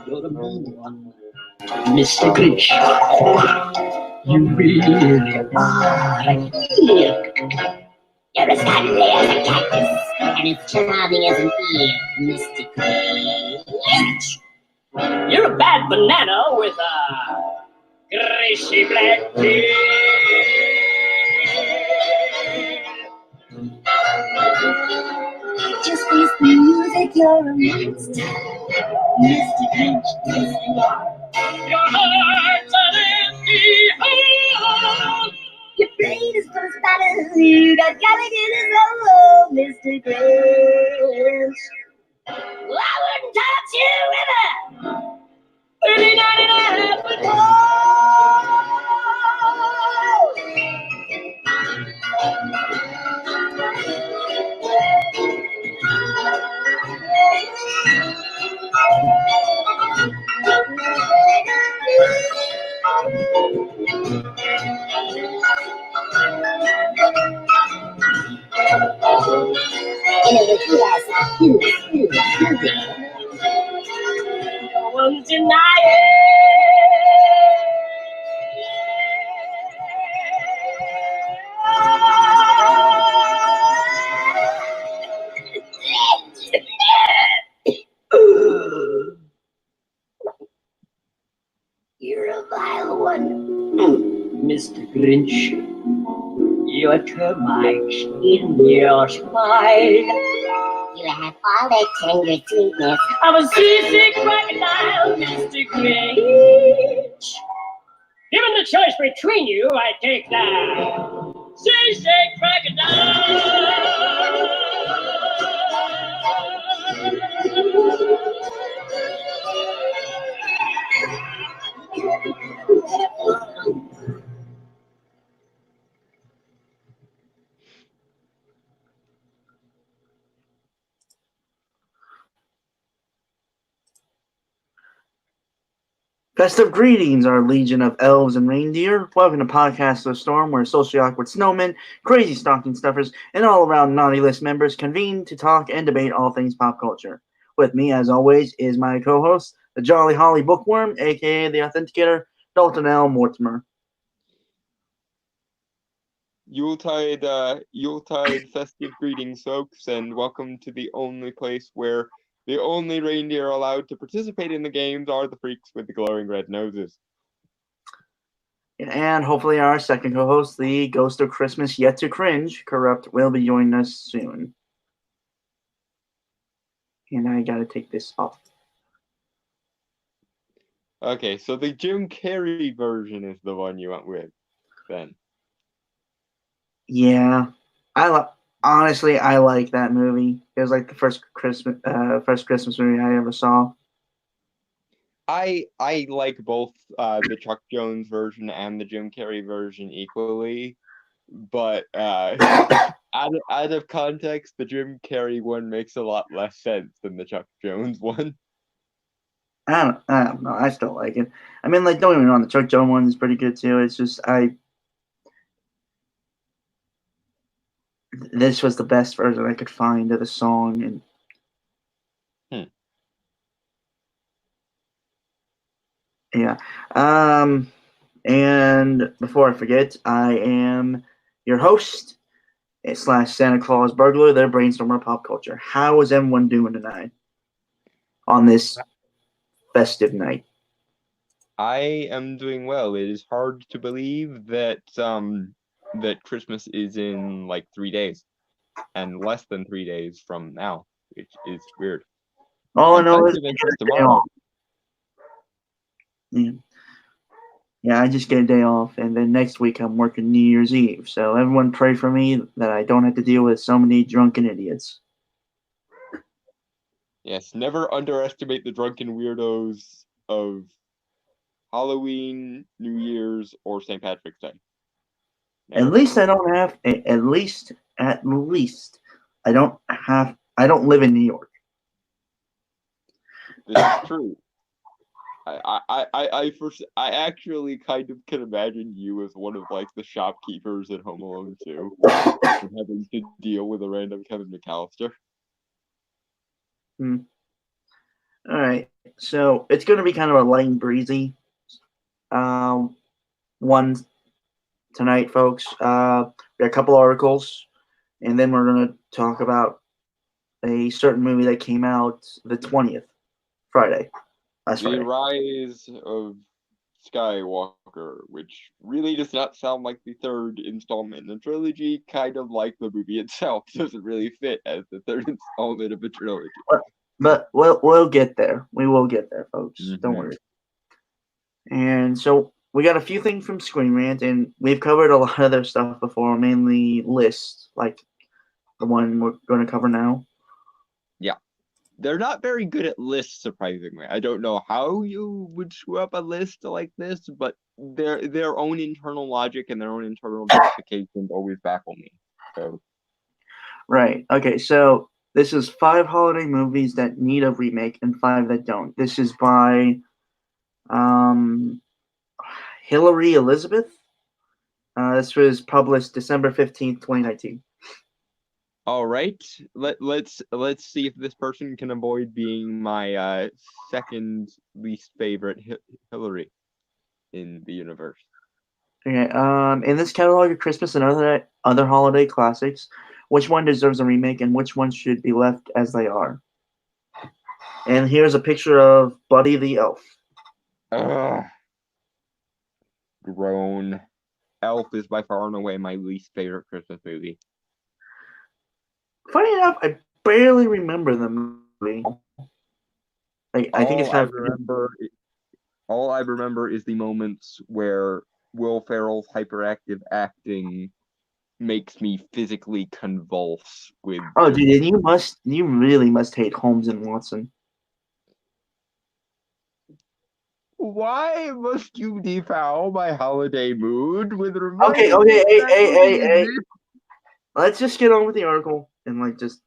You're the mean one, Mr. Grinch. You really are. You're as cuddly as a cactus, and as charming as an eel, Mr. Grinch. You're a bad banana with a greasy black beard. Just face the music, you're a monster, Mr. Grinch, yes you are. Your heart's an empty hole. Your brain is full of spatters. You got alligators all, Mr. Grinch. Well, I wouldn't touch you with a 39.5 foot no one's denying. You're a vile one, Mr. Grinch. Your termites in your spine. You have all the tender sweetness of a seasick crocodile, Mr. Grinch. Given the choice between you, I take the seasick crocodile. Festive greetings, our legion of elves and reindeer. Welcome to Podcast of the Storm, where socially awkward snowmen, crazy stocking stuffers, and all-around naughty list members convene to talk and debate all things pop culture. With me, as always, is my co-host, the Jolly Holly Bookworm, aka the Authenticator, Dalton L. Mortimer. Yuletide festive greetings, folks, and welcome to the only place where the only reindeer allowed to participate in the games are the freaks with the glowing red noses. And hopefully our second co-host, the Ghost of Christmas Yet to Cringe, Corrupt, will be joining us soon. And I gotta take this off. Okay, so the Jim Carrey version is the one you went with, then. Yeah, honestly, I like that movie. It was like the first Christmas movie I ever saw. I like both the Chuck Jones version and the Jim Carrey version equally, but out of context, the Jim Carrey one makes a lot less sense than the Chuck Jones one. I don't know. I still like it. I mean, like, don't get me wrong, the Chuck Jones one is pretty good too. It's just this was the best version I could find of the song, and yeah. And before I forget, I am your host / Santa Claus burglar, their brainstormer of pop culture. How is everyone doing tonight on this festive night? I am doing well. It is hard to believe that that Christmas is in like 3 days, and less than 3 days from now, which is weird. All I know is tomorrow. Yeah, I just get a day off, and then next week I'm working New Year's Eve. So everyone pray for me that I don't have to deal with so many drunken idiots. Yes, never underestimate the drunken weirdos of Halloween, New Year's, or St. Patrick's Day. Never. At least I don't have. At least I don't have. I don't live in New York. This is true. I actually kind of can imagine you as one of like the shopkeepers at Home Alone 2, having to deal with a random Kevin McAllister. All right. So it's going to be kind of a light and breezy um, one tonight, folks. We got a couple articles, and then we're going to talk about a certain movie that came out the 20th, Friday. Last The Friday. Rise of Skywalker, which really does not sound like the third installment in the trilogy, kind of like the movie itself doesn't really fit as the third installment of a trilogy. But we'll get there. We will get there, folks. Don't Mhm. worry. And so we got a few things from Screen Rant, and we've covered a lot of their stuff before, mainly lists, like the one we're going to cover now. They're not very good at lists, surprisingly. I don't know how you would screw up a list like this, but their own internal logic and their own internal justifications always baffle me. So Right. Okay, so this is 5 holiday movies that need a remake and 5 that don't. This is by um, Hillary Elizabeth. This was published December 15th, 2019. all right, let's see if this person can avoid being my second least favorite Hillary in the universe. Okay, in this catalog of Christmas and other holiday classics, which one deserves a remake and which one should be left as they are? And here's a picture of Buddy the Elf. Ugh. Grown. Elf is by far and away my least favorite Christmas movie. Funny enough, I barely remember the movie. I think it's kind of All I remember is the moments where Will Ferrell's hyperactive acting makes me physically convulse with. Oh, dude, and you really must hate Holmes and Watson. Why must you defoul my holiday mood with Okay, reminding me hey, that hey, movie hey, hey. Let's just get on with the article and just.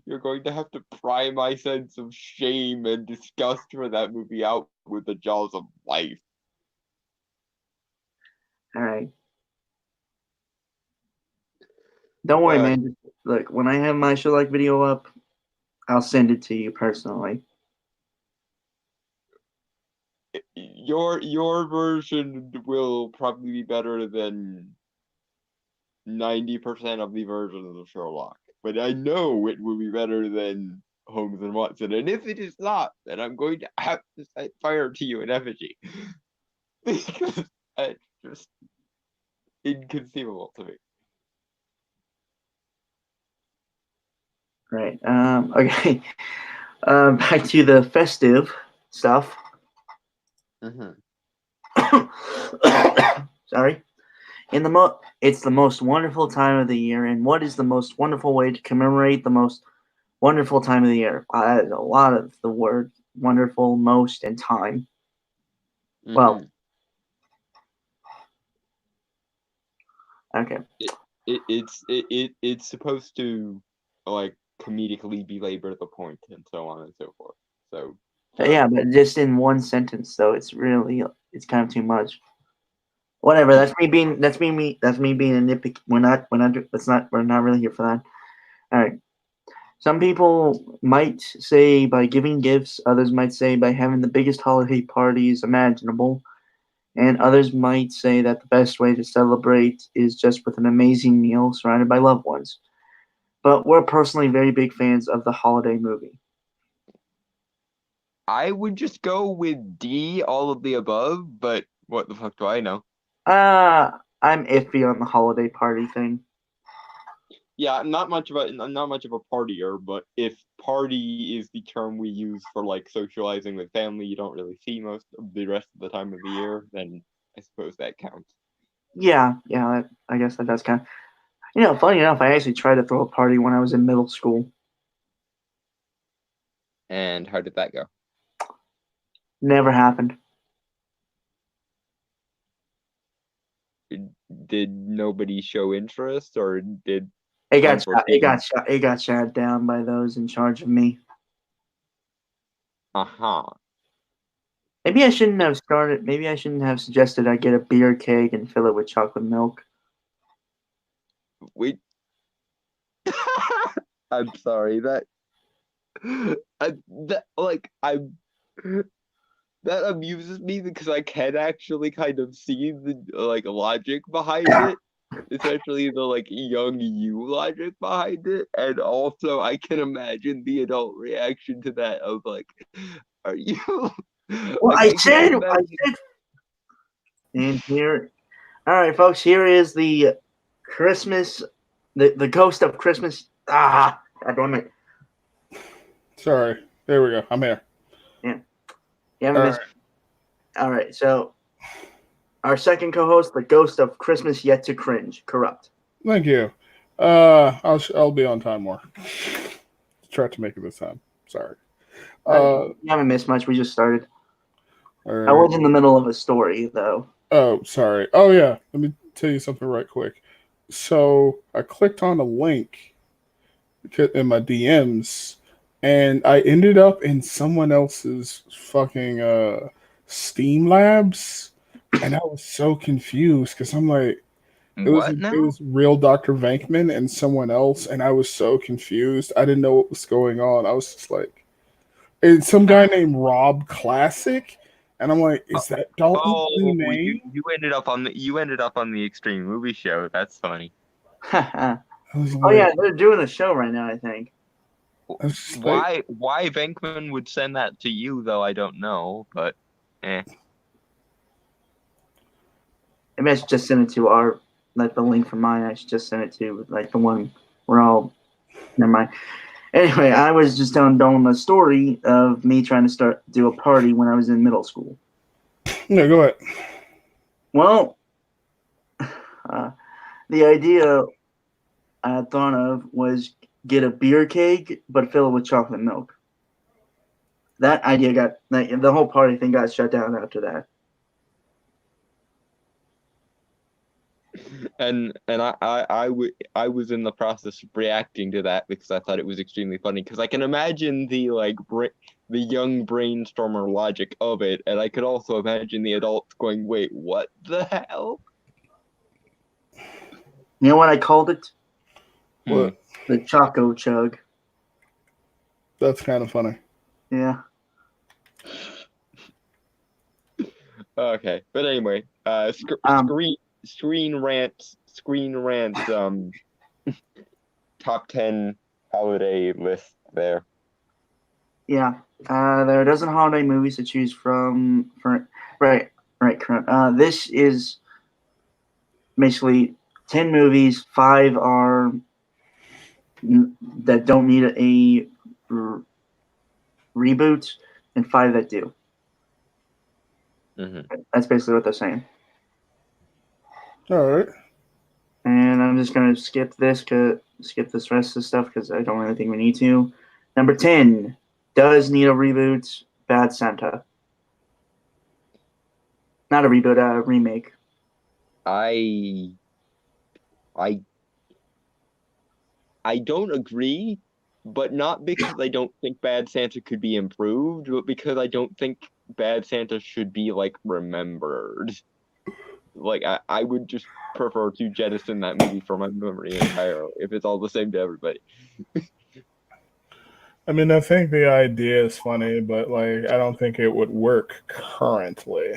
You're going to have to pry my sense of shame and disgust for that movie out with the jaws of life. All right. Don't worry, Uh, man. Just, look, when I have my show like video up, I'll send it to you personally. Your version will probably be better than 90% of the versions of Sherlock, but I know it will be better than Holmes and Watson. And if it is not, then I'm going to have to set fire to you in effigy. Because it's just inconceivable to me. Right. Okay. Back to the festive stuff. Sorry. It's the most wonderful time of the year, and what is the most wonderful way to commemorate the most wonderful time of the year? A lot of the word wonderful, most, and time. Well, okay. It's supposed to like comedically belabor the point and so on and so forth. So Yeah, but just in one sentence, though, it's kind of too much. Whatever. That's me being a nitpick. We're not really here for that. All right. Some people might say by giving gifts, others might say by having the biggest holiday parties imaginable, and others might say that the best way to celebrate is just with an amazing meal surrounded by loved ones. But we're personally very big fans of the holiday movie. I would just go with D, all of the above, but what the fuck do I know? I'm iffy on the holiday party thing. Yeah, not much of a partier, but if party is the term we use for like socializing with family you don't really see most of the rest of the time of the year, then I suppose that counts. Yeah, I guess that does count. Funny enough, I actually tried to throw a party when I was in middle school. And how did that go? Never happened. Did nobody show interest, or did it got shot down by those in charge of me? Maybe I shouldn't have suggested I get a beer keg and fill it with chocolate milk. Wait, I'm sorry that that amuses me because I can actually kind of see the logic behind it, especially the young you logic behind it, and also I can imagine the adult reaction to that of are you? Well, I can't I imagine. said. And here, all right, folks. Here is the Christmas, the ghost of Christmas. God damn it. Sorry. There we go. I'm here. Yeah, you haven't All missed. All right, so our second co-host, the ghost of Christmas yet to cringe. Corrupt. Thank you. I'll be on time more. Try to make it this time. Sorry. You haven't missed much. We just started. All I right. was in the middle of a story though. Oh, sorry. Oh yeah. Let me tell you something right quick. So I clicked on a link in my DMs, and I ended up in someone else's fucking Steam Labs, and I was so confused because I'm like, it was real Dr. Venkman and someone else, and I was so confused. I didn't know what was going on. I was just like, and some guy named Rob Classic, and I'm like, is that Dalton's new name? You ended up on the Extreme Movie Show. That's funny. I was Oh like, yeah, they're doing a show right now. I think. I was just like, Why Venkman would send that to you though, I don't know, but Maybe I should just send it to our the link from mine. I should just send it to the one we're all. Never mind. Anyway, I was just telling Dolan a story of me trying to do a party when I was in middle school. no, go ahead. Well, the idea I had thought of was get a beer keg, but fill it with chocolate milk. That idea the whole party thing got shut down after that. And I was in the process of reacting to that because I thought it was extremely funny because I can imagine the the young brainstormer logic of it, and I could also imagine the adults going, "Wait, what the hell?" You know what I called it? What? The Choco Chug. That's kind of funny. Yeah. Okay, but anyway, Screen Rant, top 10 holiday list there. Yeah. There are a dozen holiday movies to choose from. Right. This is basically 10 movies. 5 are that don't need a reboot, and 5 that do. Mm-hmm. That's basically what they're saying. All right. And I'm just gonna skip this rest of the stuff because I don't really think we need to. Number 10 does need a reboot. Bad Santa. Not a reboot, a remake. I don't agree, but not because I don't think Bad Santa could be improved, but because I don't think Bad Santa should be remembered. I would just prefer to jettison that movie from my memory entirely if it's all the same to everybody. I mean, I think the idea is funny, but I don't think it would work currently.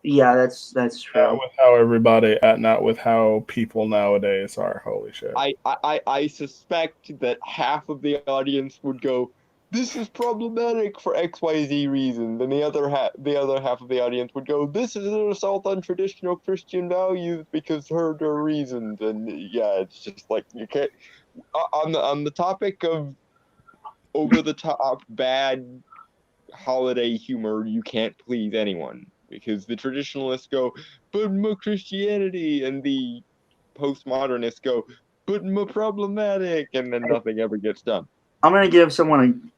Yeah, that's true. Not with how everybody, not with how people nowadays are. Holy shit! I suspect that half of the audience would go, "This is problematic for XYZ reasons," and the other half of the audience would go, "This is an assault on traditional Christian values because there are reasons." And yeah, it's just you can't. On the topic of over the top bad holiday humor, you can't please anyone because the traditionalists go, "But more Christianity," and the postmodernists go, "But more problematic," and then nothing ever gets done. I'm gonna give someone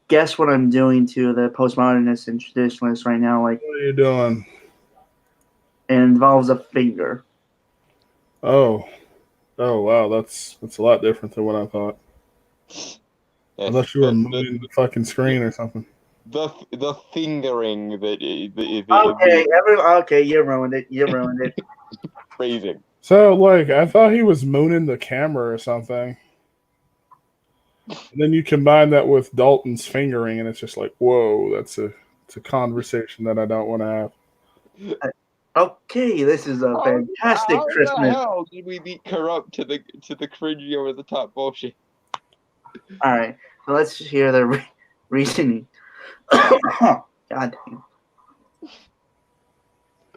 guess what I'm doing to the postmodernists and traditionalists right now. What are you doing? It involves a finger. Oh wow, that's a lot different than what I thought. I thought you were moving the fucking screen or something. The fingering that Okay, you ruined it. Phrasing. So I thought he was mooning the camera or something. And then you combine that with Dalton's fingering, and it's just like, whoa, it's a conversation that I don't want to have. Okay, this is a fantastic How the Christmas. hell did we beat Corrupt to the cringy over the top bullshit? All right, so let's hear the reasoning. God damn.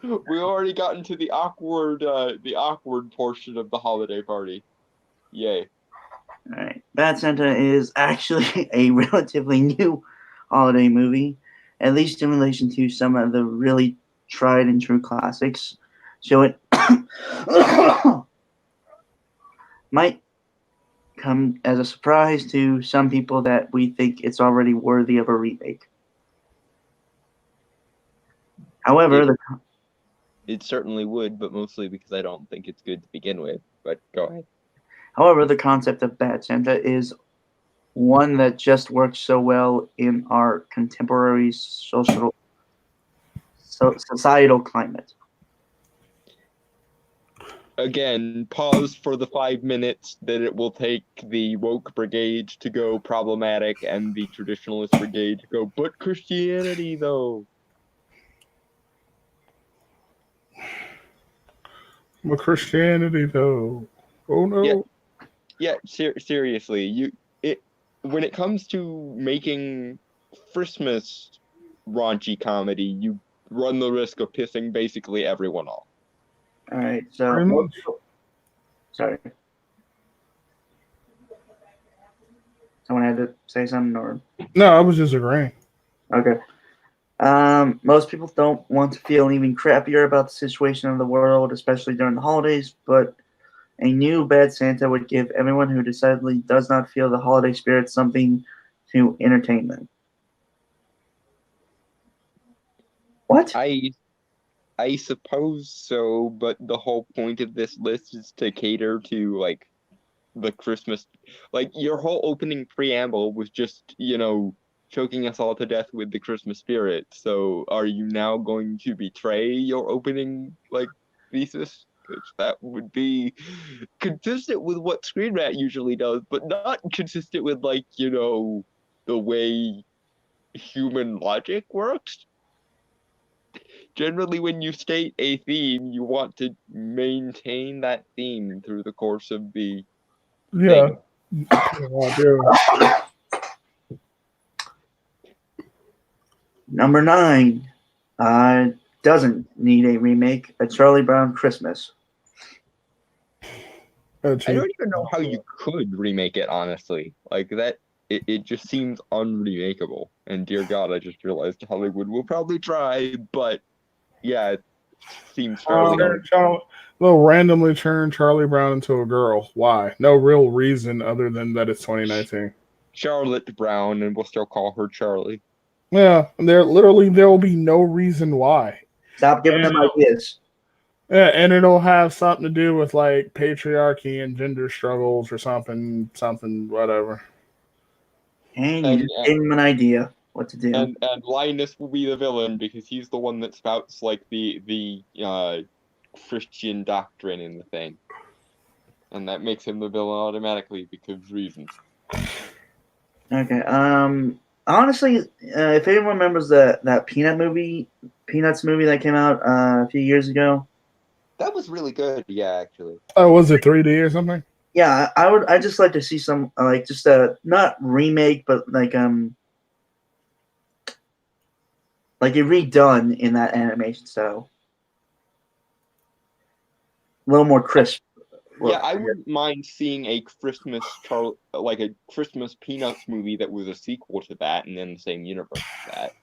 We already got into the awkward portion of the holiday party. Yay! All right, Bad Santa is actually a relatively new holiday movie, at least in relation to some of the really tried and true classics. So it might come as a surprise to some people that we think it's already worthy of a remake. However, It certainly would, but mostly because I don't think it's good to begin with. But go ahead. However, the concept of Bad Santa is one that just works so well in our contemporary societal climate. Again, pause for the 5 minutes that it will take the woke brigade to go problematic and the traditionalist brigade to go, but Christianity though. But Christianity, though, oh no. Yeah, seriously, when it comes to making Christmas raunchy comedy, you run the risk of pissing basically everyone off. All right, Very so much. sorry, someone had to say something, or No, I was just agreeing. okay. Most people don't want to feel even crappier about the situation of the world, especially during the holidays, but a new Bad Santa would give everyone who decidedly does not feel the holiday spirit something to entertain them. What? I suppose so, but the whole point of this list is to cater to like the Christmas, like your whole opening preamble was just, choking us all to death with the Christmas spirit. So are you now going to betray your opening thesis? Because that would be consistent with what Screen Rat usually does, but not consistent with the way human logic works. Generally, when you state a theme, you want to maintain that theme through the course of the Yeah. thing. Yeah. Number 9 doesn't need a remake. A Charlie Brown Christmas. I don't even know how you could remake it, honestly. Like that, it just seems unremakeable. And dear God, I just realized Hollywood will probably try, but yeah, it seems fairly. They'll randomly turn Charlie Brown into a girl. Why? No real reason other than that it's 2019. Charlotte Brown, and we'll still call her Charlie. Yeah, there will be no reason why. Stop giving them ideas. Yeah, and it'll have something to do with like patriarchy and gender struggles or something, whatever. And you just gave him an idea what to do. And Linus will be the villain because he's the one that spouts like the Christian doctrine in the thing, and that makes him the villain automatically because reasons. Okay. Honestly, if anyone remembers that Peanuts movie that came out a few years ago, that was really good. Yeah, actually. Oh, was it 3D or something? Yeah, I just like to see some just not remake, but like a redone in that animation style, a little more crisp. Yeah, I wouldn't mind seeing a Christmas Peanuts movie that was a sequel to that and in the same universe as that.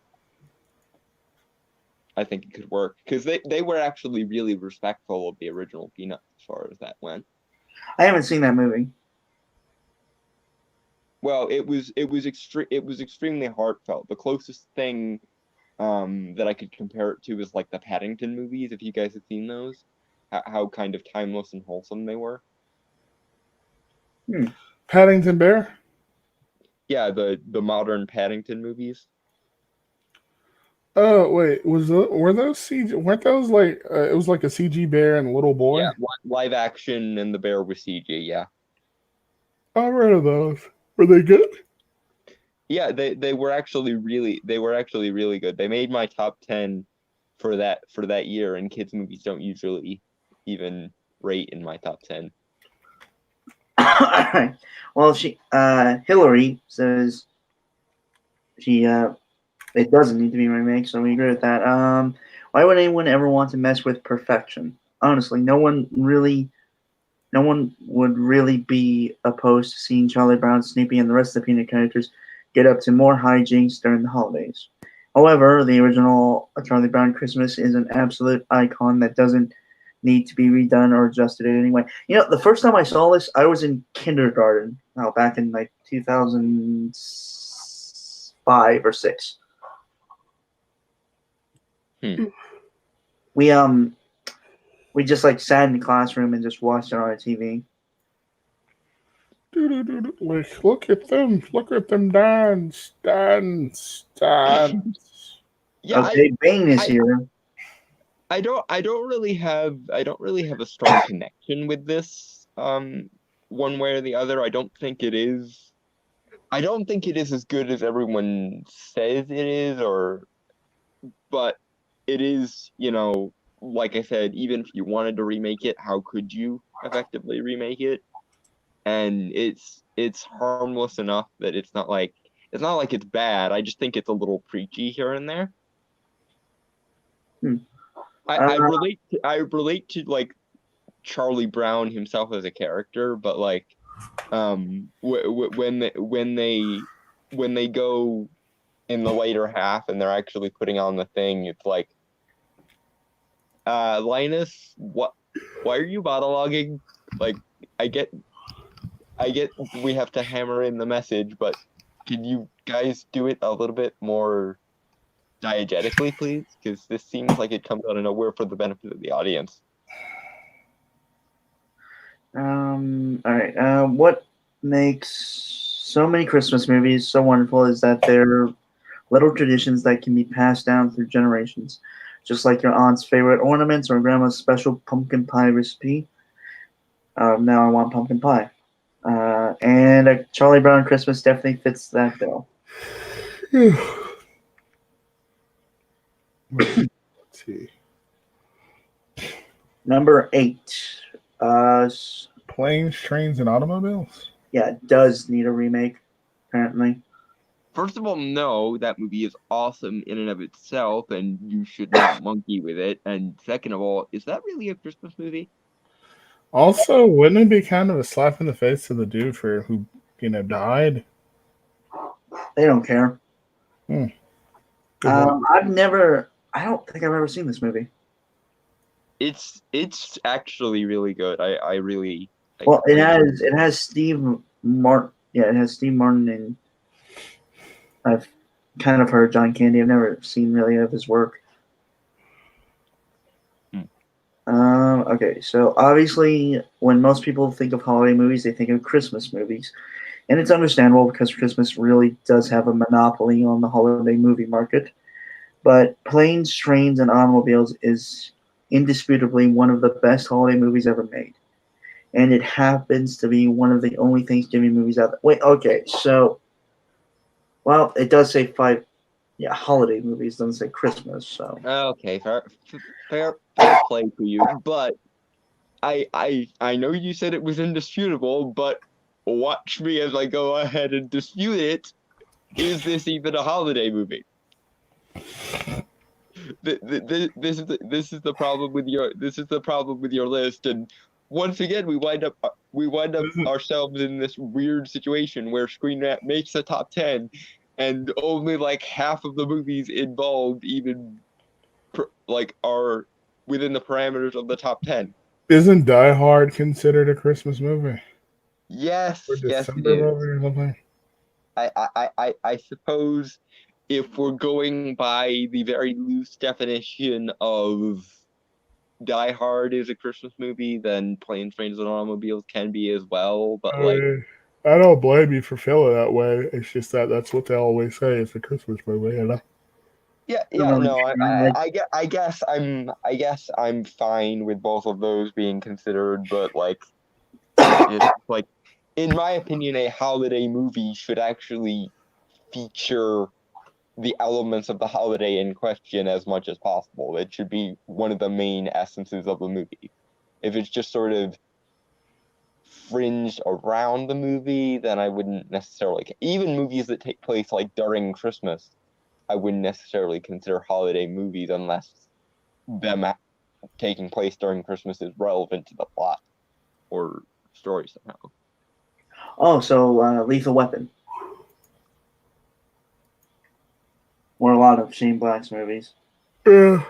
I think it could work because they were actually really respectful of the original Peanuts as far as that went. I haven't seen that movie. Well, it was extremely heartfelt. The closest thing that I could compare it to is like the Paddington movies, if you guys have seen those. How kind of timeless and wholesome they were. Paddington Bear? Yeah, the modern Paddington movies. Oh wait, were those CG? Weren't those like it was like a CG bear and a little boy? Yeah, live action and the bear was CG. Yeah. I read of those. Were they good? Yeah, they were actually really good. They made my top 10 for that year, and kids movies don't usually even rate in my top 10. Alright. Well, Hillary says it doesn't need to be remade, so we agree with that. Why would anyone ever want to mess with perfection? Honestly, no one would really be opposed to seeing Charlie Brown, Snoopy, and the rest of the Peanut characters get up to more hijinks during the holidays. However, the original Charlie Brown Christmas is an absolute icon that doesn't need to be redone or adjusted in any way. You know, the first time I saw this, I was in kindergarten. Back in like 2005 or 6. We just like sat in the classroom and just watched it on our TV. Like, look at them dance. Yeah, okay, Bane is here. I don't really have a strong connection with this one way or the other. I don't think it is as good as everyone says it is, but it is, like I said, even if you wanted to remake it, how could you effectively remake it? And it's harmless enough that it's not like it's bad. I just think it's a little preachy here and there. I relate to like Charlie Brown himself as a character, but like when they go in the later half and they're actually putting on the thing, it's like Linus, why are you monologuing? Like, I get we have to hammer in the message, but can you guys do it a little bit more diegetically, please? Because this seems like it comes out of nowhere for the benefit of the audience. All right. What makes so many Christmas movies so wonderful is that they're little traditions that can be passed down through generations, just like your aunt's favorite ornaments or grandma's special pumpkin pie recipe. Now I want pumpkin pie. And a Charlie Brown Christmas definitely fits that bill. Let's see. Number 8. Planes, Trains, and Automobiles? Yeah, it does need a remake, apparently. First of all, no, that movie is awesome in and of itself, and you should not monkey with it. And second of all, is that really a Christmas movie? Also, wouldn't it be kind of a slap in the face to the dude who died? They don't care. Good I don't think I've ever seen this movie. It's actually really good. I really like Well, it. It has Steve Martin. Yeah, it has Steve Martin, and I've kind of heard John Candy. I've never seen really of his work. Okay, so obviously, when most people think of holiday movies, they think of Christmas movies, and it's understandable because Christmas really does have a monopoly on the holiday movie market. But Planes, Trains, and Automobiles is indisputably one of the best holiday movies ever made. And it happens to be one of the only Thanksgiving movies out there. Wait, okay, so, well, it does say 5, holiday movies, doesn't say Christmas, so. Okay, fair play to you, but I know you said it was indisputable, but watch me as I go ahead and dispute it. Is this even a holiday movie? This is the problem with your list, and once again we wind up ourselves in this weird situation where Screen Rant makes a top 10, and only like half of the movies involved even are within the parameters of the top 10. Isn't Die Hard considered a Christmas movie? Yes, Or yes, it December is. movie or something? I suppose if we're going by the very loose definition of Die Hard is a Christmas movie, then Planes, Trains, and Automobiles can be as well. But I don't blame you for feeling that way. It's just that's what they always say. It's a Christmas movie, Yeah, no, I guess I'm fine with both of those being considered, but it's like in my opinion, a holiday movie should actually feature the elements of the holiday in question as much as possible. It should be one of the main essences of the movie. If it's just sort of fringed around the movie, then I wouldn't necessarily. Even movies that take place like during Christmas, I wouldn't necessarily consider holiday movies unless them taking place during Christmas is relevant to the plot or story somehow. Oh, so Lethal Weapon. Or a lot of Shane Black's movies. Yeah.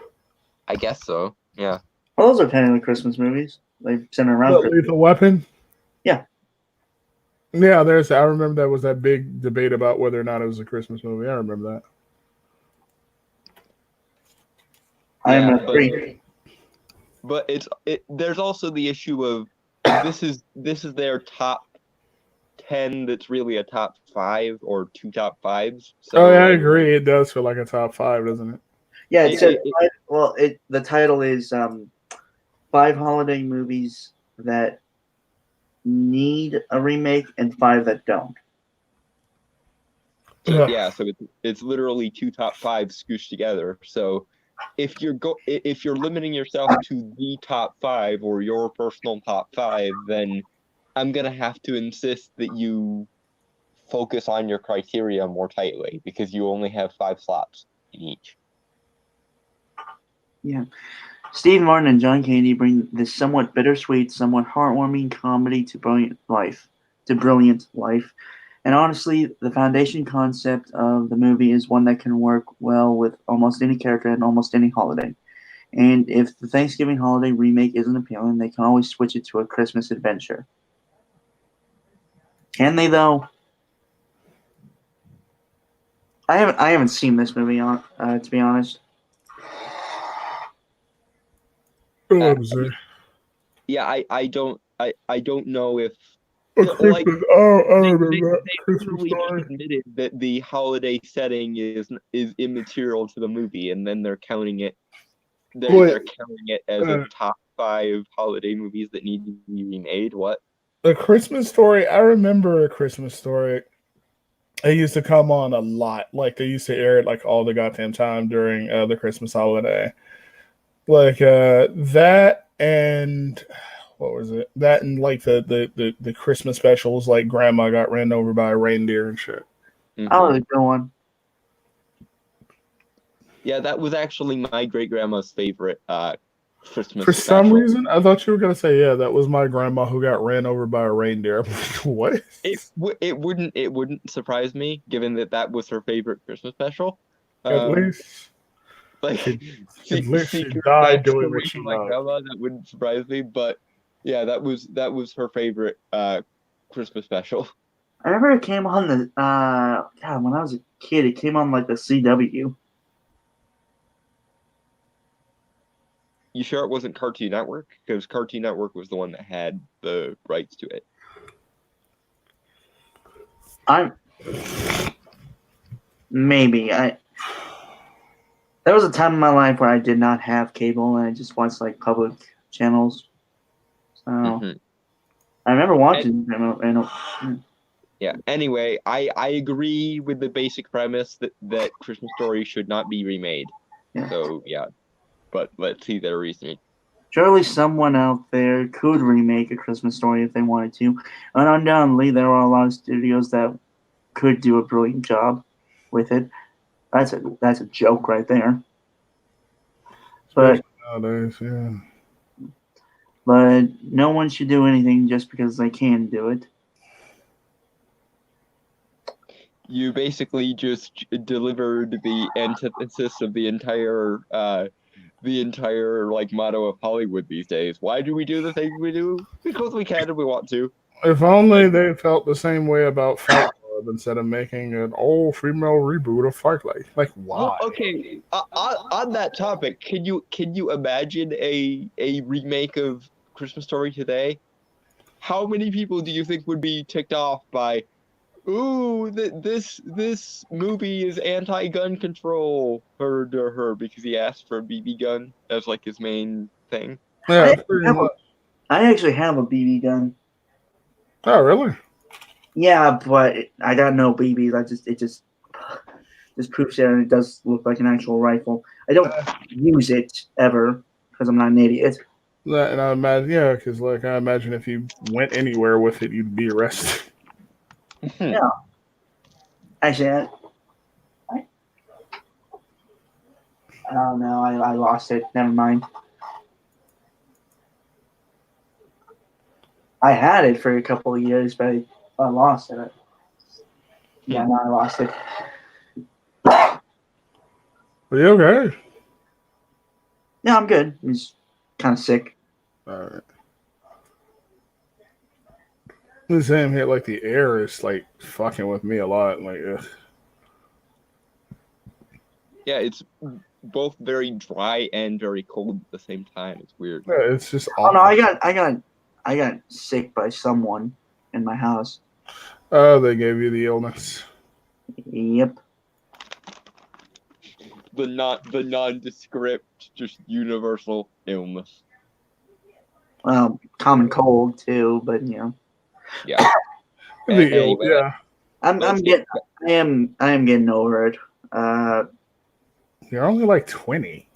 I guess so. Yeah. Well, those are technically Christmas movies. They center around But Christmas. Lethal Weapon? Yeah. Yeah, I remember that was that big debate about whether or not it was a Christmas movie. I remember that. I Yeah, agree. But there's also the issue of this is their top 10 that's really a top 5 or 2 top 5s. So Oh, yeah, I agree. It does feel like a top 5, doesn't it? Yeah, the title is 5 holiday movies that need a remake and 5 that don't. So, yeah, so it's literally 2 top 5s scooshed together. So if you're limiting yourself to the top 5 or your personal top 5, then I'm gonna have to insist that you focus on your criteria more tightly because you only have 5 slots in each. Yeah. Steve Martin and John Candy bring this somewhat bittersweet, somewhat heartwarming comedy to brilliant life. And honestly, the foundation concept of the movie is one that can work well with almost any character and almost any holiday. And if the Thanksgiving holiday remake isn't appealing, they can always switch it to a Christmas adventure. Can they though? I haven't seen this movie to be honest. Yeah, I don't know if I remember that Christmas Story. Admitted that the holiday setting is immaterial to the movie, and then they're counting it. They're counting it as a top 5 holiday movies that need to be remade. What? A Christmas Story. I remember A Christmas Story. It used to come on a lot. Like they used to air it like all the goddamn time during the Christmas holiday. Like that and what was it? That and like the Christmas specials, like Grandma got ran over by a reindeer and shit. Mm-hmm. Oh, the good one. Yeah, that was actually my great grandma's favorite Christmas. For some reason, I thought you were gonna say, "Yeah, that was my grandma who got ran over by a reindeer." What? It wouldn't surprise me, given that was her favorite Christmas special. At least. Like, at least she died doing what she loved. Grandma, that wouldn't surprise me, but yeah, that was her favorite Christmas special. I remember it came on the God, when I was a kid, it came on like the CW. You sure it wasn't Cartoon Network? Because Cartoon Network was the one that had the rights to it. There was a time in my life where I did not have cable and I just watched like public channels. So I remember watching them. Yeah. Anyway, I agree with the basic premise that Christmas Story should not be remade. Yeah. So yeah, but let's see their reasoning. Surely someone out there could remake A Christmas Story if they wanted to. And undoubtedly, there are a lot of studios that could do a brilliant job with it. That's a joke right there. But nowadays, yeah. But no one should do anything just because they can do it. You basically just delivered the antithesis of the entire like motto of Hollywood these days. Why do we do the things we do? Because we can and we want to. If only they felt the same way about Fight Club instead of making an all-female reboot of Fight Club. Like, why? Well, okay, on that topic, can you imagine a remake of Christmas Story today? How many people do you think would be ticked off by, ooh, this movie is anti-gun control for her because he asked for a BB gun as like his main thing? Yeah, I actually have a BB gun. Oh, really? Yeah, but I got no BBs. It just proves it, and it does look like an actual rifle. I don't use it ever because I'm not an idiot. And I imagine, yeah, because like I imagine if you went anywhere with it, you'd be arrested. Yeah. Actually, oh no, I lost it. Never mind. I had it for a couple of years, but I lost it. Yeah, no, I lost it. Are you okay? Yeah, I'm good. I'm just kind of sick. Alright. The same here, like the air is like fucking with me a lot. Like, ugh. Yeah, it's both very dry and very cold at the same time. It's weird. Yeah, it's just Oh no, awful. I got sick by someone in my house. Oh, they gave you the illness. Yep. The nondescript, just universal illness. Well, common cold too, but you know, Yeah. Anyway, Yeah. I'm let's getting I am getting over it. You're only like 20.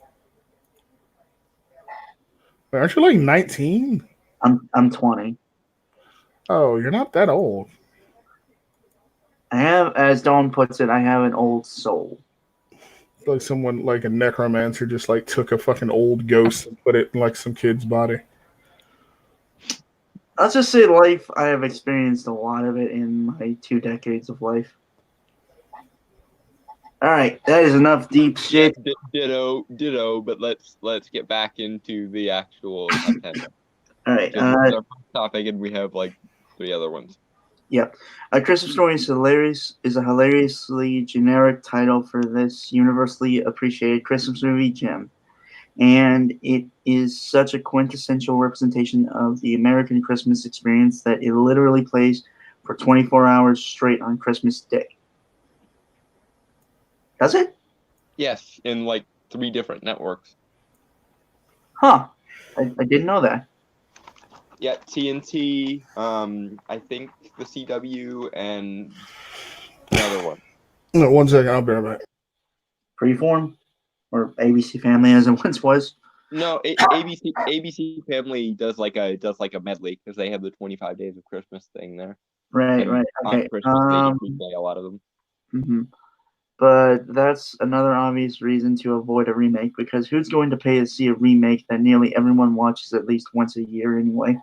Wait, aren't you like 19? I'm 20. Oh, you're not that old. I have, as Dawn puts it, I have an old soul. Like someone like a necromancer just like took a fucking old ghost and put it in like some kid's body. Let's just say life. I have experienced a lot of it in my 2 decades of life. All right, that is enough deep shit. ditto. But let's get back into the actual content. All right. Our first topic, and we have like 3 other ones. Yep. A Christmas Story is a hilariously generic title for this universally appreciated Christmas movie gem. And it is such a quintessential representation of the American Christmas experience that it literally plays for 24 hours straight on Christmas Day. Does it? Yes, in like 3 different networks. Huh. I didn't know that. Yeah, TNT, I think the CW, and another one. No, 1 second, I'll be right back. Freeform? Or ABC Family as it once was? No, ABC Family does like a medley because they have the 25 Days of Christmas thing there. Right, And right. Okay. on Christmas they just replay a lot of them. Mm-hmm. But that's another obvious reason to avoid a remake, because who's going to pay to see a remake that nearly everyone watches at least once a year anyway?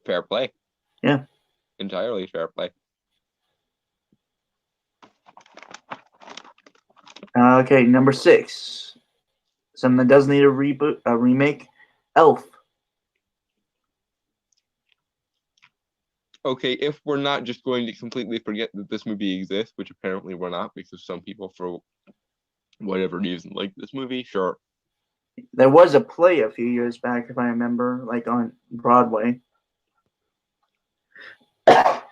Fair play. Yeah. Entirely fair play. Okay, number 6. Something that does need a remake. Elf. Okay, if we're not just going to completely forget that this movie exists, which apparently we're not, because some people, for whatever reason, like this movie, sure. There was a play a few years back, if I remember, like on Broadway.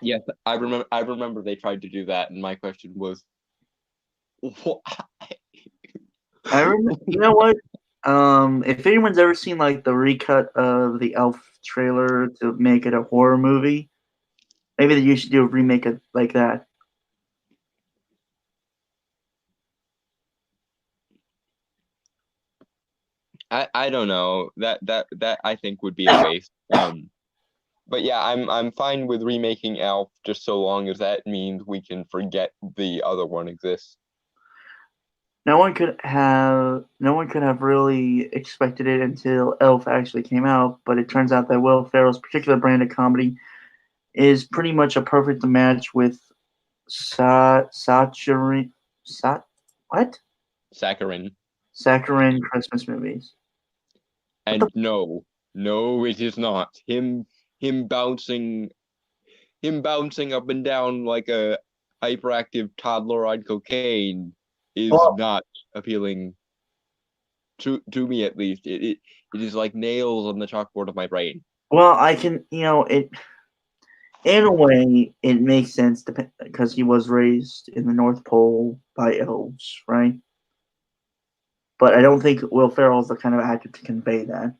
Yes, I remember they tried to do that, and my question was, why? I remember. You know what? If anyone's ever seen like the recut of the Elf trailer to make it a horror movie, maybe you should do a remake it like that. I don't know. That I think would be a waste. But yeah, I'm fine with remaking Elf just so long as that means we can forget the other one exists. No one could have really expected it until Elf actually came out, but it turns out that Will Ferrell's particular brand of comedy is pretty much a perfect match with Saccharine Christmas movies. And no, it is not. Him bouncing up and down like a hyperactive toddler on cocaine is not appealing to me, at least. It is like nails on the chalkboard of my brain. Well, I can, it in a way it makes sense because he was raised in the North Pole by elves, right? But I don't think Will Ferrell is the kind of actor to convey that.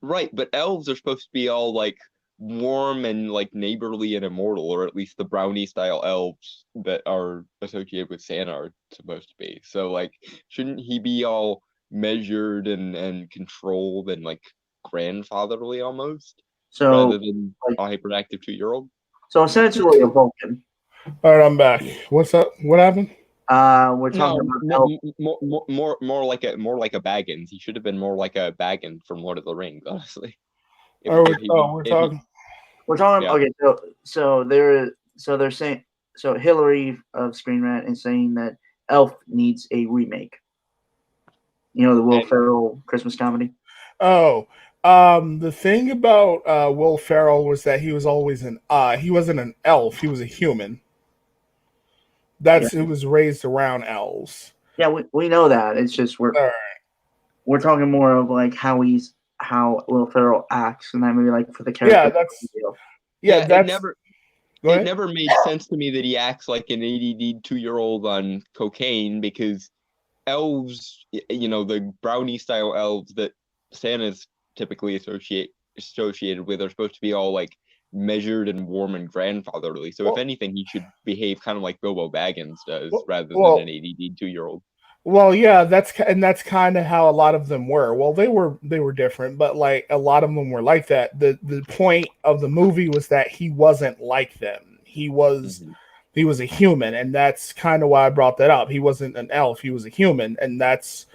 Right, but elves are supposed to be all like warm and like neighborly and immortal, or at least the brownie style elves that are associated with Santa are supposed to be. So like, shouldn't he be all measured and controlled and like grandfatherly almost, So, rather than like, a hyperactive 2-year-old? so essentially a Vulcan. All right, I'm back. What's up? What happened? We're No, talking about elf. more like a Baggins. He should have been more like a Baggins from Lord of the Rings, honestly. We're If he- talking. We're talking. Yeah. Okay, so they're saying. So Hillary of Screen Rant is saying that Elf needs a remake. You know, the Will And- Ferrell Christmas comedy. Oh, the thing about Will Ferrell was that he was always he wasn't an elf. He was a human. He was raised around elves. Yeah, we know that. It's just All right. we're talking more of like how Will Ferrell acts in that movie, like for the character. Yeah, that's it never made sense to me that he acts like an ADD 2-year-old on cocaine, because elves, the brownie style elves that Santa's typically associated with, are supposed to be all like measured and warm and grandfatherly. So if anything, he should behave kind of like Bilbo Baggins does, rather than an ADD 2-year-old. Well, yeah, that's kind of how a lot of them were. Well, they were different, but like a lot of them were like that. The point of the movie was that he wasn't like them. He was a human, and that's kind of why I brought that up. He wasn't an elf; he was a human, and that's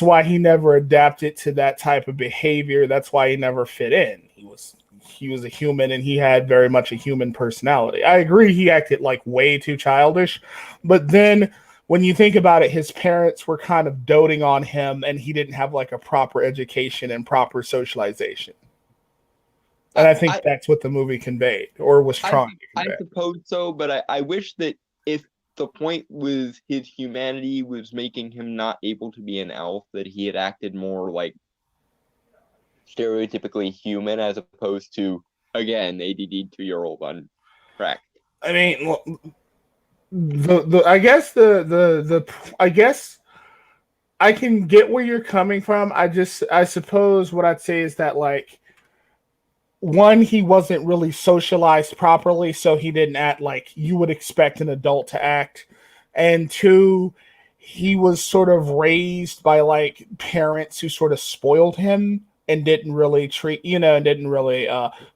why he never adapted to that type of behavior. That's why he never fit in. He was a human, and he had very much a human personality. I agree, he acted like way too childish, but then when you think about it, his parents were kind of doting on him, and he didn't have like a proper education and proper socialization. And I think that's what the movie conveyed, or was trying to convey. I suppose so, but I wish that if the point was his humanity was making him not able to be an elf, that he had acted more like stereotypically human, as opposed to, again, ADD 2-year-old on crack. I mean, I guess I can get where you're coming from. I suppose what I'd say is that, like, one, he wasn't really socialized properly, so he didn't act like you would expect an adult to act. And two, he was sort of raised by like parents who sort of spoiled him and didn't really treat, who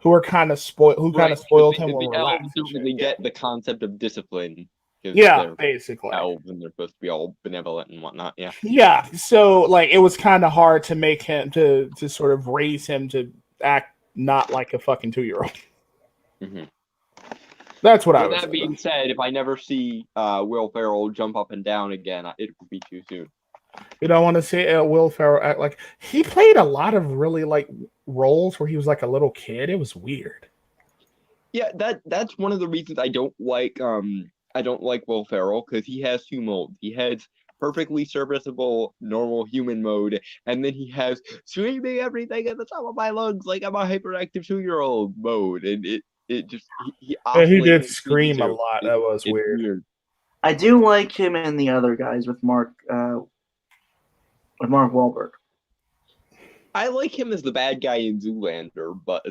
were kind of spoiled, spoiled him or relaxed. Don't really get the concept of discipline. Yeah, basically. Elves, and they're supposed to be all benevolent and whatnot. Yeah. Yeah. So like it was kind of hard to make him to sort of raise him to act not like a fucking 2-year-old. Mm-hmm. That's what I was. That being said, if I never see Will Ferrell jump up and down again, it would be too soon. You don't want to see Will Ferrell act like he played a lot of really like roles where he was like a little kid. It was weird. Yeah, that's one of the reasons I don't like Will Ferrell, because he has two modes. He has perfectly serviceable normal human mode, and then he has screaming everything at the top of my lungs like I'm a hyperactive 2-year-old mode, and it just he did scream a lot. That was weird. I do like him and the other guys with Mark Wahlberg. I like him as the bad guy in Zoolander, but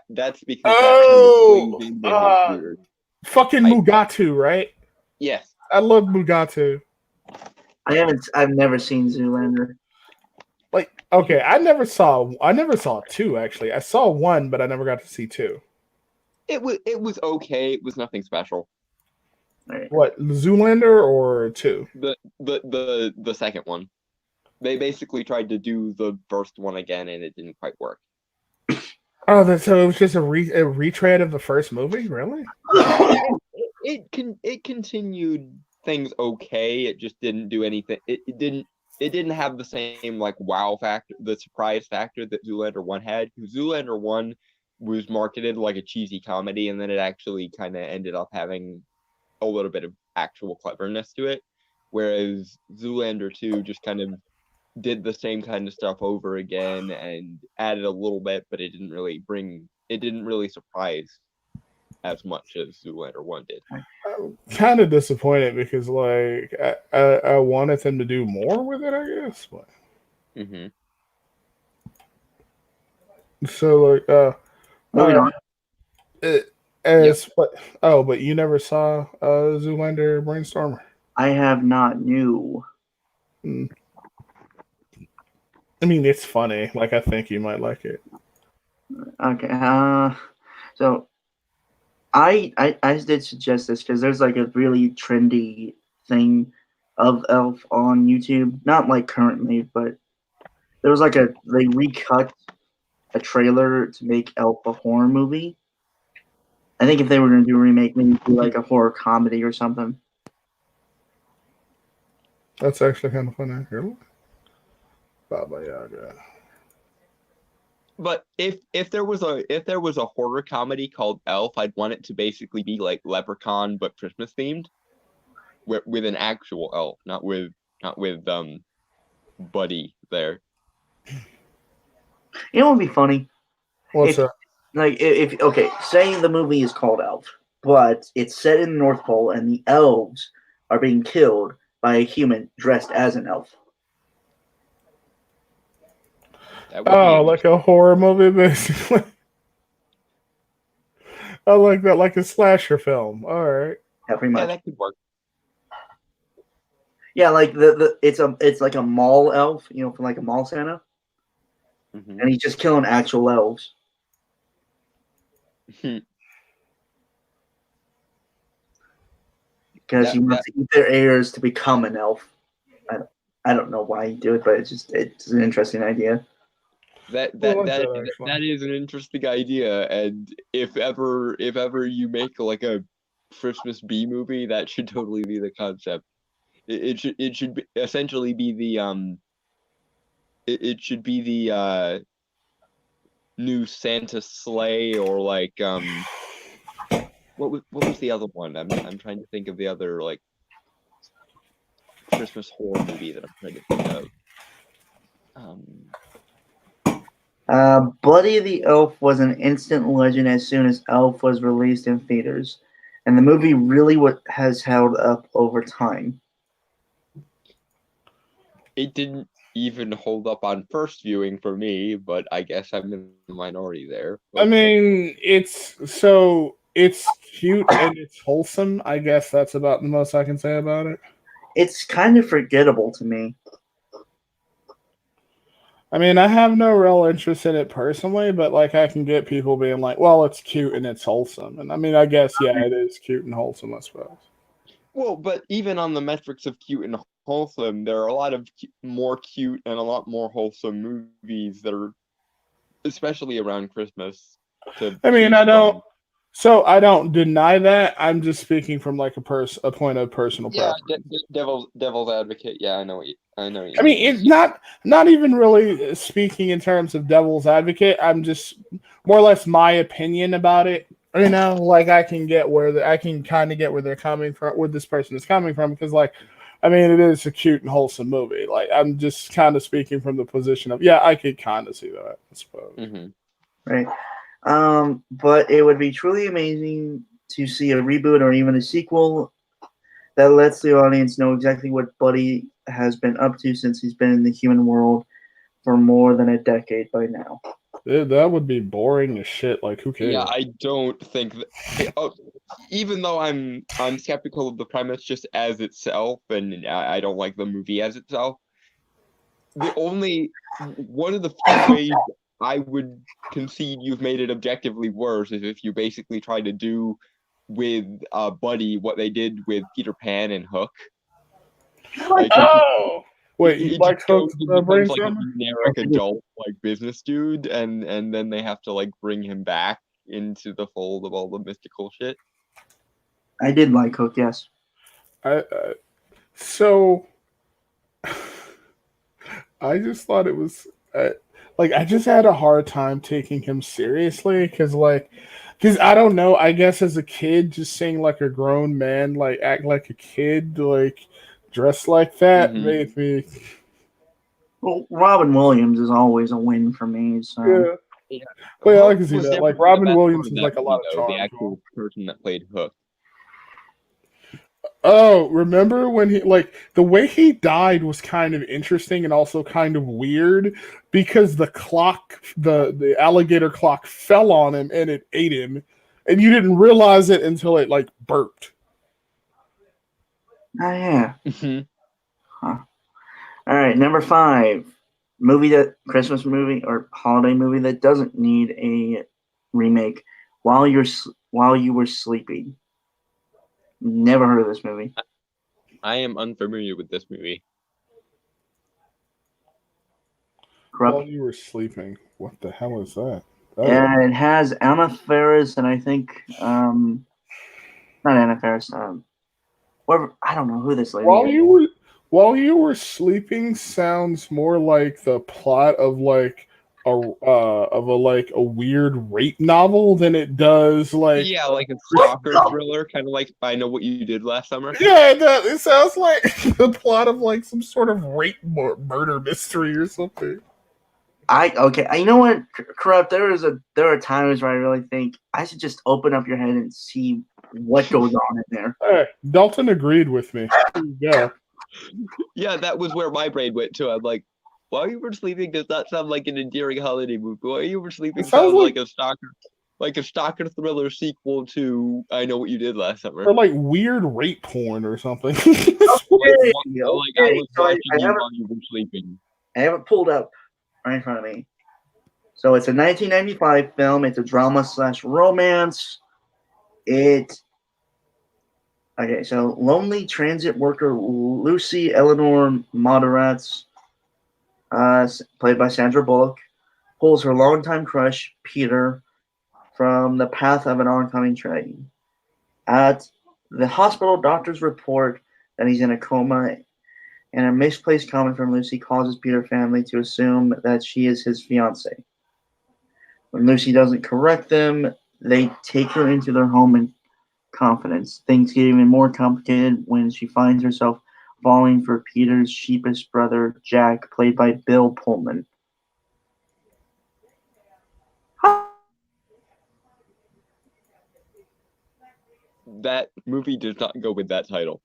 that's because weird. Fucking Mugatu, right? Yes. I love Mugatu. I've never seen Zoolander. Like, okay, I never saw 2 actually. I saw 1, but I never got to see 2. It was okay. It was nothing special. Right. What, Zoolander or 2? The second one. They basically tried to do the first one again, and it didn't quite work. Oh, so it was just a retread of the first movie, really? It continued things okay. It just didn't do anything. It didn't have the same like wow factor, the surprise factor that Zoolander 1 had. Zoolander 1 was marketed like a cheesy comedy, and then it actually kind of ended up having a little bit of actual cleverness to it, whereas Zoolander 2 just kind of did the same kind of stuff over again and added a little bit, but it didn't really surprise as much as Zoolander 1 did. I'm kind of disappointed because like I wanted them to do more with it, I guess. But So like, Moving on. But you never saw Zoolander Brainstormer. I have not knew. Hmm. I mean, it's funny. Like, I think you might like it. Okay. So I did suggest this because there's like a really trendy thing of Elf on YouTube. Not like currently, but there was like they recut a trailer to make Elf a horror movie. I think if they were going to do a remake, maybe do like a horror comedy or something. That's actually kind of funny. Baba Yaga. But if there was a horror comedy called Elf, I'd want it to basically be like Leprechaun but Christmas themed, with an actual elf, not with Buddy there. You know what would be funny? What's that? Like if okay, say the movie is called Elf, but it's set in the North Pole and the elves are being killed by a human dressed as an elf. Oh, like a horror movie, basically. I like that, like a slasher film. All right. Yeah, pretty much. Yeah, that could work. Yeah, like it's like a mall elf, you know, from like a mall Santa, and he's just killing actual elves. Because he wants to eat their heirs to become an elf. I don't know why you do it, but it's an interesting idea. That is an interesting idea, and if ever you make like a Christmas B movie, that should totally be the concept. It should essentially be the it should be the new Santa sleigh, or like what was the other one? I'm trying to think of the other like Christmas horror movie that I'm trying to think of. Buddy the Elf was an instant legend as soon as Elf was released in theaters, and the movie really has held up over time. It didn't even hold up on first viewing for me, but I guess I'm in the minority there. I mean, it's cute and it's wholesome. I guess that's about the most I can say about it. It's kind of forgettable to me. I mean, I have no real interest in it personally, but like I can get people being like, well, it's cute and it's wholesome. And I mean, I guess, yeah, it is cute and wholesome, I suppose. Well, but even on the metrics of cute and wholesome, there are a lot of more cute and a lot more wholesome movies that are, especially around Christmas. I mean, I don't deny that. I'm just speaking from like a point of personal preference. Devil's advocate. Yeah, I know. I mean, it's not even really speaking in terms of devil's advocate. I'm just more or less my opinion about it. You know, like I can kind of get where they're coming from, where this person is coming from, because like, I mean, it is a cute and wholesome movie. Like, I'm just kind of speaking from the position of, yeah, I could kind of see that, I suppose. Mm-hmm. Right. But it would be truly amazing to see a reboot or even a sequel that lets the audience know exactly what Buddy has been up to since he's been in the human world for more than a decade by now. That would be boring as shit. Like, who cares? Yeah, I don't think that. Even though I'm skeptical of the premise just as itself, and I don't like the movie as itself. One of the few ways I would concede you've made it objectively worse is if you basically try to do with Buddy what they did with Peter Pan and Hook. Like, wait, you like Hook? Like a generic adult, like business dude, and then they have to like bring him back into the fold of all the mystical shit. I did like Hook, yes. So I just thought it was like I just had a hard time taking him seriously because I don't know. I guess as a kid, just seeing like a grown man like act like a kid, like dress like that made me. Well, Robin Williams is always a win for me. So. Yeah. Well, I can see that. Like Robin Williams is like a lot of charm. The actual person that played Hook. Oh, remember when he the way he died was kind of interesting and also kind of weird because the clock, the alligator clock fell on him and it ate him, and you didn't realize it until it burped. Oh yeah. Mhm. Huh. All right, number 5, Christmas movie or holiday movie that doesn't need a remake. While you were sleeping. Never heard of this movie. I am unfamiliar with this movie. Corrupt. While you were sleeping. What the hell is that? And it has Anna Faris and I think not Anna Faris. Whoever, I don't know who this lady is. While you were sleeping sounds more like the plot of a weird rape novel than it does Yeah, like a stalker thriller, kind of like I Know What You Did Last Summer. Yeah, it sounds like the plot of some sort of rape murder mystery or something. You know what, Corrupt? There are times where I really think I should just open up your head and see what goes on in there. Hey, Dalton agreed with me. Yeah. Yeah, that was where my brain went to. I'm like, While You Were Sleeping does not sound like an endearing holiday movie. While You Were Sleeping sounds like a stalker thriller sequel to I Know What You Did Last Summer. Or weird rape porn or something. I was watching you while you were sleeping. I have it pulled up right in front of me. So it's a 1995 film. It's a drama/romance. So lonely transit worker Lucy Eleanor Moderatz, played by Sandra Bullock, pulls her longtime crush, Peter, from the path of an oncoming train. At the hospital, doctors report that he's in a coma, and a misplaced comment from Lucy causes Peter's family to assume that she is his fiancée. When Lucy doesn't correct them, they take her into their home in confidence. Things get even more complicated when she finds herself falling for Peter's sheepish brother, Jack, played by Bill Pullman. That movie does not go with that title.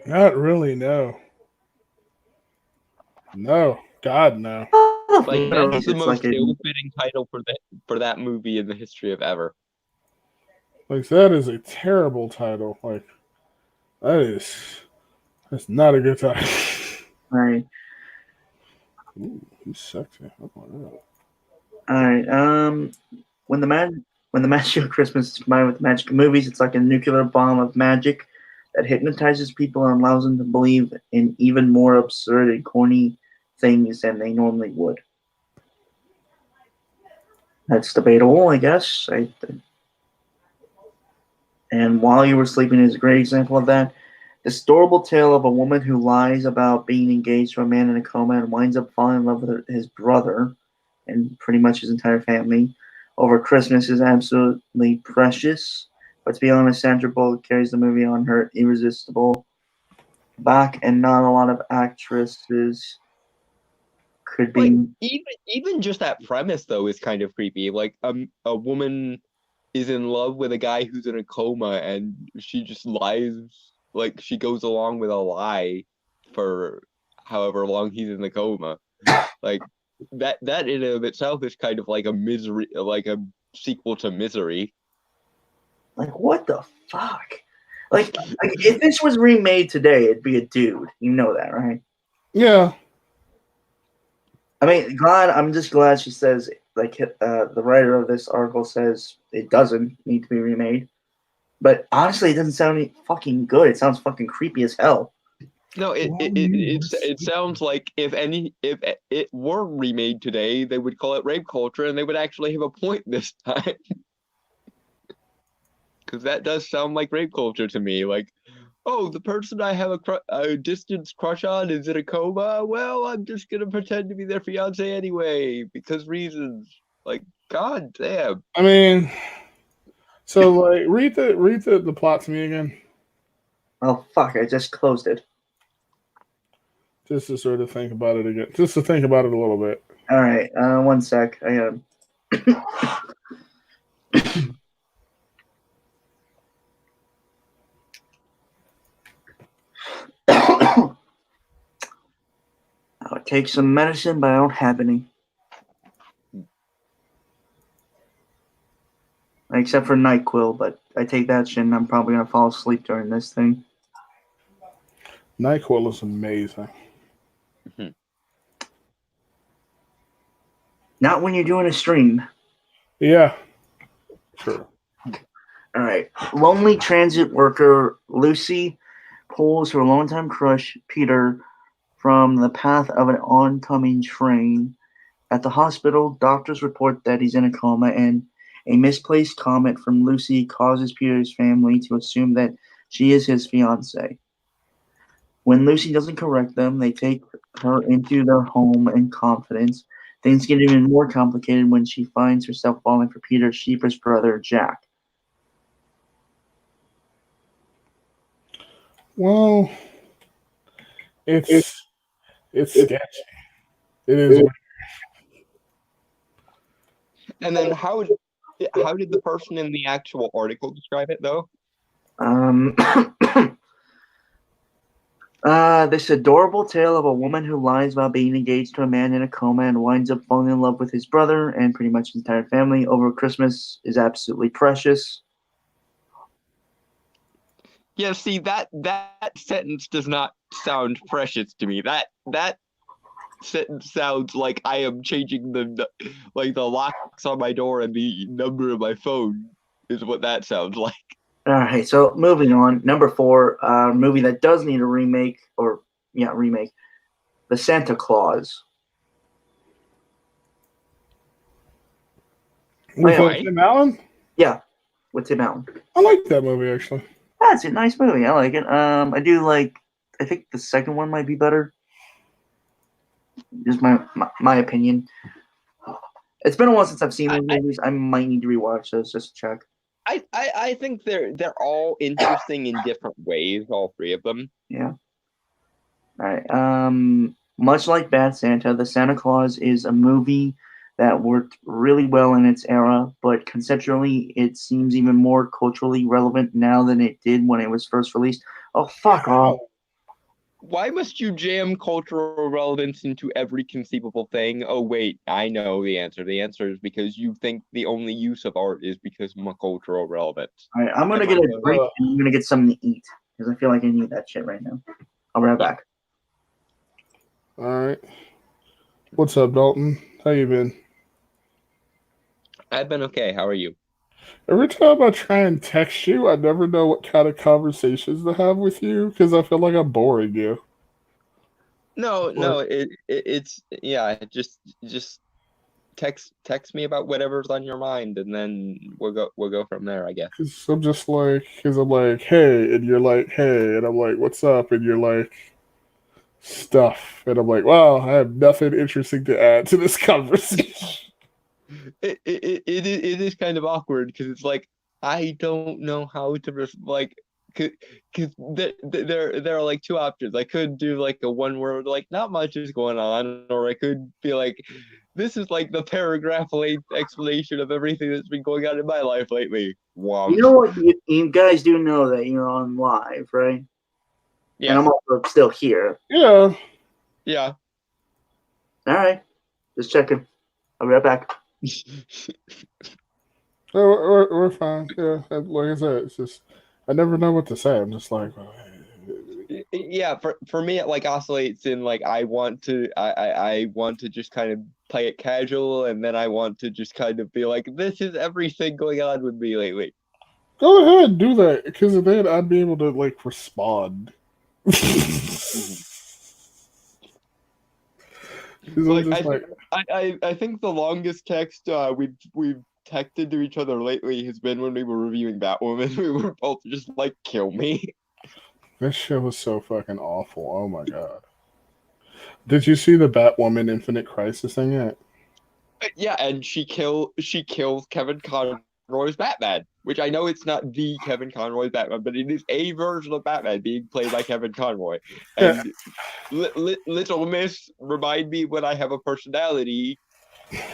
Not really, no. No. God, no. That's the most ill-fitting title for that movie in the history of ever. That is a terrible title. That's not a good title. Right. Ooh, he's sexy. All right. When the magic of Christmas is combined with the magic of movies, it's like a nuclear bomb of magic that hypnotizes people and allows them to believe in even more absurd and corny things than they normally would. That's debatable, I guess. And While You Were Sleeping is a great example of that. This adorable tale of a woman who lies about being engaged to a man in a coma and winds up falling in love with his brother and pretty much his entire family over Christmas is absolutely precious. But to be honest, Sandra Bullock carries the movie on her irresistible back, and not a lot of actresses could be. Even just that premise though is kind of creepy. A woman is in love with a guy who's in a coma, and she just lies. She goes along with a lie for however long he's in the coma. That in and of itself is kind of like a misery, like a sequel to Misery. What the fuck? If this was remade today, it'd be a dude. You know that, right? Yeah. I mean, I'm just glad she says, the writer of this article says it doesn't need to be remade. But honestly, it doesn't sound fucking good. It sounds fucking creepy as hell. No, it sounds like if it were remade today, they would call it rape culture, and they would actually have a point this time. Because that does sound like rape culture to me. The person I have a distance crush on is in a coma. Well, I'm just gonna pretend to be their fiance anyway because reasons. God damn. I mean, so read the plot to me again. Oh fuck! I just closed it. Just to sort of think about it again. Just to think about it a little bit. All right, 1 sec. I I would take some medicine, but I don't have any. Except for NyQuil, but I take that shit and I'm probably going to fall asleep during this thing. NyQuil is amazing. Not when you're doing a stream. Yeah. True. All right. Lonely transit worker Lucy pulls her longtime crush, Peter, from the path of an oncoming train. At the hospital, doctors report that he's in a coma, and a misplaced comment from Lucy causes Peter's family to assume that she is his fiancée. When Lucy doesn't correct them, they take her into their home in confidence. Things get even more complicated when she finds herself falling for Peter's sheepish brother, Jack. Well, it's sketchy. It is. And then how did the person in the actual article describe it though? This adorable tale of a woman who lies about being engaged to a man in a coma and winds up falling in love with his brother and pretty much his entire family over Christmas is absolutely precious. Yeah, see that sentence does not sound precious to me. That sentence sounds like I am changing the locks on my door and the number of my phone is what that sounds like. All right, so moving on. Number 4, movie that does need a remake, remake, The Santa Claus. With Wait. Tim Allen? Yeah, with Tim Allen. I like that movie, actually. That's a nice movie. I like it. I do like. I think the second one might be better. Just my opinion. It's been a while since I've seen those movies. I might need to rewatch those just to check. I think they're all interesting in different ways, all three of them. Yeah. All right. Much like Bad Santa, The Santa Claus is a movie that worked really well in its era, but conceptually it seems even more culturally relevant now than it did when it was first released. Oh, fuck off. Why must you jam cultural relevance into every conceivable thing? Oh, wait, I know the answer. The answer is because you think the only use of art is because of cultural relevance. All right, I'm going to get a drink and I'm going to get something to eat because I feel like I need that shit right now. I'll be right back. All right. What's up, Dalton? How you been? I've been okay. How are you? Every time I try and text you, I never know what kind of conversations to have with you because I feel like I'm boring you. No, it's just text me about whatever's on your mind, and then we'll go from there, I guess. Because I'm like, hey, and you're like, hey, and I'm like, what's up? And you're like, stuff, and I'm like, wow, I have nothing interesting to add to this conversation. It is kind of awkward because it's like I don't know how to because there are like two options. I could do like a one word like not much is going on, or I could be like this is like the paragraph length explanation of everything that's been going on in my life lately. Wow. You know what? You guys do know that you're on live, right? Yeah. And I'm also still here. Yeah. Yeah. All right. Just checking. I'll be right back. We're fine. Yeah, like I said, it's just I never know what to say. I'm just like, yeah. For me, it like oscillates in like I want to just kind of play it casual, and then I want to just kind of be like, this is everything going on with me lately. Go ahead, do that, because then I'd be able to like respond. I think the longest text we've texted to each other lately has been when we were reviewing Batwoman. We were both just like, kill me. This shit was so fucking awful. Oh my god. Did you see the Batwoman Infinite Crisis thing yet? Yeah, and she kills Kevin Conroy's Batman, which I know it's not the Kevin Conroy's Batman, but it is a version of Batman being played by Kevin Conroy. And Little Miss remind me when I have a personality,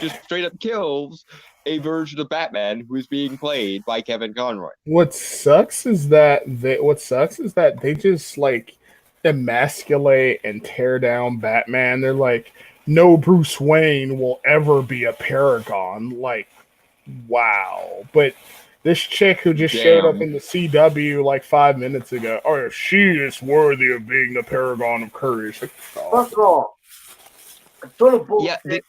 just straight up kills a version of Batman who is being played by Kevin Conroy. What sucks is that they just like emasculate and tear down Batman. They're like, no Bruce Wayne will ever be a paragon. Like, wow. But this chick who just showed up Damn. in the CW like 5 minutes ago, oh, she is worthy of being the paragon of courage. Like, oh. Fuck off. A ton of bullshit.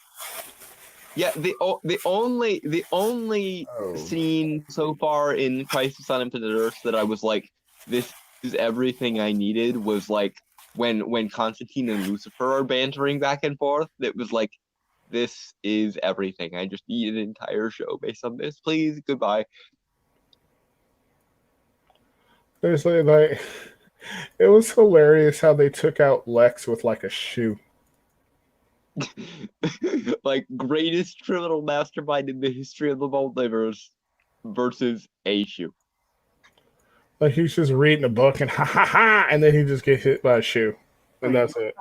The only scene so far in Crisis on Infinite Earths that I was like, this is everything I needed, was like when Constantine and Lucifer are bantering back and forth. It was like, this is everything. I just need an entire show based on this. Please, goodbye. There's like, it was hilarious how they took out Lex with like a shoe. Like, greatest criminal mastermind in the history of the multiverse versus a shoe. Like he's just reading a book and ha ha ha, and then he just gets hit by a shoe, and that's it.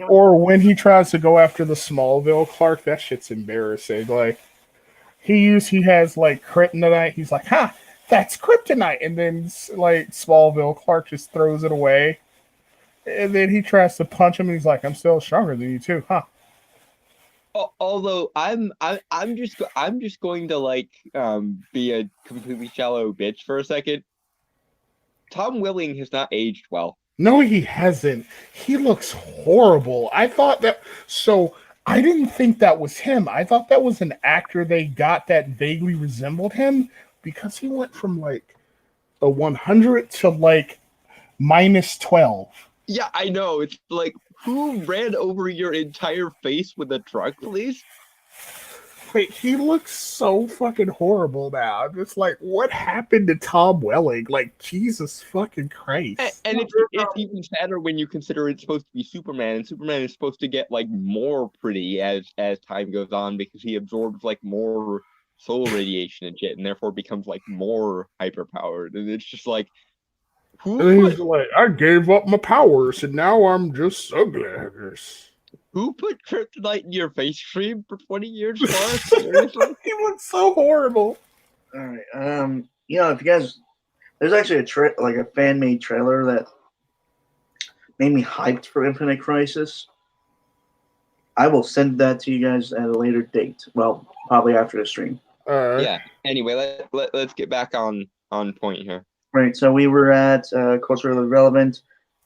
Or when he tries to go after the Smallville Clark, that shit's embarrassing. Like he has like kryptonite. He's like, ha, that's kryptonite, and then like Smallville Clark just throws it away, and then he tries to punch him, and he's like, I'm still stronger than you too, huh? Although I'm just going to like be a completely shallow bitch for a second. Tom Welling has not aged well. No, he hasn't. He looks horrible. I didn't think that was him. I thought that was an actor they got that vaguely resembled him because he went from like a 100 to like -12. Yeah, I know. It's like, who ran over your entire face with a truck, please? Wait, he looks so fucking horrible now. I'm just like, what happened to Tom Welling? Like, Jesus fucking Christ. And it's even sadder when you consider it's supposed to be Superman, and Superman is supposed to get like more pretty as time goes on because he absorbs like more solar radiation and shit, and therefore becomes like more hyperpowered. And it's just like, and he's like, I gave up my powers, and now I'm just ugly. Who put kryptonite in your face cream for 20 years for us? Seriously? He looks so horrible. All right. You know, if you guys, there's actually a fan-made trailer that made me hyped for Infinite Crisis. I will send that to you guys at a later date. Well, probably after the stream. Yeah. Anyway, let's get back on point here. Right. So we were at Culturally Relevant.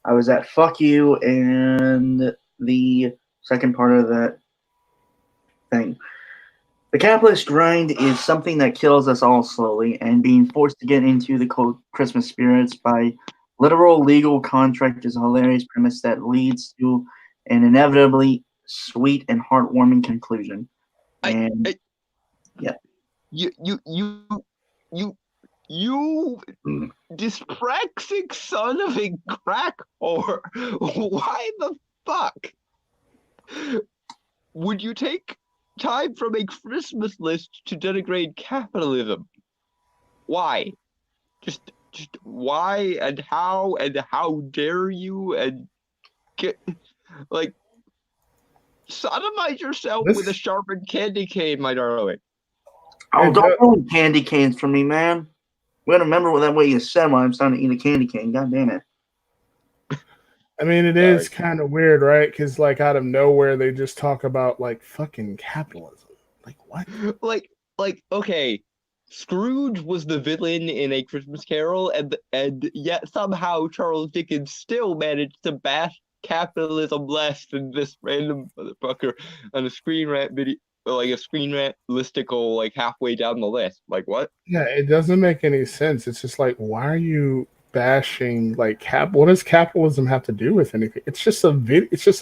I was at Fuck You, and the second part of that thing. The capitalist grind is something that kills us all slowly, and being forced to get into the Christmas spirits by literal legal contract is a hilarious premise that leads to an inevitably sweet and heartwarming conclusion. You dyspraxic son of a crack whore. Why the fuck would you take time from a Christmas list to denigrate capitalism? Why? Just why and how dare you and get like sodomize yourself with a sharpened candy cane, my darling. Oh, don't ruin candy canes for me, man. We gotta remember what that way you said while I'm starting to eat a candy cane. God damn it. I mean, it is kind of weird, right? Because, like, out of nowhere, they just talk about, like, fucking capitalism. Like, what? Like, okay, Scrooge was the villain in A Christmas Carol, and yet somehow Charles Dickens still managed to bash capitalism less than this random motherfucker on a Screen Rant video, like a Screen Rant listicle, like halfway down the list. Like, what? Yeah, it doesn't make any sense. It's just like, why are you bashing like what does capitalism have to do with anything? It's just a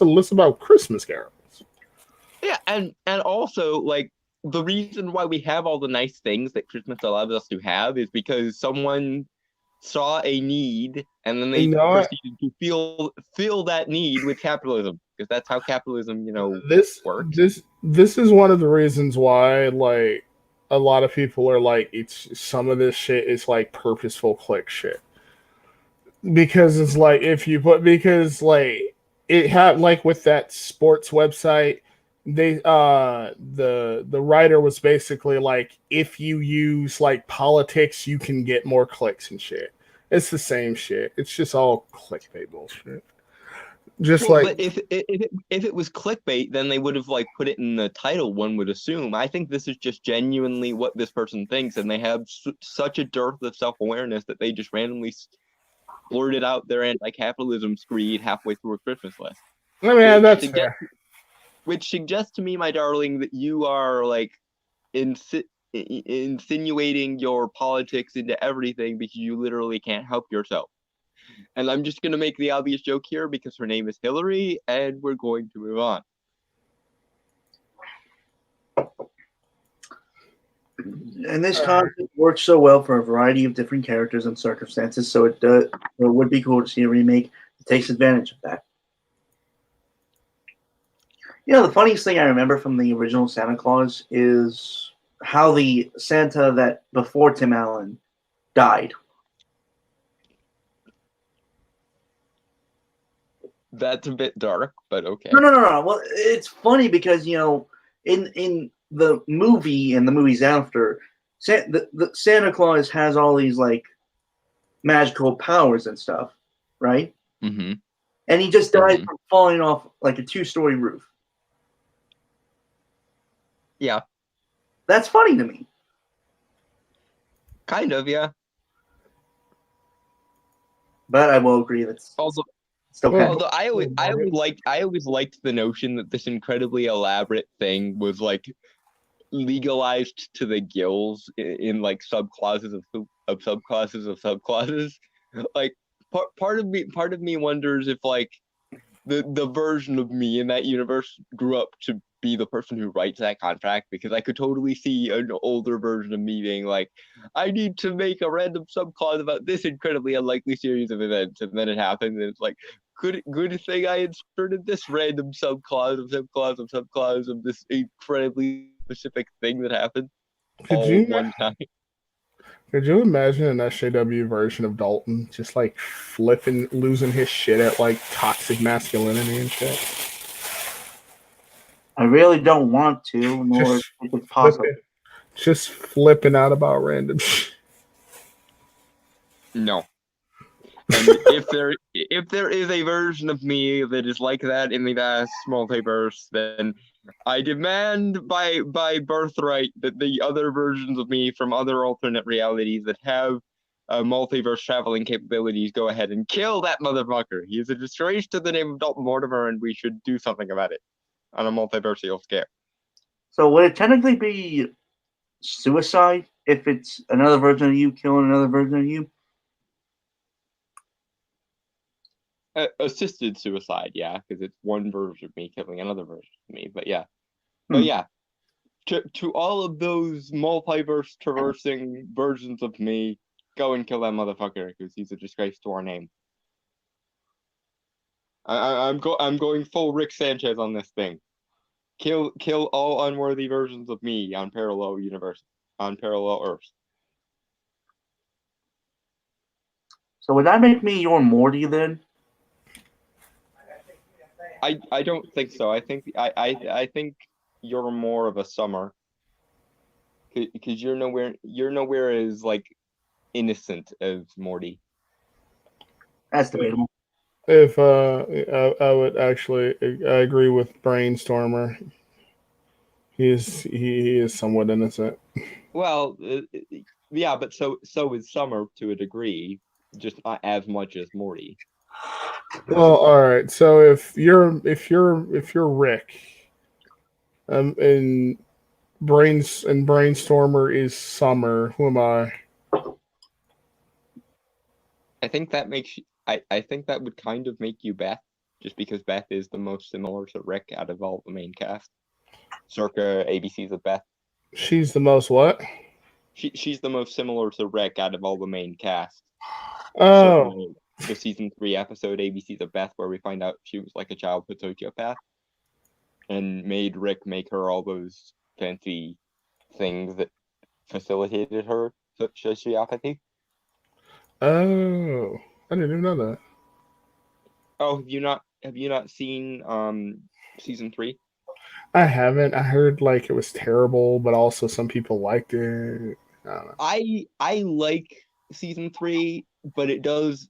list about Christmas carols. Yeah, and also like the reason why we have all the nice things that Christmas allows us to have is because someone saw a need and then they proceeded to fill that need with capitalism, because that's how capitalism, works. This is one of the reasons why like a lot of people are like, it's some of this shit is like purposeful click shit. Because it's like it had like with that sports website, they the writer was basically like, if you use like politics, you can get more clicks and shit. It's the same shit. It's just all clickbait bullshit. Just Well, like but if it was clickbait, then they would have like put it in the title. One would assume. I think this is just genuinely what this person thinks, and they have such a dearth of self-awareness that they just randomly blurted out their anti-capitalism screed halfway through a Christmas list. I mean, that's Which fair. Which suggests to me, my darling, that you are like insinuating your politics into everything because you literally can't help yourself. And I'm just going to make the obvious joke here because her name is Hillary, and we're going to move on. And this concept works so well for a variety of different characters and circumstances, so it would be cool to see a remake that takes advantage of that. The funniest thing I remember from the original Santa Claus is how the Santa that before Tim Allen died. That's a bit dark, but okay. No. Well, it's funny because in the movie and the movies after, the Santa Claus has all these like magical powers and stuff, right? Mm-hmm. And he just died from falling off like a 2-story roof. Yeah. That's funny to me. Kind of, yeah. But I will agree that's Although I always liked the notion that this incredibly elaborate thing was like legalized to the gills in like subclauses of subclauses of subclauses. Like part of me wonders if like the version of me in that universe grew up to be the person who writes that contract, because I could totally see an older version of me being like, I need to make a random subclause about this incredibly unlikely series of events, and then it happens, and it's like, good thing I inserted this random subclause of this incredibly specific thing that happened one time. Could you imagine an SJW version of Dalton just like flipping, losing his shit at like toxic masculinity and shit? I really don't want to, nor if it's possible. Just flipping out about random shit. No. And if there is a version of me that is like that in the vast multiverse, then I demand by birthright that the other versions of me from other alternate realities that have multiverse traveling capabilities go ahead and kill that motherfucker. He is a disgrace to the name of Dalton Mortimer, and we should do something about it on a multiversial scale. So would it technically be suicide if it's another version of you killing another version of you? Assisted suicide, yeah, because it's one version of me killing another version of me. But yeah, but yeah, to all of those multiverse traversing versions of me, go and kill that motherfucker because he's a disgrace to our name. I'm going full Rick Sanchez on this thing. Kill all unworthy versions of me on parallel Earths. So would that make me your Morty then? I don't think so. I think you're more of a Summer, because you're nowhere as like innocent as Morty. That's debatable. If I would actually, I agree with Brainstormer. He is somewhat innocent. Well, yeah, but so is Summer to a degree, just not as much as Morty. Well, all right. So if you're Rick, and Brainstormer is Summer, who am I? I think that makes I think that would kind of make you Beth, just because Beth is the most similar to Rick out of all the main cast. Circa ABC's of Beth. She's the most what? She's the most similar to Rick out of all the main cast. Oh. The season 3 episode ABC's of Beth, where we find out she was like a childhood sociopath and made Rick make her all those fancy things that facilitated her sociopathy. Oh, I didn't even know that. Oh, have you not seen season 3? I haven't. I heard like it was terrible, but also some people liked it. I don't know. I like season 3, but it does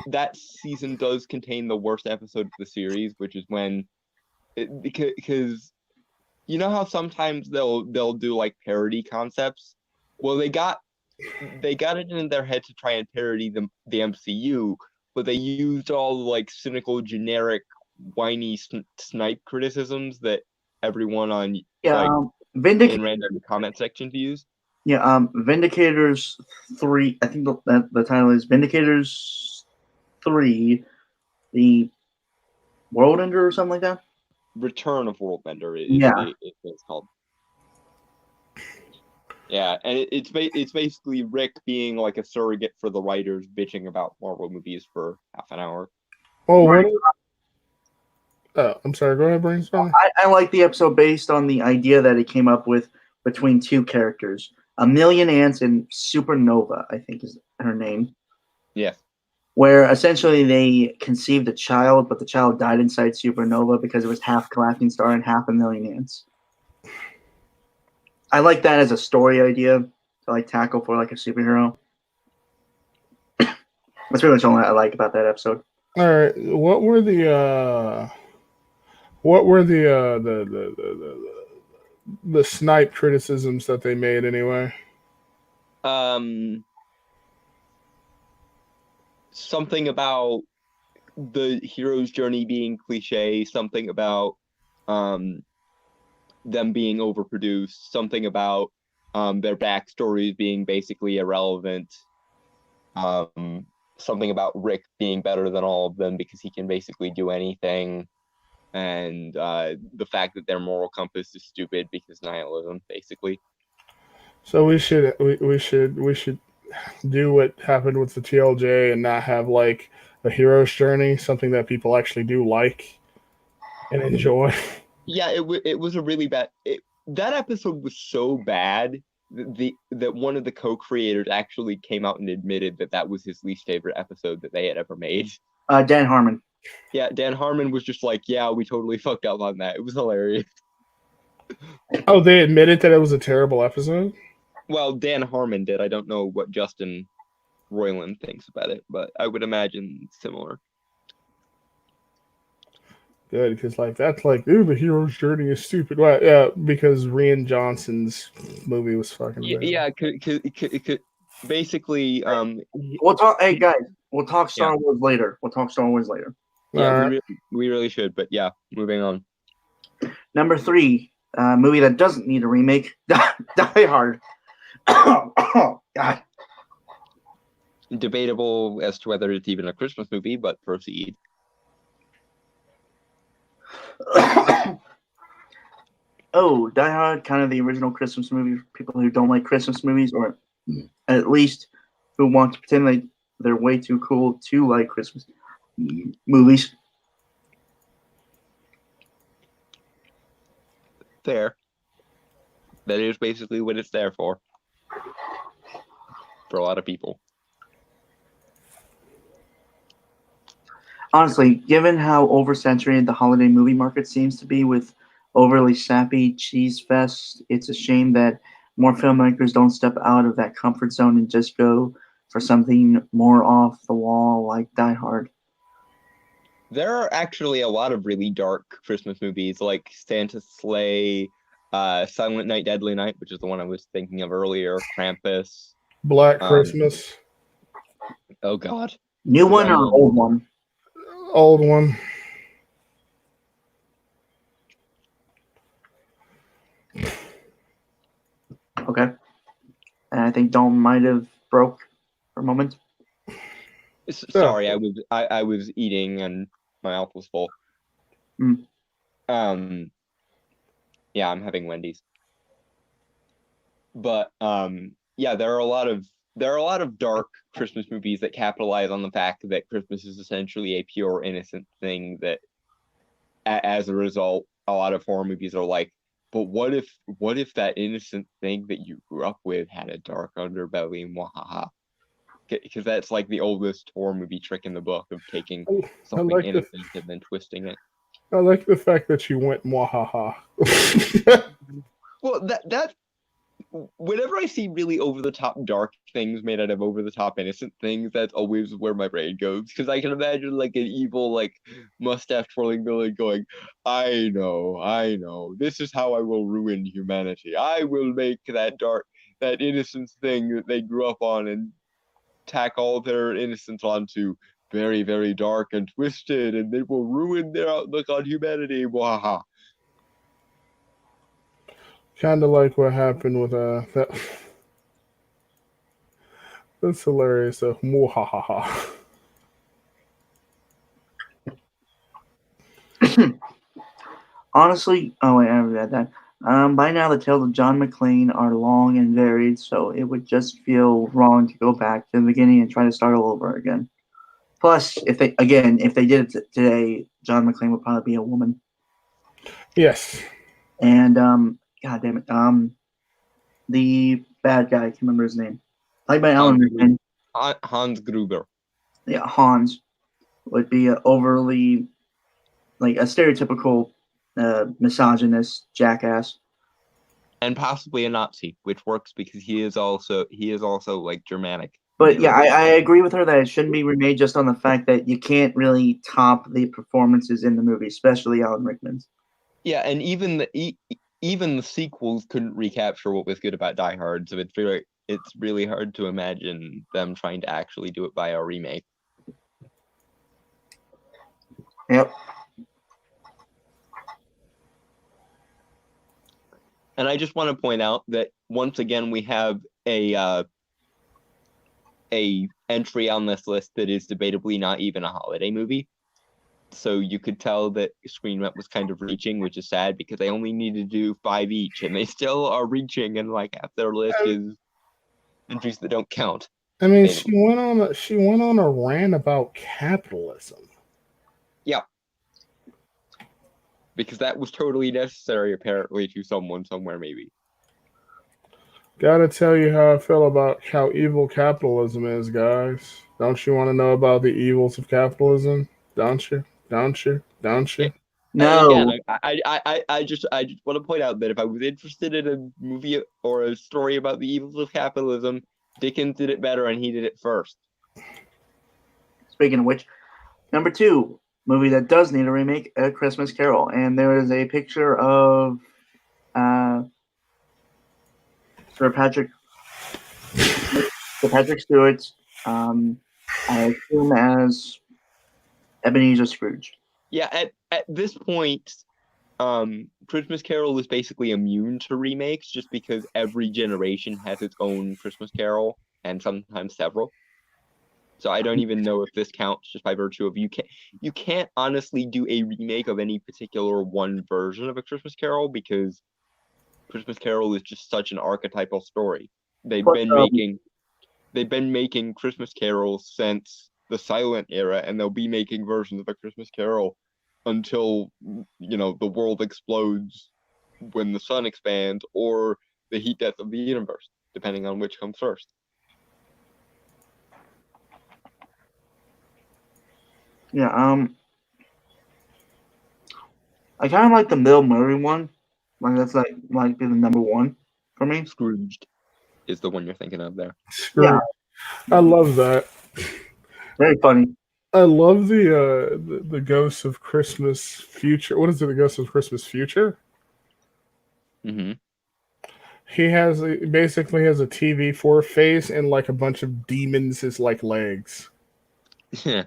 that season does contain the worst episode of the series, which is when because you know how sometimes they'll do like parody concepts. Well, they got it in their head to try and parody the MCU, but they used all the like cynical, generic, whiny snipe criticisms that everyone on like in random comment section views. Yeah, Vindicators 3. I think the title is Vindicators 3, the World Ender or something like that. Return of Worldbender is what it's called. Yeah, and it's basically Rick being like a surrogate for the writers, bitching about Marvel movies for half an hour. Oh, I'm sorry. Go ahead, Brainstorm. I like the episode based on the idea that it came up with between two characters, A Million Ants and Supernova, I think is her name. Yes. Where essentially they conceived a child, but the child died inside Supernova because it was half collapsing star and half a million ants. I like that as a story idea to like tackle for like a superhero. That's pretty much all I like about that episode. All right, what were the snipe criticisms that they made anyway? Something about the hero's journey being cliche, something about them being overproduced, something about their backstories being basically irrelevant, something about Rick being better than all of them because he can basically do anything, and the fact that their moral compass is stupid because nihilism, basically. So we should do what happened with the TLJ and not have like a hero's journey, something that people actually do like and enjoy. Yeah, it was a really bad. That episode was so bad that one of the co-creators actually came out and admitted that was his least favorite episode that they had ever made. Dan Harmon. Yeah, Dan Harmon was just like, yeah, we totally fucked up on that. It was hilarious. Oh, they admitted that it was a terrible episode? Well, Dan Harmon did. I don't know what Justin Roiland thinks about it, but I would imagine similar. Good, because like that's like, ooh, the hero's journey is stupid. Well, yeah, because Rian Johnson's movie was fucking bad. Yeah, basically, we'll talk. Hey guys, we'll talk Star Wars later. Yeah, we really should. But yeah, moving on. Number 3, movie that doesn't need a remake, Die Hard. Oh God. Debatable as to whether it's even a Christmas movie, but proceed. Oh, Die Hard, kind of the original Christmas movie for people who don't like Christmas movies, or at least who want to pretend like they're way too cool to like Christmas movies. Fair. That is basically what it's there for. For a lot of people. Honestly, given how oversaturated the holiday movie market seems to be with overly sappy cheese fest, it's a shame that more filmmakers don't step out of that comfort zone and just go for something more off the wall like Die Hard. There are actually a lot of really dark Christmas movies like Santa's Sleigh, Silent Night, Deadly Night, which is the one I was thinking of earlier, Krampus. Black Christmas. Oh God. New one or old one? Old one. Okay. And I think Dome might have broke for a moment. Sorry, I was eating and my mouth was full. Yeah, I'm having Wendy's. But yeah, there are a lot of dark Christmas movies that capitalize on the fact that Christmas is essentially a pure, innocent thing that, as a result, a lot of horror movies are like, but what if that innocent thing that you grew up with had a dark underbelly, mwahaha? Because that's like the oldest horror movie trick in the book of taking something innocent and then twisting it. I like the fact that you went mwahaha. Well, whenever I see really over the top dark things made out of over the top innocent things, that's always where my brain goes. Because I can imagine like an evil, like mustache twirling villain going, I know, this is how I will ruin humanity. I will make that innocent thing that they grew up on and tack all their innocence onto very, very dark and twisted, and they will ruin their outlook on humanity. Wahaha. Kind of like what happened with that. That's hilarious. Mwahaha. Honestly, oh wait, I read that. By now the tales of John McClane are long and varied, so it would just feel wrong to go back to the beginning and try to start all over again. Plus, if they did it today, John McClane would probably be a woman. Yes. And god damn it, the bad guy, I can't remember his name. Played by Alan Rickman. Hans Gruber. Yeah, Hans would be overly, like a stereotypical misogynist jackass, and possibly a Nazi, which works because he is also like Germanic. But yeah, I agree with her that it shouldn't be remade just on the fact that you can't really top the performances in the movie, especially Alan Rickman's. Yeah, and even the sequels couldn't recapture what was good about Die Hard, so it's really hard to imagine them trying to actually do it by a remake. Yep. And I just want to point out that once again we have a entry on this list that is debatably not even a holiday movie. So you could tell that Screen Rant was kind of reaching, which is sad because they only need to do 5 each, and they still are reaching, and like half their list is entries that don't count. I mean, she went on a rant about capitalism. Yeah. Because that was totally necessary, apparently, to someone somewhere, maybe. Gotta tell you how I feel about how evil capitalism is, guys. Don't you want to know about the evils of capitalism? Don't you? Don't you? Don't you? No. And again, I just want to point out that if I was interested in a movie or a story about the evils of capitalism, Dickens did it better, and he did it first. Speaking of which, number 2 movie that does need a remake, A Christmas Carol, and there is a picture of Sir Patrick Stewart, I assume as Ebenezer Scrooge. Yeah, at this point, Christmas Carol is basically immune to remakes just because every generation has its own Christmas Carol, and sometimes several. So I don't even know if this counts just by virtue of you can't honestly do a remake of any particular one version of A Christmas Carol because Christmas Carol is just such an archetypal story. They've been making Christmas carols since the silent era, and they'll be making versions of A Christmas Carol until the world explodes when the sun expands, or the heat death of the universe, depending on which comes first. Yeah, I kind of like the Bill Murray one. Like that's might be the number 1 for me. Scrooged is the one you're thinking of there. Yeah, I love that. very funny. I love the Ghost of Christmas Future. What is it? The Ghost of Christmas Future? Mm-hmm. He basically has a TV4 face and like a bunch of demons as like legs. Yeah.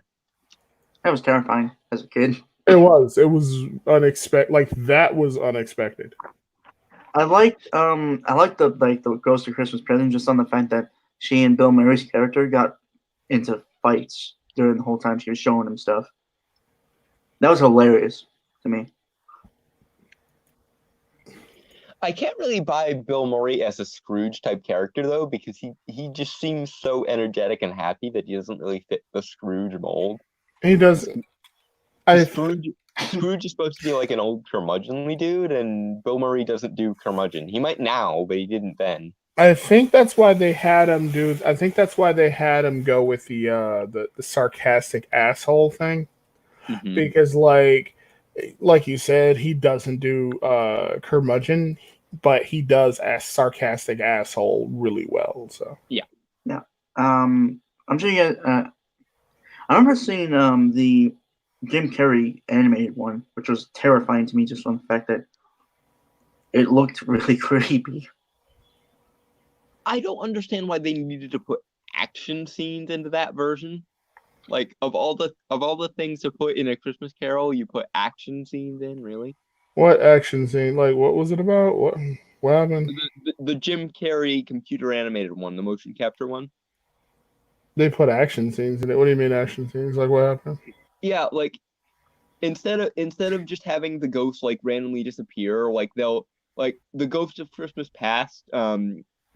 That was terrifying as a kid. It was unexpected. Like that was unexpected. I liked the Ghost of Christmas Present just on the fact that she and Bill Murray's character got into fights during the whole time she was showing him stuff. That was hilarious to me. I can't really buy Bill Murray as a Scrooge type character though, because he just seems so energetic and happy that he doesn't really fit the Scrooge mold. He doesn't. Scrooge is supposed to be like an old curmudgeonly dude, and Bill Murray doesn't do curmudgeon. He might now, but he didn't then. I think that's why they had him go with the sarcastic asshole thing, because like you said, he doesn't do curmudgeon. but he does ask sarcastic asshole really well. So I'm sure you guys. I remember seeing the Jim Carrey animated one, which was terrifying to me just on the fact that it looked really creepy. I don't understand why they needed to put action scenes into that version. Like of all the things to put in a Christmas Carol, you put action scenes in, really? what action scene? Like, what was it about? What happened? The Jim Carrey computer animated one, the motion capture one. They put action scenes in it. What do you mean action scenes? Like, what happened? Yeah, like instead of just having the ghost like randomly disappear, like they'll like the Ghost of Christmas Past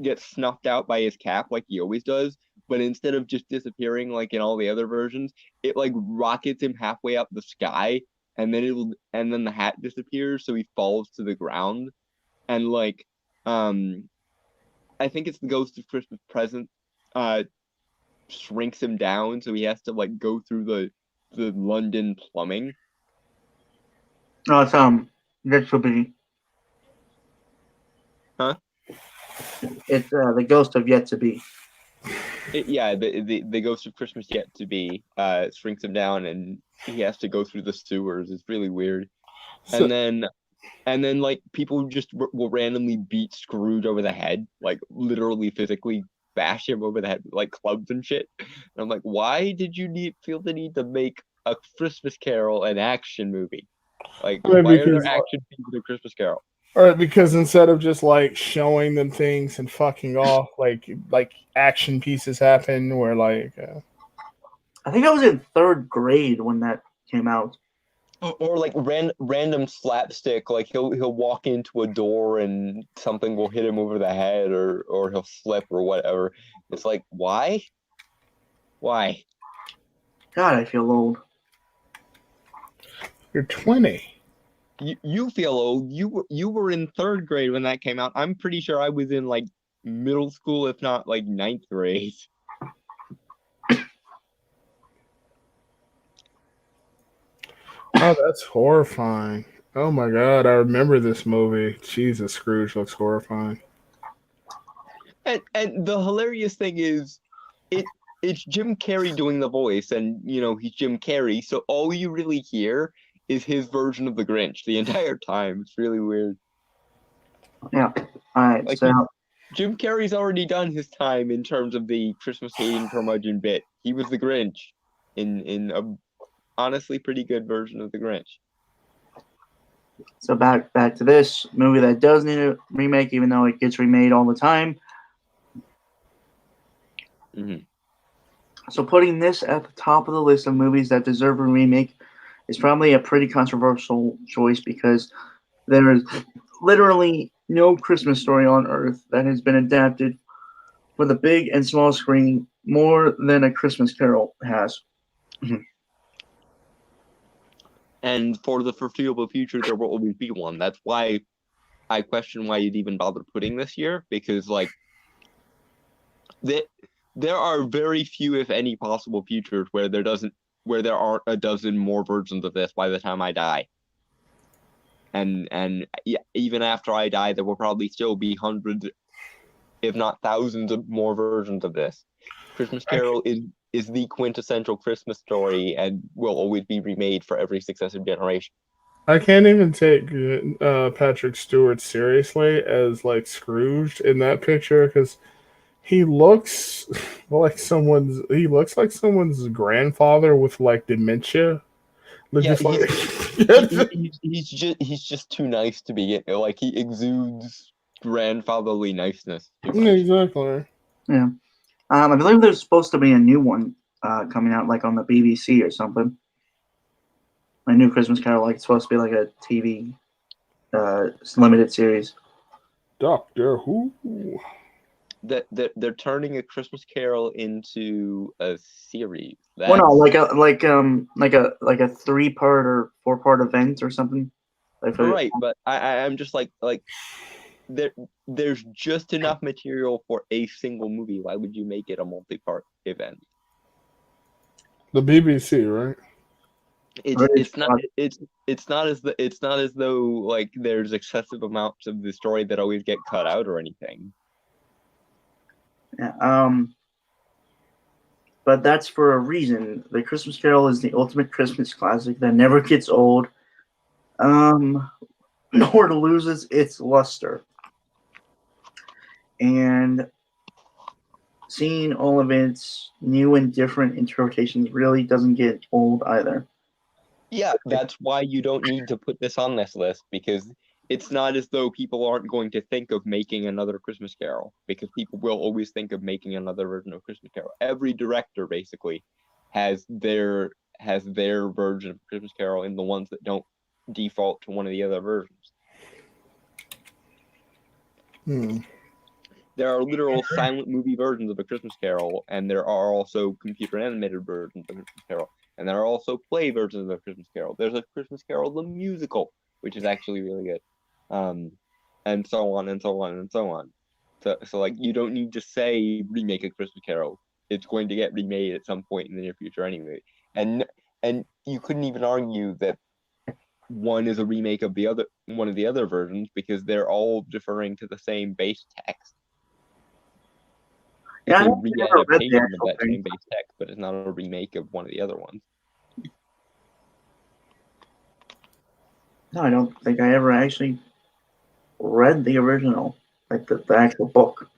gets snuffed out by his cap like he always does, but instead of just disappearing like in all the other versions, it like rockets him halfway up the sky, and then the hat disappears, so he falls to the ground, and like I think it's the Ghost of Christmas Present shrinks him down, so he has to like go through the London plumbing. No, it's that should be. Huh? It's the Ghost of Yet to Be. The Ghost of Christmas Yet to Be shrinks him down, and he has to go through the sewers. It's really weird. So, And then like people just will randomly beat Scrooge over the head, like literally physically bash him over the head with like clubs and shit. And I'm like, why did you feel the need to make a Christmas Carol an action movie? Like, Right, why are there because- action scenes in a Christmas Carol? all right, because instead of just like showing them things and fucking off, like action pieces happen where like I think I was in third grade when that came out. Or like random slapstick, like he'll walk into a door and something will hit him over the head, or he'll slip or whatever. It's like, why? Why? God, I feel old. you're 20. You feel old. You were in third grade when that came out. I'm pretty sure I was in like middle school, if not like ninth grade. Oh, that's horrifying. Oh my god, I remember this movie. Jesus, Scrooge looks horrifying. And the hilarious thing is, it's Jim Carrey doing the voice, and you know he's Jim Carrey, so all you really hear is his version of the Grinch the entire time. It's really weird. Yeah. All right. Like So Jim Carrey's already done his time in terms of the Christmas hating curmudgeon bit. He was the Grinch in a honestly pretty good version of the Grinch. So back to this movie that does need a remake, even though it gets remade all the time. Mm-hmm. So putting this at the top of the list of movies that deserve a remake is probably a pretty controversial choice because there is literally no Christmas story on Earth that has been adapted for the big and small screen more than A Christmas Carol has. And for the foreseeable future, there will always be one. That's why I question why you'd even bother putting this year, because like there are very few, if any, possible futures where there aren't a dozen more versions of this by the time I die. And yeah, even after I die, there will probably still be hundreds, if not thousands, of more versions of this. Christmas Carol is the quintessential Christmas story and will always be remade for every successive generation. I can't even take Patrick Stewart seriously as like Scrooge in that picture because he looks like someone's grandfather with like dementia. Yeah, Just like he's just too nice to be like he exudes grandfatherly niceness. exactly. Yeah. I believe there's supposed to be a new one coming out, like on the BBC or something. A new Christmas Carol, like it's supposed to be like a TV limited series. Doctor Who. That they're turning A Christmas Carol into a series. Well, no, like a 3-part or 4-part event or something. Right, but I'm just like there's just enough material for a single movie. Why would you make it a multi-part event? The BBC, right? It's not as though like there's excessive amounts of the story that always get cut out or anything. Yeah, but that's for a reason. The Christmas Carol is the ultimate Christmas classic that never gets old, nor loses its luster. And seeing all of its new and different interpretations really doesn't get old either. Yeah, that's why you don't need to put this on this list, because it's not as though people aren't going to think of making another Christmas Carol, because people will always think of making another version of Christmas Carol. Every director basically has their version of Christmas Carol in the ones that don't default to one of the other versions. There are literal silent movie versions of A Christmas Carol, and there are also computer animated versions of A Christmas Carol, and there are also play versions of A Christmas Carol. There's A Christmas Carol the musical, which is actually really good, and so on and so on and so on. So like, you don't need to say remake A Christmas Carol. It's going to get remade at some point in the near future anyway, and you couldn't even argue that one is a remake of one of the other versions, because they're all deferring to the same base text. It's Yeah, a re-adaptation of that same base text, but it's not a remake of one of the other ones. No, I don't think I ever actually read the original, like the actual book.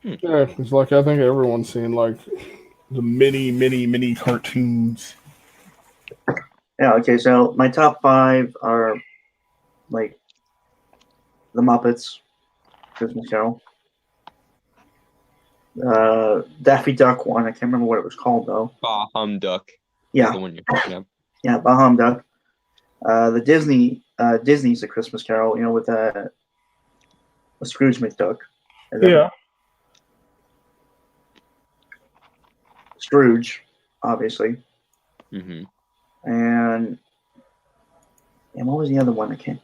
Yeah, it's like I think everyone's seen like the mini cartoons. Yeah, okay, so my top 5 are like The Muppets, Christmas Carol, Daffy Duck one. I can't remember what it was called though. Bah Humduck. Yeah, The one you're thinking of. Yeah, Bah Humduck. The Disney's A Christmas Carol, you know, with a Scrooge McDuck. Yeah. Scrooge, obviously. Mm-hmm. And what was the other one that came?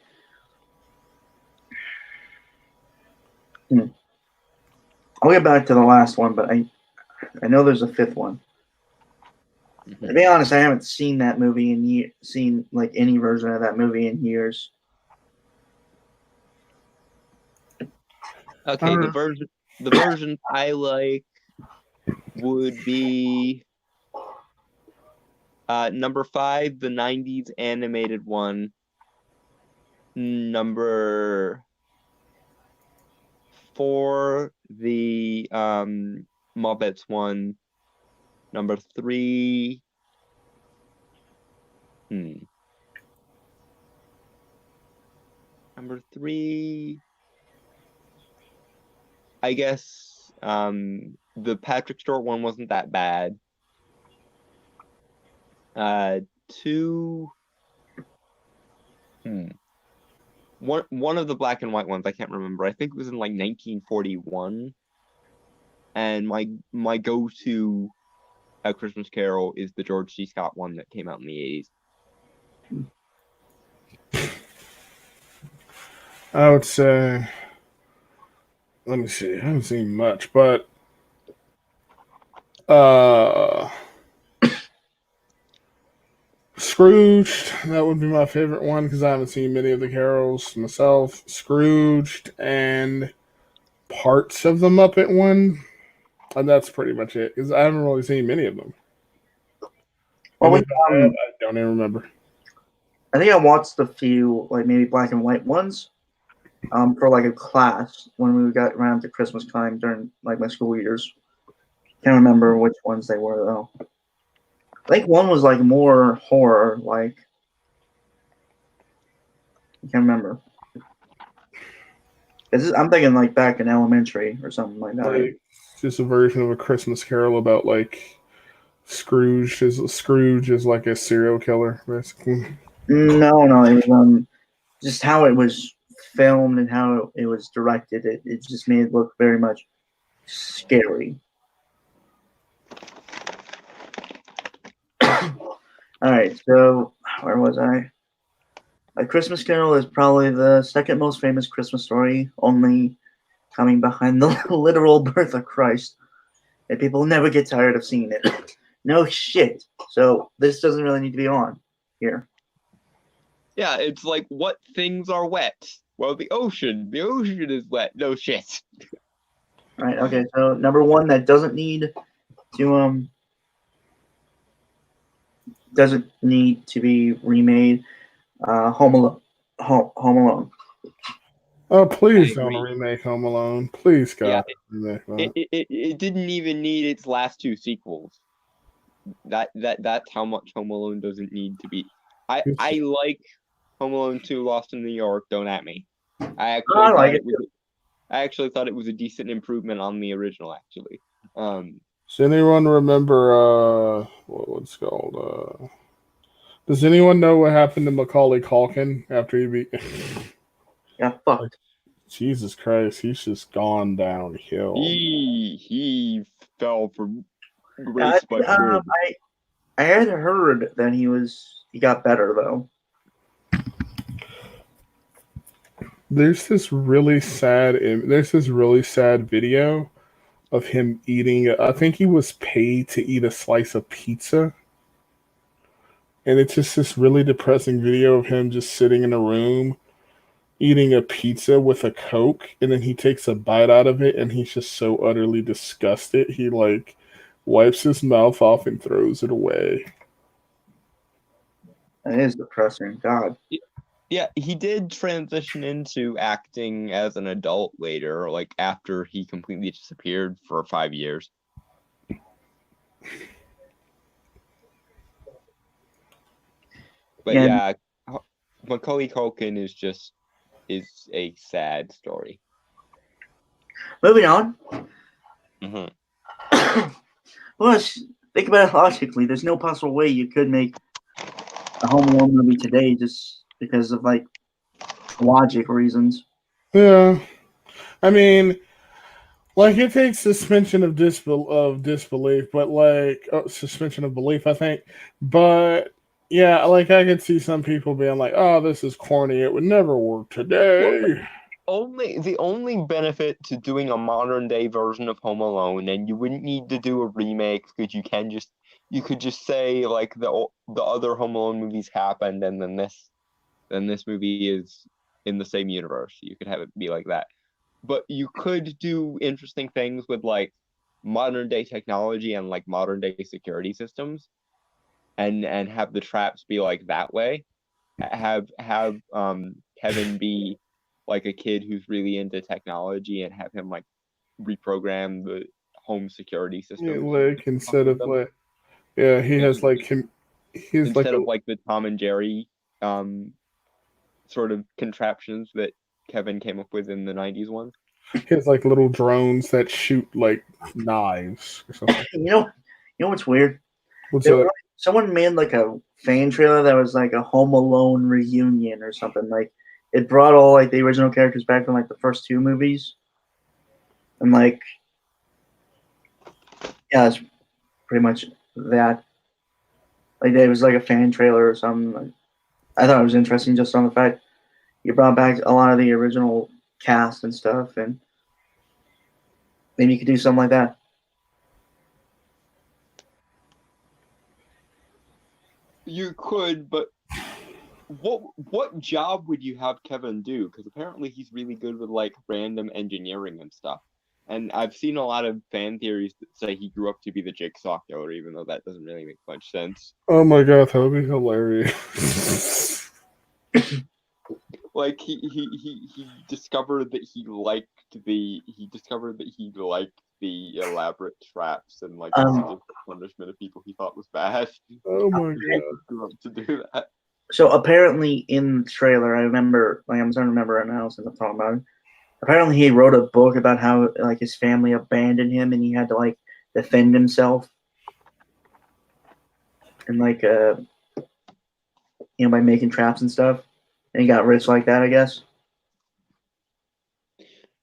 I'll get back to the last one, but I know there's a 5th one. Mm-hmm. To be honest, I haven't seen that movie seen like any version of that movie in years. Okay, the version I like would be number 5, the 90s animated one. Number 4, the Muppets one. Number 3. Number 3. I guess the Patrick Stewart one wasn't that bad. 2. One of the black and white ones, I can't remember. I think it was in like 1941. And my go-to A Christmas Carol is the George C. Scott one that came out in the 80s. I would say, let me see. I haven't seen much, but Scrooged, that would be my favorite one because I haven't seen many of the carols myself. Scrooged and parts of the Muppet one, and that's pretty much it because I haven't really seen many of them. Well, I don't even remember. I think I watched a few, like maybe black and white ones, for like a class when we got around to Christmas time during like my school years. Can't remember which ones they were though. I think one was like more horror, like I can't remember. I'm thinking like back in elementary or something like that. Like, just a version of A Christmas Carol about like Scrooge is like a serial killer, basically. No, it was just how it was filmed and how it was directed. It just made it look very much scary. All right, so where was I? A Christmas Carol is probably the second most famous Christmas story, only coming behind the literal birth of Christ. And people never get tired of seeing it. No shit. So this doesn't really need to be on here. Yeah, it's like what things are wet? Well, the ocean. The ocean is wet. No shit. Right. Okay. So number one that doesn't need to be remade. Home Alone. Home Alone. Oh, please I don't agree. remake Home Alone. Please, God, Yeah, remake that. it didn't even need its last two sequels. That's how much Home Alone doesn't need to be. I like Home Alone 2 Lost in New York, don't at me. I I like it. actually thought it was a decent improvement on the original, actually. Does anyone remember what's it called? Does anyone know what happened to Macaulay Culkin after he beat? Yeah, fucked. Jesus Christ, he's just gone downhill. He fell from I, grace but good. I had heard that he got better though. There's this really sad video of him eating. I think he was paid to eat a slice of pizza, and it's just this really depressing video of him just sitting in a room eating a pizza with a Coke, and then he takes a bite out of it, and he's just so utterly disgusted. He like wipes his mouth off and throws it away. That is depressing. God. Yeah, he did transition into acting as an adult later, like after he completely disappeared for 5 years. But yeah, Macaulay Culkin is a sad story. Moving on. Mm-hmm. Well, think about it logically. There's no possible way you could make a Home Alone movie today just because of like logic reasons. Yeah, I mean, like it takes suspension of disbelief, but like suspension of belief, I think. But yeah, like I could see some people being like, "Oh, this is corny. It would never work today." The only benefit to doing a modern day version of Home Alone, and you wouldn't need to do a remake because you could just say like the other Home Alone movies happened, and then this movie is in the same universe. You could have it be like that. But you could do interesting things with like modern day technology and like modern day security systems, and have the traps be like that way. Have Kevin be like a kid who's really into technology, and have him like reprogram the home security system. Yeah, like instead of like, yeah, he has like him. He's instead like of like the Tom and Jerry sort of contraptions that Kevin came up with in the 90s one. He has like little drones that shoot like knives or something. You know what's weird? What's that? Someone made like a fan trailer that was like a Home Alone reunion or something. Like it brought all like the original characters back from like the first two movies, and like yeah, it's pretty much that. Like it was like a fan trailer or something. Like, I thought it was interesting just on the fact you brought back a lot of the original cast and stuff, and maybe you could do something like that. You could, but what job would you have Kevin do? Because apparently he's really good with like random engineering and stuff. And I've seen a lot of fan theories that say he grew up to be the Jigsaw Killer, even though that doesn't really make much sense. Oh my god, that would be hilarious. Like he discovered that he liked the elaborate traps and like the punishment of people he thought was bad. Oh my god. He grew up to do that. So apparently in the trailer, I remember, like I'm starting to remember it now since I'm talking about it. Apparently he wrote a book about how like his family abandoned him and he had to like defend himself. And like by making traps and stuff. And he got rich like that, I guess.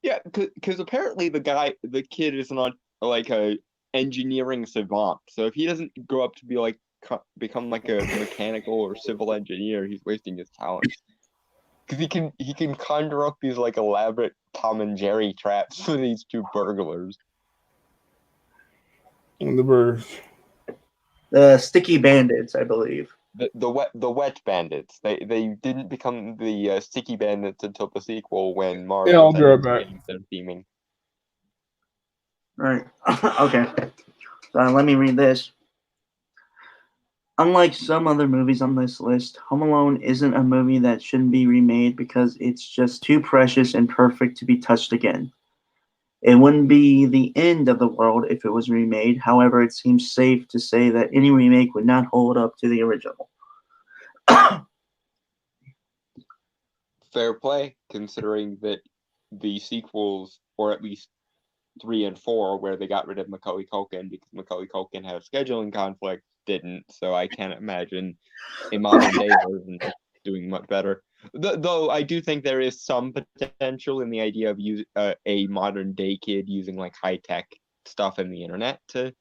Yeah, because apparently the kid is not like a engineering savant. So if he doesn't grow up to be like become like a mechanical or civil engineer, he's wasting his talents. Because he can conjure up these like elaborate Tom and Jerry traps for these two burglars. And the birds. The Sticky Bandits, I believe. The wet bandits. They didn't become the sticky bandits until the sequel when Yeah, Marvel I'll be right decided to back. change their theming. Right. Okay. Let me read this. Unlike some other movies on this list, Home Alone isn't a movie that shouldn't be remade because it's just too precious and perfect to be touched again. It wouldn't be the end of the world if it was remade. However, it seems safe to say that any remake would not hold up to the original. Fair play, considering that the sequels, or at least 3 and 4, where they got rid of Macaulay Culkin because Macaulay Culkin had a scheduling conflict, didn't. So I can't imagine a modern day version doing much better. Though I do think there is some potential in the idea of a modern day kid using like high tech stuff in the internet to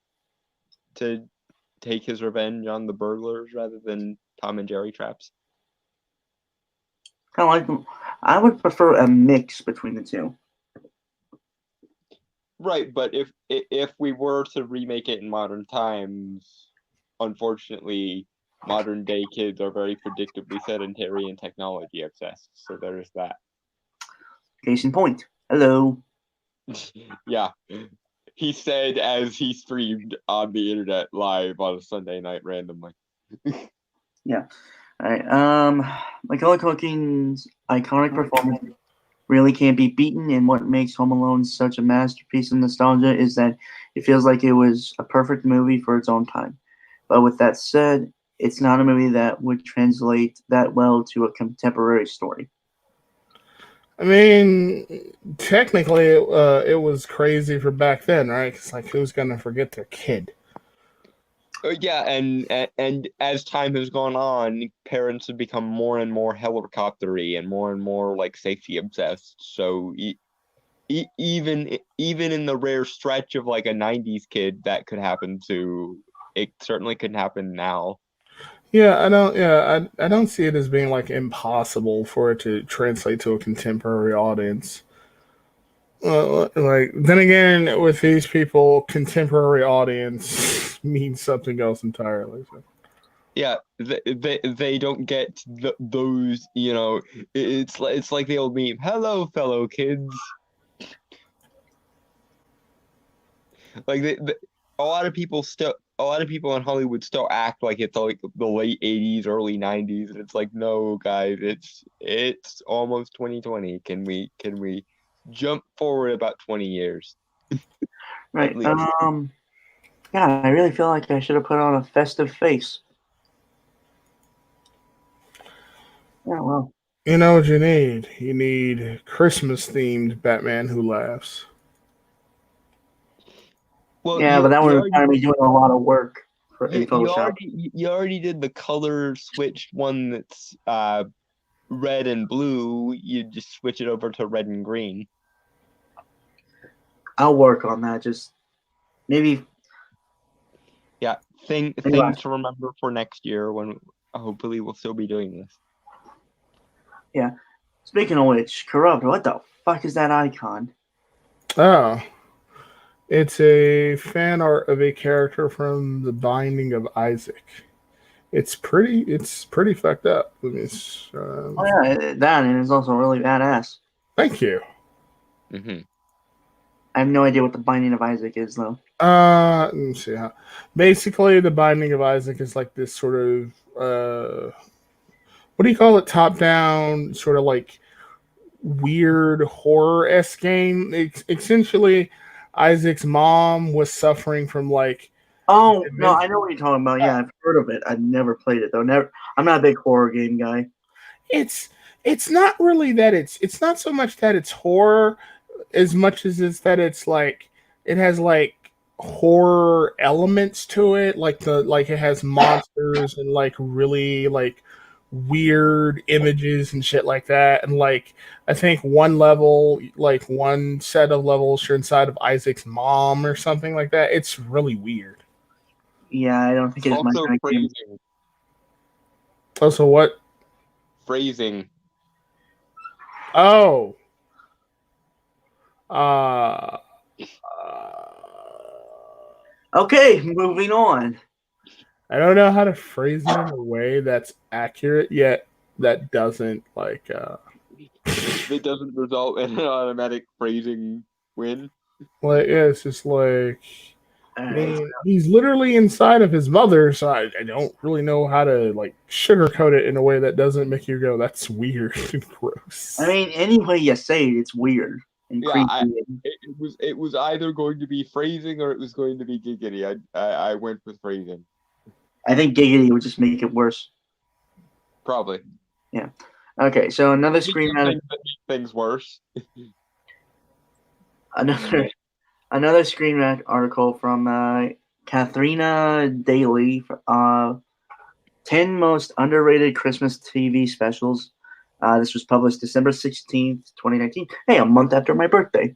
take his revenge on the burglars rather than Tom and Jerry traps. Kind of like, I would prefer a mix between the two. Right, but if we were to remake it in modern times, unfortunately, modern day kids are very predictably sedentary and technology obsessed. So there's that. Case in point. Hello. Yeah. He said as he streamed on the internet live on a Sunday night randomly. Yeah. All right. Macaulay Culkin's iconic performance really can't be beaten, and what makes Home Alone such a masterpiece of nostalgia is that it feels like it was a perfect movie for its own time. But with that said, it's not a movie that would translate that well to a contemporary story. I mean, technically, it was crazy for back then, right? Because like, who's gonna forget their kid? Yeah, and as time has gone on, parents have become more and more helicoptery and more like safety obsessed. So even in the rare stretch of like a '90s kid that could happen to, it certainly could happen now. Yeah, I don't. Yeah, I don't see it as being like impossible for it to translate to a contemporary audience. Like then again, with these people, contemporary audience means something else entirely. So. Yeah, they don't get those, you know, it's like the old meme, hello fellow kids. Like a lot of people in Hollywood still act like it's like the late 80s, early 90s, and it's like, no guys, it's almost 2020. Can we jump forward about 20 years? Right. least. Yeah, I really feel like I should have put on a festive face. Yeah, well. You know what you need? You need Christmas themed Batman who laughs. Well, Yeah, but that would require me doing a lot of work in Photoshop. you already did the color switched one that's red and blue. You just switch it over to red and green. I'll work on that. Just maybe. Yeah, thing to remember for next year when hopefully we'll still be doing this. Yeah. Speaking of which, Corrupt, what the fuck is that icon? Oh. It's a fan art of a character from The Binding of Isaac. It's pretty fucked up. Oh yeah, that and it's also really badass. Thank you. Mm-hmm. I have no idea what The Binding of Isaac is though. Let me see how. Basically, The Binding of Isaac is like this sort of what do you call it? Top down, sort of like weird horror-esque game. Essentially, Isaac's mom was suffering from like. Oh no, I know what you're talking about. Yeah, I've heard of it. I've never played it though. I'm not a big horror game guy. It's not really that it's not so much that it's horror as much as it's that it's like it has like horror elements to it, like it has monsters and like really like weird images and shit like that. And like I think one set of levels you're inside of Isaac's mom or something like that. It's really weird. Yeah, I don't think it's my kind of game. Also, what? Phrasing. Oh. Okay, moving on. I don't know how to phrase it in a way that's accurate yet that doesn't It doesn't result in an automatic phrasing win. yeah, it's just like All I right. mean, he's literally inside of his mother, so I don't really know how to like sugarcoat it in a way that doesn't make you go, "That's weird and gross." I mean, any way you say it, it's weird and Yeah, creepy. it was either going to be phrasing or it was going to be giggity. I went with phrasing. I think giggity would just make it worse. Probably. Okay, so another screen Things that make things worse. another Screen Rant article from Katharina Daly. 10 most underrated Christmas TV specials. This was published December 16th, 2019. Hey, a month after my birthday.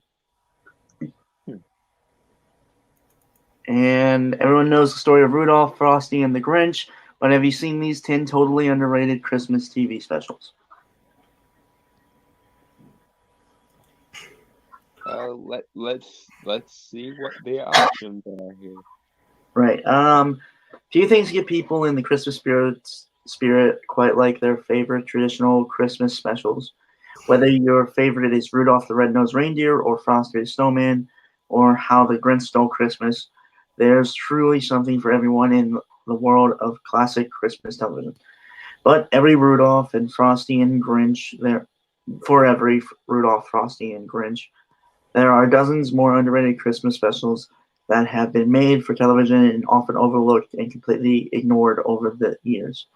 And everyone knows the story of Rudolph, Frosty, and the Grinch, but have you seen these 10 totally underrated Christmas TV specials? Let's see what the options are here. Right. Few things get people in the Christmas spirit quite like their favorite traditional Christmas specials. Whether your favorite is Rudolph the Red-Nosed Reindeer or Frosty the Snowman or How the Grinch Stole Christmas, there's truly something for everyone in the world of classic Christmas television. But every Rudolph and Frosty and Grinch, for every Rudolph, Frosty, and Grinch, there are dozens more underrated Christmas specials that have been made for television and often overlooked and completely ignored over the years.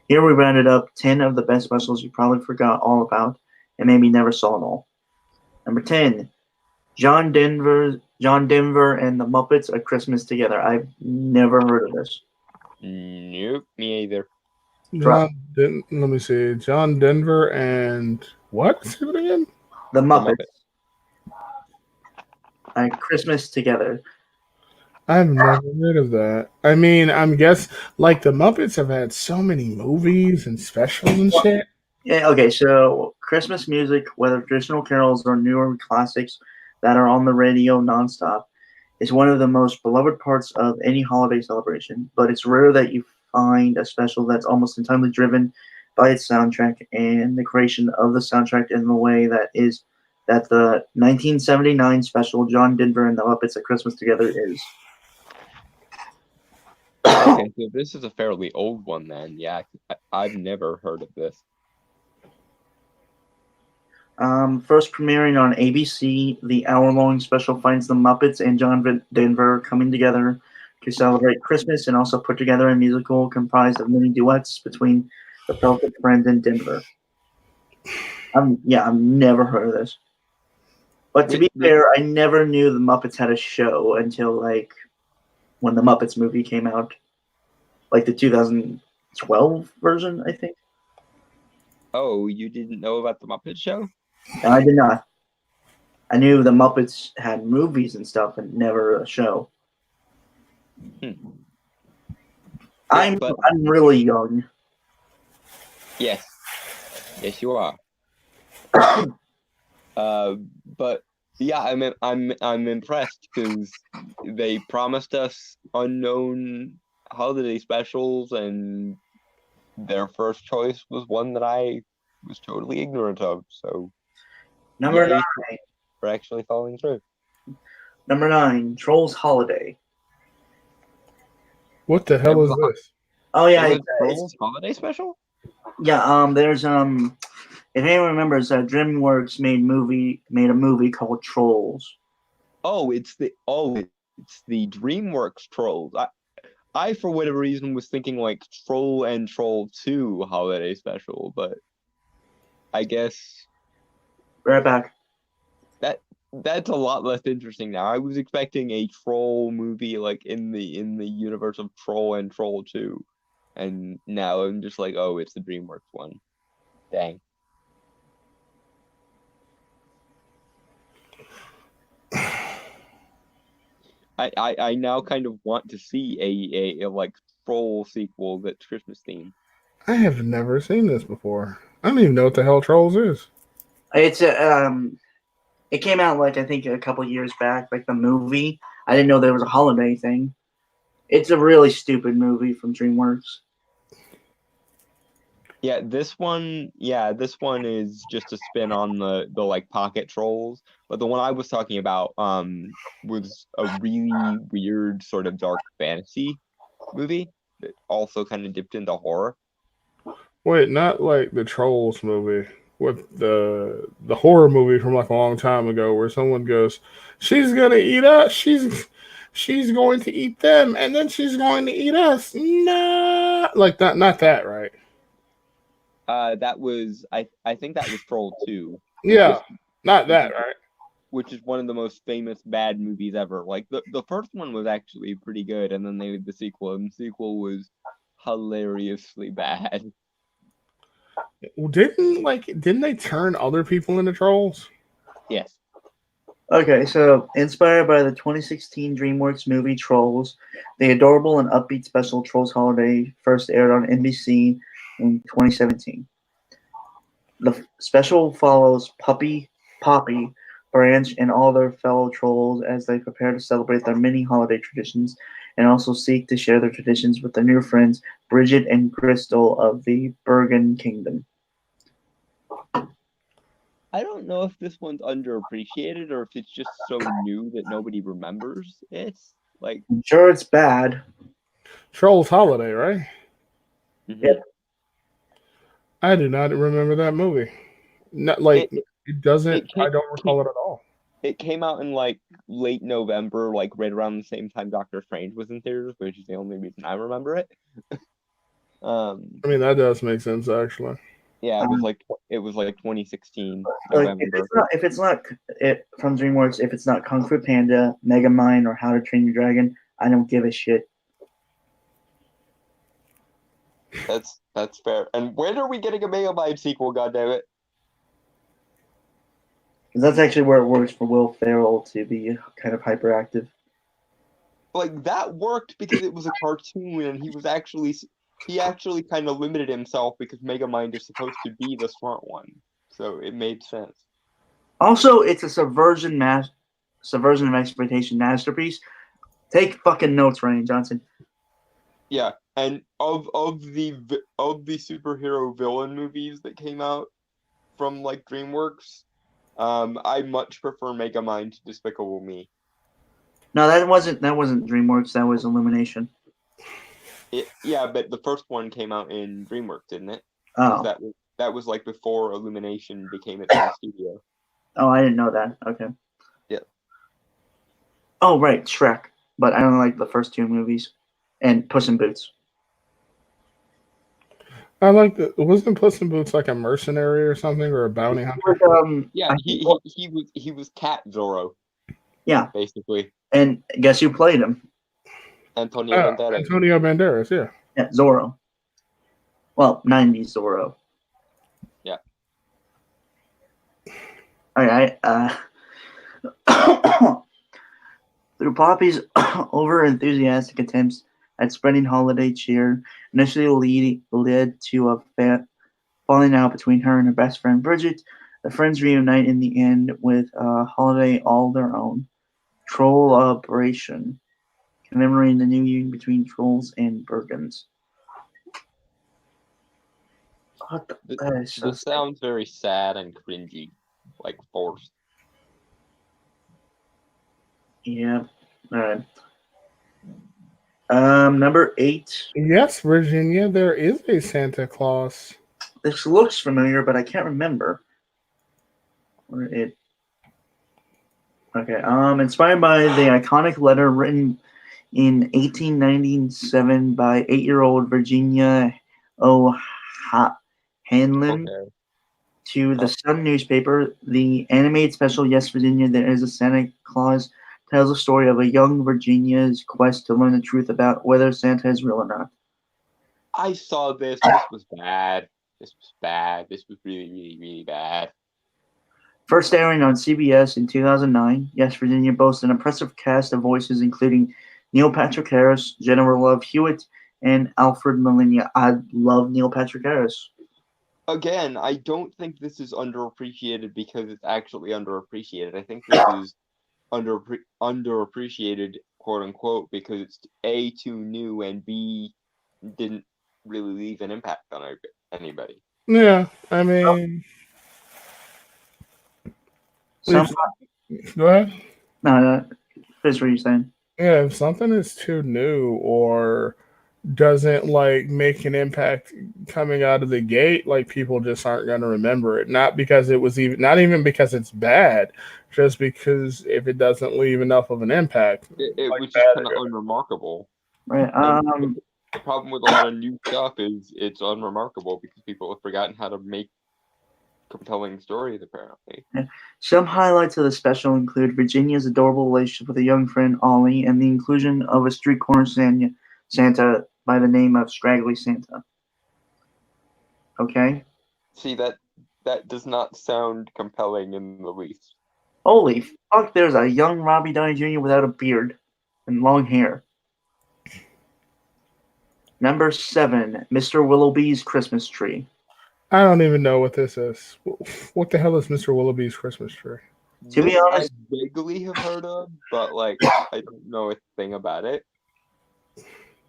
Here we rounded up 10 of the best specials you probably forgot all about and maybe never saw at all. Number 10, John Denver and the Muppets: A Christmas Together. I've never heard of this. Nope, me either. Let me see. John Denver and what? Say it again. The Muppets. A Christmas Together. I've never heard of that. I mean, I'm guess like the Muppets have had so many movies and specials and shit. Yeah, okay, so Christmas music, whether traditional carols or newer classics that are on the radio nonstop, is one of the most beloved parts of any holiday celebration, but it's rare that you find a special that's almost entirely driven by its soundtrack and the creation of the soundtrack in the way that the 1979 special John Denver and the Muppets: A Christmas Together is. Okay, so this is a fairly old one then. Yeah, I've never heard of this. First premiering on ABC, the hour-long special finds the Muppets and John Denver coming together to celebrate Christmas and also put together a musical comprised of many duets between the Pelted Friends and Denver. I've never heard of this. But to be fair, I never knew the Muppets had a show until like when the Muppets movie came out, like the 2012 version, I think. Oh, you didn't know about the Muppet Show? No, I did not. I knew the Muppets had movies and stuff, and never a show. I'm really young. Yes, you are. But yeah, I'm impressed because they promised us unknown holiday specials, and their first choice was one that I was totally ignorant of. So Number 9. For actually following through. Number 9, Trolls Holiday. What the hell is this? Oh yeah, it's Trolls Holiday Special. Yeah, there's if anyone remembers, DreamWorks made a movie called Trolls. It's the DreamWorks Trolls. I for whatever reason was thinking like Troll and Troll 2 holiday special, but I guess right back. That's a lot less interesting now. I was expecting a Troll movie like in the universe of Troll and Troll 2. And now I'm just like, oh, it's the DreamWorks one. Dang. I now kind of want to see a like Troll sequel that's Christmas themed. I have never seen this before. I don't even know what the hell Trolls is. It's it came out like I think a couple years back, like the movie. I didn't know there was a holiday thing, It's a really stupid movie from DreamWorks. Yeah, this one is just a spin on the like Pocket Trolls. But the one I was talking about was a really weird sort of dark fantasy movie that also kind of dipped into horror. Wait, not like the Trolls movie with the horror movie from like a long time ago where someone goes, "She's gonna eat us. She's going to eat them, and then she's going to eat us." No, like that. Not that, right? That was I think that was Troll 2. Yeah, not which that, is- right? Which is one of the most famous bad movies ever. Like the first one was actually pretty good, and then they did the sequel, and the sequel was hilariously bad. Well, didn't they turn other people into trolls? Yes. Okay, so inspired by the 2016 DreamWorks movie Trolls, the adorable and upbeat special Trolls Holiday first aired on NBC in 2017. The special follows Poppy, Branch, and all their fellow trolls as they prepare to celebrate their many holiday traditions and also seek to share their traditions with their new friends Bridget and Crystal of the Bergen Kingdom. I don't know if this one's underappreciated or if it's just so new that nobody remembers it. Like, I'm sure it's bad. Trolls Holiday, right? mhm. Yep. I do not remember that movie. Not like It- it doesn't. it came- I don't recall it at all. It came out in like late November, like right around the same time Doctor Strange was in theaters, which is the only reason I remember it. I mean, that does make sense actually. Yeah, it was like 2016 Like, November. if it's not from DreamWorks, if it's not Kung Fu Panda, Megamind, or How to Train Your Dragon, I don't give a shit. That's fair. And when are we getting a Megamind sequel? Goddammit! 'Cause that's actually where it works for Will Ferrell to be kind of hyperactive. Like that worked because it was a cartoon, and he actually kind of limited himself because Megamind is supposed to be the smart one, so it made sense. Also, it's a subversion of expectation masterpiece. Take fucking notes, Ryan Johnson. Yeah, and of the superhero villain movies that came out from like DreamWorks, I much prefer Megamind to Despicable Me. No, that wasn't DreamWorks. That was Illumination. Yeah, but the first one came out in DreamWorks, didn't it? 'Cause Oh, that was like before Illumination became its own studio. oh, I didn't know that. Okay. Yeah. Oh, right, Shrek. But I don't like the first two movies, and Puss in Boots. I like the wasn't Puss in Boots like a mercenary or something or a bounty hunter? Yeah, I he think- was Cat Zorro. Yeah. Basically. And guess who played him? Antonio Banderas. Antonio Banderas, yeah. Yeah, Zorro. Well, 90s Zorro. Yeah. All right. Through Poppy's over-enthusiastic attempts at spreading holiday cheer, initially led to a falling out between her and her best friend Bridget. The friends reunite in the end with a holiday all their own, Troll Operation, commemorating the new union between trolls and Bergens. What the? That is so This sounds very sad and cringy, like forced. Yeah. All right. Number 8. Yes, Virginia, there is a Santa Claus. This looks familiar, but I can't remember. Okay. Inspired by the iconic letter written in 1897 by 8-year-old Virginia O. Hanlon Okay. to the Sun newspaper, the animated special Yes, Virginia, There is a Santa Claus tells the story of a young Virginia's quest to learn the truth about whether Santa is real or not. I saw this. This was bad. This was bad. This was really, really, really bad. First airing on CBS in 2009, Yes, Virginia boasts an impressive cast of voices including Neil Patrick Harris, Jennifer Love Hewitt, and Alfred Molina. I love Neil Patrick Harris. Again, I don't think this is underappreciated because it's actually underappreciated. I think this is underappreciated quote unquote, because it's A, too new, and B, didn't really leave an impact on anybody. Yeah, I mean, Some, go ahead. no, Chris, what are you saying? Yeah, if something is too new or doesn't like make an impact coming out of the gate, like people just aren't going to remember it. Not because it was not even because it's bad, just because if it doesn't leave enough of an impact, It like was just bad kind of or good. unremarkable. Right. And the problem with a lot of new stuff is it's unremarkable because people have forgotten how to make compelling stories, apparently. Some highlights of the special include Virginia's adorable relationship with a young friend, Ollie, and the inclusion of a street corner Santa by the name of Scraggly Santa. Okay? See, that does not sound compelling in the least. Holy fuck, there's a young Robbie Downey Jr. without a beard and long hair. Number 7, Mr. Willoughby's Christmas Tree. I don't even know what this is. What the hell is Mr. Willoughby's Christmas tree? To be This honest- I vaguely have heard of, but like I don't know a thing about it.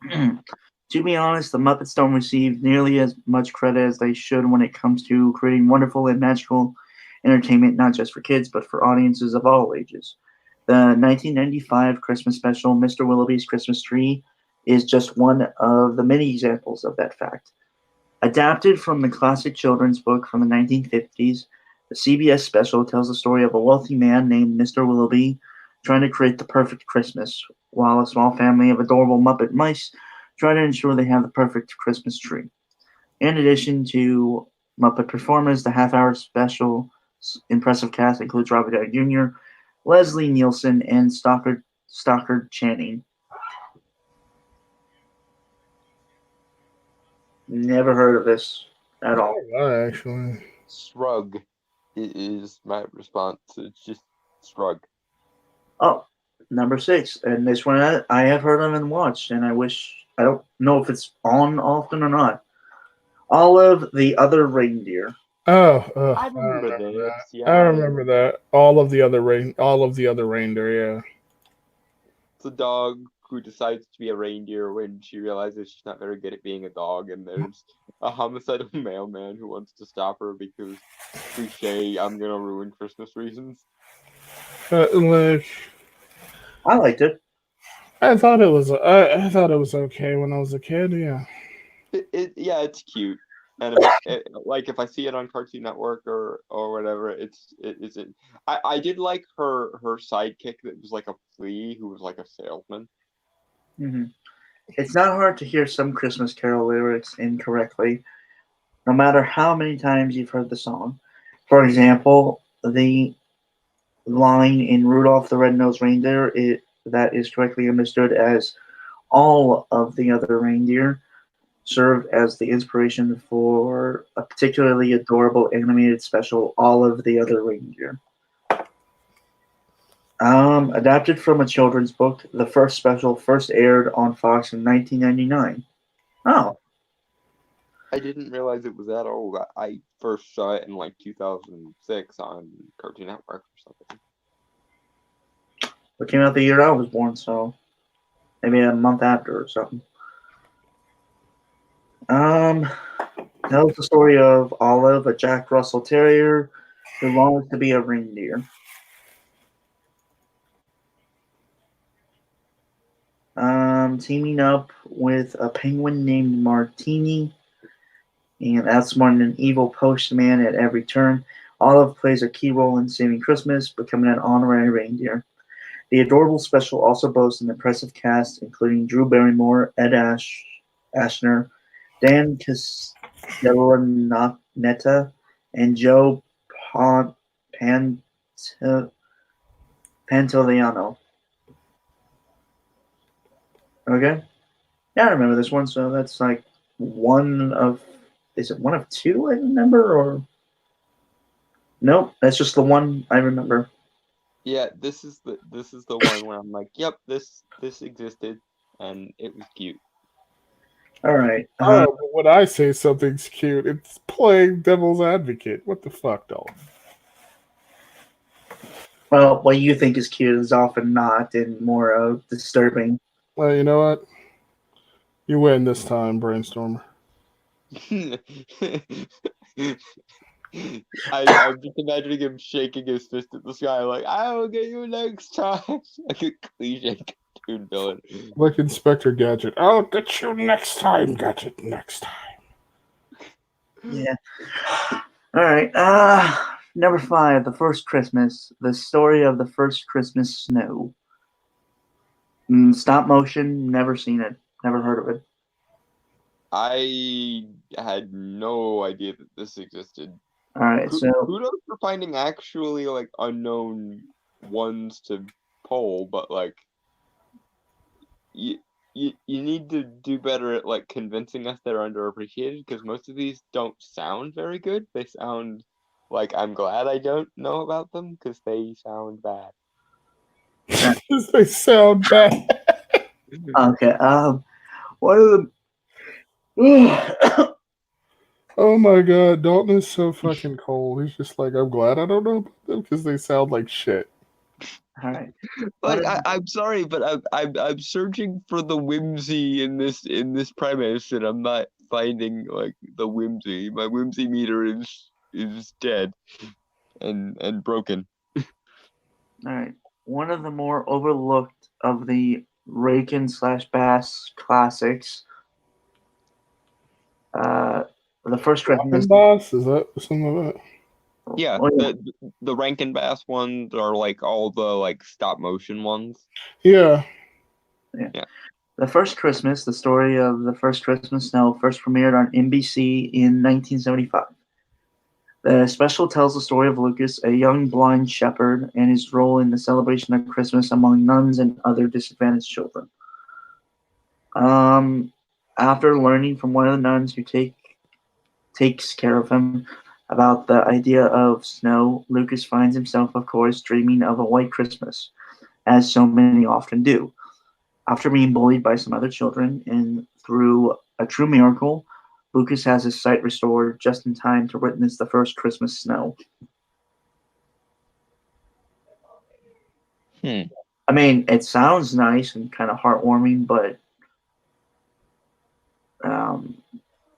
To be honest, the Muppets don't receive nearly as much credit as they should when it comes to creating wonderful and magical entertainment, not just for kids, but for audiences of all ages. The 1995 Christmas special, Mr. Willoughby's Christmas Tree, is just one of the many examples of that fact. Adapted from the classic children's book from the 1950s, the CBS special tells the story of a wealthy man named Mr. Willoughby trying to create the perfect Christmas, while a small family of adorable Muppet mice try to ensure they have the perfect Christmas tree. In addition to Muppet performers, the half-hour special's impressive cast includes Robert Downey Jr., Leslie Nielsen, and Stockard Channing. Never heard of this at all. Actually, Shrug is my response. It's just shrug. Oh, number 6, and this one I have heard of and watched, and I don't know if it's on often or not. Olive the Other Reindeer. I remember this. that. Yeah, I remember that. All of the other reindeer. Yeah. It's a dog who decides to be a reindeer when she realizes she's not very good at being a dog, and there's a homicidal mailman who wants to stop her because cliche, I'm gonna ruin Christmas reasons. Like, I liked it. I thought it was okay when I was a kid. Yeah. Yeah, it's cute. And if I see it on Cartoon Network or whatever, it's. I did like her sidekick that was like a flea who was like a salesman. Mm-hmm. It's not hard to hear some Christmas Carol lyrics incorrectly, no matter how many times you've heard the song. For example, the line in Rudolph the Red-Nosed Reindeer that is correctly understood as all of the other reindeer served as the inspiration for a particularly adorable animated special, All of the Other Reindeer. Adapted from a children's book, the first special first aired on Fox in 1999. Oh. I didn't realize it was that old. I first saw it in like 2006 on Cartoon Network or something. It came out the year I was born, so maybe a month after or something. Tells the story of Olive, a Jack Russell Terrier who longs to be a reindeer. Teaming up with a penguin named Martini and outsmarting an evil postman at every turn, Olive plays a key role in saving Christmas, becoming an honorary reindeer. The adorable special also boasts an impressive cast, including Drew Barrymore, Ed Asner, Dan Castellaneta, and Joe Pantoliano. Okay. Yeah, I remember this one, so that's like is it one of 2 I remember, or? Nope, that's just the one I remember. Yeah, this is the one where I'm like, yep, this existed and it was cute. All right. But when I say something's cute, it's playing devil's advocate. What the fuck, Dolph? Well, what you think is cute is often not and more disturbing. Well, you know what? You win this time, Brainstormer. I'm just imagining him shaking his fist at the sky like, I will get you next time. Like a cliche cartoon villain. Like Inspector Gadget. I'll get you next time, Gadget. Next time. Yeah. All right. Number 5, The First Christmas. The story of the first Christmas snow. Stop motion. Never seen it. Never heard of it. I had no idea that this existed. All right. So Kudos for finding actually like unknown ones to poll, but like you need to do better at like convincing us they're underappreciated because most of these don't sound very good. They sound like I'm glad I don't know about them because they sound bad. They sound bad. okay. One of the. Oh my god, Dalton is so fucking cold. He's just like, I'm glad I don't know about them because they sound like shit. All right. Like I'm sorry, but I'm searching for the whimsy in this premise, and I'm not finding like the whimsy. My whimsy meter is dead and broken. All right. One of the more overlooked of the Raken/Bass classics. The First Christmas. Boss? Is that something like that? Yeah, Oh, yeah. the Rankin Bass ones are like all the like stop motion ones. Yeah. The First Christmas, the story of the first Christmas snow, first premiered on NBC in 1975. The special tells the story of Lucas, a young blind shepherd, and his role in the celebration of Christmas among nuns and other disadvantaged children. After learning from one of the nuns who takes care of him about the idea of snow, Lucas finds himself, of course, dreaming of a white Christmas, as so many often do. After being bullied by some other children, and through a true miracle, Lucas has his sight restored just in time to witness the first Christmas snow. I mean, it sounds nice and kind of heartwarming, but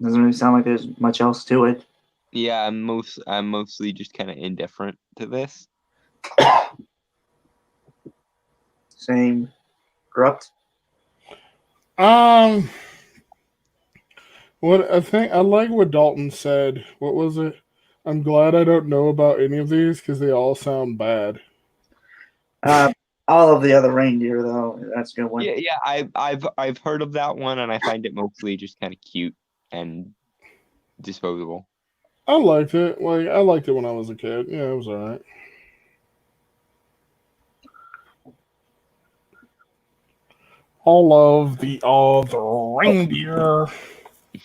doesn't really sound like there's much else to it. Yeah, I'm mostly just kind of indifferent to this. Same. Corrupt. What I think I like what Dalton said. What was it? I'm glad I don't know about any of these because they all sound bad. All of the other reindeer, though, that's a good one. Yeah, I've heard of that one, and I find it mostly just kind of cute and disposable. I liked it. Like I liked it when I was a kid. Yeah, it was alright. All of the other reindeer.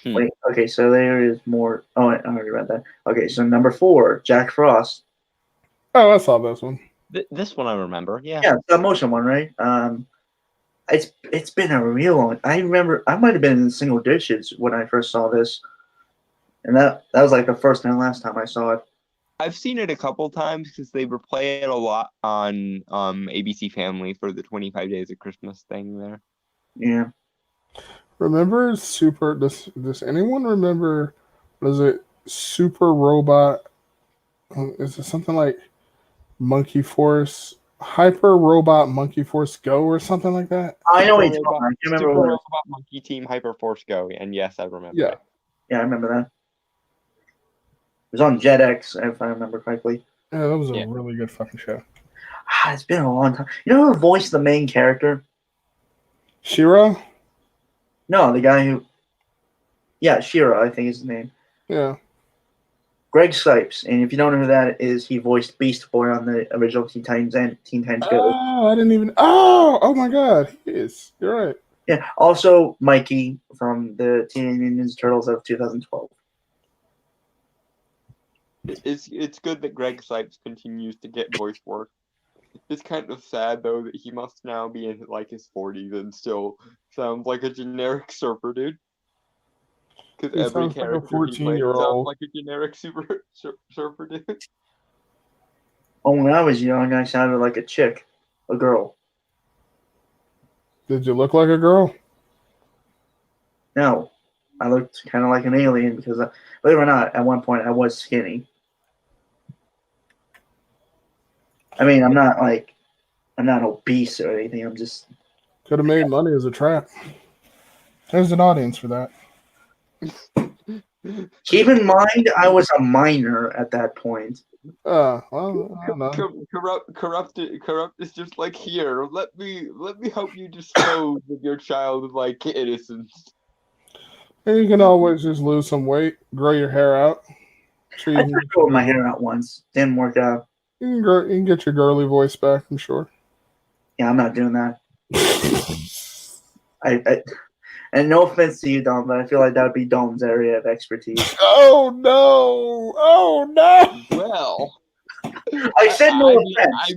Wait, okay, so there is more. Oh, I already read that. Okay, so number 4, Jack Frost. Oh, I saw this one. This one I remember. Yeah. Yeah, the motion one, right? It's been a real long. I remember I might have been in single digits when I first saw this, and that was like the first and last time I saw it. I've seen it a couple times because they were playing it a lot on ABC Family for the 25 Days of Christmas thing there. Yeah. Remember Super? Does anyone remember? Was it Super Robot? Is it something like Monkey Force? Hyper Robot Monkey Force Go or something like that? I know Super what you're talking about. I can't remember Super what it was. Robot Monkey Team Hyper Force Go, and yes, I remember. Yeah. it. Yeah, I remember that. It was on Jetix, if I remember correctly. Yeah, that was a Yeah. really good fucking show. It's been a long time. You know who voiced the main character? Shiro? No, the guy who. Yeah, Shiro, I think is his name. Yeah. Greg Sipes, and if you don't know who that is, he voiced Beast Boy on the original Teen Titans and Teen Titans Go. Oh, I didn't even. Oh my God, he is. You're right. Yeah, also Mikey from the Teenage Mutant Ninja Turtles of 2012. It's good that Greg Sipes continues to get voice work. It's kind of sad though that he must now be in like his 40s and still sounds like a generic surfer dude. Because He every sounds like a character he plays 14-year-old. sounds like a generic surfer dude. Oh, when I was young, I sounded like a chick, a girl. Did you look like a girl? No, I looked kind of like an alien because, believe it or not, at one point I was skinny. I mean, I'm not obese or anything. I'm just. Could have made money as a trap. There's an audience for that. Keep in mind, I was a minor at that point. Well, I don't know. Corrupt is just like, here. Let me help you dispose of your childlike innocence. And you can always just lose some weight, grow your hair out. Sure, I tried growing my hair out once. Didn't work out. you can get your girly voice back, I'm sure. Yeah, I'm not doing that. I and no offense to you, Dom, but I feel like that would be Dom's area of expertise. Oh no! Oh no! Well, I said no offense. I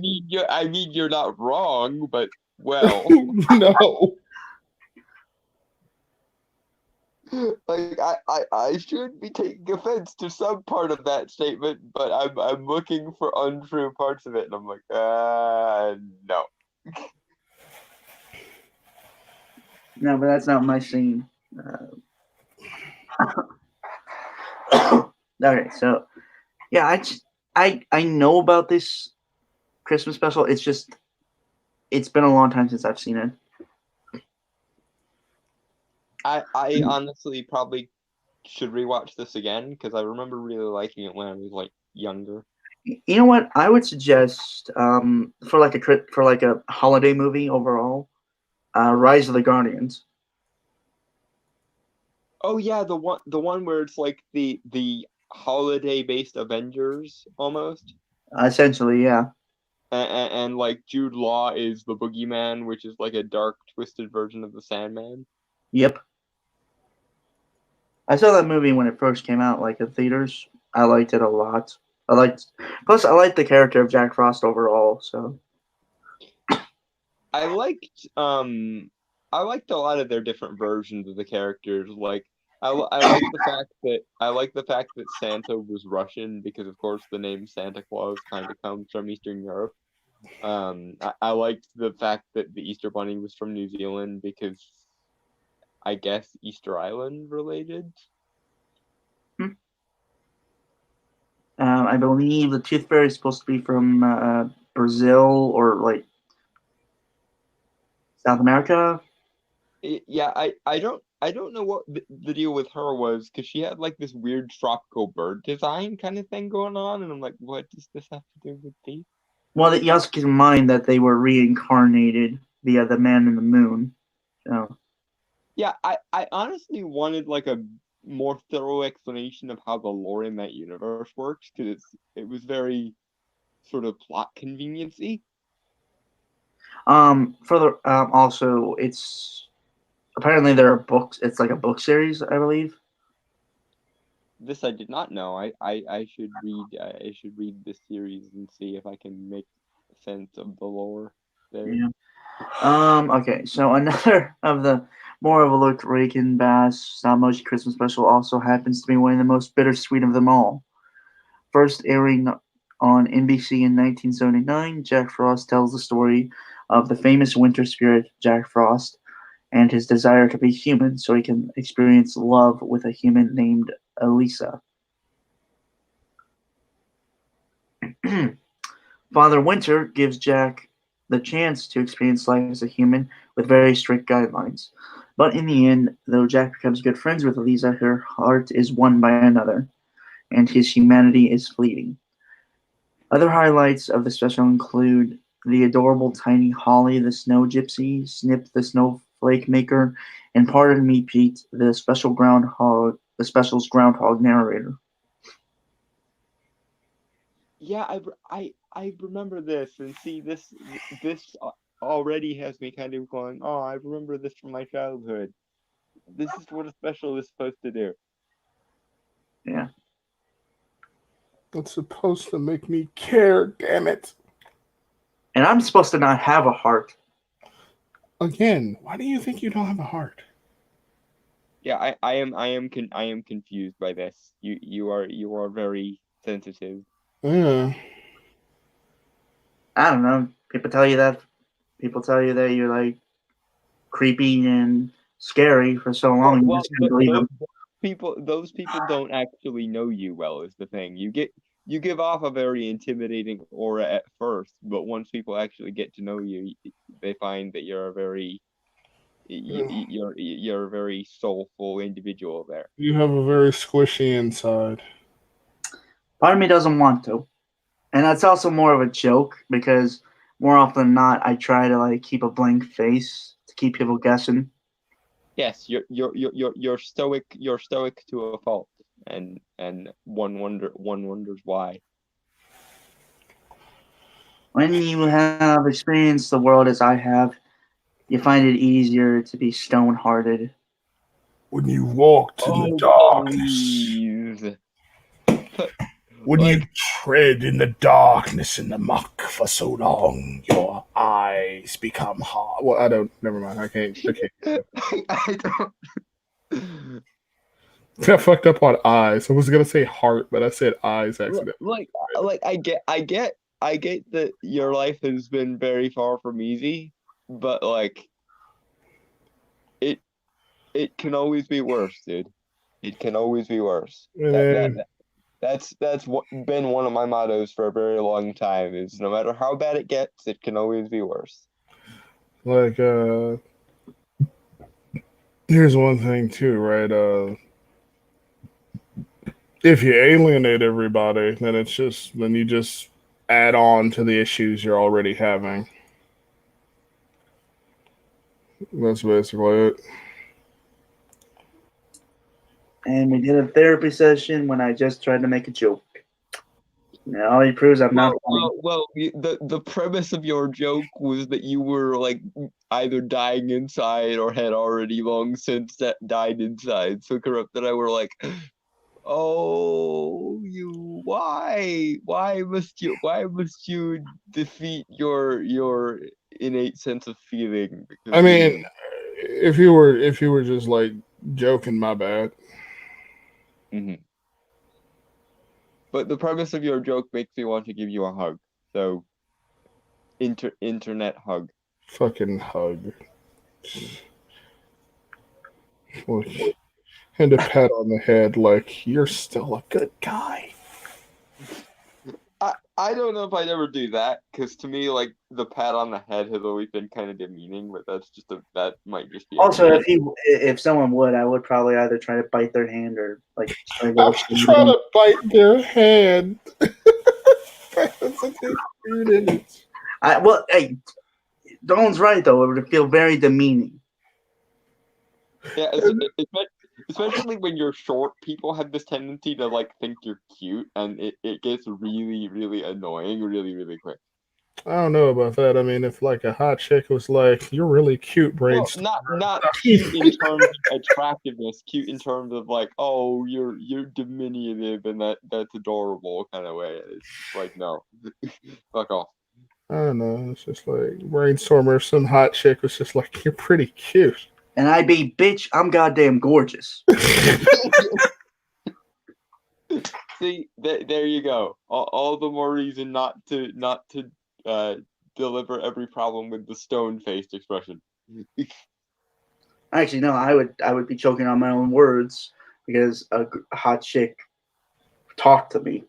mean, you're not wrong, but well, No. like I should be taking offense to some part of that statement, but I'm looking for untrue parts of it, and I'm like, no. No, but that's not my scene. Okay, so yeah, I know about this Christmas special. It's been a long time since I've seen it. I honestly probably should rewatch this again because I remember really liking it when I was like younger. You know what? I would suggest for like a holiday movie overall, Rise of the Guardians. Oh yeah, the one where it's like the holiday based Avengers almost. Essentially, yeah. And like Jude Law is the boogeyman, which is like a dark, twisted version of the Sandman. Yep. I saw that movie when it first came out, like in theaters. I liked it a lot. Plus I liked the character of Jack Frost overall. So I liked a lot of their different versions of the characters. Like I like the fact that Santa was Russian because of course the name Santa Claus kind of comes from Eastern Europe. I liked the fact that the Easter Bunny was from New Zealand because I guess Easter Island related. I believe the Tooth Fairy is supposed to be from Brazil or like South America. Yeah, I don't know what the deal with her was because she had like this weird tropical bird design kind of thing going on, and I'm like, what does this have to do with teeth? Well, you also keep in mind that they were reincarnated via the Man in the Moon. So Yeah, I honestly wanted like a more thorough explanation of how the lore in that universe works because it was very sort of plot conveniency. further, also it's apparently there are books. It's like a book series, I believe. This I did not know. I should read this series and see if I can make sense of the lore there. Yeah. Okay, so another of the more overlooked Rankin Bass stop motion Christmas special also happens to be one of the most bittersweet of them all. First airing on NBC in 1979, Jack Frost tells the story of the famous winter spirit Jack Frost and his desire to be human so he can experience love with a human named Elisa. Father Winter gives Jack the chance to experience life as a human with very strict guidelines. But in the end, though Jack becomes good friends with Elisa, her heart is won by another, and his humanity is fleeting. Other highlights of the special include the adorable tiny Holly the Snow Gypsy, Snip the Snowflake Maker, and Pardon Me Pete, the special's groundhog narrator. Yeah, I remember this and see this already has me kind of going, oh, I remember this from my childhood. This is what a special is supposed to do. Yeah. That's supposed to make me care, damn it. And I'm supposed to not have a heart. Again, why do you think you don't have a heart? Yeah, I am confused by this. You are very sensitive. Yeah. I don't know. People tell you that. People tell you that you're like creepy and scary for so Well, long. You well, just can't believe them. those people don't actually know you well. Is the thing. You give off a very intimidating aura at first, but once people actually get to know you, they find that you're a very you're a very soulful individual there. You have a very squishy inside. Part of me doesn't want to, and that's also more of a joke because more often than not, I try to like keep a blank face to keep people guessing. Yes, you're stoic to a fault, and one wonders why. When you have experienced the world as I have, you find it easier to be stone-hearted. When you walked in the darkness, Please. when you Like- tread in the darkness in the muck for so long, your eyes become hard. Well, I don't. Never mind. I can't. I don't. I fucked up on eyes. I was gonna say heart, but I said eyes accidentally. Like I get that your life has been very far from easy, but like it can always be worse, dude. It can always be worse. That's been one of my mottos for a very long time. Is no matter how bad it gets, it can always be worse. Like, here's one thing too, right? If you alienate everybody, then you just add on to the issues you're already having. That's basically it. And we did a therapy session when I just tried to make a joke. Now he proves I'm not funny. The premise of your joke was that you were like either dying inside or had already long since died inside. So corrupt that I were like, oh, why must you defeat your innate sense of feeling? Because I mean, if you were just like joking, my bad. Mhm. But the premise of your joke makes me want to give you a hug. So, internet hug. Fucking hug. Like, and a pat on the head, like you're still a good guy. I don't know if I'd ever do that, because to me, like, the pat on the head has always been kind of demeaning, but that might just be. Also, if someone would, I would probably either try to bite their hand or like I'm trying to bite their hand. Hey, Dawn's right though. It would feel very demeaning. Yeah, especially when you're short, people have this tendency to like think you're cute, and it gets really, really annoying really, really quick. I don't know about that. I mean, if like a hot chick was like, "You're really cute, Well, Braids," not cute in terms of attractiveness, cute in terms of like, oh, you're diminutive and that's adorable kind of way. It's like, no, fuck off. I don't know. It's just like Brainstormer. Some hot chick was just like, "You're pretty cute." And I be, bitch, I'm goddamn gorgeous. See, there you go. All the more reason not to deliver every problem with the stone-faced expression. Actually, no, I would be choking on my own words because a hot chick talked to me.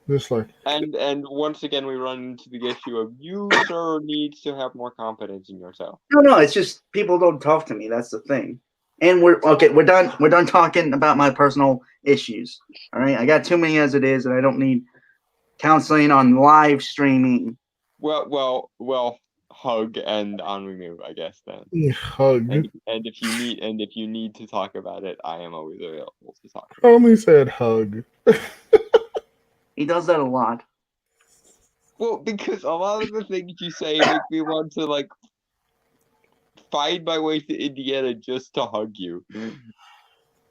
Just like, and once again we run into the issue of you, sir, needs to have more confidence in yourself. No, it's just people don't talk to me. That's the thing. And we're done. We're done talking about my personal issues. All right, I got too many as it is, and I don't need counseling on live streaming. Well, hug and on we move, I guess then. hug. And if you need to talk about it, I am always available to talk. Only said hug. He does that a lot. Well, because a lot of the things you say make me want to like find my way to Indiana just to hug you.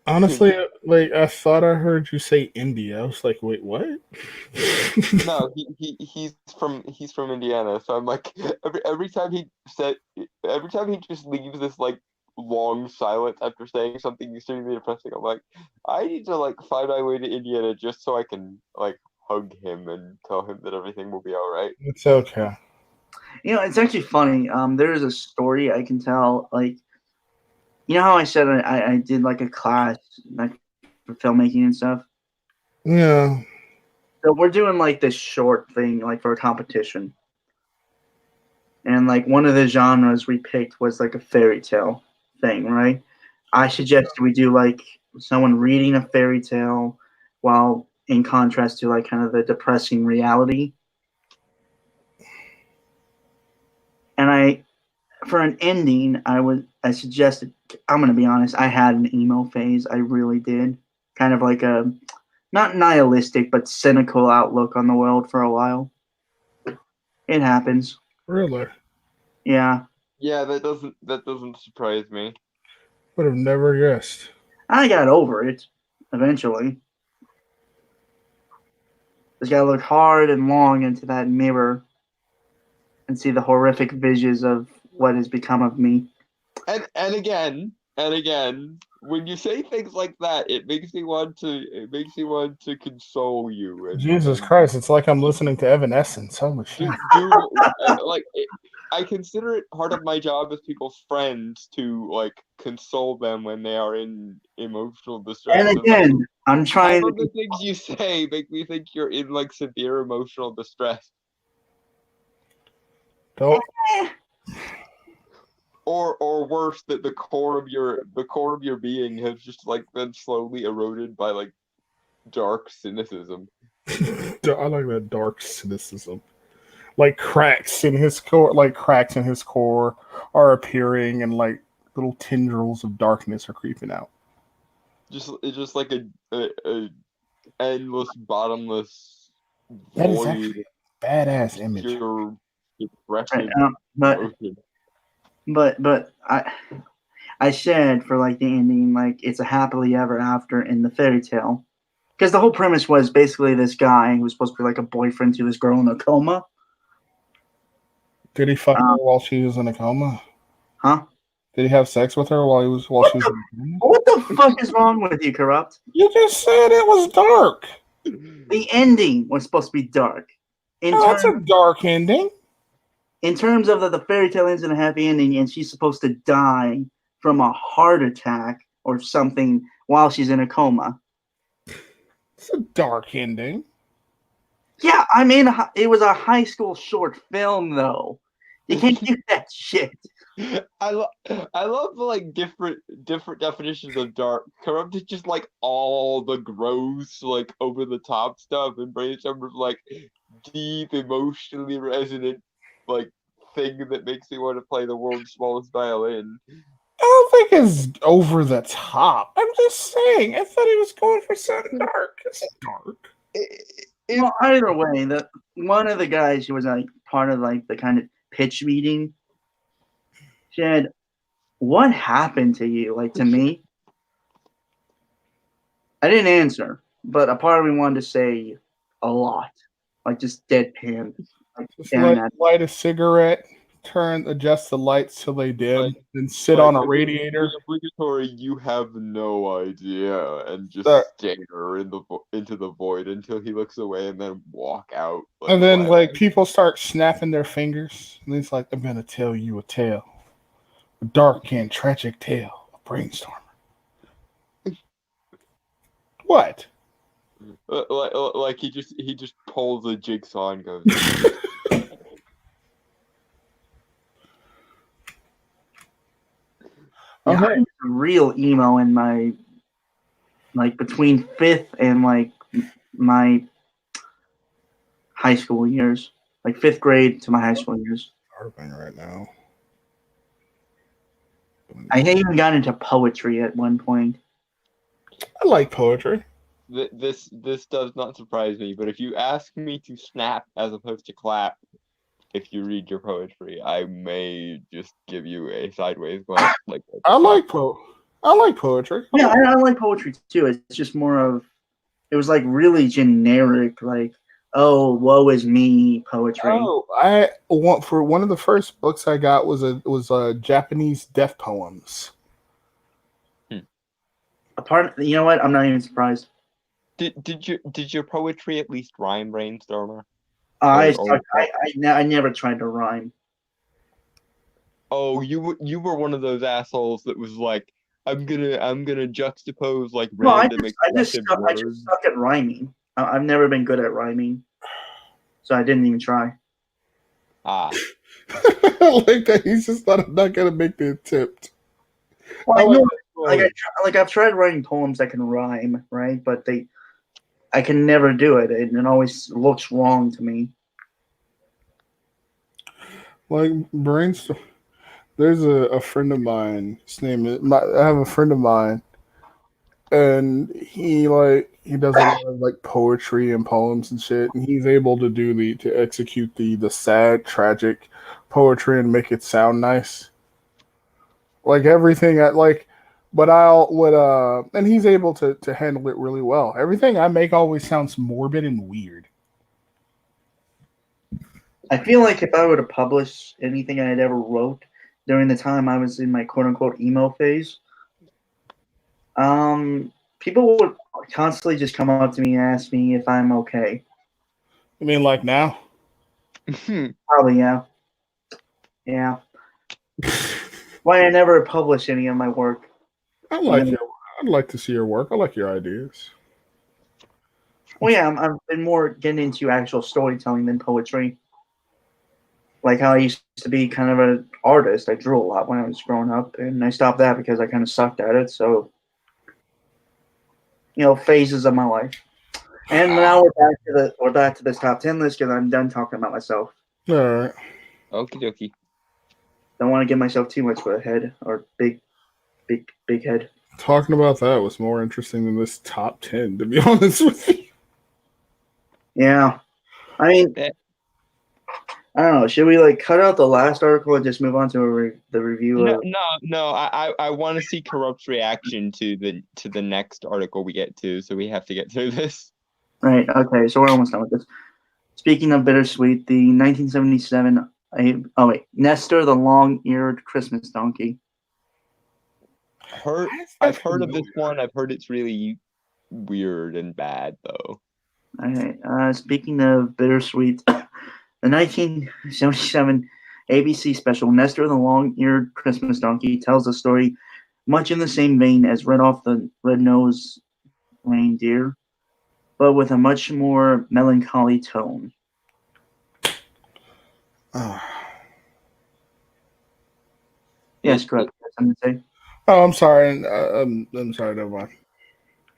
Honestly, like I thought I heard you say India. I was like, wait, what? No, he's from Indiana, so I'm like every time he just leaves this like long silence after saying something extremely depressing, I'm like, I need to like find my way to Indiana just so I can like hug him and tell him that everything will be all right. It's okay. It's actually funny. There is a story I can tell. Like, you know how I said I did like a class like for filmmaking and stuff. Yeah. So we're doing like this short thing like for a competition, and like one of the genres we picked was like a fairy tale thing, right? I suggested we do like someone reading a fairy tale while in contrast to like kind of the depressing reality. And for an ending, I suggested, I'm gonna be honest, I had an emo phase. I really did. Kind of like a not nihilistic but cynical outlook on the world for a while. It happens. Really? Yeah. Yeah, that doesn't surprise me. Would have never guessed. I got over it eventually. Just gotta look hard and long into that mirror and see the horrific visions of what has become of me. And again, when you say things like that, it makes me want to console you. And, Jesus Christ, it's like I'm listening to Evanescence. Holy shit. I consider it part of my job as people's friends to like console them when they are in emotional distress. And again, I'm trying Some of the things you say make me think you're in like severe emotional distress. Don't. Or worse, that the core of your being has just like been slowly eroded by like dark cynicism. I like that dark cynicism. Like cracks in his core are appearing, and like little tendrils of darkness are creeping out. It's just like a endless, bottomless That is void. actually a badass image. Pure depressive emotion. But I said for like the ending, like it's a happily ever after in the fairy tale, because the whole premise was basically this guy who was supposed to be like a boyfriend to this girl in a coma. Did he fuck her while she was in a coma? Huh? Did he have sex with her while she was in a coma? What the fuck is wrong with you, Corrupt? You just said it was dark. The ending was supposed to be dark. That's a dark ending. In terms of the fairy tale ends in a happy ending, and she's supposed to die from a heart attack or something while she's in a coma. It's a dark ending. Yeah, I mean, it was a high school short film, though. You can't do that shit. I love like different definitions of dark. Corrupt is just like all the gross, like over the top stuff, and Brainstorm is like deep, emotionally resonant, like thing that makes me want to play the world's smallest violin. I don't think it's over the top. I'm just saying. I thought he was going for something dark. It's dark. Well, either way, one of the guys who was like part of like the kind of pitch meeting said, "What happened to you?" Like to me, I didn't answer, but a part of me wanted to say a lot, like just deadpan. Like, just light a cigarette, adjust the lights till they dim, then sit on a radiator. Obligatory, you have no idea, and just stare into the void until he looks away, and then walk out. Like, and then like people start snapping their fingers, and he's like, "I'm gonna tell you a tale, a dark and tragic tale of Brainstormer." What? Like he just pulls a jigsaw and goes. Okay. I was real emo in my between 5th and like my high school years, like 5th grade to my high school years. Right now, I even got into poetry at one point. I like poetry. This does not surprise me, but if you ask me to snap as opposed to clap, if you read your poetry, I may just give you a sideways glance. I like poetry. Yeah, I like poetry too. It's just more of, it was like really generic, like, oh, woe is me poetry. Oh, I want for one of the first books I got was Japanese death poems. You know what? I'm not even surprised. Did your poetry at least rhyme, Brainstormer? I Or- suck. I never tried to rhyme. Oh, you were one of those assholes that was like, I'm gonna juxtapose like No, random I just expressive suck. I words. just suck at rhyming. I've never been good at rhyming, so I didn't even try. Ah, Like that, he's just not gonna make the attempt. Well, I I like know, that. I've tried writing poems that can rhyme, right? But I can never do it. It always looks wrong to me. Like brainstorm. There's a friend of mine. His name is. I have a friend of mine, and he does a lot of like poetry and poems and shit. And he's able to to execute the sad, tragic poetry and make it sound nice. Like everything, but and he's able to handle it really well. Everything I make always sounds morbid and weird. I feel like if I were to publish anything I had ever wrote during the time I was in my quote unquote emo phase, people would constantly just come up to me and ask me if I'm okay. I mean, like now. Probably, yeah. Yeah. Why I never publish any of my work. I like your. I'd like to see your work. I like your ideas. Well, yeah, I've been more getting into actual storytelling than poetry. Like how I used to be kind of an artist. I drew a lot when I was growing up, and I stopped that because I kind of sucked at it. So, phases of my life. And now we're back to this top 10 list because I'm done talking about myself. All right. Okie dokie. Don't want to give myself too much for a head or big head. Talking about that was more interesting than this top 10, to be honest with you. Yeah, I mean, I don't know. Should we cut out the last article and just move on to the review? No. I want to see Corrupt's reaction to the next article we get to, so we have to get through this. Right. Okay. So we're almost done with this. Speaking of bittersweet, the 1977. Nestor the long-eared Christmas donkey. I've heard of this one. I've heard it's really weird and bad, though. Okay. Speaking of bittersweet, the 1977 ABC special Nestor the long-eared Christmas donkey tells a story much in the same vein as Rudolph the Red-Nosed Reindeer, but with a much more melancholy tone. Yes, correct. Something to say? Oh, I'm sorry. I'm sorry. Never mind.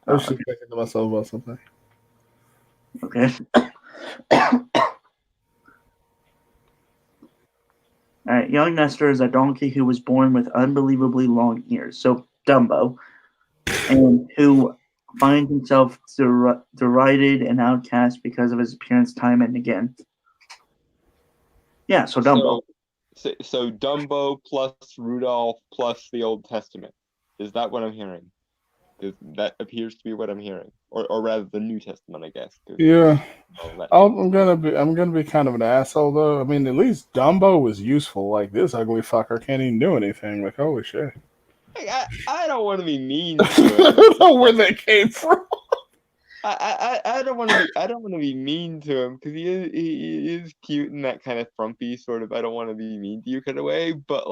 I was just thinking to myself about something. Okay. All right. Young Nestor is a donkey who was born with unbelievably long ears, so Dumbo, and who finds himself derided and outcast because of his appearance time and again. Yeah, so Dumbo. So Dumbo plus Rudolph plus the Old Testament. Is that what I'm hearing? That appears to be what I'm hearing, or rather the New Testament, I guess. Yeah, I'm gonna be kind of an asshole though. I mean, at least Dumbo was useful. Like this ugly fucker can't even do anything. Like holy shit. I don't want to be mean to him. I don't know where that came from. I don't want to be mean to him because he is cute in that kind of frumpy sort of I don't want to be mean to you kind of way. But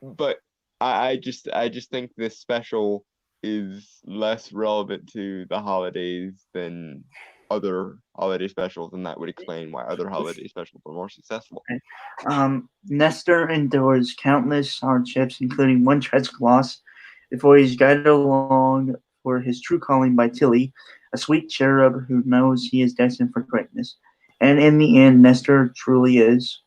but I just think this special is less relevant to the holidays than other holiday specials, and that would explain why other holiday specials were more successful. Nestor endures countless hardships, including one tragic loss, before he's guided along for his true calling by Tilly, a sweet cherub who knows he is destined for greatness. And in the end, Nestor truly is.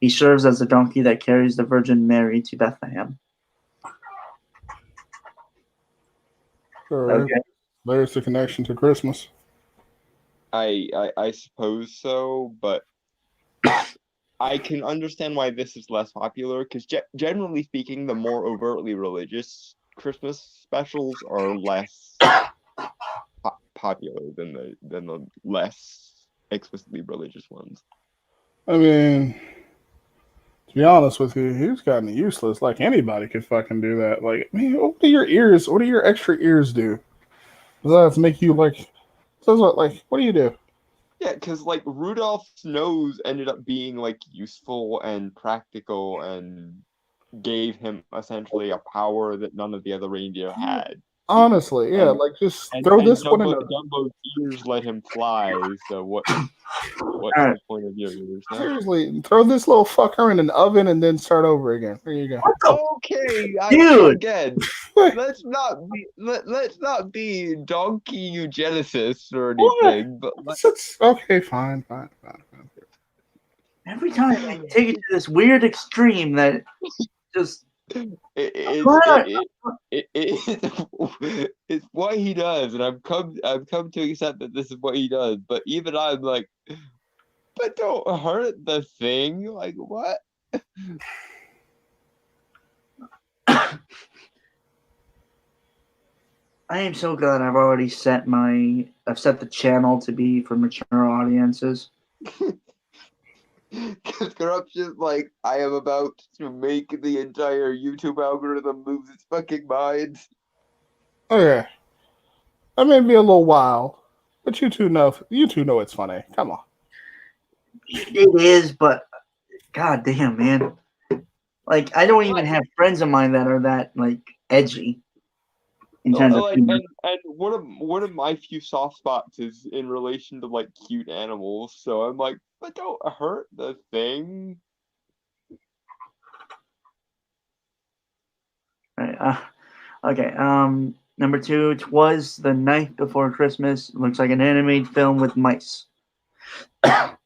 He serves as the donkey that carries the Virgin Mary to Bethlehem. Okay. There's the connection to Christmas. I suppose so, but I can understand why this is less popular because generally speaking, the more overtly religious Christmas specials are less popular than the less explicitly religious ones. I mean, To be honest with you, he was kind of useless. Like anybody could fucking do that. Like, man, what do your ears? What do your extra ears do? Does that have to make you like? Does what? Like, what do you do? Yeah, because like Rudolph's nose ended up being like useful and practical and gave him essentially a power that none of the other reindeer had. Honestly, yeah. And Like, just and, throw and this one in a. Dumbo's ears let him fly. So what's All the right. point of your ears now? Seriously, throw this little fucker in an oven and then start over again. There you go. Okay, Dude! again, let's not be donkey eugenicists or anything, but Okay, fine. Every time they take it to this weird extreme that just it's what he does, and I've come to accept that this is what he does. But even I'm like, but don't hurt the thing. Like what? I am so glad I've set the channel to be for mature audiences. Because corruption, like, I am about to make the entire YouTube algorithm lose its fucking mind. Okay, that may be a little wild, but you two know it's funny. Come on. It is, but god damn, man. Like, I don't even have friends of mine that are that like edgy. In terms of and one of my few soft spots is in relation to like cute animals. So I'm like, but don't hurt the thing. Right, okay. Number 2, 'Twas the Night Before Christmas. Looks like an animated film with mice. I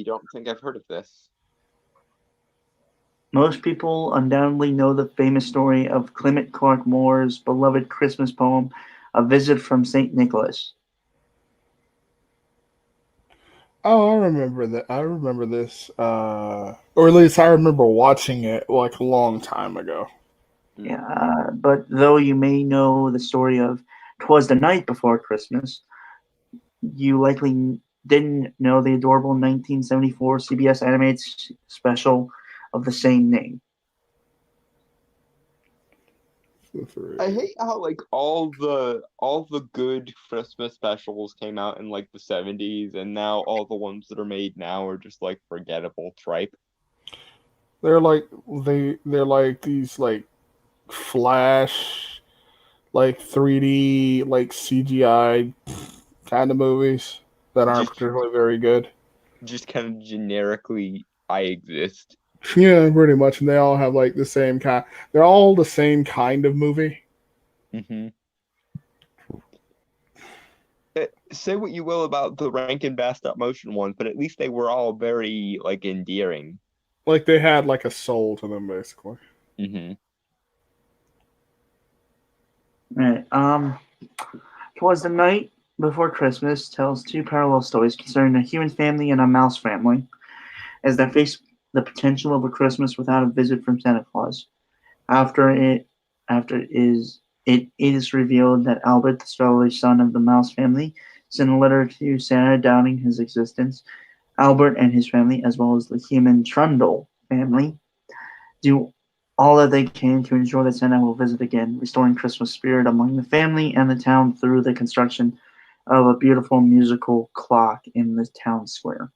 don't think I've heard of this. Most people undoubtedly know the famous story of Clement Clarke Moore's beloved Christmas poem, A Visit from St. Nicholas. Oh, I remember that. I remember this, or at least I remember watching it like a long time ago. Yeah, but though you may know the story of 'Twas the Night Before Christmas, you likely didn't know the adorable 1974 CBS animated special of the same name. I hate how like all the good Christmas specials came out in like the 70s, and now all the ones that are made now are just like forgettable tripe. They're like these like Flash, like 3D, like CGI kind of movies that aren't particularly very good. Just kind of generically, I exist. Yeah, pretty much, and they all have like the same kind. They're all the same kind of movie. Mm-hmm. Say what you will about the Rankin Bass stop motion ones, but at least they were all very like endearing. Like they had like a soul to them, basically. Mm-hmm. Right. 'Twas the Night Before Christmas tells 2 parallel stories concerning a human family and a mouse family as they face the potential of a Christmas without a visit from Santa Claus. After it is revealed that Albert, the strawberry son of the mouse family, sent a letter to Santa doubting his existence. Albert and his family, as well as the human Trundle family, do all that they can to ensure that Santa will visit again, restoring Christmas spirit among the family and the town through the construction of a beautiful musical clock in the town square.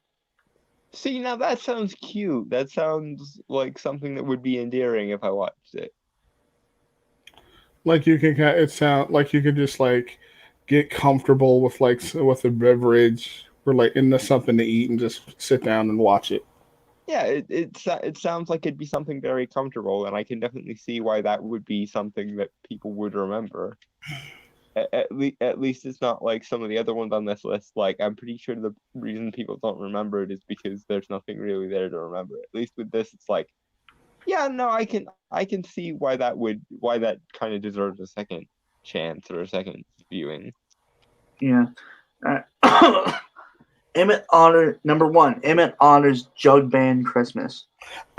See, now that sounds cute. That sounds like something that would be endearing if I watched it. Like you can, it sound like you could just like get comfortable with with a beverage or like into something to eat and just sit down and watch it. Yeah, it sounds like it'd be something very comfortable, and I can definitely see why that would be something that people would remember. At least it's not like some of the other ones on this list. Like, I'm pretty sure the reason people don't remember it is because there's nothing really there to remember. At least with this, it's like, yeah, no, I can see why that kind of deserves a second chance or a second viewing. Yeah. Number 1, Emmett Otter's Jug Band Christmas.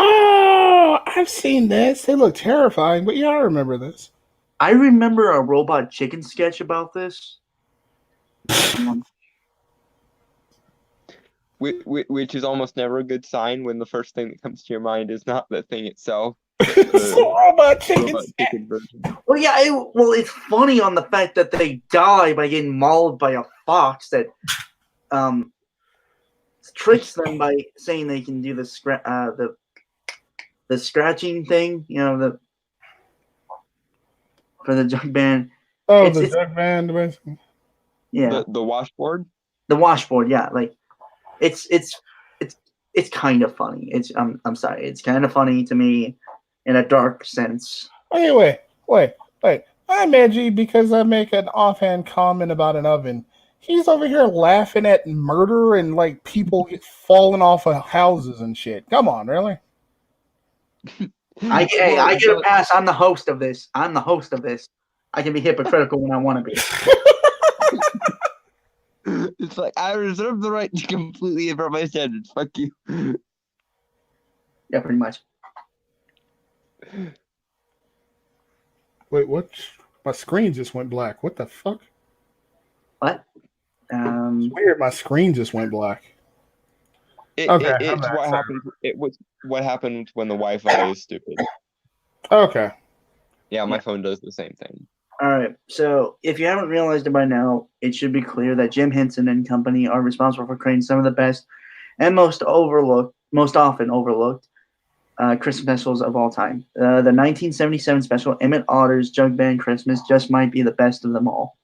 Oh, I've seen this. They look terrifying, but yeah, I remember this. I remember a Robot Chicken sketch about this. which is almost never a good sign when the first thing that comes to your mind is not the thing itself. It's the robot chickens. Robot chicken version. Well, yeah, it's funny on the fact that they die by getting mauled by a fox that tricks them by saying they can do the scratching thing, for the jug band. Oh, It's- the it's- jug band, basically. Yeah, The washboard. the washboard. Yeah, like it's kind of funny. I'm sorry, it's kind of funny to me in a dark sense. Anyway, wait. I'm edgy because I make an offhand comment about an oven. He's over here laughing at murder and like people falling off of houses and shit. Come on, really? I get a pass. I'm the host of this. I can be hypocritical when I want to be. It's like I reserve the right to completely invert my standards. Fuck you. Yeah, pretty much. Wait, what? My screen just went black. What the fuck? What? It's weird. My screen just went black. It's I'm what back, sorry. happened. It was what happened when the Wi-Fi is stupid. Okay. Yeah, my Yeah. phone does the same thing. All right. So, if you haven't realized it by now, it should be clear that Jim Henson and company are responsible for creating some of the best and most often overlooked Christmas specials of all time. The 1977 special Emmett Otter's Jug Band Christmas just might be the best of them all.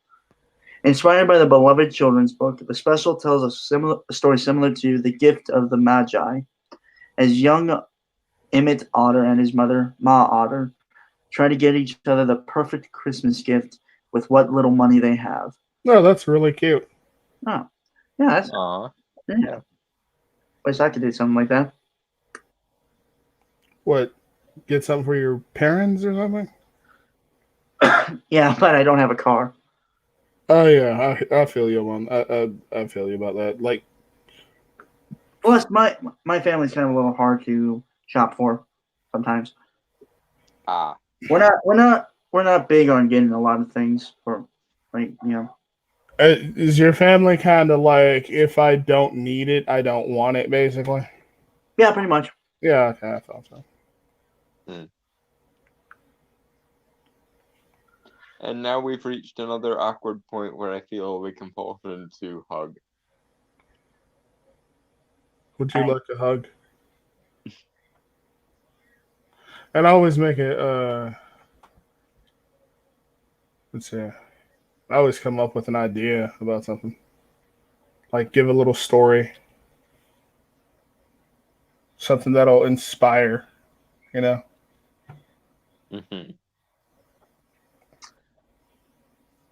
Inspired by the beloved children's book, the special tells a story similar to The Gift of the Magi, as young Emmett Otter and his mother, Ma Otter, try to get each other the perfect Christmas gift with what little money they have. No, that's really cute. Oh, yeah, that's Aw. yeah. Wish I could do something like that. What? Get something for your parents or something? Yeah, but I don't have a car. Oh yeah, I feel you on. I feel you about that. Like, Plus, my family's kind of a little hard to shop for sometimes. Ah. We're not big on getting a lot of things for, like, is your family kind of like, if I don't need it, I don't want it, basically? Yeah, pretty much. Yeah, okay, I thought so. And now we've reached another awkward point where I feel the compulsion to hug. Would you like a hug? And I always make it. Let's see. I always come up with an idea about something. Like give a little story. Something that'll inspire, Mm-hmm.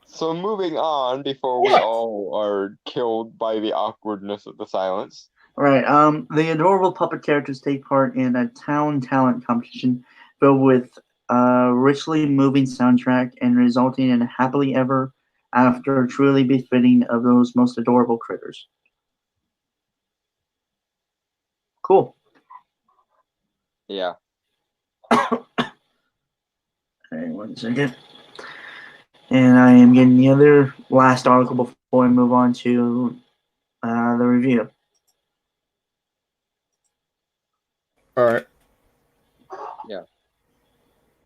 So moving on before we What? all are killed by the awkwardness of the silence. All right. The adorable puppet characters take part in a town talent competition filled with richly moving soundtrack and resulting in a happily ever after truly befitting of those most adorable critters. Cool. Yeah. All right, 1 second. And I am getting the other last article before we move on to the review. All right.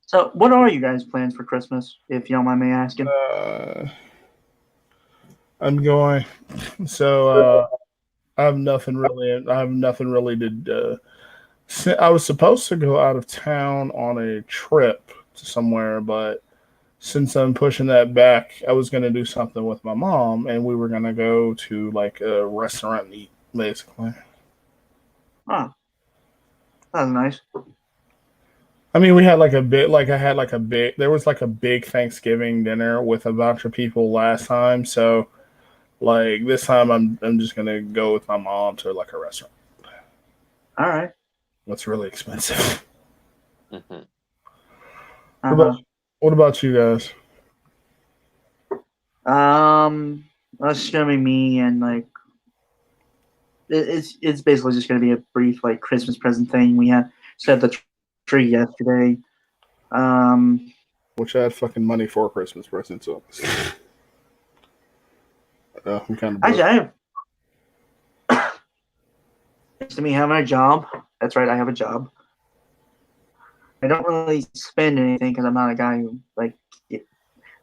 So, what are you guys' plans for Christmas, if you don't mind me asking? I'm going. So I have nothing really. to. I was supposed to go out of town on a trip to somewhere, but since I'm pushing that back, I was going to do something with my mom, and we were going to go to like a restaurant and eat, basically. Oh, that was nice. I mean, we had like a bit, like I had like a big, there was like a big Thanksgiving dinner with a bunch of people last time. So like this time I'm just going to go with my mom to like a restaurant. All right. That's really expensive. Mm-hmm. What about you guys? That's just gonna be me, and like it's basically just gonna be a brief like Christmas present thing. We set the tree yesterday. Which I had fucking money for Christmas presents. So I'm kind of Actually, I have to me having a job. That's right, I have a job. I don't really spend anything because I'm not a guy who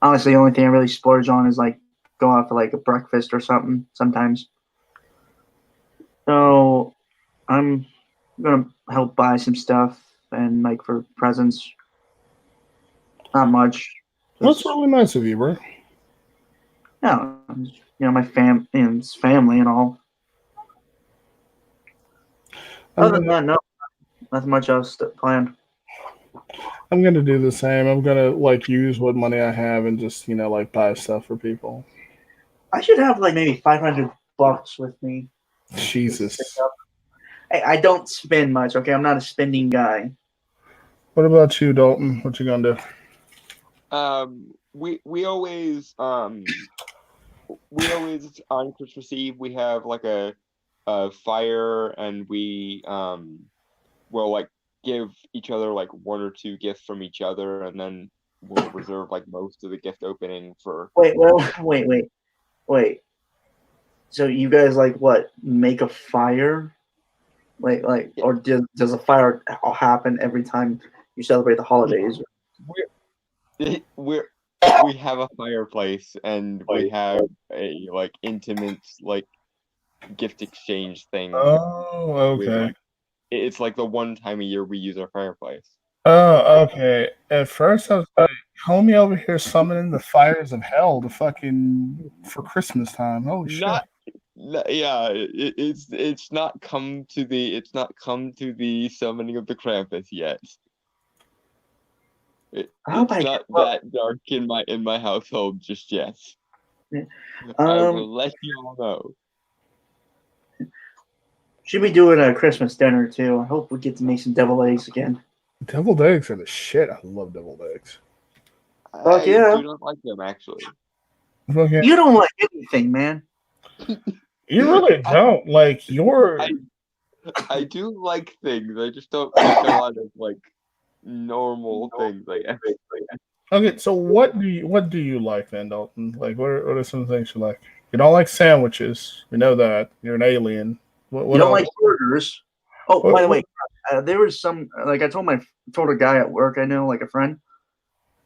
honestly, the only thing I really splurge on is like go out for like a breakfast or something sometimes. So I'm gonna help buy some stuff and like for presents. Not much. That's really nice of you, bro. Yeah, my it's family and all. Other than that, no, nothing much else planned. I'm gonna do the same. I'm gonna like use what money I have and just like buy stuff for people. I should have like maybe $500 with me. Jesus. I don't spend much. Okay, I'm not a spending guy. What about you, Dalton? What you gonna do? We always on Christmas Eve we have like a fire, and we will like give each other like one or two gifts from each other, and then we'll reserve like most of the gift opening for. Wait. So you guys like what? Make a fire? Or does a fire happen every time you celebrate the holidays? We have a fireplace, and we have a like intimate like gift exchange thing. Oh, okay. It's like the one time a year we use our fireplace. Oh, okay. At first I was like, homie over here summoning the fires of hell for Christmas time. Holy shit. Yeah, it's not come to the summoning of the Krampus yet. It's not that dark in my household just yet. I will let you all know. Should be doing a Christmas dinner too. I hope we get to make some deviled eggs again. Deviled eggs are the shit. I love deviled eggs. Fuck yeah. I do not like them, actually. Okay. You don't like anything, man. You really don't. Like you're. I do like things. I just don't like a lot of like normal things. Okay, so what do you like then, Dalton? Like, what are some things you like? You don't like sandwiches. We know that. You're an alien. What You don't else? like burgers. Oh, by the way, there was some like I told a guy at work I know, like a friend,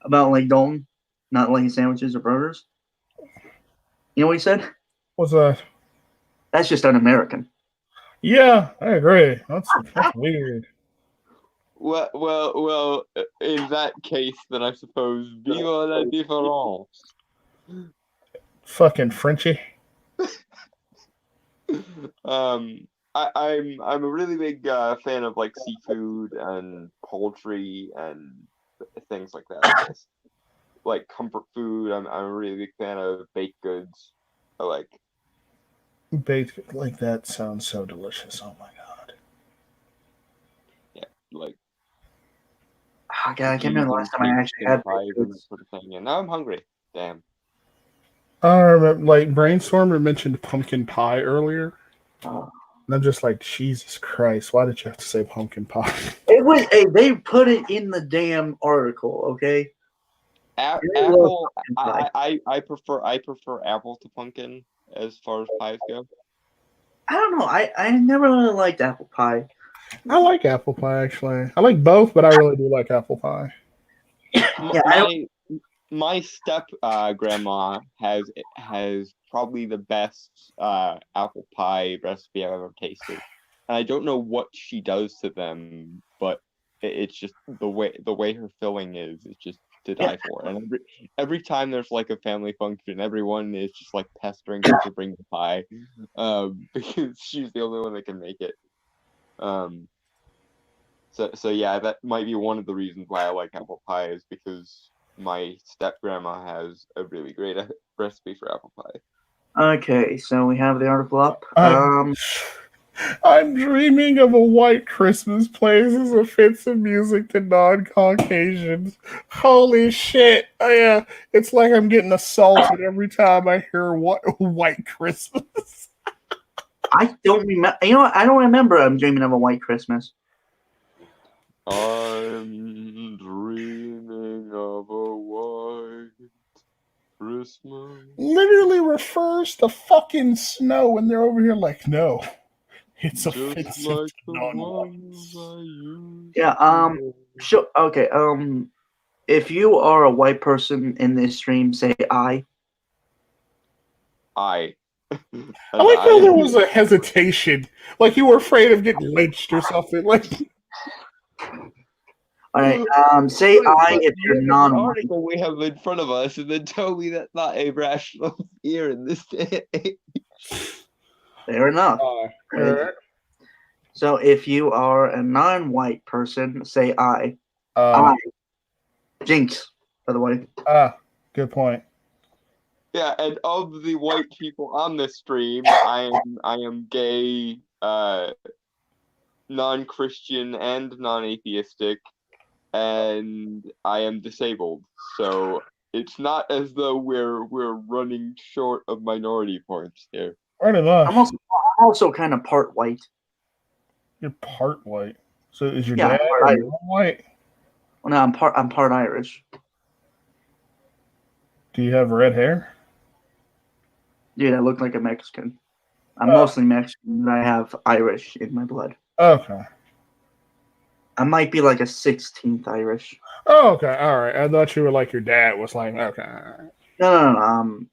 about like Dalton not liking sandwiches or burgers. You know what he said? What's that? That's just un-American. Yeah, I agree. That's weird. Well. In that case, then I suppose vive la différence. Fucking Frenchie. I'm a really big fan of like seafood and poultry and things like that. Like comfort food. I'm a really big fan of baked goods. I like baked like that sounds so delicious. Oh my god. Yeah, like. Oh god, I can't remember the last time I actually had baked goods. Sort of thing. And now I'm hungry. Damn. I remember, like Brainstormer mentioned pumpkin pie earlier. Oh. And I'm just like, Jesus Christ, why did you have to say pumpkin pie? It was they put it in the damn article, okay? Apple. I prefer apple to pumpkin as far as pies go. I don't know. I never really liked apple pie. I like apple pie actually. I like both, but I really do like apple pie. Yeah, my step grandma has probably the best apple pie recipe I've ever tasted, and I don't know what she does to them, but it's just the way her filling is just to die for. And every time there's like a family function, everyone is just like pestering her to bring the pie, because she's the only one that can make it. So yeah, that might be one of the reasons why I like apple pie, is because my step grandma has a really great recipe for apple pie. Okay, so we have the article up. I'm dreaming of a white Christmas plays as offensive music to non-Caucasians. Holy shit! Yeah, it's like I'm getting assaulted every time I hear white Christmas. I don't remember. You know what? I don't remember I'm dreaming of a white Christmas. I'm dreaming of a white Christmas. Literally refers to fucking snow, and they're over here like, no, It's Just offensive like to the non-whites. ones I used Yeah, to Sure. Okay. If you are a white person in this stream, say I. I. I And like how I there was a hesitation, like you were afraid of getting lynched or something. Like, All right. Say Wait, I but if you're look at the non-white. article we have in front of us and then tell me that's not a rational fear in this day. Fair enough. alright. So if you are a non-white person, say I. Uh, Jinx, by the way. good point. Yeah, and of the white people on this stream, I am gay, non-Christian and non-atheistic, and I am disabled. So it's not as though we're running short of minority points here. Pretty much. I'm also kind of part white. You're part white. So is your Yeah, dad part or Irish. mom white? Well, no, I'm part Irish. Do you have red hair? Dude, I look like a Mexican. I'm Oh. mostly Mexican, but I have Irish in my blood. Okay. I might be like a 16th Irish. Oh, okay. All right. I thought you were like your dad was like, okay. All right. No.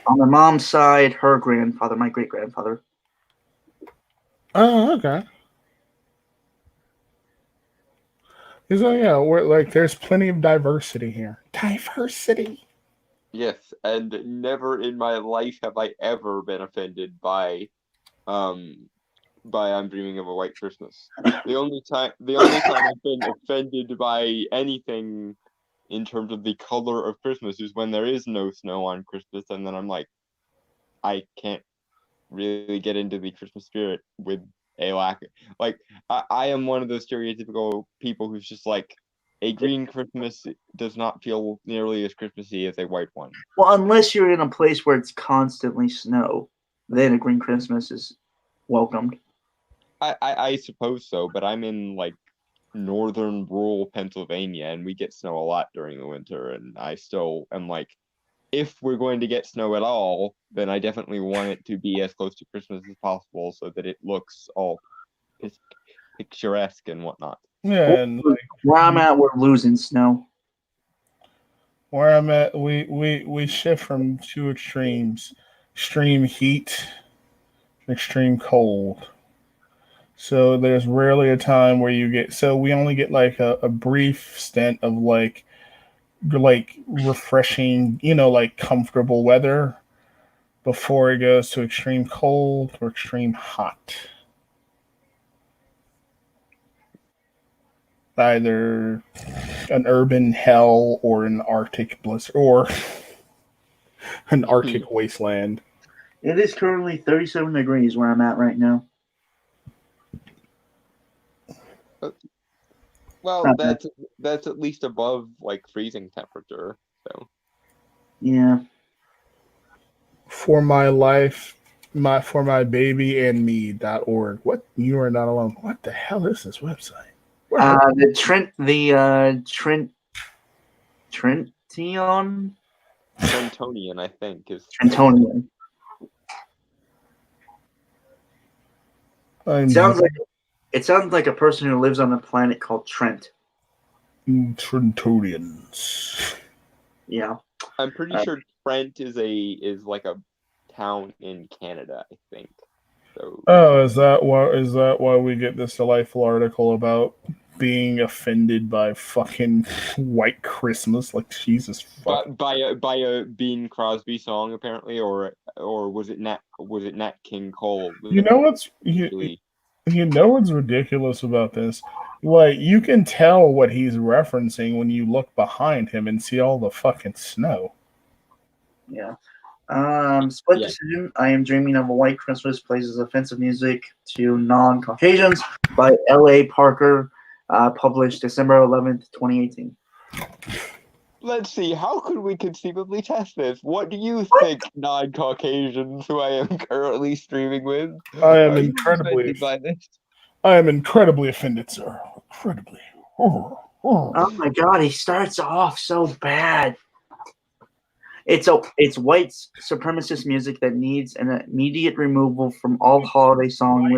On my mom's side, her grandfather, my great grandfather. Oh, okay. So yeah, we're like, there's plenty of diversity here. Diversity. Yes, and never in my life have I ever been offended by I'm Dreaming of a White Christmas. The only time I've been offended by anything in terms of the color of Christmas is when there is no snow on Christmas, and then I'm like, I can't really get into the Christmas spirit with a lack. Like, I am one of those stereotypical people who's just like, a green Christmas does not feel nearly as Christmassy as a white one. Well, unless you're in a place where it's constantly snow, then a green Christmas is welcomed. I suppose so, but I'm in like northern rural Pennsylvania and we get snow a lot during the winter, and I still am like, if we're going to get snow at all, then I definitely want it to be as close to Christmas as possible so that it looks all picturesque and whatnot. Yeah, and like, Where I'm at, we're losing snow. where I'm at, we shift from two extremes: extreme heat, extreme cold. So there's rarely a time where you get. So we only get like a brief stint of like refreshing, like comfortable weather before it goes to extreme cold or extreme hot. Either an urban hell or an Arctic blizzard or an Arctic wasteland. It is currently 37 degrees where I'm at right now. Well, Okay. that's at least above like freezing temperature. So Yeah. For my life, for my baby and me.org. What? You are not alone. What the hell is this website? Trention? Trentonian, I think, is Trentonian. It sounds like a person who lives on a planet called Trent. Trentonians. Yeah. I'm pretty sure Trent is like a town in Canada, I think. So Oh, is that why we get this delightful article about being offended by fucking White Christmas? Like, Jesus fuck. by a Bing Crosby song apparently, or was it Nat King Cole? You know what's ridiculous about this? Like, you can tell what he's referencing when you look behind him and see all the fucking snow. Yeah. Split Yeah. Decision, I Am Dreaming of a White Christmas plays offensive music to non-Caucasians by L.A. Parker, published December 11th, 2018. Let's see, how could we conceivably test this? What do you think, non-Caucasians who I am currently streaming with? I am Are you incredibly offended by this? I am incredibly offended, sir. Incredibly. Oh my god, he starts off so bad. It's white supremacist music that needs an immediate removal from all holiday song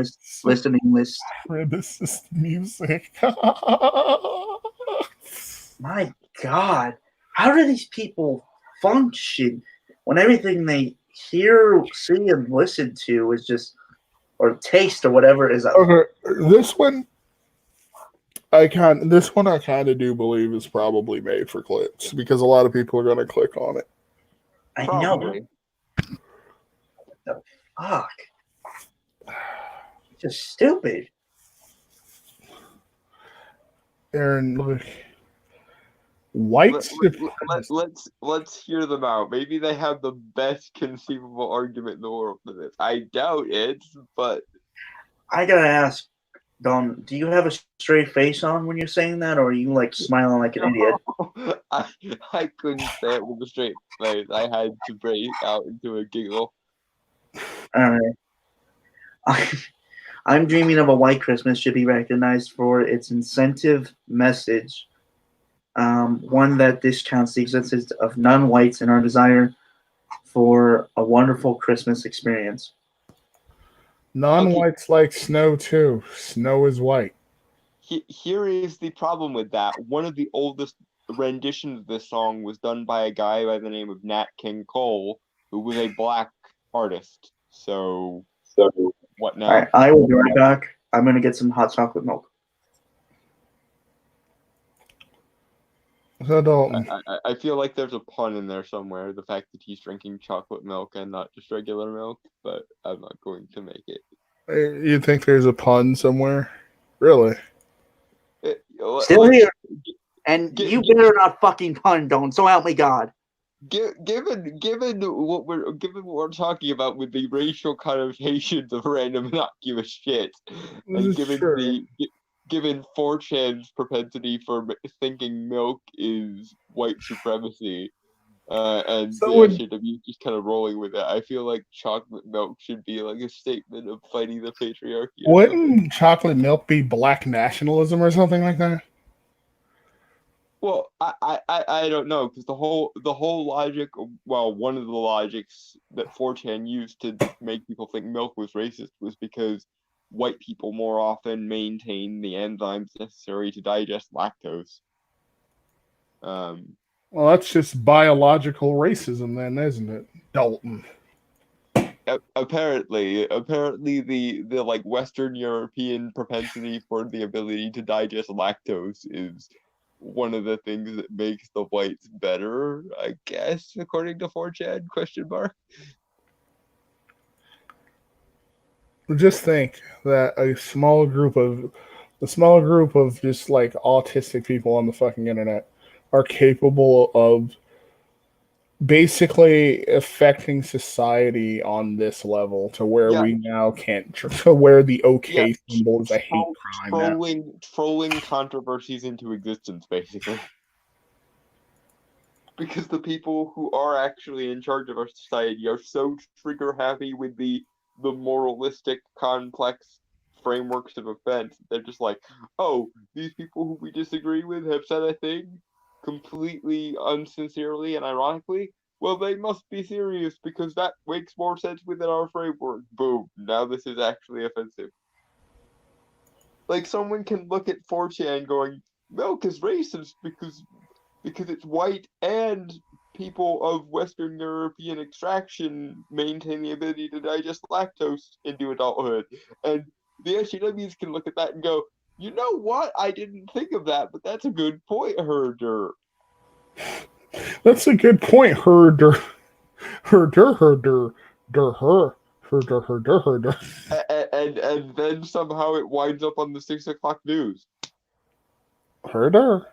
listening lists. Supremacist music. My God, how do these people function when everything they hear, see, and listen to is just, or taste or whatever is Okay, this one I kind of do believe is probably made for clicks because a lot of people are going to click on it. I know. Probably. Fuck. It's just stupid. Aaron, look. White Let's hear them out. Maybe they have the best conceivable argument in the world for this. I doubt it, but I gotta ask, Don, do you have a straight face on when you're saying that, or are you like smiling like an idiot? I couldn't say it with a straight face. I had to break out into a giggle. I'm dreaming of a white Christmas should be recognized for its incentive message. One that discounts the existence of non-whites and our desire for a wonderful Christmas experience. Non-whites like snow too. Snow is white. Here is the problem with that. One of the oldest renditions of this song was done by a guy by the name of Nat King Cole, who was a black artist. So what now? All right, I will be right back. I'm gonna get some hot chocolate milk. So Dalton, I feel like there's a pun in there somewhere. The fact that he's drinking chocolate milk and not just regular milk, but I'm not going to make it. you think there's a pun somewhere? Really? Still here. And you better not fucking pun, Don. So help me God. Given what we're talking about with the racial connotations of random innocuous shit, and given 4chan's propensity for thinking milk is white supremacy, and the SJW just kind of rolling with it, I feel like chocolate milk should be like a statement of fighting the patriarchy. Wouldn't chocolate milk be black nationalism or something like that? Well, I don't know, because the whole logic, well, one of the logics that 4chan used to make people think milk was racist was because white people more often maintain the enzymes necessary to digest lactose. Well, that's just biological racism then, isn't it, Dalton? Apparently the like Western European propensity for the ability to digest lactose is one of the things that makes the whites better, I guess, according to 4chan, question mark. Just think that a small group of just like autistic people on the fucking internet are capable of basically affecting society on this level to where we now can't to where the symbol is a hate crime. Trolling controversies into existence, basically. Because the people who are actually in charge of our society are so trigger happy with the moralistic, complex frameworks of offense. They're just like, oh, these people who we disagree with have said a thing completely unsincerely and ironically. Well, they must be serious because that makes more sense within our framework. Boom. Now this is actually offensive. Like, someone can look at 4chan going, milk is racist because it's white and people of Western European extraction maintain the ability to digest lactose into adulthood. And the SJWs can look at that and go, you know what? I didn't think of that, but that's a good point, Herder. That's a good point, Herder. Herder. And then somehow it winds up on the 6 o'clock news. Herder.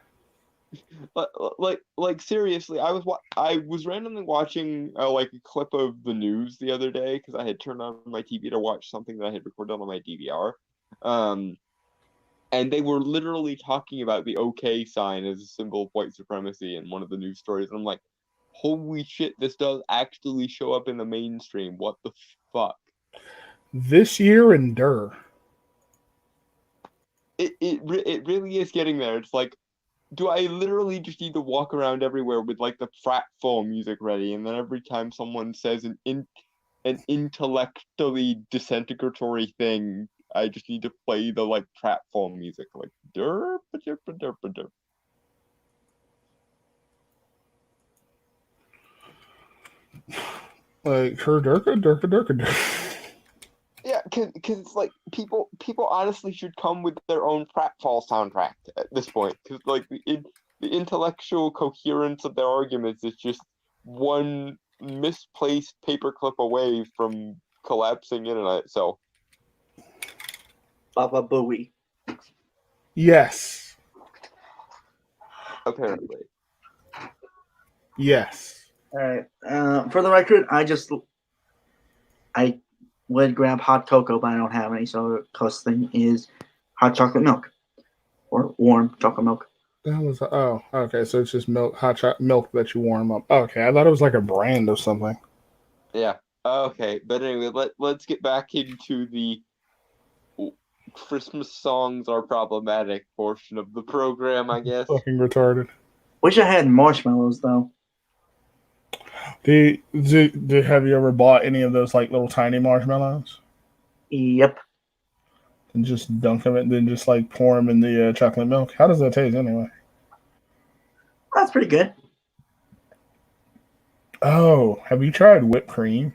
Like seriously, I was randomly watching like a clip of the news the other day because I had turned on my TV to watch something that I had recorded on my DVR, and they were literally talking about the OK sign as a symbol of white supremacy in one of the news stories, and I'm like, holy shit, this does actually show up in the mainstream. What the fuck? This year in Durr. It really is getting there. It's like, do I literally just need to walk around everywhere with like the pratfall music ready, and then every time someone says an intellectually disintegratory thing, I just need to play the like pratfall music, like derp derp derp derp. Like her durka durka durka durka. Yeah, cause like people honestly should come with their own pratfall soundtrack at this point, because like the intellectual coherence of their arguments is just one misplaced paperclip away from collapsing in on itself. Baba Booey. Yes. Apparently. Yes. All right. For the record, I would grab hot cocoa, but I don't have any. So the closest thing is hot chocolate milk or warm chocolate milk. That was okay. So it's just milk, milk that you warm up. Okay, I thought it was like a brand or something. Yeah. Okay, but anyway, let's get back into the Christmas songs are problematic portion of the program, I guess. Fucking retarded. Wish I had marshmallows though. Have you ever bought any of those like little tiny marshmallows Yep. and just dunk them and then just like pour them in the chocolate milk? How does that taste anyway? That's pretty good. Oh, have you tried whipped cream?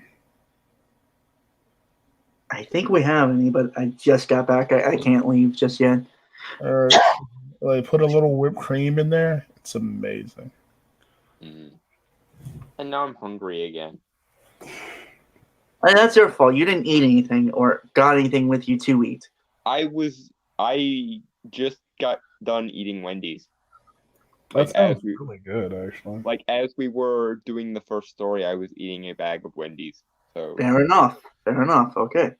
I think we have any, but I just got back. I can't leave just yet. Or like put a little whipped cream in there? It's amazing. Mm. And now I'm hungry again. That's your fault. You didn't eat anything or got anything with you to eat. I just got done eating Wendy's. That sounds really good, actually. Like as we were doing the first story, I was eating a bag of Wendy's. So Fair enough. Okay.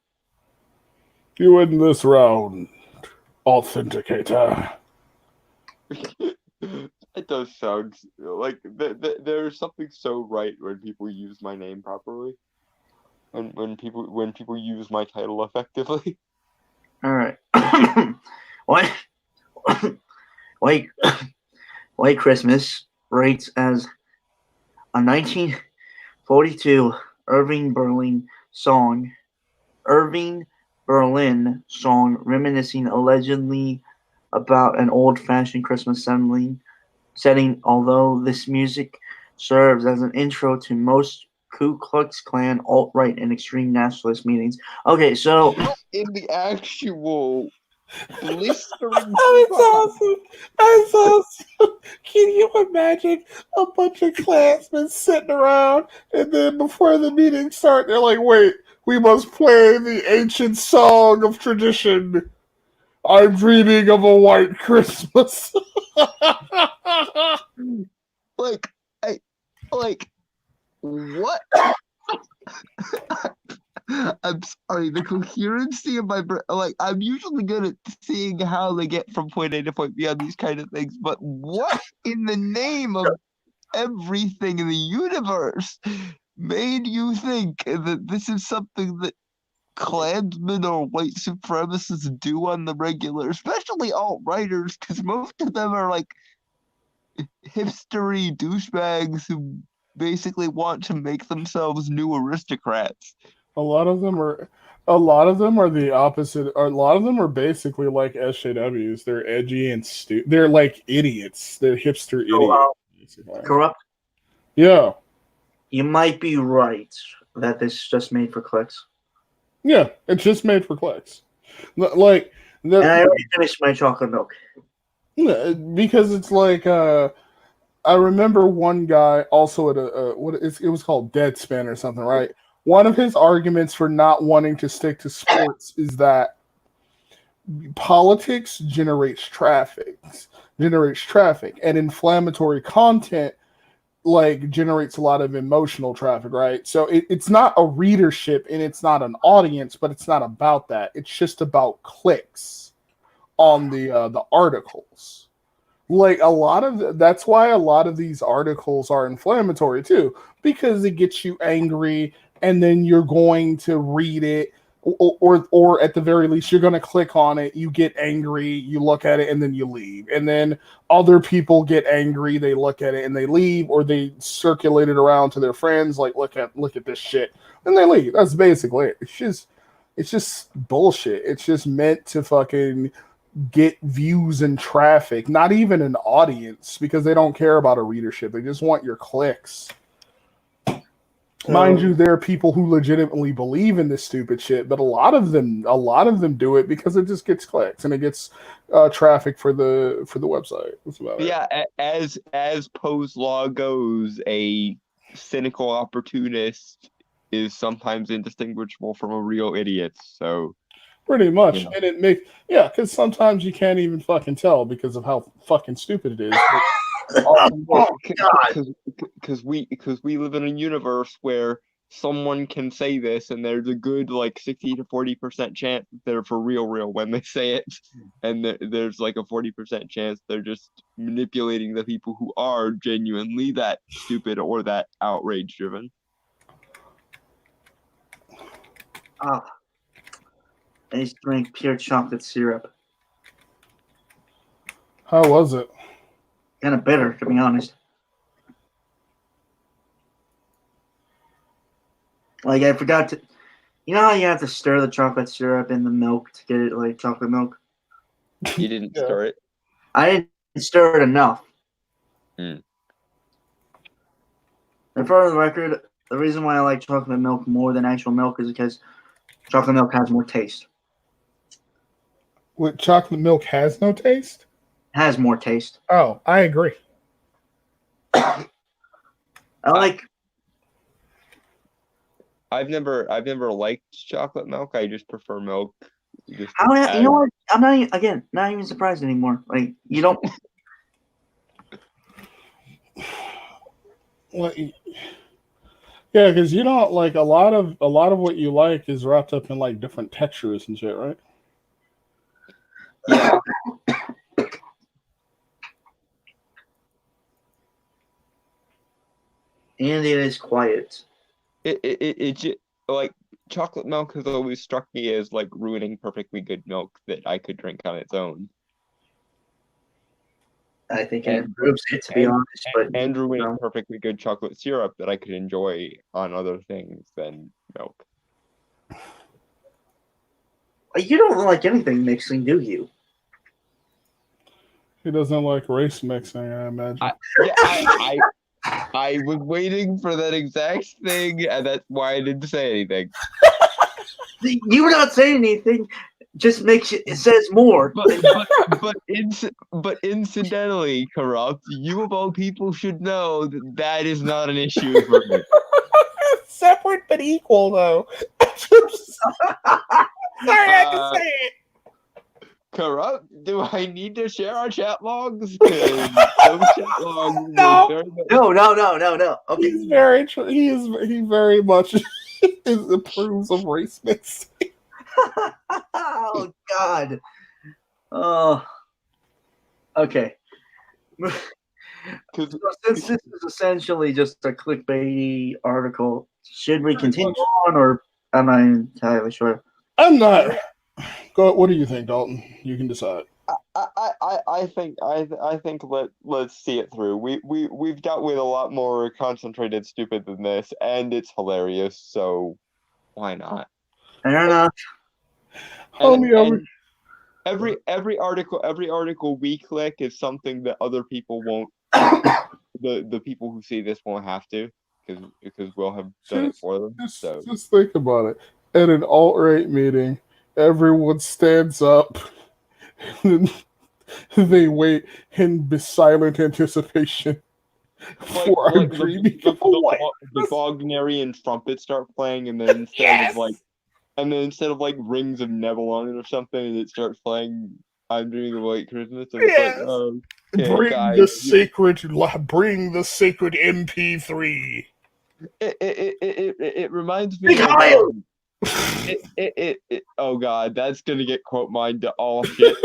You win this round, Authenticator. It does sound like there's something so right when people use my name properly, and when people use my title effectively. All right. White Christmas rates as a 1942 Irving Berlin song reminiscing allegedly about an old-fashioned Christmas setting, although this music serves as an intro to most Ku Klux Klan, alt-right, and extreme nationalist meetings. Okay, so in the actual blistering That's awesome. Can you imagine a bunch of Klansmen sitting around and then before the meeting starts, they're like, wait, we must play the ancient song of tradition. I'm dreaming of a white Christmas. what? I'm sorry, the coherency of my brain. Like, I'm usually good at seeing how they get from point A to point B on these kind of things, but what in the name of everything in the universe made you think that this is something that Klansmen or white supremacists do on the regular, especially alt-righters, because most of them are like hipstery douchebags who basically want to make themselves new aristocrats. A lot of them are the opposite. A lot of them are basically like SJWs. They're edgy and stupid. They're like idiots. They're hipster idiots. Corrupt. Yeah. You might be right that this is just made for clicks. Yeah, it's just made for clicks. Like, and I already finished my chocolate milk. Because it's like I remember one guy also at it was called Deadspin or something, right? One of his arguments for not wanting to stick to sports is that politics generates traffic, and inflammatory content like generates a lot of emotional traffic, right? So it's not a readership and it's not an audience, but it's not about that. It's just about clicks on the articles. Like that's why a lot of these articles are inflammatory too, because it gets you angry and then you're going to read it or at the very least, you're going to click on it, you get angry, you look at it, and then you leave. And then other people get angry, they look at it and they leave, or they circulate it around to their friends, like look at this shit, and they leave. That's basically it. It's just bullshit. It's just meant to fucking get views and traffic, not even an audience, because they don't care about a readership. They just want your clicks. Mind you, there are people who legitimately believe in this stupid shit, but a lot of them do it because it just gets clicks and it gets traffic for the website. That's about it. Yeah, as Poe's law goes, a cynical opportunist is sometimes indistinguishable from a real idiot. So pretty much, Yeah. and it makes because sometimes you can't even fucking tell because of how fucking stupid it is. Because we live in a universe where someone can say this and there's a good like 60 to 40% chance that they're for real when they say it, and there's like a 40% chance they're just manipulating the people who are genuinely that stupid or that outrage driven. Oh, I just drank pure chocolate syrup. How was it? Kind of bitter, to be honest. Like, I forgot to... You know how you have to stir the chocolate syrup in the milk to get it like chocolate milk? You didn't Yeah. stir it. I didn't stir it enough. Mm. And for the record, the reason why I like chocolate milk more than actual milk is because chocolate milk has more taste. What, chocolate milk has no taste? Has more taste. Oh, I agree. I like... I've never liked chocolate milk. I just prefer milk. Just you know what? I'm not even surprised anymore. Like, you don't... Well, yeah, because you don't like a lot of what you like is wrapped up in like different textures and shit, right? Yeah. And it is quiet. It just, like, chocolate milk has always struck me as like ruining perfectly good milk that I could drink on its own. I think it And- improves it, to be honest. But And ruining no. perfectly good chocolate syrup that I could enjoy on other things than milk. You don't like anything mixing, do you? He doesn't like race mixing, I imagine. I was waiting for that exact thing, and that's why I didn't say anything. You were not saying anything. Just makes it says more. But incidentally, Corrupt, you of all people should know that is not an issue for me. Separate but equal, though. Sorry, I had to say it. Corrupt, do I need to share our chat logs? 'Cause those chat logs No. were very much- No. Okay. He's very he very much approves of race mixing. Oh God. Oh. Okay. 'cause- So since this is essentially just a clickbaity article, should we continue on, or am I entirely sure? I'm not. Go. What do you think, Dalton? You can decide. I think let's see it through. We've dealt with a lot more concentrated stupid than this, and it's hilarious, so why not? Fair enough. Homie, Every article we click is something that other people won't the people who see this won't have to, because we'll have done it for them. So just think about it. At an alt-right meeting, everyone stands up and they wait in silent anticipation for our dreaming of a white. the Wagnerian trumpets start playing, and then instead of like Rings of Neville on it or something, it starts playing I'm Dreaming of White Christmas. And Yes. It's like, oh, okay, Bring guys, the sacred MP3. It reminds me Big of, Kyle! oh god, that's gonna get quote mined to all shit.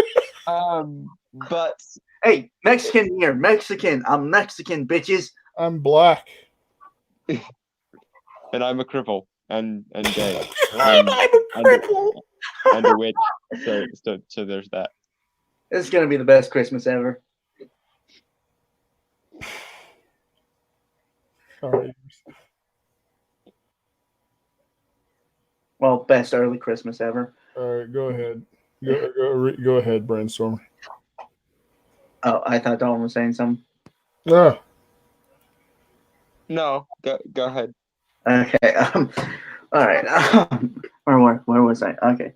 But Hey, Mexican here. Mexican. I'm Mexican, bitches. I'm black. and I'm a cripple. and gay I'm a cripple. and a witch. So there's that. This is gonna be the best Christmas ever. Sorry. Well, best early Christmas ever. All right, go ahead. Go ahead, brainstorm. Oh, I thought Dalton was saying something. Ah, No, go ahead. Okay. All right. Where was I? Okay.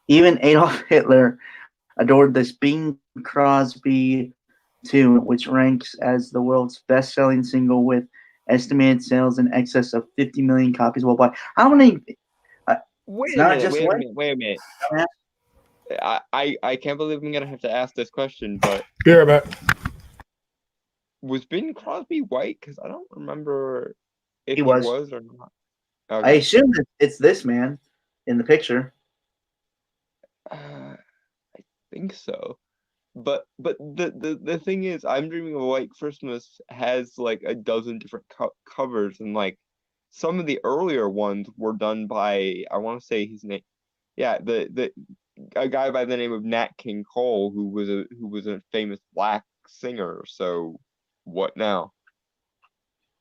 Even Adolf Hitler adored this Bing Crosby tune, which ranks as the world's best-selling single with estimated sales in excess of 50 million copies worldwide. How many? Wait not just a one. minute, wait a minute. Yeah. I can't believe I'm gonna have to ask this question, but be right back. was Bing Crosby white? Because I don't remember if He was. or not. I Okay. assume that it's this man in the picture. I think so. But the thing is, I'm Dreaming of a White Christmas has like a dozen different covers, and like some of the earlier ones were done by, I want to say his name, yeah, a guy by the name of Nat King Cole, who was a famous black singer. So what now?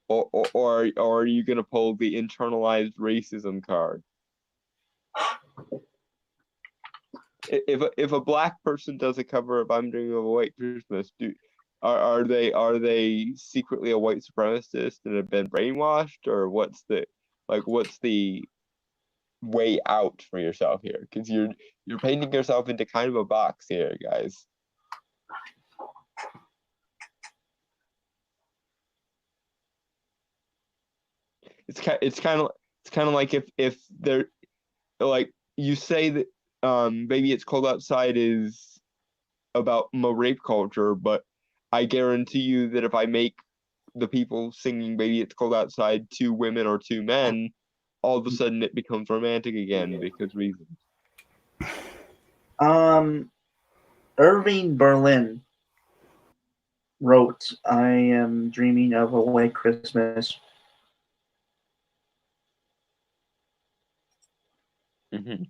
Or are you gonna pull the internalized racism card? If a black person does a cover of "I'm Dreaming of a White Christmas," are they secretly a white supremacist and have been brainwashed, or what's the way out for yourself here? Because you're painting yourself into kind of a box here, guys. It's kind of like if they're like, you say that Baby It's Cold Outside is about rape culture, but I guarantee you that if I make the people singing Baby It's Cold Outside 2 women or 2 men, all of a sudden it becomes romantic again because reasons. Irving Berlin wrote, "I am dreaming of a white Christmas." Mm-hmm.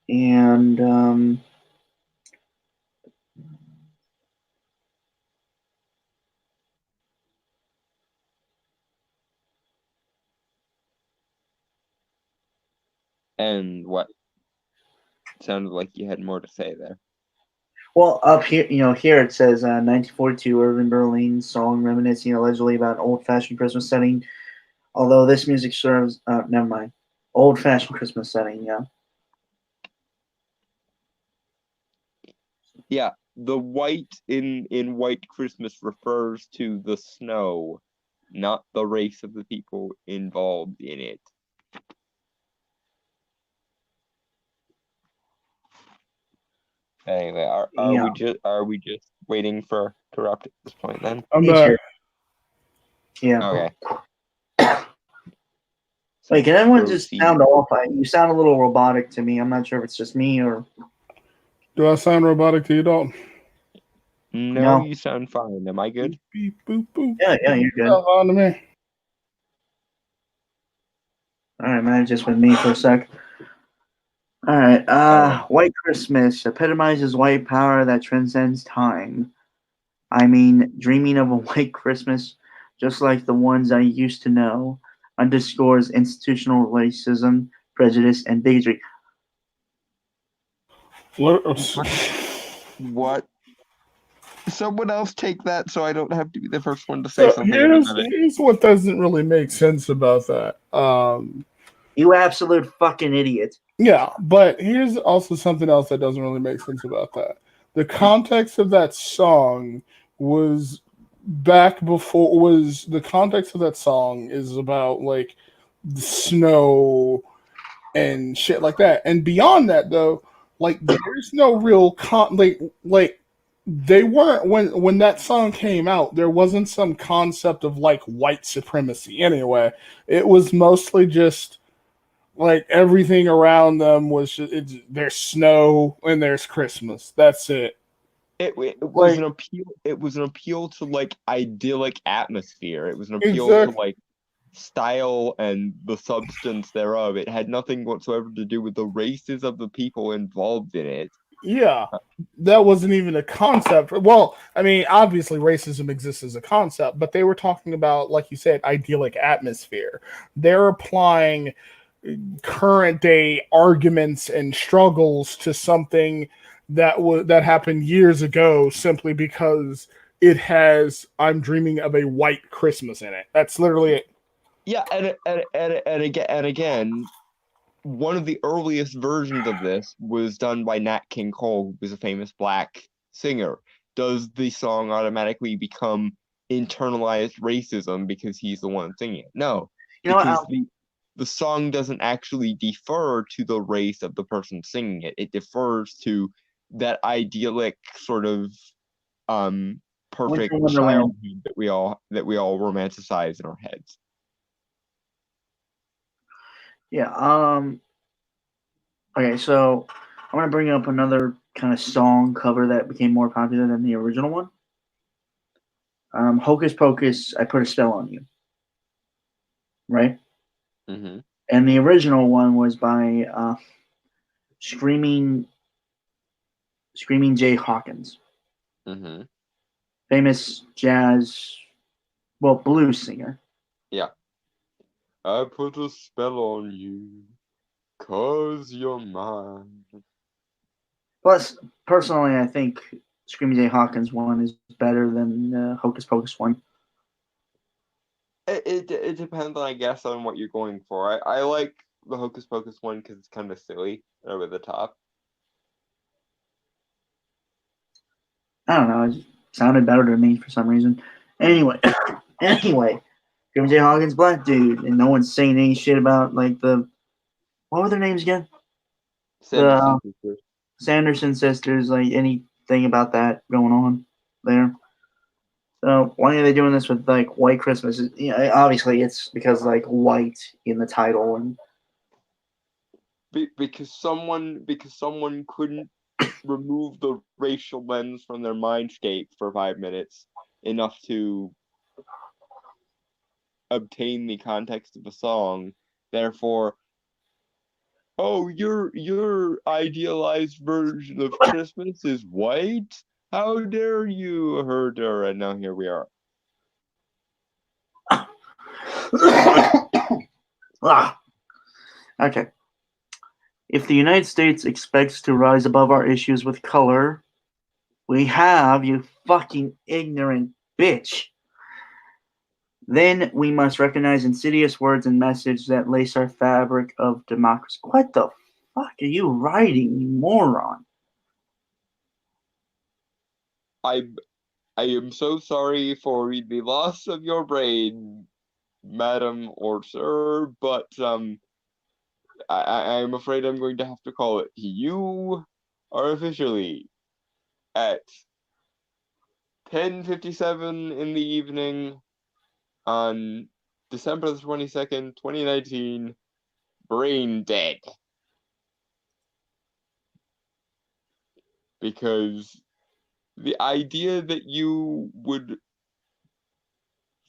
And And what? Sounded like you had more to say there. well, up here, here it says 1942, Irving Berlin song reminiscing allegedly about an old-fashioned Christmas setting. Although this music serves, never mind, old-fashioned Christmas setting, yeah. Yeah, the white in White Christmas refers to the snow, not the race of the people involved in it. Anyway, are we just waiting for Corrupt at this point then? I'm Me back. too. Yeah. Okay. Wait, can everyone just Proceed. sound off? You sound a little robotic to me. I'm not sure if it's just me or. Do I sound robotic to you, Dalton? No, No. you sound fine. Am I good? Beep, boop, boop. Yeah, you're good. Sounds on to me. All right, man, just with me for a sec. All right, White Christmas epitomizes white power that transcends time. I mean, dreaming of a white Christmas, just like the ones I used to know, underscores institutional racism, prejudice, and bigotry. What? Someone else take that so I don't have to be the first one to say So something about it. here's what doesn't really make sense about that. You absolute fucking idiot. Yeah, but here's also something else that doesn't really make sense about that. The context of that song was the context of that song is about like the snow and shit like that. And beyond that though, like there's no real like they weren't when that song came out, there wasn't some concept of like white supremacy anyway. It was mostly just like everything around them was there's snow and there's Christmas. That's it. It was Like- an appeal. It was an appeal to like idyllic atmosphere. It was an appeal Exactly. to like style and the substance thereof. It had nothing whatsoever to do with the races of the people involved in it. Yeah, that wasn't even a concept. Well, I mean, obviously racism exists as a concept, but they were talking about, like you said, idyllic atmosphere. They're applying current day arguments and struggles to something that happened years ago simply because it has "I'm dreaming of a white Christmas" in it. That's literally it. Yeah, and again, one of the earliest versions of this was done by Nat King Cole, who was a famous black singer. Does the song automatically become internalized racism because he's the one singing it? No, You know what? because the song doesn't actually defer to the race of the person singing it. It defers to that idyllic sort of perfect Winter Wonderland. childhood that we all romanticize in our heads. Yeah. Okay, so I'm gonna bring up another kind of song cover that became more popular than the original one. Hocus Pocus, I Put a Spell on You. Right? Mm-hmm. And the original one was by Screaming Jay Hawkins, Mm-hmm. famous jazz, well, blues singer. Yeah. I put a spell on you, 'cause you're mine. Plus, personally, I think Screaming Jay Hawkins one is better than the Hocus Pocus one. It depends, I guess, on what you're going for. I like the Hocus Pocus one because it's kind of silly, over the top. I don't know. It just sounded better to me for some reason. Anyway, Screaming Jay Hawkins, black dude, and no one's saying any shit about like the what were their names again? Sanderson sisters. Sanderson sisters, like anything about that going on there. So why are they doing this with like White Christmas? Obviously it's because like white in the title and Because someone couldn't remove the racial lens from their mindscape for 5 minutes enough to obtain the context of a song. Therefore, oh, your idealized version of Christmas is white? How dare you hurt her? And now here we are. Okay. If the United States expects to rise above our issues with color, we have, you fucking ignorant bitch. Then we must recognize insidious words and messages that lace our fabric of democracy. What the fuck are you writing, you moron? I am so sorry for the loss of your brain, madam or sir, but I'm afraid I'm going to have to call it. You are officially at 10:57 in the evening on December the 22nd, 2019, brain dead. Because the idea that you would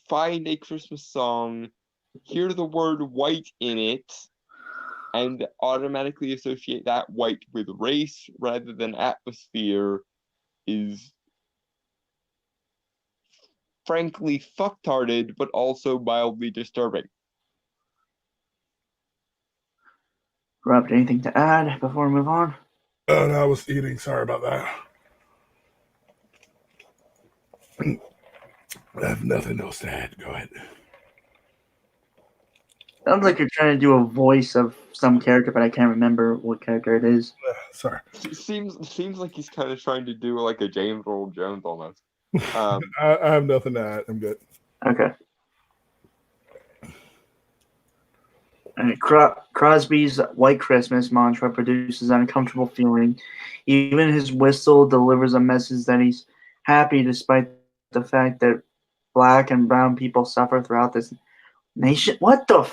find a Christmas song, hear the word white in it, and automatically associate that white with race rather than atmosphere is frankly fucktarded, but also mildly disturbing. Rob, anything to add before we move on? No, I was eating. Sorry about that. I have nothing else to add. Go ahead. Sounds like you're trying to do a voice of some character, but I can't remember what character it is. Sorry. Seems like he's kind of trying to do like a James Earl Jones almost. I have nothing to add. I'm good. Okay. And Crosby's White Christmas mantra produces an uncomfortable feeling. Even his whistle delivers a message that he's happy despite the fact that black and brown people suffer throughout this nation. What the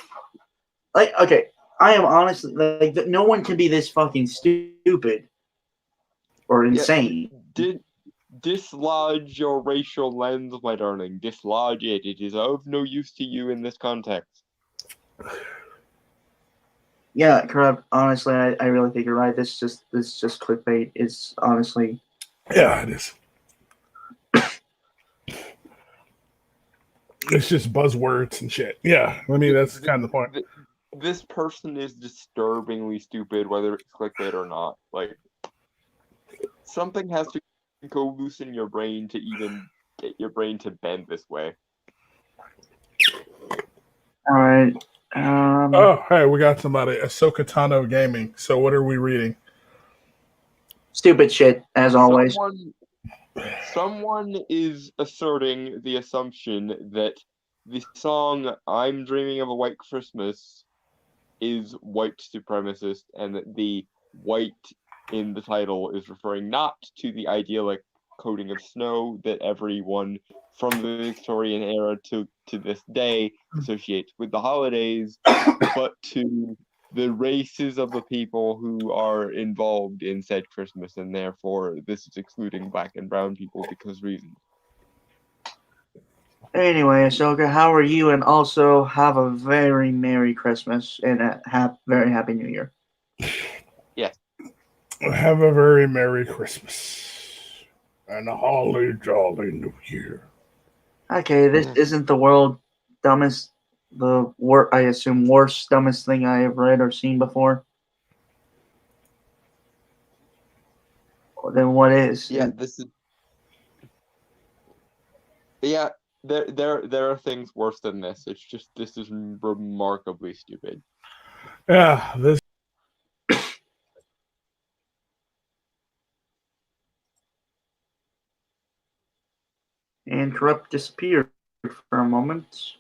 like, okay, I am honestly like no one can be this fucking stupid or insane. Dislodge your racial lens, my darling. Dislodge it. It is of no use to you in this context. Yeah, corrupt. Honestly, I really think you're right. This is just clickbait. It's honestly. Yeah, it is. It's just buzzwords and shit. Yeah, I mean that's kind of the point. This person is disturbingly stupid, whether it's clickbait or not. Like, something has to go loose in your brain to even get your brain to bend this way. All right. Oh, hey, we got somebody. Ahsoka Tano Gaming. So what are we reading? Stupid shit, as always. Someone is asserting the assumption that the song "I'm Dreaming of a White Christmas" is white supremacist, and that the white in the title is referring not to the idyllic coating of snow that everyone from the Victorian era to this day associates with the holidays, but to the races of the people who are involved in said Christmas, and therefore this is excluding black and brown people because reasons. Anyway, Ahsoka, how are you? And also have a very Merry Christmas and a very Happy New Year. Yes. Have a very Merry Christmas and a holly jolly New Year. Okay, this isn't the world dumbest, I assume worst, dumbest thing I have read or seen before. Then what is? Yeah, this is. Yeah, there are things worse than this. It's just this is remarkably stupid. Yeah, this. And Corrupt disappeared for a moment.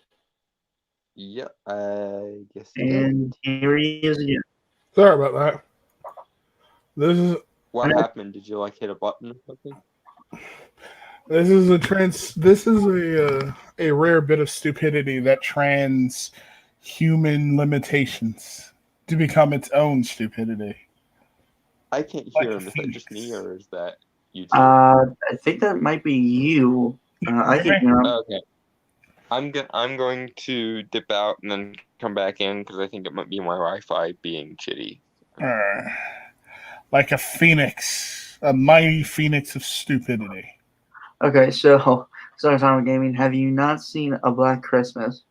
Yeah, I guess. And here he is again. Sorry about that. This is. What happened? Did you hit a button or something? This is a rare bit of stupidity that trans human limitations to become its own stupidity. I can't hear him. Is that just me or is that you two? I think that might be you. I can hear him. Okay. I'm going to dip out and then come back in because I think it might be my Wi-Fi being shitty. Like a phoenix, a mighty phoenix of stupidity. Okay, so Time Gaming, have you not seen A Black Christmas?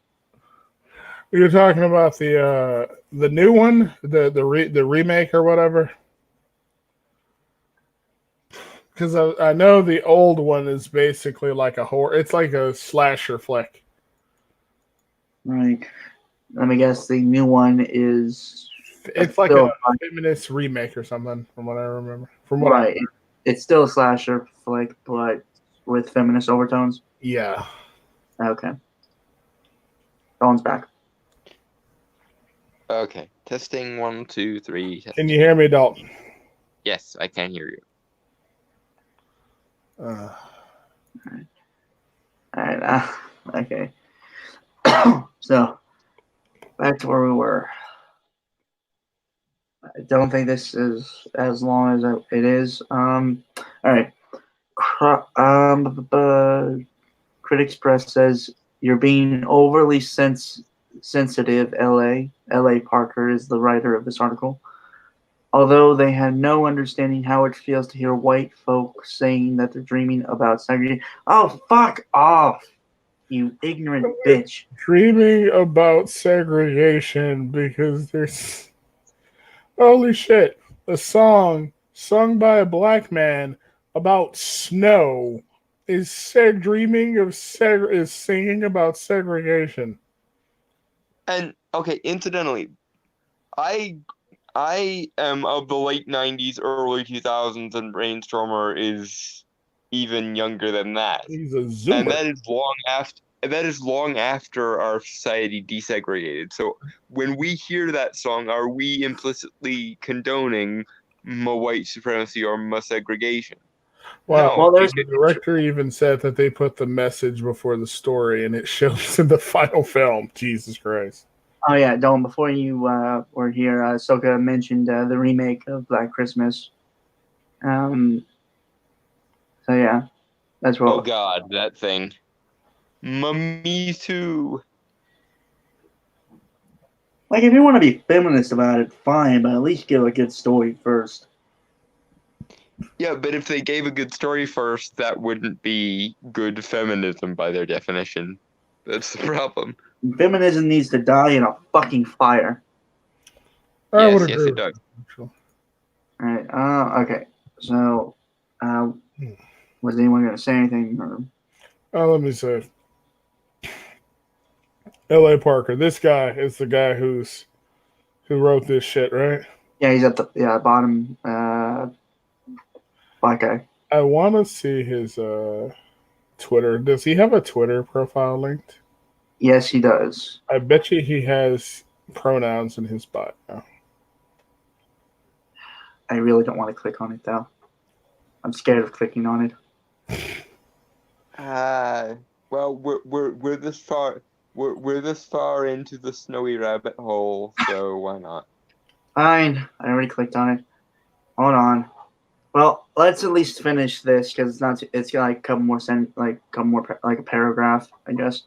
You're talking about the new one, the remake or whatever. Because I know the old one is basically like a horror. It's like a slasher flick. Right. Let me guess. The new one is. It's like a feminist remake or something, from what I remember. Right. It's still a slasher flick, but with feminist overtones. Yeah. Okay. Phone's back. Okay. Testing 1, 2, 3. Testing. Can you hear me, Dalton? Yes, I can hear you. All right. Okay. So, back to where we were. I don't think this is as long as it is. All right. Critics Press says you're being overly sensitive. L.A. Parker is the writer of this article. Although they had no understanding how it feels to hear white folk saying that they're dreaming about segregation. Oh, fuck off, you ignorant bitch. Dreaming about segregation because there's... Holy shit. A song sung by a black man about snow is singing about segregation. And, okay, incidentally, I am of the late 90s, early 2000s, and Brainstormer is even younger than that. He's a zoomer. And that is long after our society desegregated. So when we hear that song, are we implicitly condoning white supremacy or segregation? Well, No. the director even said that they put the message before the story, and it shows in the final film. Jesus Christ. Oh, yeah, Don, before you were here, Ahsoka mentioned the remake of Black Christmas. So, yeah. That's Oh what. God, that thing. Me too. Like, if you want to be feminist about it, fine, but at least give a good story first. Yeah, but if they gave a good story first, that wouldn't be good feminism by their definition. That's the problem. Feminism needs to die in a fucking fire. I would Yes, agree. it does. Actually. Alright, okay. So, was anyone going to say anything? Or... Let me say, L.A. Parker. This guy is the guy who wrote this shit, right? Yeah, he's at the bottom. Black guy. I want to see his Twitter. Does he have a Twitter profile linked? Yes, he does. I bet you he has pronouns in his bio. I really don't want to click on it though. I'm scared of clicking on it. Well, we're this far. We're this far into the snowy rabbit hole, so why not? Fine. I already clicked on it. Hold on. Well, let's at least finish this because it's not. It's got like a couple more like a paragraph, I guess.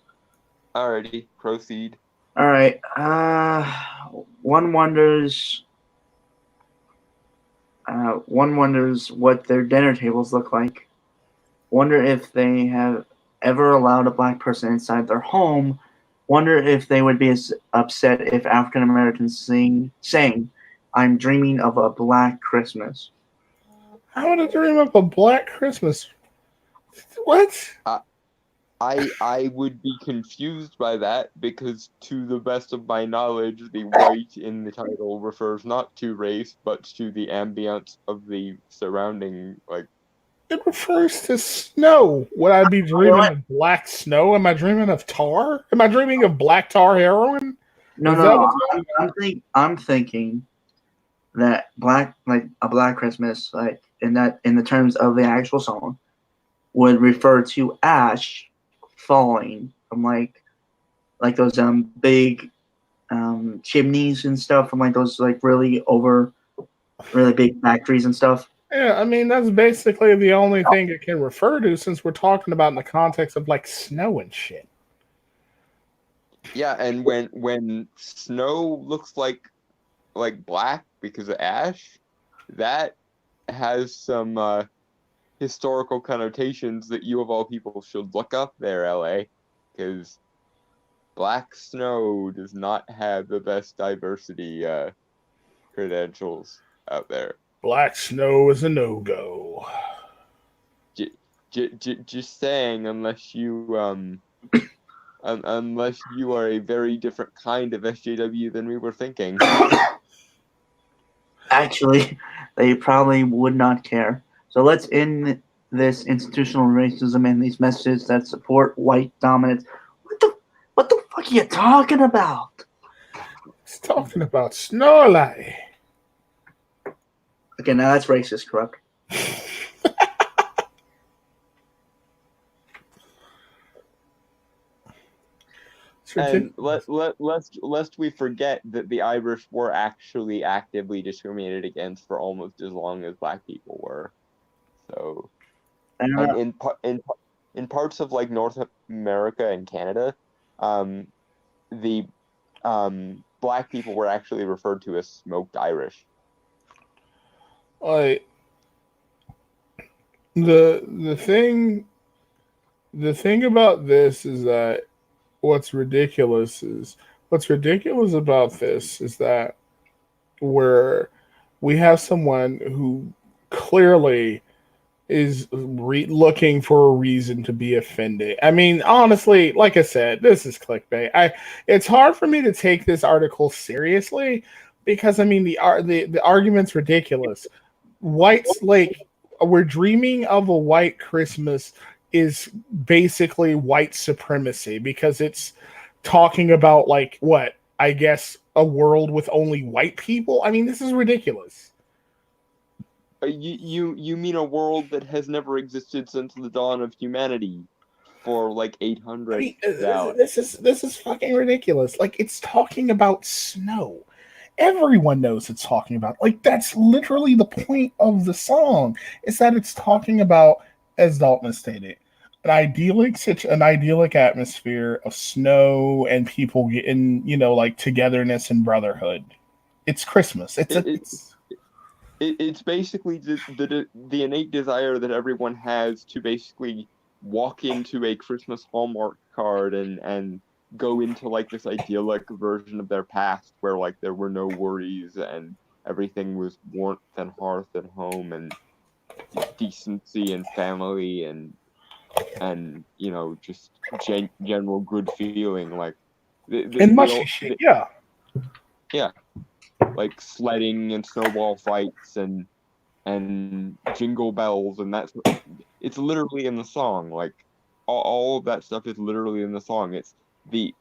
Alrighty, proceed. All right. One wonders. One wonders what their dinner tables look like. Wonder if they have ever allowed a black person inside their home. Wonder if they would be as upset if African Americans sang, "I'm dreaming of a black Christmas." I want to dream up a black Christmas. What? I would be confused by that because, to the best of my knowledge, the white in the title refers not to race but to the ambience of the surrounding, like. It refers to snow. Would I be dreaming of black snow? Am I dreaming of tar? Am I dreaming of black tar heroin? No. I'm thinking that a black Christmas, like in the terms of the actual song, would refer to ash falling from like those big chimneys and stuff from like those like really big factories and stuff. Yeah, I mean, that's basically the only thing it can refer to since we're talking about in the context of like snow and shit. Yeah, and when snow looks like black because of ash, that has some historical connotations that you of all people should look up there, LA, because black snow does not have the best diversity credentials out there. Black snow is a no-go. Just saying, unless you are a very different kind of SJW than we were thinking. Actually, they probably would not care. So let's end this institutional racism and these messages that support white dominance. What the fuck are you talking about? He's talking about Snorlax. Okay, now that's racist, corrupt. And lest we forget that the Irish were actually actively discriminated against for almost as long as black people were. So, and in parts of like North America and Canada, the black people were actually referred to as smoked Irish. Like the thing about this is that what's ridiculous about this is that we have someone who clearly is looking for a reason to be offended. I mean, honestly, like I said, this is clickbait. It's hard for me to take this article seriously because I mean the argument's ridiculous. White's like we're dreaming of a white Christmas is basically white supremacy because it's talking about like what I guess a world with only white people. I mean, this is ridiculous. You mean a world that has never existed since the dawn of humanity for like 800? I mean, this is fucking ridiculous. Like it's talking about snow. Everyone knows it's talking about like that's literally the point of the song is that it's talking about, as Dalton stated, an idyllic atmosphere of snow and people getting, like togetherness and brotherhood. It's Christmas. It, it, it's basically the innate desire that everyone has to basically walk into a Christmas Hallmark card and go into like this idyllic version of their past where like there were no worries and everything was warmth and hearth and home and decency and family and just general good feeling like and mushy shit. Yeah. yeah, like sledding and snowball fights and jingle bells and it's literally in the song. Like all of that stuff is literally in the song. It's the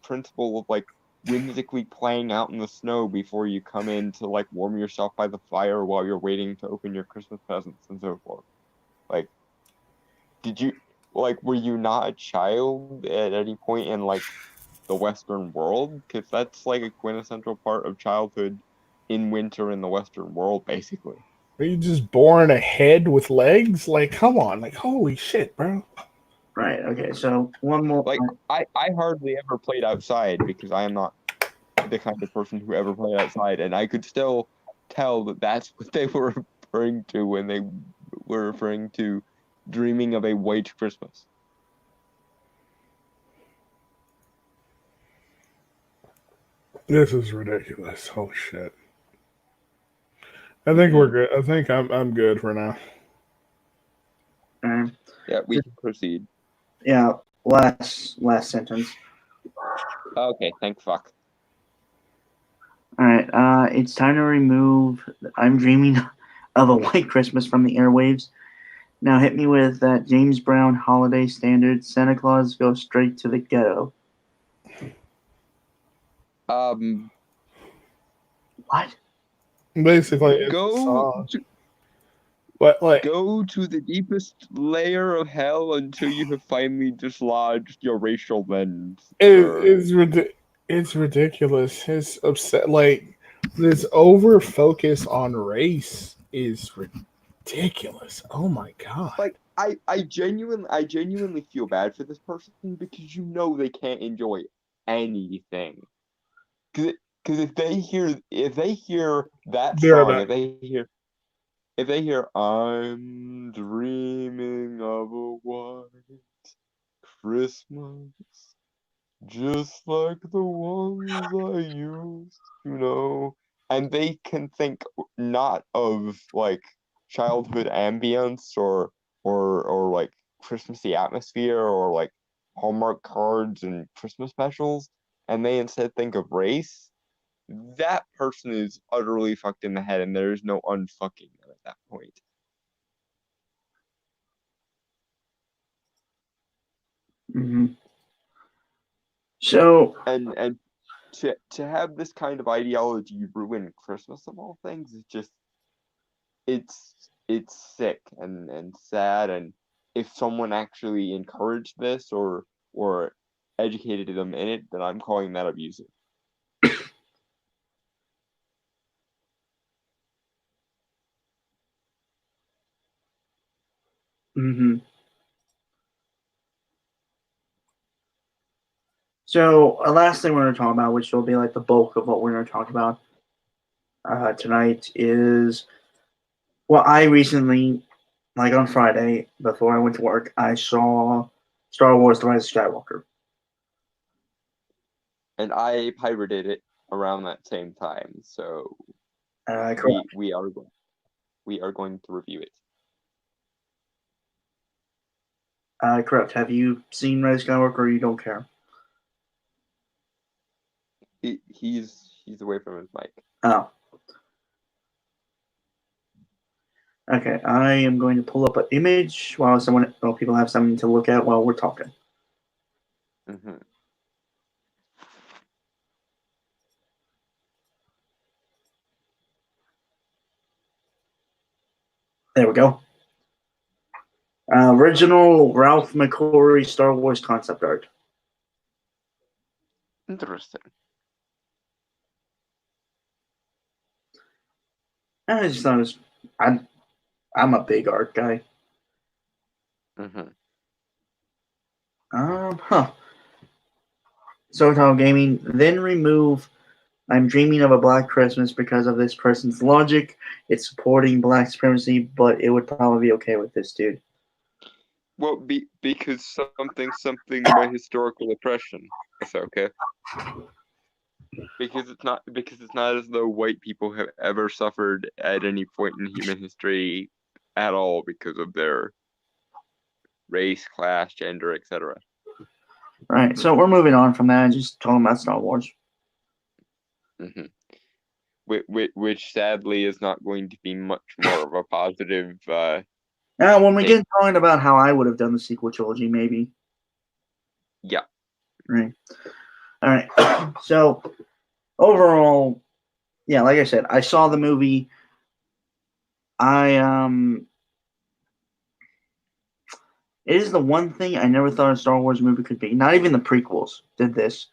principle of like whimsically playing out in the snow before you come in to like warm yourself by the fire while you're waiting to open your Christmas presents and so forth. Like, were you not a child at any point in like the Western world? Because that's like a quintessential part of childhood in winter in the Western world, basically. Are you just born a head with legs? Like, come on. Like, holy shit, bro. Right. Okay. So one more. Like, I hardly ever played outside because I am not the kind of person who ever played outside, and I could still tell that that's what they were referring to when they were referring to dreaming of a white Christmas. This is ridiculous. Holy shit. I think we're good. I think I'm good for now. Yeah, we can proceed. Yeah, last sentence. Okay, thank fuck. All right, it's time to remove "I'm Dreaming of a White Christmas" from the airwaves. Now hit me with that James Brown holiday standard, "Santa Claus Goes Straight to the Ghetto." What? Basically, it's a song. But like, go to the deepest layer of hell until you have finally dislodged your racial lens. It's ridiculous. His upset, like this over focus on race is ridiculous. Oh my god! Like I genuinely feel bad for this person because they can't enjoy anything. Because if they hear that song, if they hear "I'm dreaming of a white Christmas, just like the ones I used to know," and they can think not of like childhood ambience or like Christmassy atmosphere or like Hallmark cards and Christmas specials, and they instead think of race, that person is utterly fucked in the head, and there is no unfucking them at that point. Mm-hmm. So and to have this kind of ideology ruin Christmas of all things is just it's sick and sad, and if someone actually encouraged this or educated them in it, then I'm calling that abusive. Mm-hmm. So, last thing we're going to talk about, which will be like the bulk of what we're going to talk about tonight, is I recently, like on Friday, before I went to work, I saw Star Wars: The Rise of Skywalker. And I pirated it around that same time, so we are going to review it. Correct. Have you seen Rise of Skywalker, or you don't care? He's away from his mic. Oh. Okay, I am going to pull up an image while people have something to look at while we're talking. Mm-hmm. There we go. Original Ralph McQuarrie Star Wars concept art. Interesting. I just thought it was. I'm a big art guy. Mm-hmm. Huh. SoCal Gaming, then remove I'm dreaming of a Black Christmas because of this person's logic. It's supporting black supremacy, but it would probably be okay with this dude. Well, because something by historical oppression. That's okay. Because it's not as though white people have ever suffered at any point in human history at all because of their race, class, gender, etc. Right, so we're moving on from that and just talking about Star Wars. Mm-hmm. Which sadly is not going to be much more of a positive. Now, when we get talking about how I would have done the sequel trilogy, maybe. Yeah. Right. All right. So overall, yeah, like I said, I saw the movie. It is the one thing I never thought a Star Wars movie could be. Not even the prequels did this.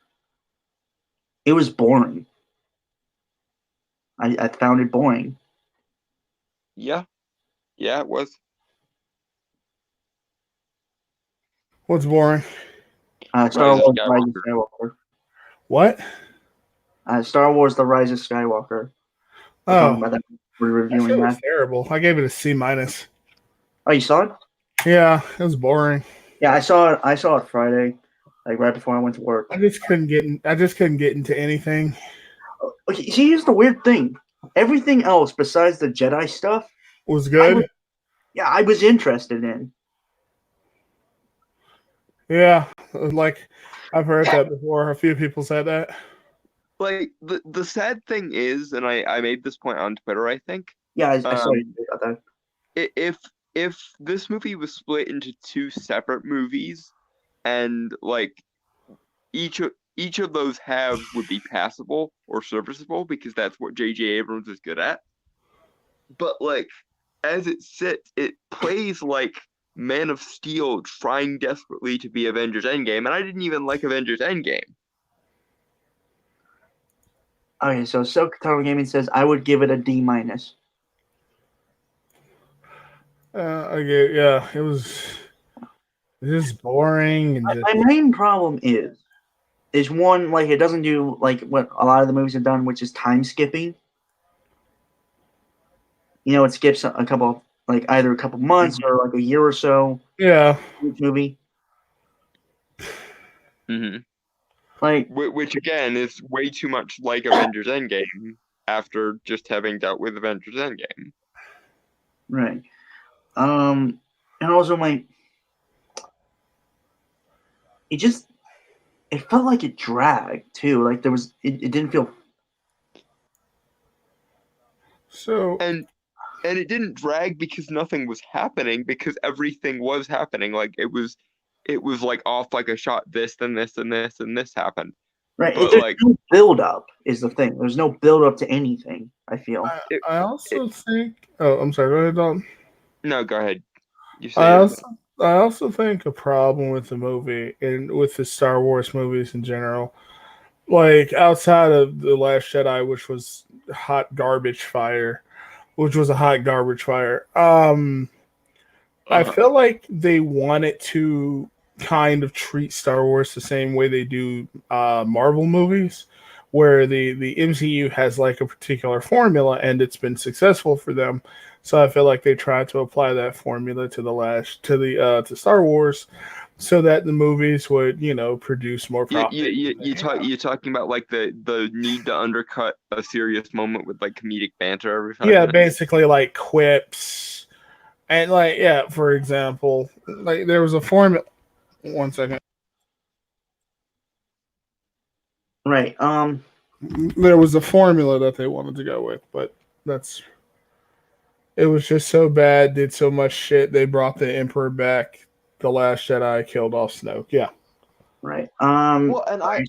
It was boring. I found it boring. Yeah, it was. What's boring? Star Rise of Wars: The Rise of Skywalker. Skywalker. What? Star Wars: The Rise of Skywalker. We're talking about that. We're I said reviewing it was that. terrible. I gave it a C minus. Oh, you saw it? Yeah, it was boring. Yeah, I saw it. I saw it Friday, like right before I went to work. I just couldn't get into anything. Okay, see, here's the weird thing. Everything else besides the Jedi stuff Was good. I was interested in. Yeah, like I've heard that before. A few people said that. Like the sad thing is, and I made this point on Twitter, I think. Yeah, I saw you about that. If this movie was split into two separate movies, and like each of those halves would be passable or serviceable because that's what J.J. Abrams is good at. But like as it sits, it plays like Man of Steel trying desperately to be Avengers Endgame, and I didn't even like Avengers Endgame. Okay, so SoCal Gaming says I would give it a D minus. Yeah, it was just boring and just... My main problem is one, like it doesn't do like what a lot of the movies have done, which is time skipping. You know, it skips a couple, like either a couple months or like a year or so. Yeah. Each movie. Mm-hmm. Like, which again is way too much like Avengers Endgame after just having dealt with Avengers Endgame. Right. And also it felt like it dragged too. Like it didn't feel. So and it didn't drag because nothing was happening, because everything was happening. Like it was like off like a shot. This, then this, and this, and this happened. Right. But There's like no build up is the thing. There's no build up to anything. I feel. I also think. Oh, I'm sorry. Go ahead, Dalton. No, go ahead. You say. I also think a problem with the movie and with the Star Wars movies in general, like outside of The Last Jedi, which was a hot garbage fire. I feel like they wanted to kind of treat Star Wars the same way they do Marvel movies, where the MCU has like a particular formula and it's been successful for them. So I feel like they tried to apply that formula to Star Wars, so that the movies would, produce more profit. You're talking about like the need to undercut a serious moment with like comedic banter every 5 minutes? Basically like quips. And like, for example, like there was a formula. 1 second. Right. There was a formula that they wanted to go with, but it was just so bad, did so much shit. They brought the Emperor back. The Last Jedi killed off Snoke. Yeah. Right. Well, and I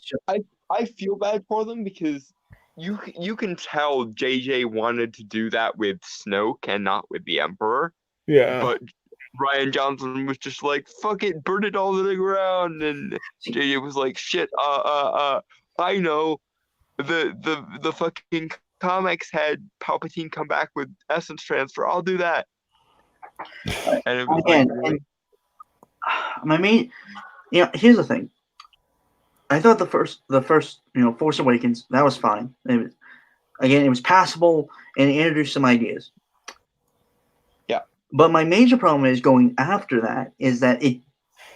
feel bad for them because you can tell JJ wanted to do that with Snoke and not with the Emperor. Yeah. But Rian Johnson was just like, fuck it, burn it all to the ground, and JJ was like, shit, I know. The fucking comics had Palpatine come back with essence transfer. I'll do that. And it was again, like, really? here's the thing. I thought the first, Force Awakens, that was fine. It was passable and it introduced some ideas. Yeah. But my major problem is going after that is that it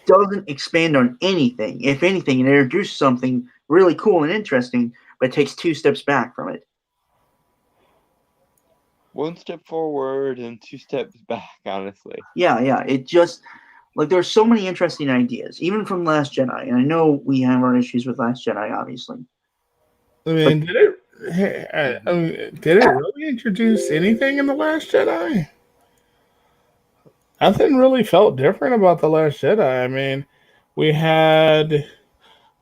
doesn't expand on anything. If anything, it introduces something really cool and interesting, but it takes 2 steps back from it. 1 step forward and 2 steps back, honestly. Yeah. It just, like, there's so many interesting ideas, even from Last Jedi. And I know we have our issues with Last Jedi, obviously. I mean, did it really introduce anything in The Last Jedi? Nothing really felt different about The Last Jedi. I mean, we had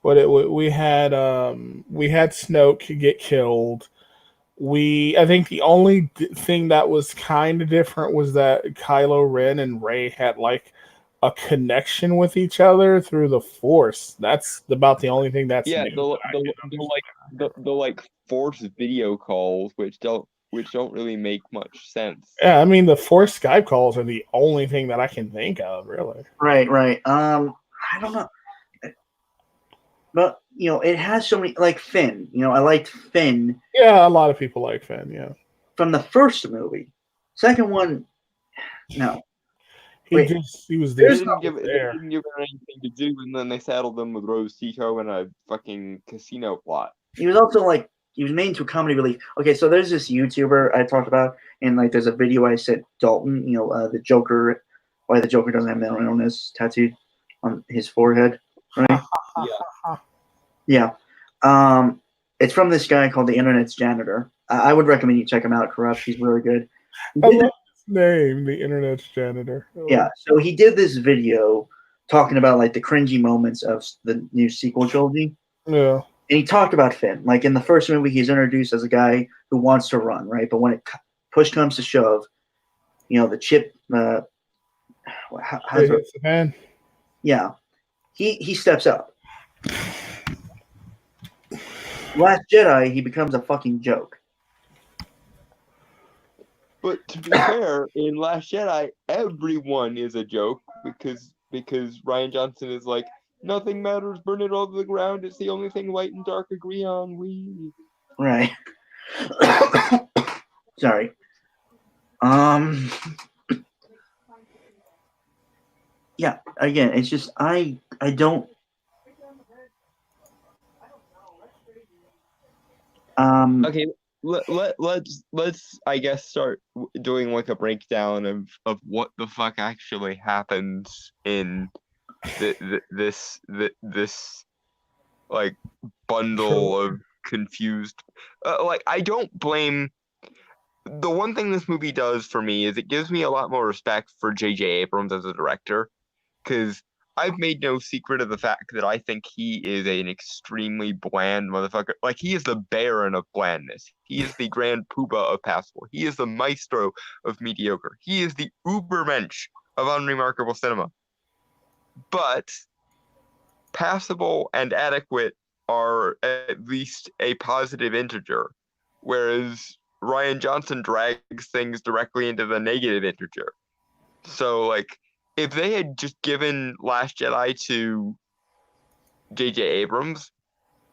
we had Snoke get killed. I think the only thing that was kind of different was that Kylo Ren and Rey had like a connection with each other through the Force. That's about the only thing that's new. The Force video calls, which don't really make much sense. Yeah, I mean the Force Skype calls are the only thing that I can think of, really. Right. I don't know. But, it has so many, like Finn. I liked Finn. Yeah, a lot of people like Finn, yeah. From the first movie. Second one, no. He was there. They didn't give her anything to do, and then they saddled them with Rose Tico and a fucking casino plot. He was also he was made into a comedy relief. Okay, so there's this YouTuber I talked about, and there's a video I said Dalton, the Joker, why the Joker doesn't have mental illness tattooed on his forehead, right? Yeah. It's from this guy called the Internet's Janitor. I would recommend you check him out. Corrupt. He's really good. I love his name, the Internet's Janitor. Yeah. So he did this video talking about the cringy moments of the new sequel trilogy. Yeah. And he talked about Finn. Like in the first movie, he's introduced as a guy who wants to run, right? But when push comes to shove, the chip. How's it? Man. Yeah. He steps up. Last Jedi, he becomes a fucking joke. But to be fair, in Last Jedi, everyone is a joke because Rian Johnson is like, nothing matters, burn it all to the ground. It's the only thing light and dark agree on. Right. Sorry. Yeah. Again, it's just I don't. Okay, let's I guess start doing a breakdown of what the fuck actually happens in this bundle of confused. I don't blame. The one thing this movie does for me is it gives me a lot more respect for J.J. Abrams as a director, because I've made no secret of the fact that I think he is an extremely bland motherfucker. He is the Baron of blandness. He is the Grand Poobah of passable. He is the Maestro of mediocre. He is the Ubermensch of unremarkable cinema. But passable and adequate are at least a positive integer, whereas Rian Johnson drags things directly into the negative integer. So, if they had just given Last Jedi to J.J. Abrams,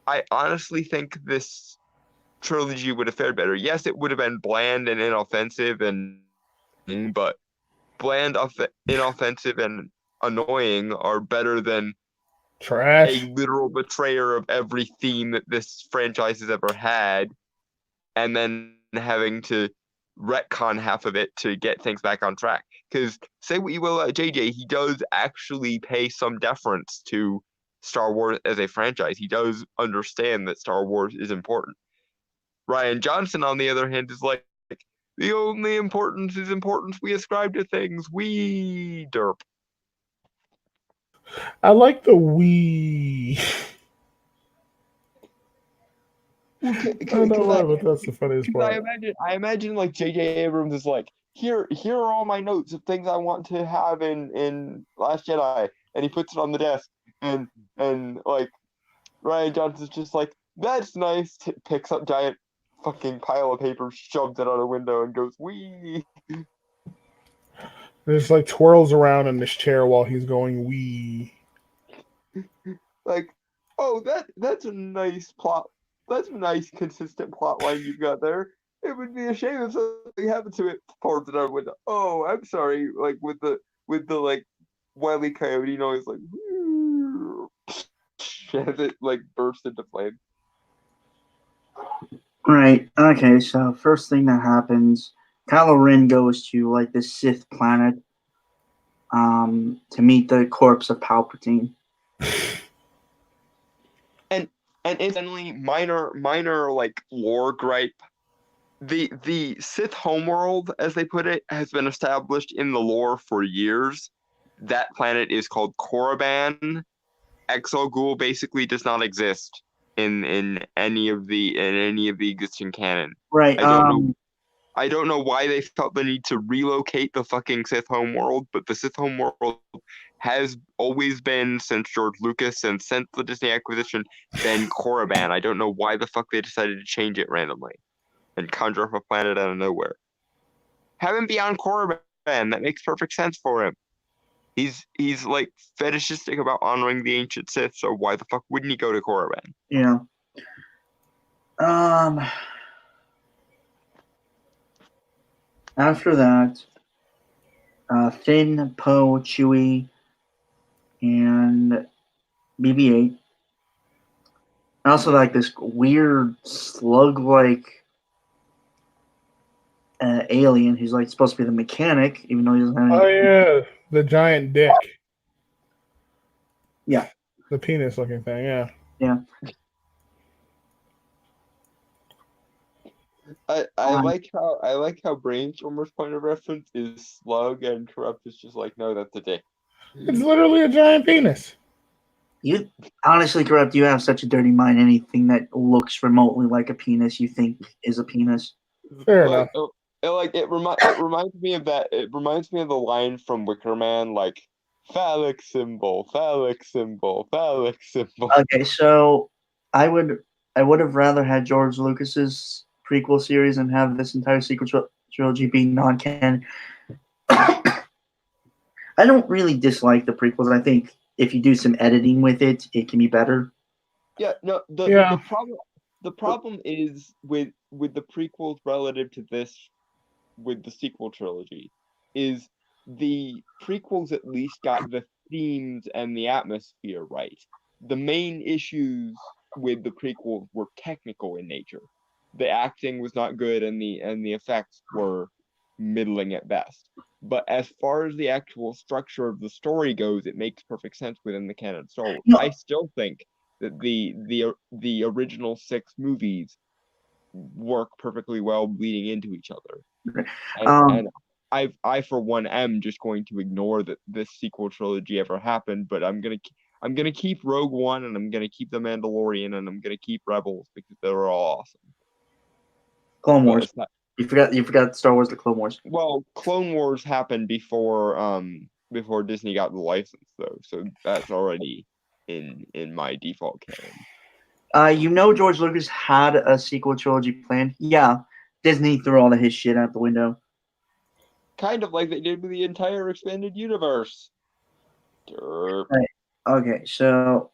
I honestly think this trilogy would have fared better. Yes, it would have been bland and inoffensive, but bland, inoffensive, and annoying are better than trash. A literal betrayer of every theme that this franchise has ever had, and then having to retcon half of it to get things back on track. Because say what you will about JJ, he does actually pay some deference to Star Wars as a franchise. He does understand that Star Wars is important. Rian Johnson, on the other hand, is the only importance is importance we ascribe to things. We derp. I like the we. I don't know why, but that's the funniest part. I imagine J.J. Abrams is here are all my notes of things I want to have in Last Jedi, and he puts it on the desk, and Rian Johnson's just that's nice, picks up giant fucking pile of paper, shoves it out a window, and goes, wee. Just twirls around in this chair while he's going wee. Like, oh, that's a nice plot. That's a nice, consistent plot line you've got there. It would be a shame if something happened to it. Pulls it out with, oh, I'm sorry, like with the like Wile E. Coyote noise, like, as it like bursts into flame. Right. Okay. So first thing that happens, Kylo Ren goes to like the Sith planet, to meet the corpse of Palpatine. And incidentally, minor like lore gripe. The Sith homeworld, as they put it, has been established in the lore for years. That planet is called Korriban. Exo Ghoul basically does not exist in any of the existing canon. Right. I don't know why they felt the need to relocate the fucking Sith homeworld, but the Sith homeworld has always been, since George Lucas and since the Disney acquisition, been Korriban. I don't know why the fuck they decided to change it randomly and conjure up a planet out of nowhere. Have him be on Korriban. That makes perfect sense for him. He's like fetishistic about honoring the ancient Sith, so why the fuck wouldn't he go to Korriban? Yeah. After that, Finn, Poe, Chewie, and BB-8. I also like this weird slug-like alien who's like supposed to be the mechanic, even though he doesn't have any. Oh yeah, the giant dick. Yeah. The penis-looking thing. Yeah. Yeah. I like how Brainstormer's point of reference is slug and Corrupt is just like, no, that's a dick. It's literally a giant penis. You honestly, Corrupt, you have such a dirty mind. Anything that looks remotely like a penis, you think is a penis. Fair Like, enough. it reminds me of that. It reminds me of the line from Wicker Man, like phallic symbol, phallic symbol, phallic symbol. Okay, so I would have rather had George Lucas's prequel series and have this entire sequel trilogy be non-canon. I don't really dislike the prequels. I think if you do some editing with it, it can be better. Yeah, no. Yeah. The problem is with the prequels relative to this, with the sequel trilogy, is the prequels at least got the themes and the atmosphere right. The main issues with the prequels were technical in nature. The acting was not good and the effects were middling at best. But as far as the actual structure of the story goes, it makes perfect sense within the canon of Star Wars. No. I still think that the original 6 movies work perfectly well bleeding into each other. And I for one am just going to ignore that this sequel trilogy ever happened, but I'm gonna keep Rogue One and I'm gonna keep The Mandalorian and I'm gonna keep Rebels because they were all awesome. Clone Wars. You forgot Star Wars: The Clone Wars. Well, Clone Wars happened before Disney got the license though, so that's already in my default canon. George Lucas had a sequel trilogy planned. Yeah, Disney threw all of his shit out the window. Kind of like they did with the entire expanded universe. Derp. Right. Okay, so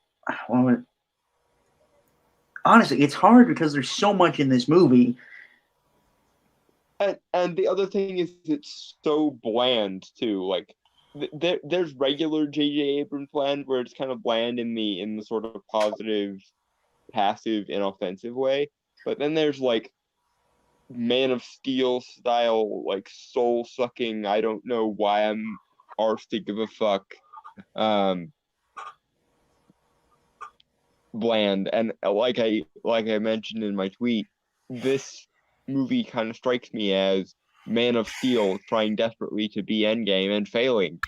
honestly, it's hard because there's so much in this movie. And the other thing is it's so bland too. Like there's regular J.J. Abrams bland where it's kind of bland in the sort of positive, passive, inoffensive way. But then there's like Man of Steel style, like soul sucking. I don't know why I'm arse to give a fuck. Bland, and like I mentioned in my tweet, this movie kind of strikes me as Man of Steel trying desperately to be Endgame and failing,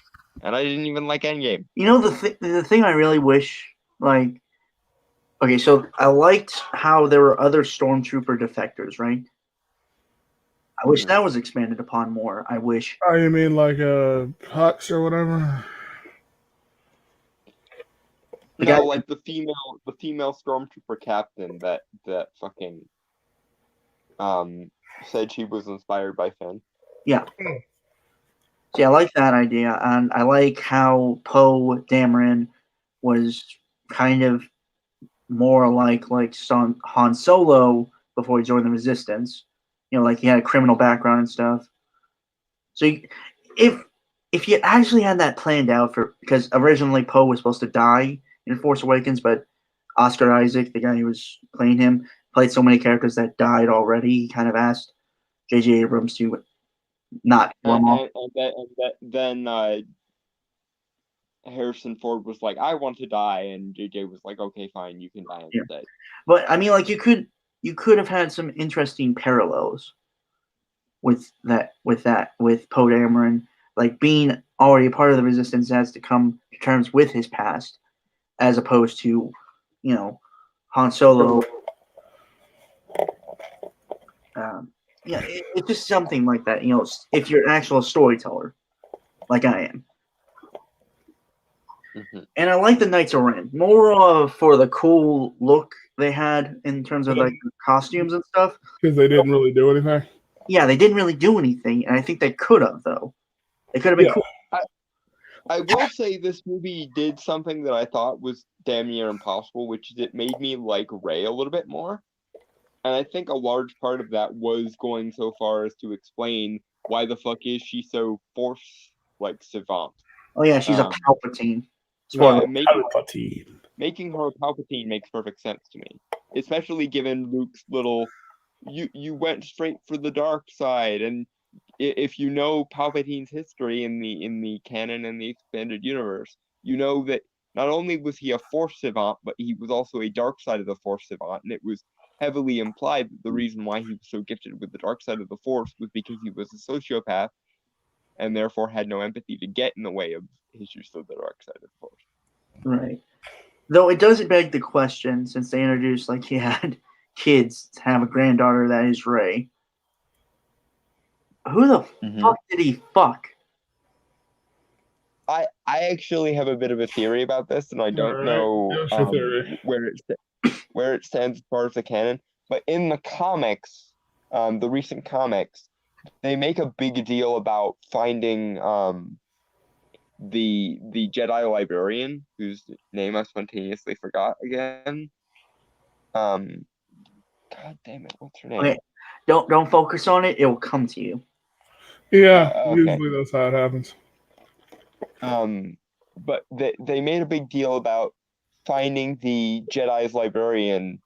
and I didn't even like Endgame. The thing I really wish, like, okay, so I liked how there were other stormtrooper defectors, right? I wish that was expanded upon more. I wish. Oh, you mean like Hux or whatever? Like the female stormtrooper captain that fucking said she was inspired by Finn. Yeah. See, I like that idea, and I like how Poe Dameron was kind of more like Han Solo before he joined the Resistance. Like he had a criminal background and stuff. So if you actually had that planned out because originally Poe was supposed to die in Force Awakens, but Oscar Isaac, the guy who was playing him, played so many characters that died already. He kind of asked J.J. Abrams to not kill them all. Then Harrison Ford was like, "I want to die," and JJ was like, "Okay, fine, you can die instead." But I mean, like you could have had some interesting parallels with Poe Dameron, like being already a part of the Resistance, has to come to terms with his past, as opposed to, Han Solo. It's just something like that. If you're an actual storyteller, like I am. Mm-hmm. And I like the Knights of Ren more for the cool look they had in terms of like costumes and stuff. Because they didn't really do anything. Yeah, they didn't really do anything, and I think they could have though. They could have been cool. I will say this movie did something that I thought was damn near impossible, which is it made me like Rey a little bit more. And I think a large part of that was going so far as to explain why the fuck is she so Force savant. Oh yeah, she's a Palpatine. Making her a Palpatine makes perfect sense to me, especially given Luke's little. You went straight for the dark side, and if you know Palpatine's history in the canon and the expanded universe, you know that not only was he a Force savant, but he was also a dark side of the Force savant, and it was heavily implied that the reason why he was so gifted with the dark side of the Force was because he was a sociopath, and therefore had no empathy to get in the way of his use of the dark side of the Force. Right. Though it does beg the question, since they introduced he had kids to have a granddaughter that is Rey. Who the fuck did he fuck? I actually have a bit of a theory about this, and I don't know where it stands as far as the canon. But in the comics, the recent comics, they make a big deal about finding the Jedi librarian, whose name I spontaneously forgot again. God damn it, what's her name? Okay. Don't focus on it, it will come to you. Yeah, usually that's how it happens. But they made a big deal about finding the Jedi's librarian,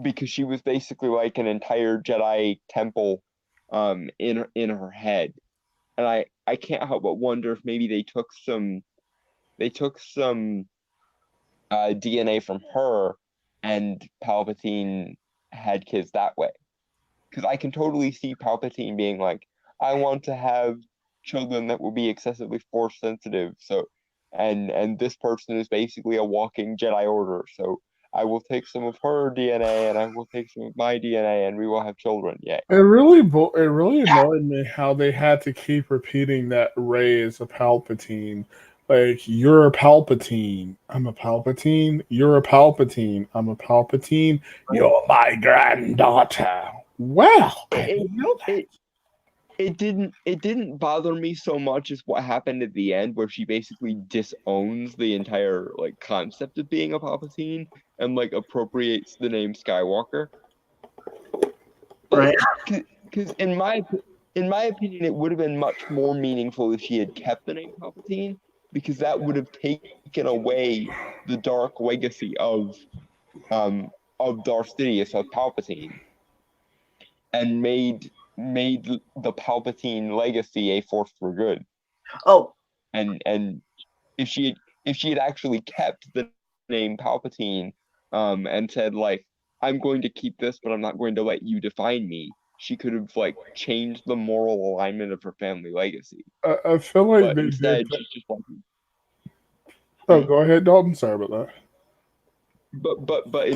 because she was basically like an entire Jedi temple, in her head, and I can't help but wonder if maybe they took some DNA from her, and Palpatine had kids that way. Because I can totally see Palpatine being like, I want to have children that will be excessively Force sensitive. So, and this person is basically a walking Jedi Order. So I will take some of her DNA and I will take some of my DNA, and we will have children. Yeah. It really annoyed me how they had to keep repeating that Rey is a Palpatine. Like, you're a Palpatine. I'm a Palpatine. You're a Palpatine. I'm a Palpatine. You're my granddaughter. Well, I didn't know that. It didn't bother me so much as what happened at the end, where she basically disowns the entire concept of being a Palpatine and appropriates the name Skywalker. Right. Because in my opinion, it would have been much more meaningful if she had kept the name Palpatine, because that would have taken away the dark legacy of Darth Sidious, of Palpatine, and made the Palpatine legacy a force for good. Oh, and if she had actually kept the name Palpatine, and said I'm going to keep this, but I'm not going to let you define me, she could have changed the moral alignment of her family legacy. I feel like but they instead did. she's just Oh, go ahead, Dalton. Sorry about that. But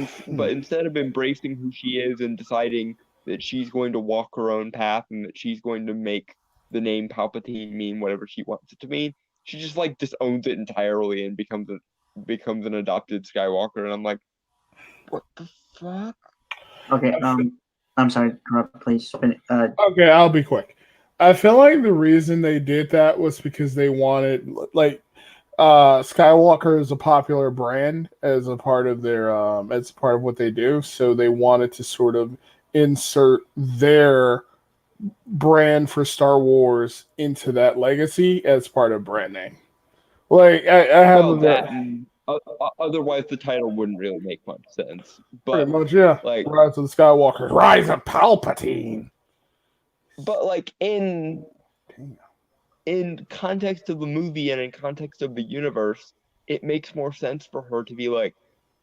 instead of embracing who she is and deciding that she's going to walk her own path and that she's going to make the name Palpatine mean whatever she wants it to mean, she just disowns it entirely and becomes an adopted Skywalker. And I'm like, what the fuck? Okay, I'm sorry, please. Okay, I'll be quick. I feel like the reason they did that was because they wanted Skywalker is a popular brand as a part of their as part of what they do, so they wanted to sort of insert their brand for Star Wars into that legacy as part of brand name. Like I have Well, that and, otherwise the title wouldn't really make much sense. But pretty much, yeah. like, Rise of the Skywalker, Rise of Palpatine. but like in context of the movie and in context of the universe, it makes more sense for her to be like,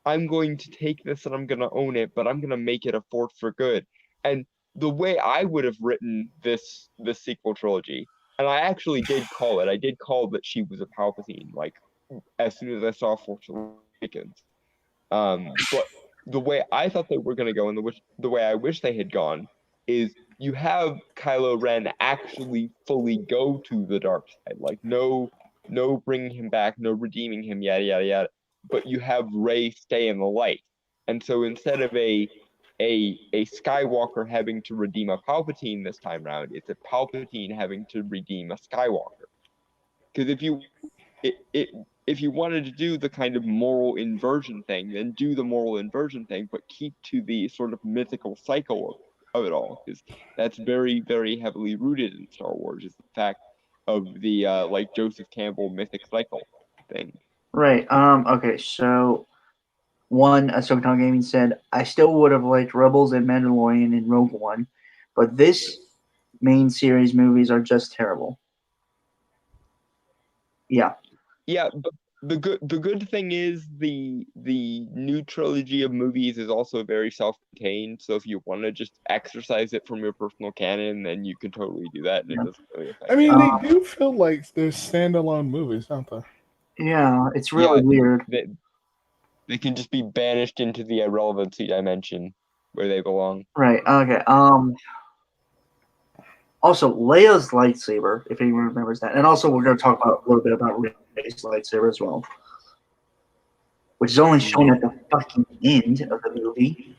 I'm going to take this and I'm going to own it, but I'm going to make it a force for good. And the way I would have written this sequel trilogy, and I actually did call it. I did call that she was a Palpatine, like as soon as I saw Force Awakens. But the way I thought they were going to go, and the way I wish they had gone, is you have Kylo Ren actually fully go to the dark side, like no bringing him back, no redeeming him, yada yada yada. But you have Rey stay in the light, and so instead of a Skywalker having to redeem a Palpatine this time around, it's a Palpatine having to redeem a Skywalker. Because if you wanted to do the kind of moral inversion thing, then do the moral inversion thing, but keep to the sort of mythical cycle of it all, because that's very, very heavily rooted in Star Wars, is the fact of the like Joseph Campbell mythic cycle thing. Right. Okay. So, Ahsoka Tano Gaming said, I still would have liked Rebels and Mandalorian and Rogue One, but this main series movies are just terrible. Yeah. Yeah, but the good thing is the new trilogy of movies is also very self-contained. So if you want to just exercise it from your personal canon, then you can totally do that, and it doesn't really affect. I mean, they do feel like they're standalone movies, don't they? Yeah, it's really weird. They can just be banished into the irrelevancy dimension where they belong. Right. Okay. Also, Leia's lightsaber, if anyone remembers that, and also we're going to talk about a little bit about Rey's lightsaber as well, which is only shown at the fucking end of the movie.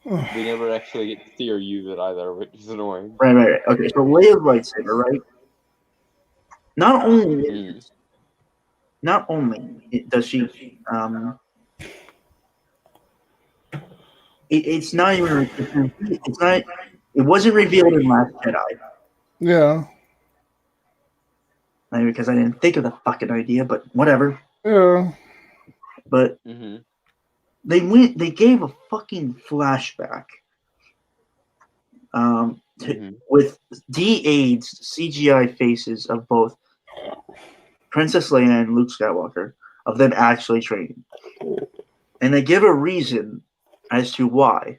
We never actually get to see her use it either, which is annoying. Right. Okay, so Leia's lightsaber, right? Not only does she, it's not even. It's not. It wasn't revealed in Last Jedi. Yeah. Maybe because I didn't think of the fucking idea, but whatever. Yeah. But they gave a fucking flashback with de-aged CGI faces of both Princess Leia and Luke Skywalker, of them actually training. And they give a reason as to why.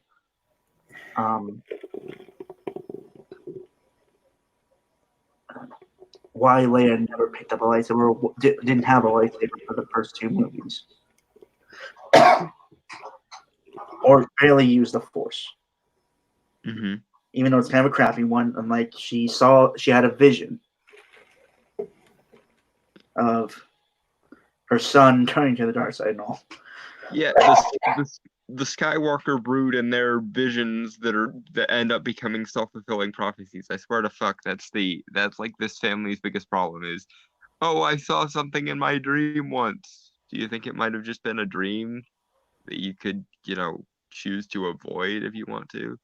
Why Leia never picked up a lightsaber, or didn't have a lightsaber for the first two movies. Or barely used the Force. Even though it's kind of a crappy one, and like she had a vision of her son turning to the dark side and all. Yeah, the Skywalker brood and their visions that end up becoming self-fulfilling prophecies. I swear to fuck, that's like this family's biggest problem is, oh, I saw something in my dream once. Do you think it might have just been a dream that you could, choose to avoid if you want to?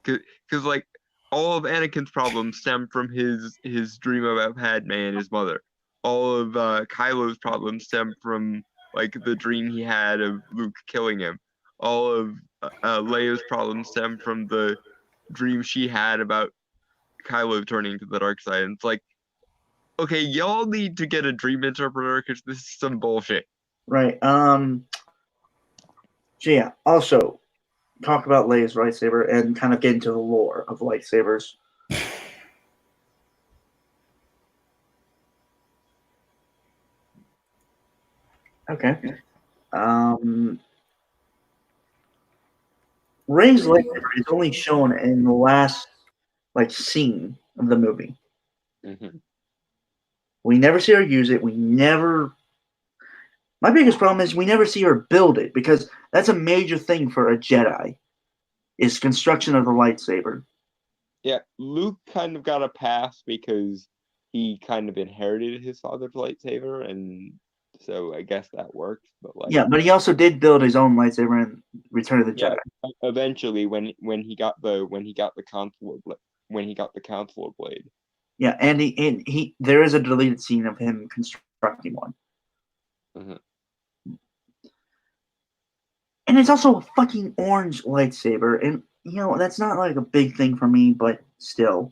Because like all of Anakin's problems stem from his dream about Padme and his mother. All of Kylo's problems stem from like the dream he had of Luke killing him. All of Leia's problems stem from the dream she had about Kylo turning to the dark side. And it's like, okay, y'all need to get a dream interpreter because this is some bullshit. Right. So yeah. Also, talk about Leia's lightsaber and kind of get into the lore of lightsabers. Okay. Rey's lightsaber is only shown in the last scene of the movie. We never see her use it. My biggest problem is we never see her build it, because that's a major thing for a Jedi, is construction of the lightsaber. Yeah, Luke kind of got a pass because he kind of inherited his father's lightsaber, and so I guess that works. But like, Yeah, but he also did build his own lightsaber in Return of the yeah, Jedi. eventually when he got the Counselor blade. Yeah, and he there is a deleted scene of him constructing one. Mhm. And it's also a fucking orange lightsaber, and that's not like a big thing for me, but still.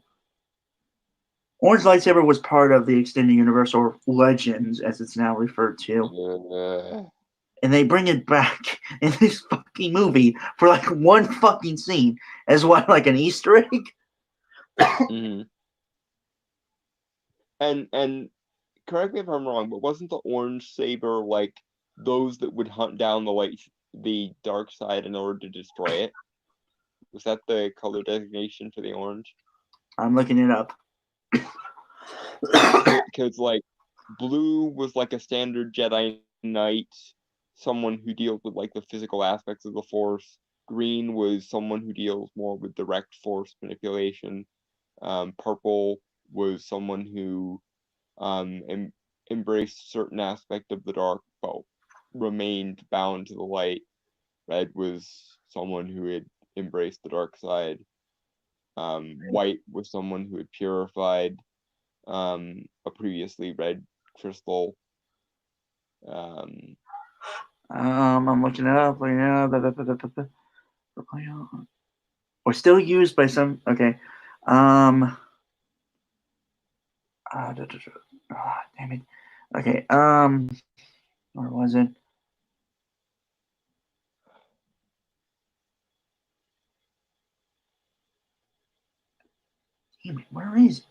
Orange lightsaber was part of the extended universe, or Legends, as it's now referred to. And they bring it back in this fucking movie for like one fucking scene as what, like an Easter egg? Mm-hmm. And correct me if I'm wrong, but wasn't the orange saber like those that would hunt down the dark side in order to destroy it? Was that the color designation for the orange? I'm looking it up. Because like blue was like a standard Jedi Knight, someone who deals with like the physical aspects of the Force. Green was someone who deals more with direct Force manipulation. Purple was someone who embraced certain aspect of the dark but remained bound to the light. Red was someone who had embraced the dark side. White was someone who had purified a previously red crystal. I'm looking it up. Or still used by some. Okay. Damn it. Okay. Where was it? Damn it. Where is it?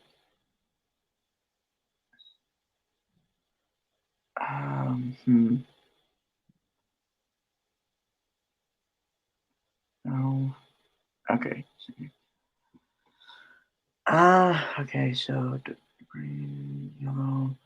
No. Okay. Okay. So green, yellow.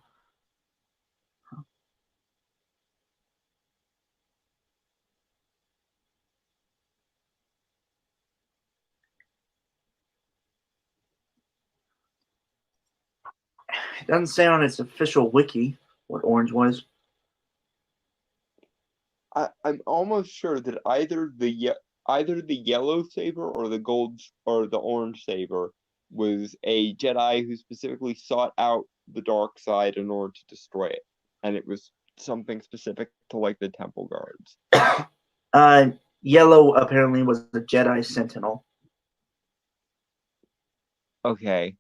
It doesn't say on its official wiki what orange was. I'm almost sure that either the yellow saber or the gold or the orange saber was a Jedi who specifically sought out the dark side in order to destroy it, and it was something specific to like the Temple Guards. Yellow apparently was the Jedi Sentinel. Okay.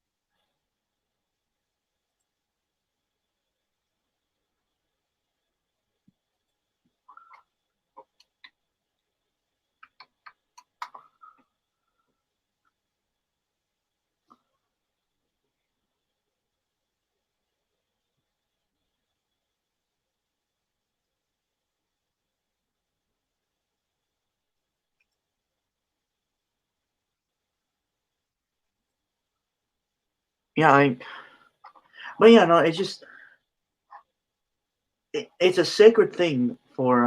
Yeah, but yeah, no, it's just it's a sacred thing for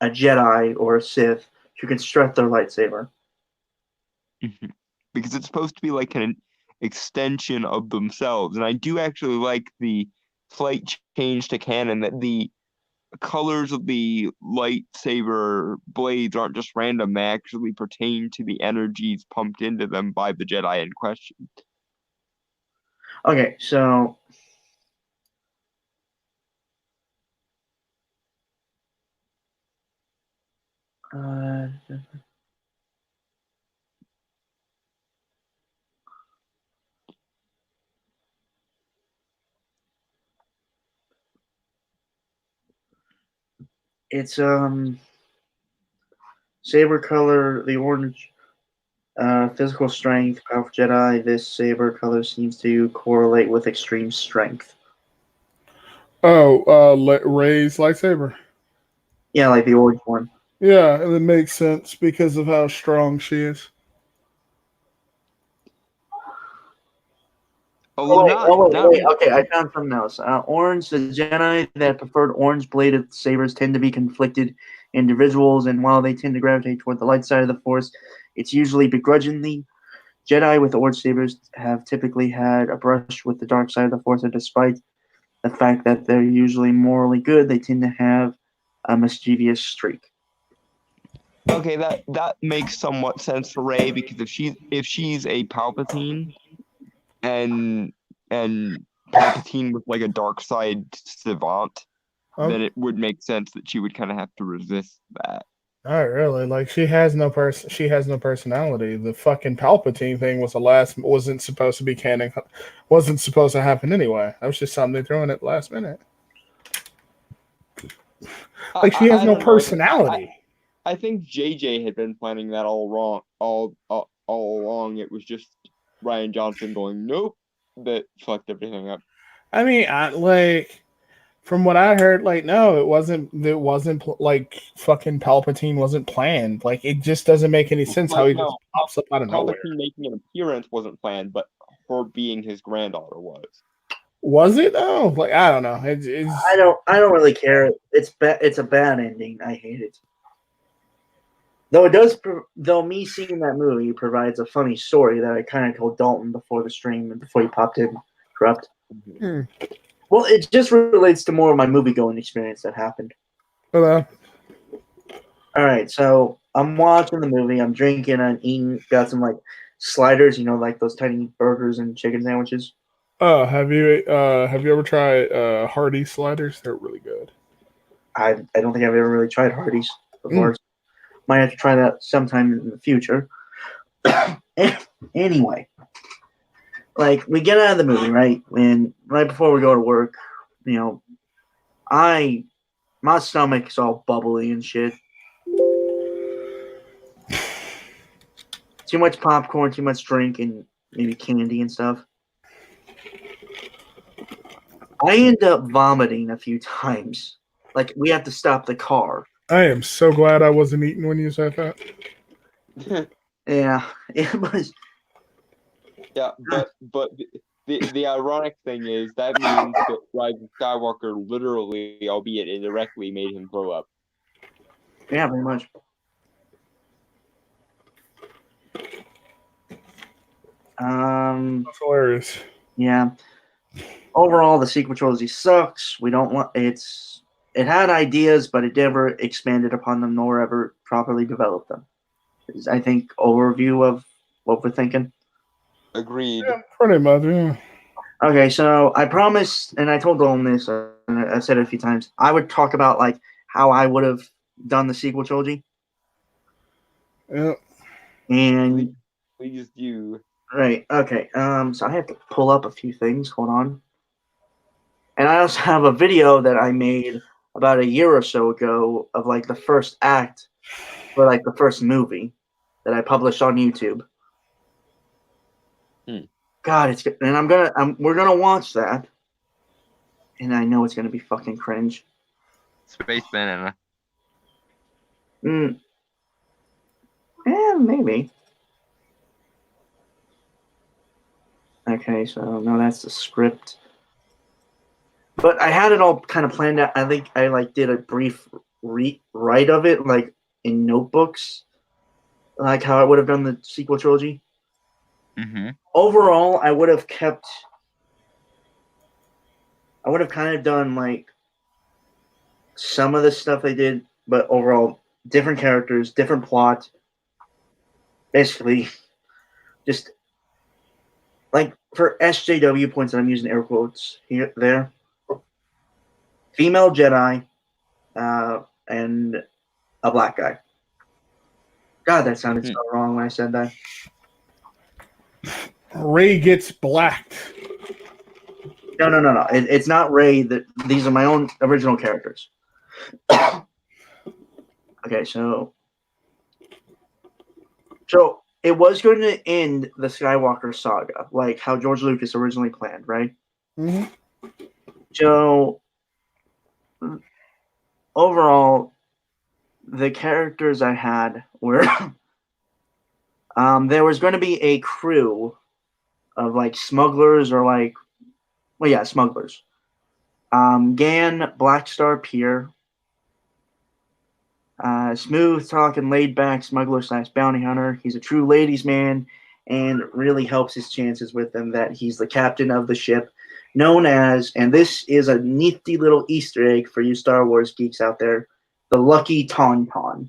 a Jedi or a Sith to construct their lightsaber. Because it's supposed to be like an extension of themselves, and I do actually like the slight change to canon that the colors of the lightsaber blades aren't just random, they actually pertain to the energies pumped into them by the Jedi in question. Okay, so it's saber color, the orange, physical strength, powerful Jedi. This saber color seems to correlate with extreme strength. Oh, Rey's lightsaber. Yeah, like the orange one. Yeah, and it makes sense because of how strong she is. Wait. Okay, I found something else. Orange, the Jedi that preferred orange-bladed sabers tend to be conflicted individuals, and while they tend to gravitate toward the light side of the Force, it's usually begrudgingly. Jedi with orc sabers have typically had a brush with the dark side of the Force, and despite the fact that they're usually morally good, they tend to have a mischievous streak. Okay, that makes somewhat sense for Rey, because if she's a Palpatine and Palpatine with like a dark side savant, then it would make sense that she would kind of have to resist that. Not really. Like she has no personality. The fucking Palpatine thing wasn't supposed to be canon, wasn't supposed to happen anyway. That was just something they threw in at the last minute. Like she has no personality. I think JJ had been planning that all along. It was just Rian Johnson going, nope, that fucked everything up. I mean, from what I heard, like, no, it wasn't like fucking Palpatine wasn't planned. Like, it just doesn't make any sense how he just pops up out of nowhere. Palpatine making an appearance wasn't planned, but her being his granddaughter was. Was it though? Like, I don't know. It's I don't really care. It's a bad ending. I hate it. Though me seeing that movie provides a funny story that I kind of told Dalton before the stream and before he popped in. Corrupt. Hmm. Well, it just relates to more of my movie-going experience that happened. Hello. All right, so I'm watching the movie. I'm drinking and eating. Got some like sliders, like those tiny burgers and chicken sandwiches. Oh, have you ever tried Hardee's sliders? They're really good. I don't think I've ever really tried Hardee's before. Might have to try that sometime in the future. Anyway. Like, we get out of the movie, right? And right before we go to work, my stomach's all bubbly and shit. Too much popcorn, too much drink, and maybe candy and stuff. I end up vomiting a few times. Like, we have to stop the car. I am so glad I wasn't eating when you said that. Yeah, it was... Yeah, but the ironic thing is that means that Rise of Skywalker literally, albeit indirectly, made him throw up. Yeah, pretty much. That's hilarious. Yeah. Overall, the sequel trilogy sucks. We don't want it had ideas, but it never expanded upon them nor ever properly developed them. Is, I think, overview of what we're thinking. Agreed. Yeah, pretty much, yeah. Okay, so I promised, and I told Dolan this, and I've said it a few times, I would talk about like how I would have done the sequel trilogy. Yeah. And please do. Right. Okay. So I have to pull up a few things. Hold on. And I also have a video that I made about a year or so ago of like the first act for like the first movie that I published on YouTube. God, it's good. And we're gonna watch that. And I know it's gonna be fucking cringe. Space Banana. Yeah, maybe. Okay, so no, that's the script. But I had it all kind of planned out. I think I like did a brief write of it, like in notebooks, like how I would have done the sequel trilogy. Mm-hmm. Overall, I would have kind of done like some of the stuff they did, but overall, different characters, different plot. Basically, just like for SJW points that I'm using air quotes there. Female Jedi, and a black guy. God, that sounded so wrong when I said that. Rey gets blacked. No. It's not Rey. These are my own original characters. Okay, so it was going to end the Skywalker saga, like how George Lucas originally planned, right? Mm-hmm. So overall, the characters I had were there was going to be a crew of like smugglers or like, well, yeah, smugglers. Gan, Blackstar Pier, smooth talking, laid back smuggler / bounty hunter. He's a true ladies' man, and really helps his chances with them that he's the captain of the ship known as, and this is a nifty little Easter egg for you Star Wars geeks out there, the Lucky Tauntaun.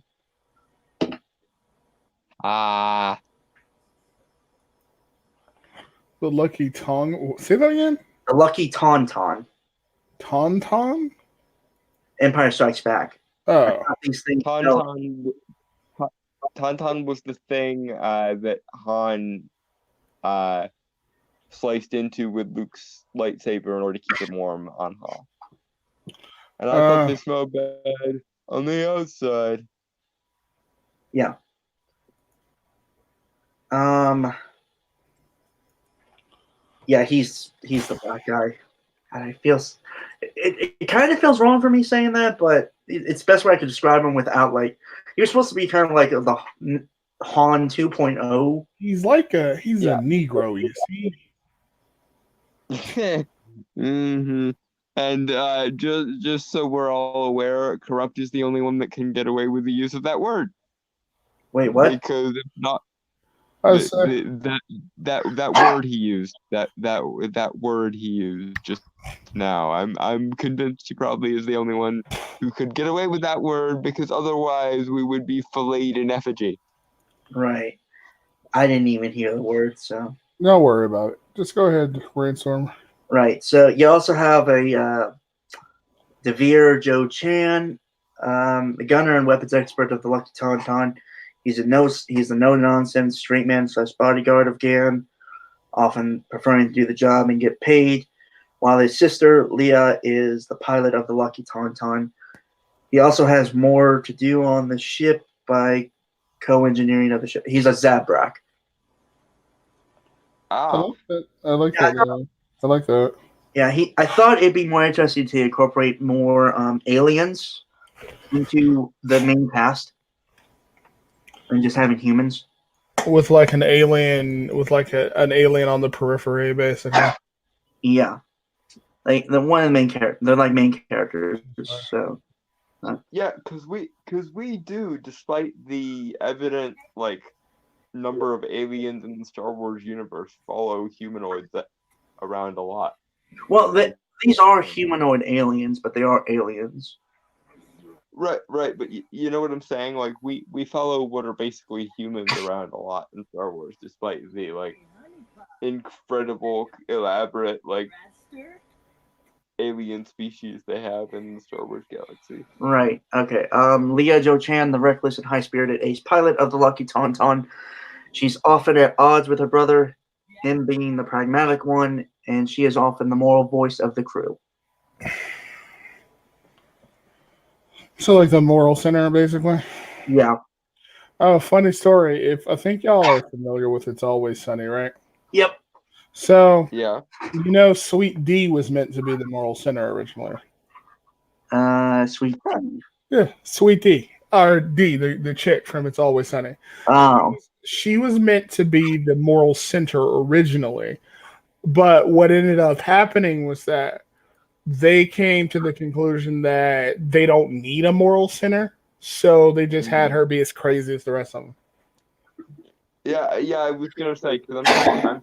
Ah, The Lucky Tong. Say that again. The Lucky Tauntaun. Tauntaun? Empire Strikes Back. Oh. These things. Tauntaun was the thing that Han sliced into with Luke's lightsaber in order to keep him warm on Hoth. And I thought they smelled bad on the outside. Yeah. Yeah, he's the black guy. And it kind of feels wrong for me saying that, but it's the best way I could describe him without like he was supposed to be kind of like the Han 2.0. He's like a Negro, you see. Mm-hmm. And just so we're all aware, corrupt is the only one that can get away with the use of that word. Wait, what? Because if not, that word he used, that word he used just now, I'm convinced he probably is the only one who could get away with that word, because otherwise we would be filleted in effigy. Right. I didn't even hear the word, so. Don't worry about it. Just go ahead, Rainstorm. Right. So you also have a Devere Joe Chan, a gunner and weapons expert of the Lucky Tauntaun. He's the no-nonsense straight man / bodyguard of Gan, often preferring to do the job and get paid, while his sister, Leia, is the pilot of the Lucky Tauntaun. He also has more to do on the ship by co-engineering of the ship. He's a Zabrak. Ah. I like that. Yeah, I thought it'd be more interesting to incorporate more aliens into the main cast than just having humans. With like an alien, an alien on the periphery, basically. Yeah, like the one of the main characters. They're like main characters. So. Yeah, because we do, despite the evident like number of aliens in the Star Wars universe, follow humanoids around a lot. Well, these are humanoid aliens, but they are aliens. Right, but you know what I'm saying? Like we follow what are basically humans around a lot in Star Wars, despite the like incredible, elaborate like alien species they have in the Star Wars galaxy. Right. Okay. Leia Jo Chan, the reckless and high-spirited ace pilot of the Lucky Tauntaun. She's often at odds with her brother, him being the pragmatic one, and she is often the moral voice of the crew. So, like the moral center, basically? Yeah. Oh, funny story. I think y'all are familiar with It's Always Sunny, right? Yep. So, yeah. Sweet D was meant to be the moral center originally. Sweet D. Yeah, Sweet D. Or D, the chick from It's Always Sunny. Oh. She was meant to be the moral center originally. But what ended up happening was that they came to the conclusion that they don't need a moral center, so they just had her be as crazy as the rest of them. Yeah, I was gonna say, because I'm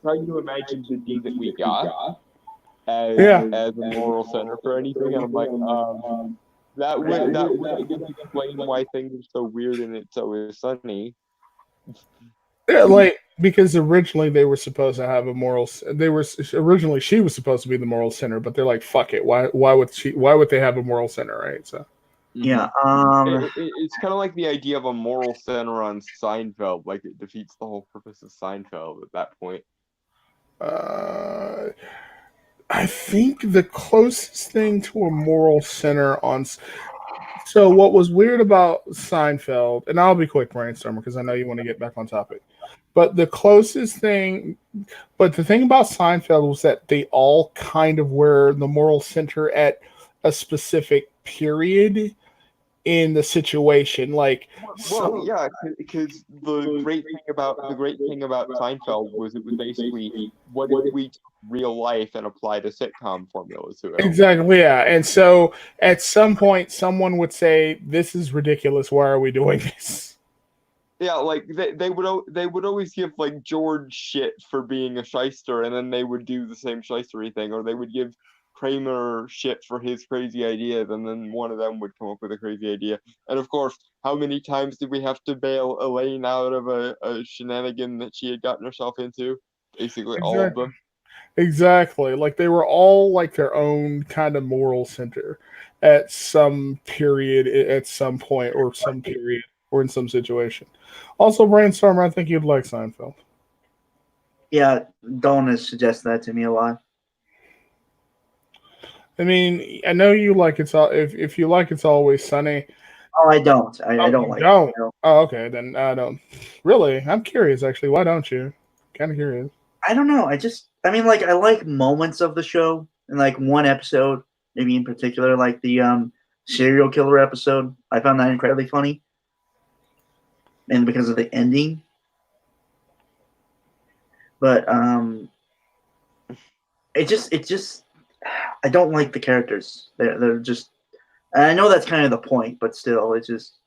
trying to imagine the D that we got as a moral center for anything, and I'm like, that would I guess explain why things are so weird and It's Always Sunny. Yeah, like because originally they were supposed to have a moral. Originally she was supposed to be the moral center, but they're like, fuck it. Why would they have a moral center, right? So. Yeah. It's kind of like the idea of a moral center on Seinfeld. Like it defeats the whole purpose of Seinfeld at that point. I think the closest thing to a moral center on. So what was weird about Seinfeld, and I'll be quick, Brainstormer, because I know you want to get back on topic. But the thing about Seinfeld was that they all kind of were the moral center at a specific period in the situation. Like, because the great thing about Seinfeld was it was basically what if we took real life and applied a sitcom formula to it. Exactly, yeah. And so at some point, someone would say, "This is ridiculous. Why are we doing this?" Yeah, like they would always give like George shit for being a shyster, and then they would do the same shystery thing, or they would give Kramer shit for his crazy ideas, and then one of them would come up with a crazy idea. And of course, how many times did we have to bail Elaine out of a shenanigan that she had gotten herself into? Basically, all of Exactly. them. Exactly. Like they were all like their own kind of moral center at some period, at some point, or some period, or in some situation. Also, Brainstormer, I think you'd like Seinfeld. Yeah, Dawn has suggested that to me a lot. I mean, I know you like it's all. If you like It's Always Sunny. Oh, I don't. I Oh, don't you like don't. it. No. Oh, okay. Then I don't. Really, I'm curious. Actually, why don't you? Kind of curious. I don't know. I mean, like, I like moments of the show, and like one episode, maybe in particular, like the serial killer episode. I found that incredibly funny, and because of the ending. But it just, I don't like the characters. They're just. And I know that's kind of the point, but still, it's just.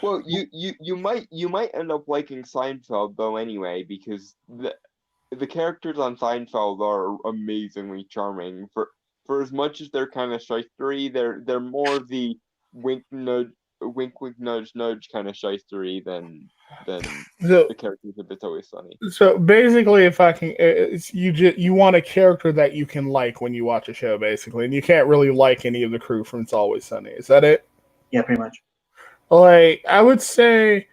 Well, you might end up liking Seinfeld though anyway, because the characters on Seinfeld are amazingly charming. For as much as they're kind of shystery, they're more the wink nudge nudge kind of shystery than So, the characters of It's Always Sunny. so basically, if I can, you want a character that you can like when you watch a show, basically, and you can't really like any of the crew from It's Always Sunny. Is that it? Yeah, pretty much. Like, I would say,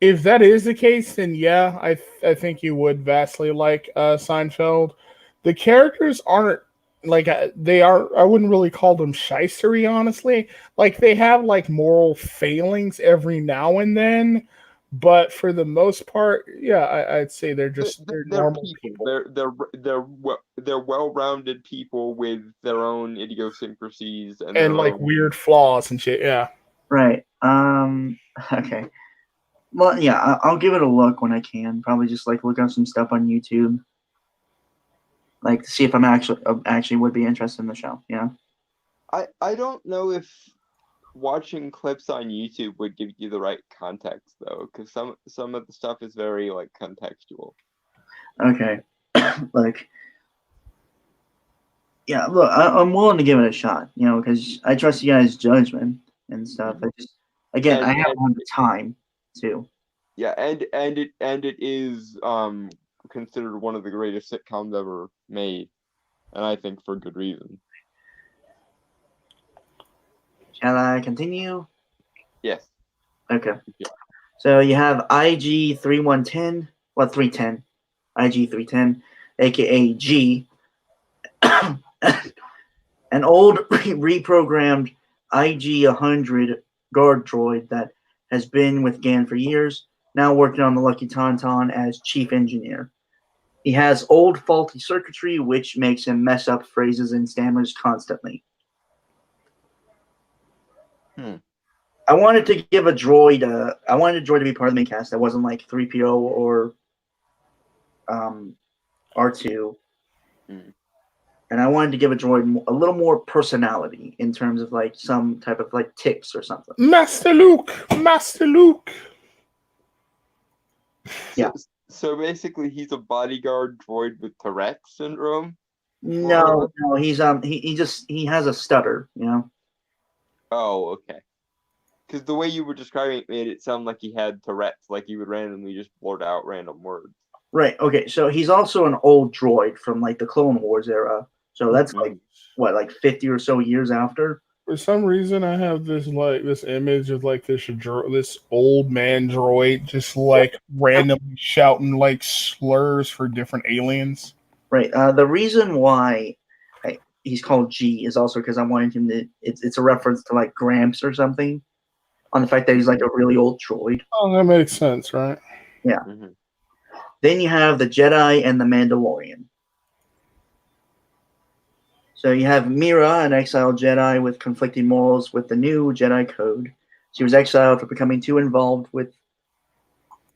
if that is the case, then yeah, I think you would vastly like Seinfeld. The characters aren't like they are. I wouldn't really call them shystery, honestly. Like they have like moral failings every now and then, but for the most part, yeah, I'd say they're just they're They're normal people. people. They're well-rounded people with their own idiosyncrasies and And their like own. weird flaws and shit. Yeah. Right. Okay. Well, yeah, I'll give it a look when I can. Probably just like look up some stuff on YouTube, like to see if I'm actually would be interested in the show. Yeah. I don't know if watching clips on YouTube would give you the right context though, because some of the stuff is very like contextual. Okay. Like, yeah. Look, I'm willing to give it a shot. You know, because I trust you guys' judgment and stuff. I just, again, I And haven't had the time to. yeah, and it is considered one of the greatest sitcoms ever made, and I think for good reason. Shall I continue? Yes. Okay. Yeah. So you have IG 3110, well 310, IG 310, aka G, an old reprogrammed IG 100 guard droid that has been with GAN for years, now working on the Lucky Tauntaun as chief engineer. He has old faulty circuitry, which makes him mess up phrases and stammers constantly. I wanted to give a droid. I wanted a droid to be part of the main cast that wasn't like 3PO or R2, and I wanted to give a droid a little more personality in terms of like some type of like tics or something. Master Luke. Yeah. So basically, he's a bodyguard droid with Tourette's syndrome. No, he's he has a stutter, you know. Oh, okay. Because the way you were describing it made it sound like he had Tourette's, like he would randomly just blurt out random words. Right. Okay. So he's also an old droid from like the Clone Wars era. So that's like what, like 50 or so years after. For some reason, I have this image of like this old man droid just like randomly shouting like slurs for different aliens. Right. The reason why he's called G is also because I wanted him to. It's a reference to like Gramps or something, on the fact that he's like a really old droid. Oh, that makes sense, right? Yeah. Mm-hmm. Then you have the Jedi and the Mandalorian. So you have Mira, an exiled Jedi with conflicting morals with the new Jedi Code. She was exiled for becoming too involved with.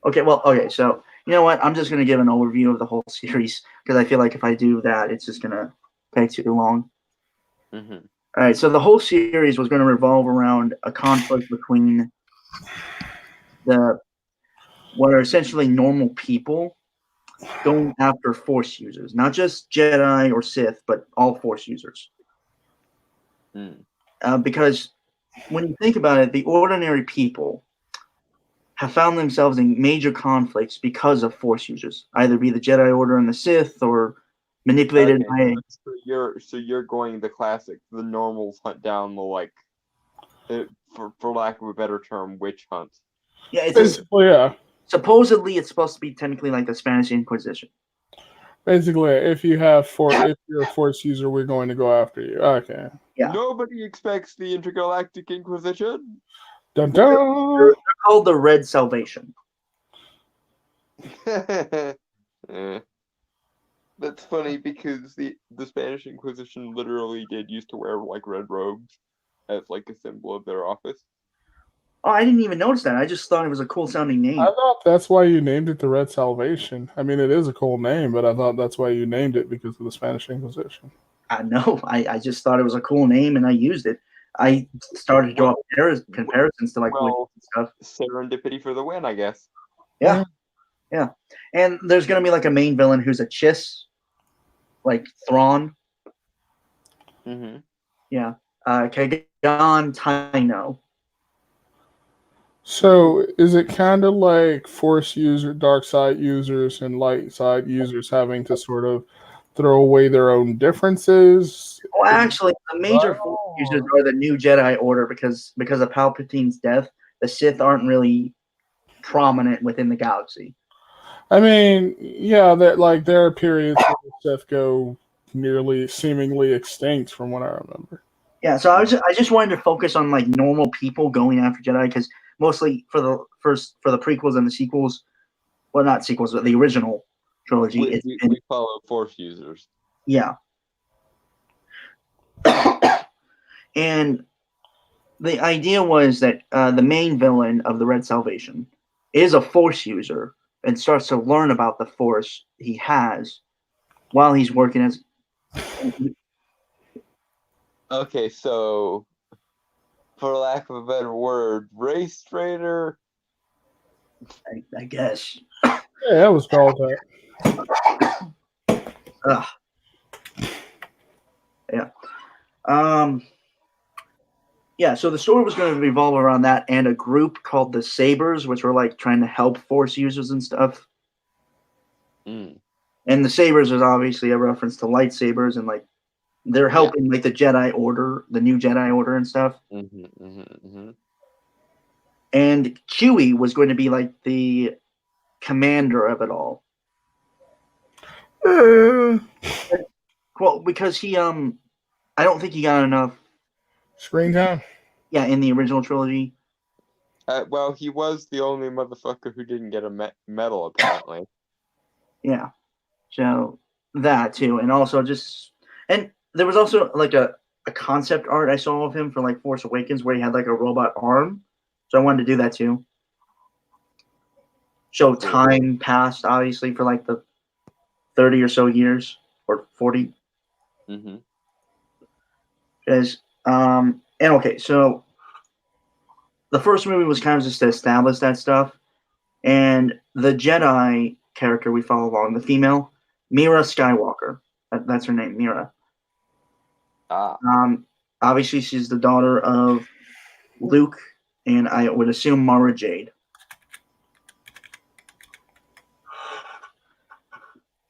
Okay. So you know what? I'm just gonna give an overview of the whole series because I feel like if I do that, it's just gonna take too long. Mm-hmm. All right. So the whole series was going to revolve around a conflict between the what are essentially normal people going after Force users, not just Jedi or Sith, but all Force users. Mm. Because when you think about it, the ordinary people have found themselves in major conflicts because of Force users, either be the Jedi Order and the Sith, or manipulated Okay, by. so you're going the classic. The normals hunt down the like, for lack of a better term, witch hunt. Yeah, it's Basically, yeah. supposedly it's supposed to be technically like the Spanish Inquisition. Basically, if you're a Force user, we're going to go after you. Okay. Yeah. Nobody expects the Intergalactic Inquisition. Dun dun. They're called the Red Salvation. Eh. That's funny because the Spanish Inquisition literally did used to wear like red robes as like a symbol of their office. Oh, I didn't even notice that. I just thought it was a cool sounding name. I thought that's why you named it the Red Salvation. I mean, it is a cool name, but I thought that's why you named it because of the Spanish Inquisition. I know. I just thought it was a cool name and I used it. I started to draw comparisons to like Well, stuff. serendipity for the win, I guess. Yeah. Yeah. And there's going to be like a main villain who's a Chiss, like Thrawn. Mm-hmm. Yeah. Kagan Taino. So is it kind of like Force user, dark side users, and light side users having to sort of throw away their own differences? Well, actually, the major Force users are the new Jedi Order because of Palpatine's death. The Sith aren't really prominent within the galaxy. I mean, yeah, that like there are periods where the Sith go nearly seemingly extinct, from what I remember. Yeah, so I just wanted to focus on like normal people going after Jedi because mostly for the prequels and the sequels, well, not sequels, but the original trilogy. We follow Force users. Yeah. And the idea was that the main villain of the Red Salvation is a Force user and starts to learn about the Force he has while he's working as. Okay, so for lack of a better word, race traitor. I guess. Yeah, that was called that. Ugh. Yeah. Yeah, so the story was going to revolve around that and a group called the Sabers, which were like trying to help Force users and stuff. Mm. And the Sabers is obviously a reference to lightsabers and like they're helping like the Jedi Order, the new Jedi Order and stuff. Mm-hmm, mm-hmm, mm-hmm. And Chewie was going to be like the commander of it all. Well, because he I don't think he got enough Screen time. Yeah, in the original trilogy. Well, he was the only motherfucker who didn't get a medal, apparently. Yeah, so that too, and also and there was also like a concept art I saw of him for like Force Awakens where he had like a robot arm, so I wanted to do that too. Show time passed, obviously, for like the 30 or so years or 40. Mm-hmm. Because and okay, so the first movie was kind of just to establish that stuff, and the Jedi character we follow along, the female, Mira Skywalker, that's her name, Mira. Obviously, she's the daughter of Luke, and I would assume Mara Jade.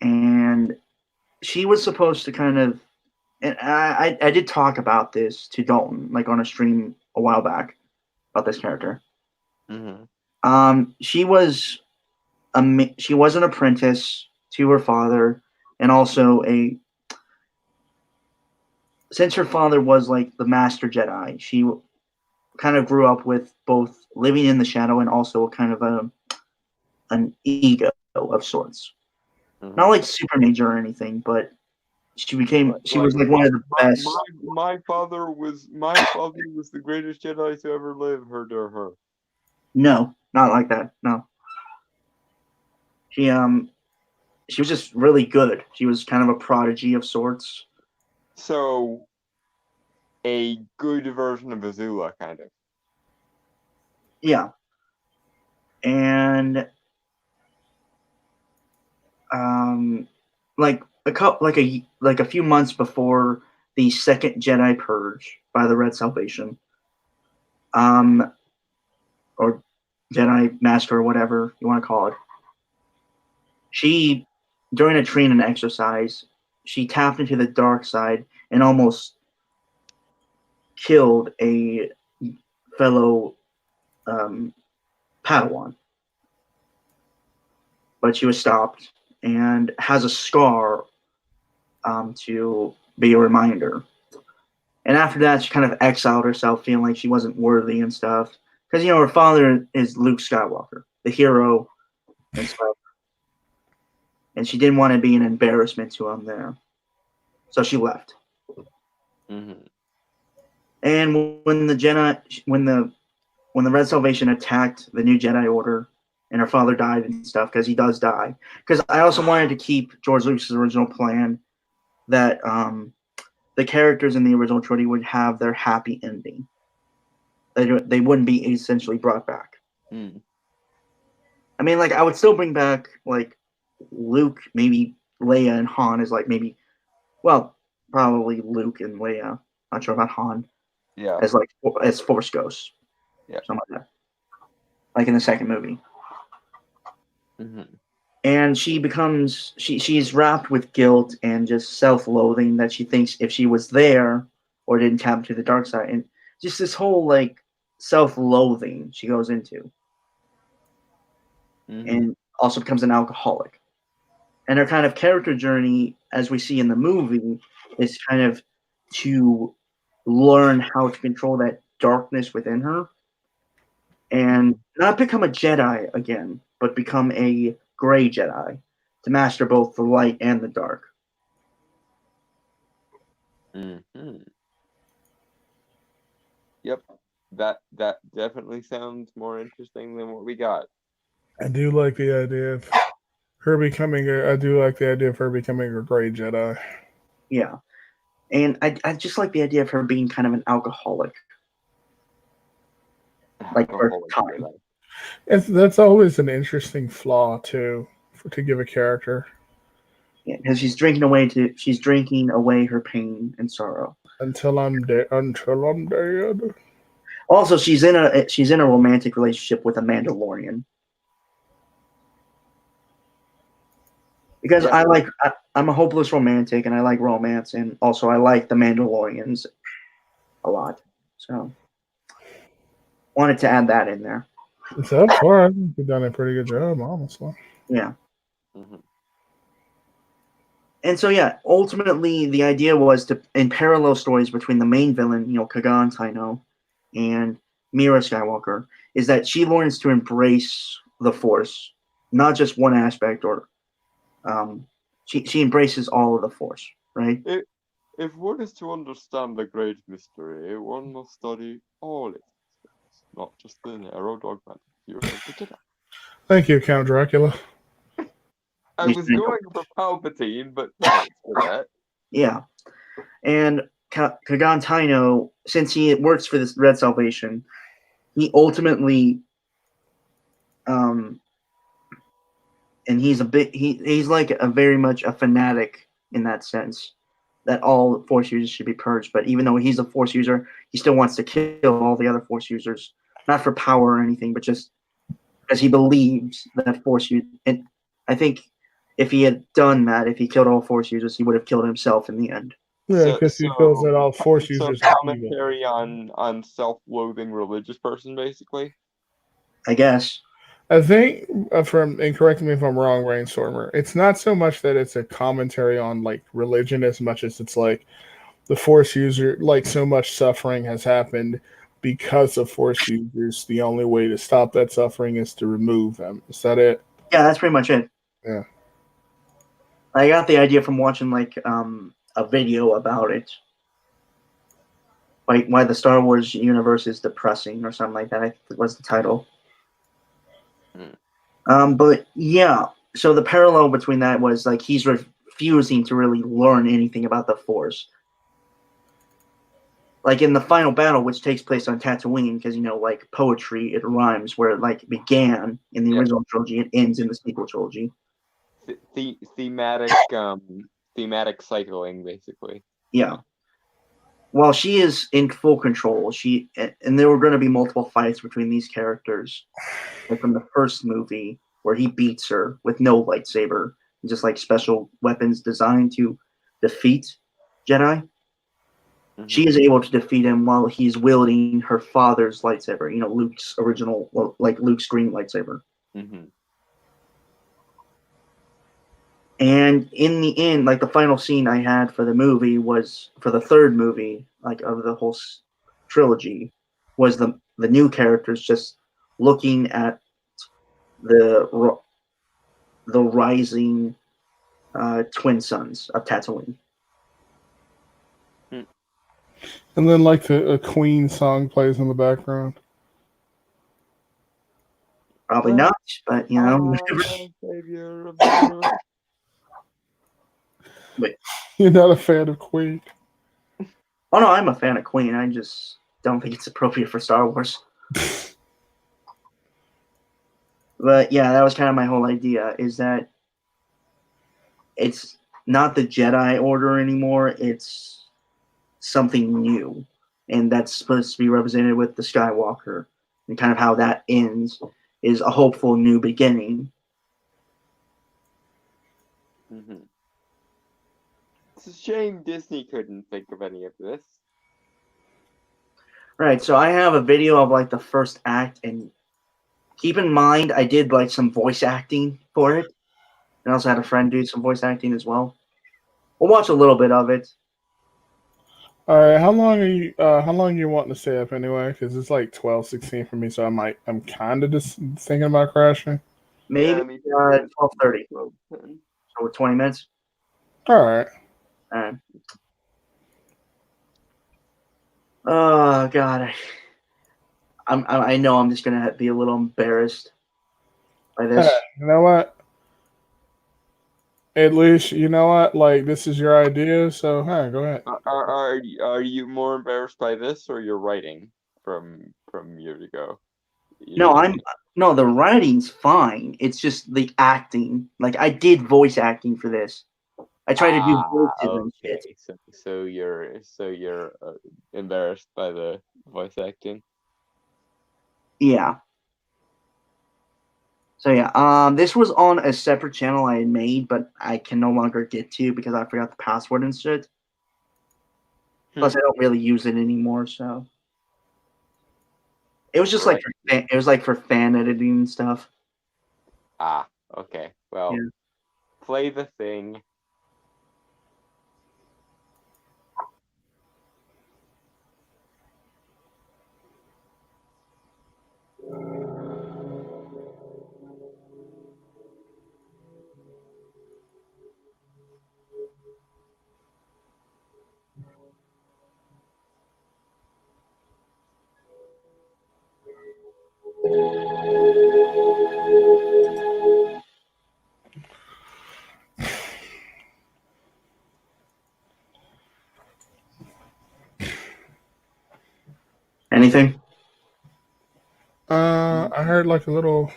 And she was supposed to kind of, and I did talk about this to Dalton, like on a stream a while back, about this character. Mm-hmm. She was an apprentice to her father, and also since her father was like the master Jedi, she kind of grew up with both living in the shadow and also kind of an ego of sorts. Mm-hmm. Not like super major or anything, but she was like one of the best. My father was the greatest Jedi to ever live. Heard or her? No, not like that. No. She was just really good. She was kind of a prodigy of sorts. So, a good version of Azula, kind of. Yeah. And like a few months before the second Jedi Purge by the Red Salvation, or Jedi Master, or whatever you want to call it. She, during a training exercise, she tapped into the dark side and almost killed a fellow Padawan. But she was stopped and has a scar to be a reminder. And after that, she kind of exiled herself, feeling like she wasn't worthy and stuff. Because, her father is Luke Skywalker, the hero and stuff. And she didn't want to be an embarrassment to him there. So she left. Mm-hmm. And when the Red Salvation attacked the New Jedi Order, and her father died and stuff, because he does die. Because I also wanted to keep George Lucas' original plan that the characters in the original trilogy would have their happy ending. They wouldn't be essentially brought back. Mm. I mean, like, I would still bring back, like, Luke, maybe Leia and Han is like maybe, well, probably Luke and Leia. Not sure about Han. Yeah. As Force ghosts. Yeah. Something like that. Like in the second movie. Mm-hmm. And she's wrapped with guilt and just self-loathing that she thinks if she was there or didn't tap into the dark side, and just this whole like self-loathing she goes into. Mm-hmm. And also becomes an alcoholic. And her kind of character journey, as we see in the movie, is kind of to learn how to control that darkness within her and not become a Jedi again, but become a gray Jedi to master both the light and the dark. Mm-hmm. Yep. That definitely sounds more interesting than what we got. I do like the idea of her becoming a gray Jedi. Yeah. And I just like the idea of her being kind of an alcoholic. Like for time. That's always an interesting flaw too, to give a character. Yeah, because she's drinking away her pain and sorrow. Until I'm dead. Also, she's in a romantic relationship with a Mandalorian. Because I'm a hopeless romantic, and I like romance, and also I like the Mandalorians a lot. So, wanted to add that in there. So far, I think you've done a pretty good job, honestly. Yeah. Mm-hmm. And so, yeah, ultimately, the idea was to, in parallel stories between the main villain, Kagan Tino, and Mira Skywalker, is that she learns to embrace the Force, not just one aspect, or she embraces all of the Force, right? If one is to understand the great mystery, one must study all its aspects, not just the narrow dogmatic view of the Jedi. Thank you, Count Dracula. I was going for Palpatine, but thanks for that. Yeah. And Kagan Tino, since he works for this Red Salvation, he ultimately, and he's like a very much a fanatic in that sense, that all Force users should be purged. But even though he's a Force user, he still wants to kill all the other Force users, not for power or anything, but just because he believes that Force use. And I think if he had done that, if he killed all Force users, he would have killed himself in the end. Yeah, because he feels that all Force users are commentary on self-loathing religious person, basically. I guess. I think, and correct me if I'm wrong, Rainstormer, it's not so much that it's a commentary on like religion as much as it's like the Force user, like so much suffering has happened because of Force users. The only way to stop that suffering is to remove them. Is that it? Yeah, that's pretty much it. Yeah. I got the idea from watching like a video about it. Like why the Star Wars universe is depressing or something like that. I think was the title. But yeah, so the parallel between that was like he's refusing to really learn anything about the Force. Like in the final battle, which takes place on Tatooine, because like poetry, it rhymes. Where it like began in the original trilogy, it ends in the sequel trilogy. thematic cycling, basically. Yeah. Well, she is in full control. And there were going to be multiple fights between these characters, like from the first movie where he beats her with no lightsaber, just like special weapons designed to defeat Jedi. She is able to defeat him while he's wielding her father's lightsaber. Luke's original, like Luke's green lightsaber. Mm-hmm. And in the end, like the final scene I had for the movie was for the third movie, like of the whole trilogy, was the new characters just looking at the rising twin suns of Tatooine. And then, like, a Queen song plays in the background. Probably not, but Savior of the universe. You're not a fan of Queen? Oh no, I'm a fan of Queen. I just don't think it's appropriate for Star Wars. But yeah, that was kind of my whole idea, is that it's not the Jedi Order anymore, it's something new. And that's supposed to be represented with the Skywalker. And kind of how that ends is a hopeful new beginning. Mm-hmm. It's a shame Disney couldn't think of any of this. Right, so I have a video of like the first act, and keep in mind I did like some voice acting for it. And I also had a friend do some voice acting as well. We'll watch a little bit of it. All right, how long are you wanting to stay up anyway? Because it's like 12:16 for me, so I'm kind of just thinking about crashing. Maybe Yeah, me too. 12:30. So we're 20 minutes. All right. All right. Oh God, I know I'm just gonna be a little embarrassed by this. You know what? At least you know what. Like, this is your idea, so go ahead. Are you more embarrassed by this or your writing from years ago? No, the writing's fine. It's just the acting. Like I did voice acting for this. I tried to do voices and shit. So you're embarrassed by the voice acting. Yeah. So yeah, this was on a separate channel I had made, but I can no longer get to because I forgot the password and shit. Plus, I don't really use it anymore, so it was just Right. like for fan editing and stuff. Ah, okay. Well, Yeah. Play the thing. Anything? I heard like a little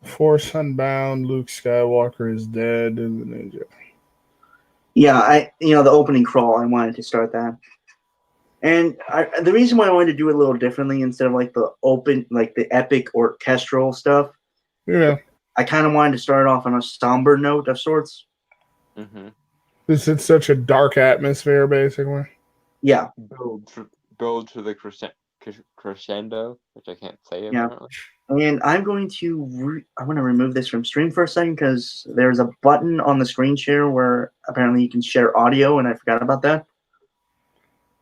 Force Unbound. Luke Skywalker is dead in the ninja. Yeah, the opening crawl. I wanted to start that, and the reason why I wanted to do it a little differently instead of like the epic orchestral stuff. Yeah. I kind of wanted to start off on a somber note of sorts. Mm-hmm. This is such a dark atmosphere, basically. Yeah. Build to the crescendo, which I can't say apparently. And I'm going to remove this from stream for a second because there's a button on the screen share where apparently you can share audio, and I forgot about that.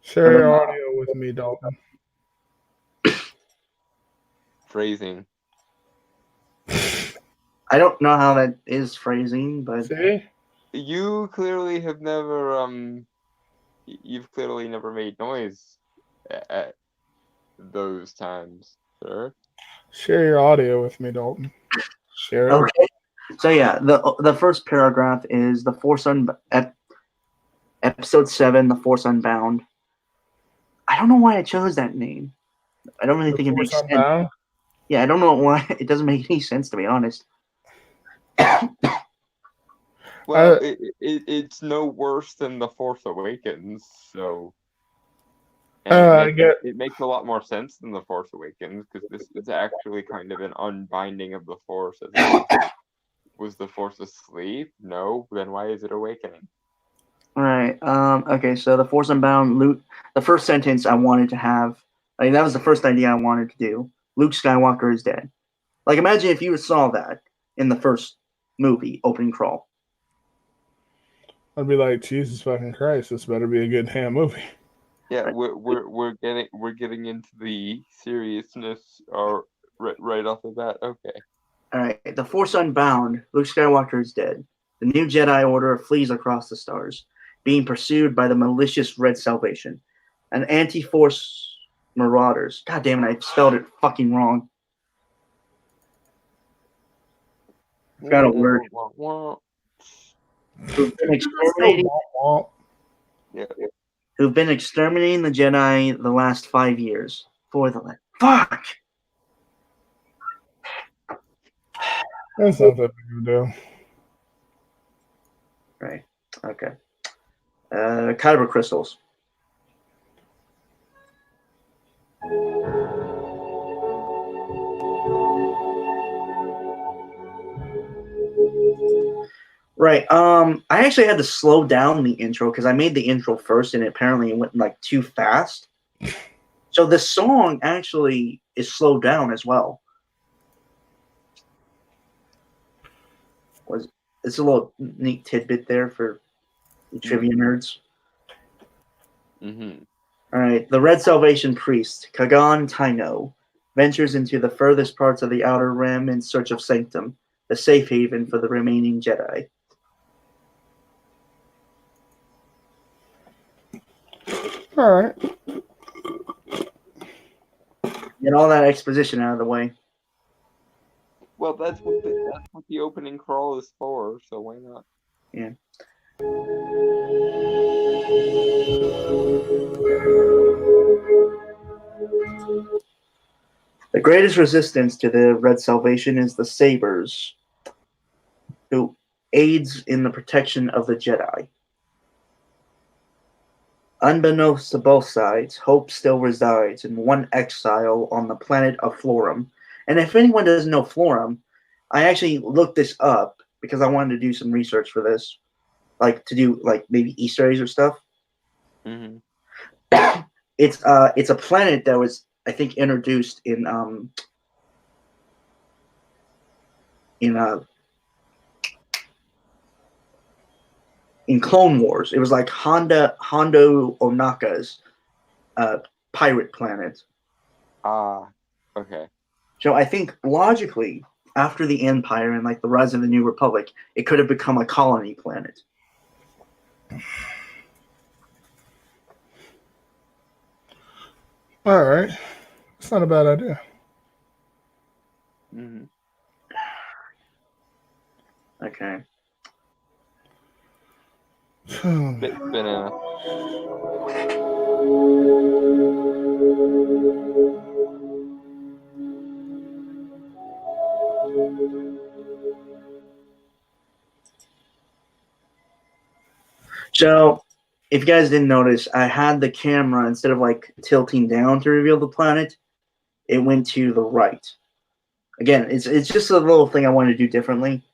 Share your audio with me, Dalton. Phrasing. I don't know how that is phrasing, but see, you clearly have never you've clearly never made noise at those times, sir. Share your audio with me, Dalton. Share it. Okay. So yeah, the first paragraph is the Force episode 7, The Force Unbound. I don't know why I chose that name. I don't really think it makes sense. Yeah, I don't know why. It doesn't make any sense, to be honest. Well, it's no worse than The Force Awakens, so. And it makes a lot more sense than The Force Awakens, because this is actually kind of an unbinding of the Force. Was the Force asleep? No. Then why is it awakening? All right. Okay. So the Force Unbound. Luke. The first sentence I wanted to have. Like, that was the first idea I wanted to do. Luke Skywalker is dead. Like, imagine if you saw that in the first movie, opening crawl. I'd be like, Jesus fucking Christ, this better be a good damn movie. Yeah, Right. we're getting into the seriousness right off the bat. Okay. All right. The Force Unbound. Luke Skywalker is dead. The new Jedi Order flees across the stars, being pursued by the malicious Red Salvation, and anti-Force marauders. God damn it! I spelled it fucking wrong. Got a word. Who've been exterminating. Yeah. Who've been exterminating the Jedi the last 5 years. Fuck! That's not that big of a deal. Right. Okay. Kyber crystals. Right. I actually had to slow down the intro because I made the intro first and apparently it went like too fast. So the song actually is slowed down as well. It's a little neat tidbit there for the trivia nerds. Mm-hmm. All right. The Red Salvation priest, Kagan Taino, ventures into the furthest parts of the Outer Rim in search of Sanctum, the safe haven for the remaining Jedi. All right. Get all that exposition out of the way. Well, that's what the opening crawl is for, so why not? Yeah. The greatest resistance to the Red Salvation is the Sabers, who aids in the protection of the Jedi. Unbeknownst to both sides, hope still resides in one exile on the planet of Florum. And if anyone doesn't know Florum, I actually looked this up because I wanted to do some research for this, like to do like maybe Easter eggs or stuff. Mm-hmm. It's a planet that was, I think, introduced in Clone Wars. It was like Hondo Onaka's pirate planet. Okay. So I think logically, after the Empire and like the rise of the New Republic, it could have become a colony planet. All right. It's not a bad idea. Mm-hmm. Okay. Banana. So, if you guys didn't notice, I had the camera, instead of like tilting down to reveal the planet, it went to the right. Again, it's just a little thing I wanted to do differently.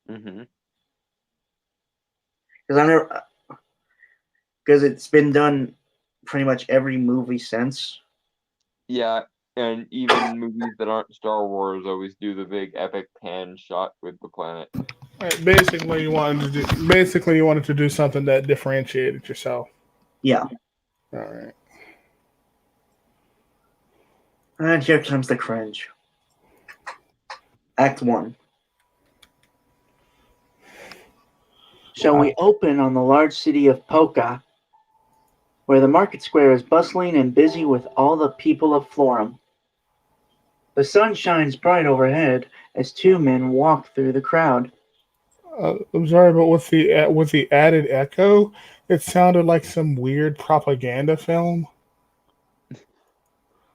Mm-hmm. Because it's been done pretty much every movie since. Yeah, and even movies that aren't Star Wars always do the big epic pan shot with the planet. Right, basically, you wanted to do something that differentiated yourself. Yeah. All right. And here comes the cringe. Act 1. So we open on the large city of Poca, where the market square is bustling and busy with all the people of Florum. The sun shines bright overhead as two men walk through the crowd. I'm sorry, but with the added echo, it sounded like some weird propaganda film.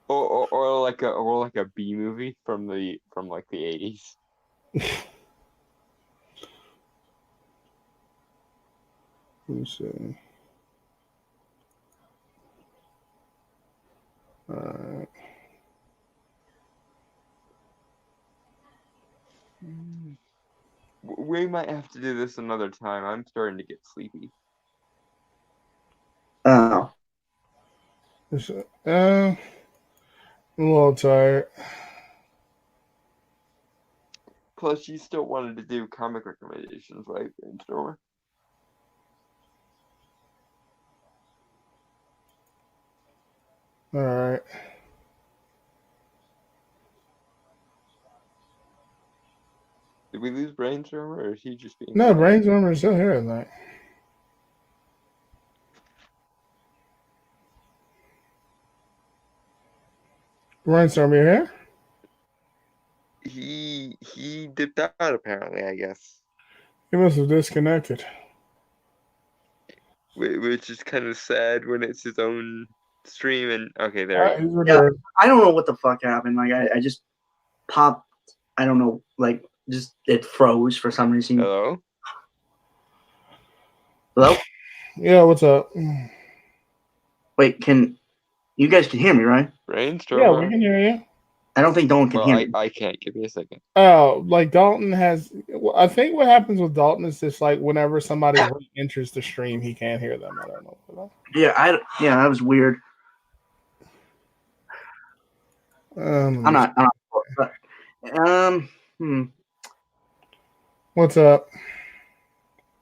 Or like a B movie from like the 80s. me see. Alright. We might have to do this another time. I'm starting to get sleepy. Oh. I'm a little tired. Plus, you still wanted to do comic recommendations, right, Brainstormer? Alright. Did we lose Brainstormer, or is he just being No, quiet? Brainstormer is still here, I think. Brainstorm, you here? He dipped out apparently, I guess, He must have disconnected. which is kind of sad when it's his own stream. And okay, there Alright, he is. he's returned. I don't know what the fuck happened. Like I just popped. I don't know. Like just it froze for some reason. Hello. Hello. Yeah, what's up? Wait, you guys can hear me, right? Brainstormer. Yeah, we can hear you. I don't think Dalton can Well, hear me. I can't. Give me a second. Oh, like Dalton has. I think what happens with Dalton is just like whenever somebody enters the stream, he can't hear them. I don't know. Yeah, that was weird. I'm not. But, What's up?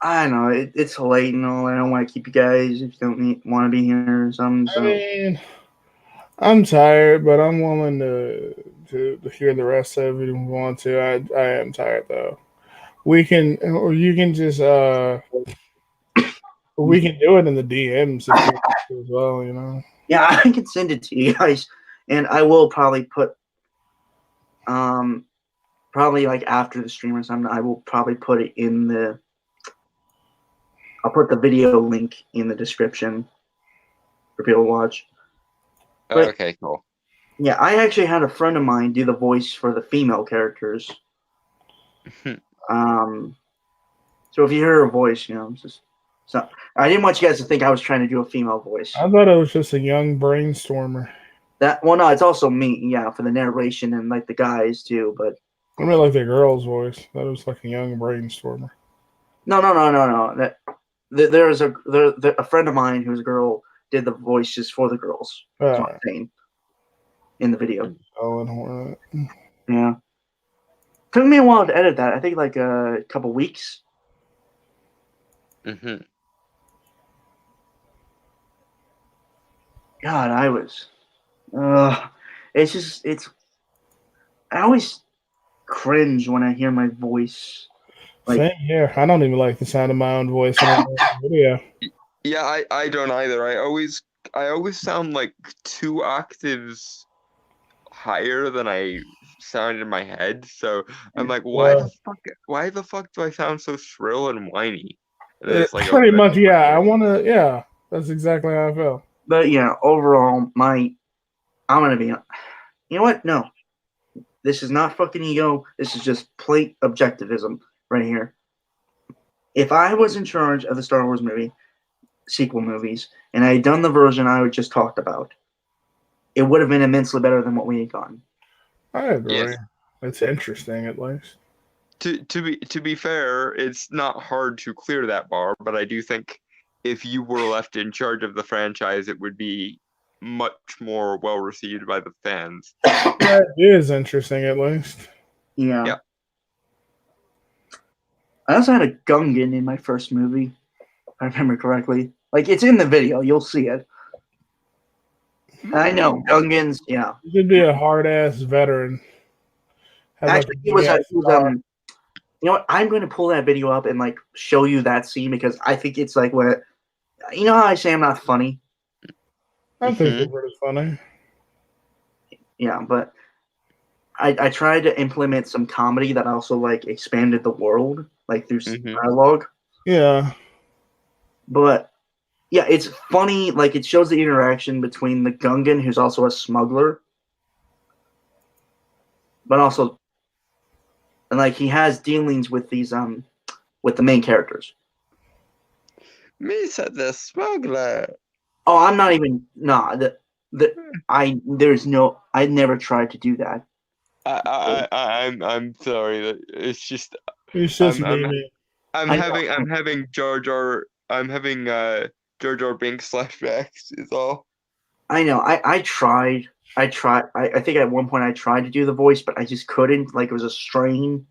I don't know. It's late and all. I don't want to keep you guys if you don't want to be here or something. So. I mean, I'm tired, but I'm willing to hear the rest of it if we want to. I am tired though. We can, or you can just we can do it in the DMs if you want to as well. You know. Yeah, I can send it to you guys, and I will probably put, probably like after the stream or something. I will probably put it in the. I'll put the video link in the description for people to watch. But, Okay, cool. Yeah, I actually had a friend of mine do the voice for the female characters. So if you hear her voice, so I didn't want you guys to think I was trying to do a female voice. I thought it was just a young brainstormer. No, it's also me, yeah, for the narration and like the guys too. But I mean, like the girl's voice. That was like a young brainstormer. No. There's a friend of mine who's a girl did the voices for the girls. That's what I'm saying in the video. Ellen Hornet. Yeah. Took me a while to edit that. I think like a couple weeks. Mm-hmm. God, I was. It's. I always cringe when I hear my voice. Like, same here. I don't even like the sound of my own voice in the video. Yeah, I don't either. I always sound like 2 octaves higher than I sound in my head. So I'm like, why the fuck do I sound so shrill and whiny? And It's like pretty much, yeah. Yeah, that's exactly how I feel. But yeah, overall, I'm gonna be. You know what? No, this is not fucking ego. This is just plain objectivism right here. If I was in charge of the Star Wars sequel movies, and I had done the version I just talked about, it would have been immensely better than what we had gotten. I agree. Yes. It's interesting, at least. To be fair, it's not hard to clear that bar, but I do think if you were left in charge of the franchise, it would be much more well received by the fans. That is interesting, at least. Yeah. Yeah. I also had a Gungan in my first movie, if I remember correctly. Like, it's in the video. You'll see it. I know. Gungans, yeah. You could be a hard-ass veteran. Actually, he was you know what? I'm going to pull that video up and, like, show you that scene because I think it's, like, what... You know how I say I'm not funny? I think it's pretty funny. Yeah, but I tried to implement some comedy that also, like, expanded the world, like, through dialogue. Yeah. But, yeah, it's funny. Like, it shows the interaction between the Gungan, who's also a smuggler, but also... And, like, he has dealings with these, with the main characters. Misa the smuggler. Oh, I'm not even. Nah, I never tried to do that. I'm sorry. It's just It's just I'm me. I'm I know. having Jar Jar. I'm having Jar Jar Binks flashbacks. Is all. I know. I tried. I think at one point I tried to do the voice, but I just couldn't. Like, it was a strain.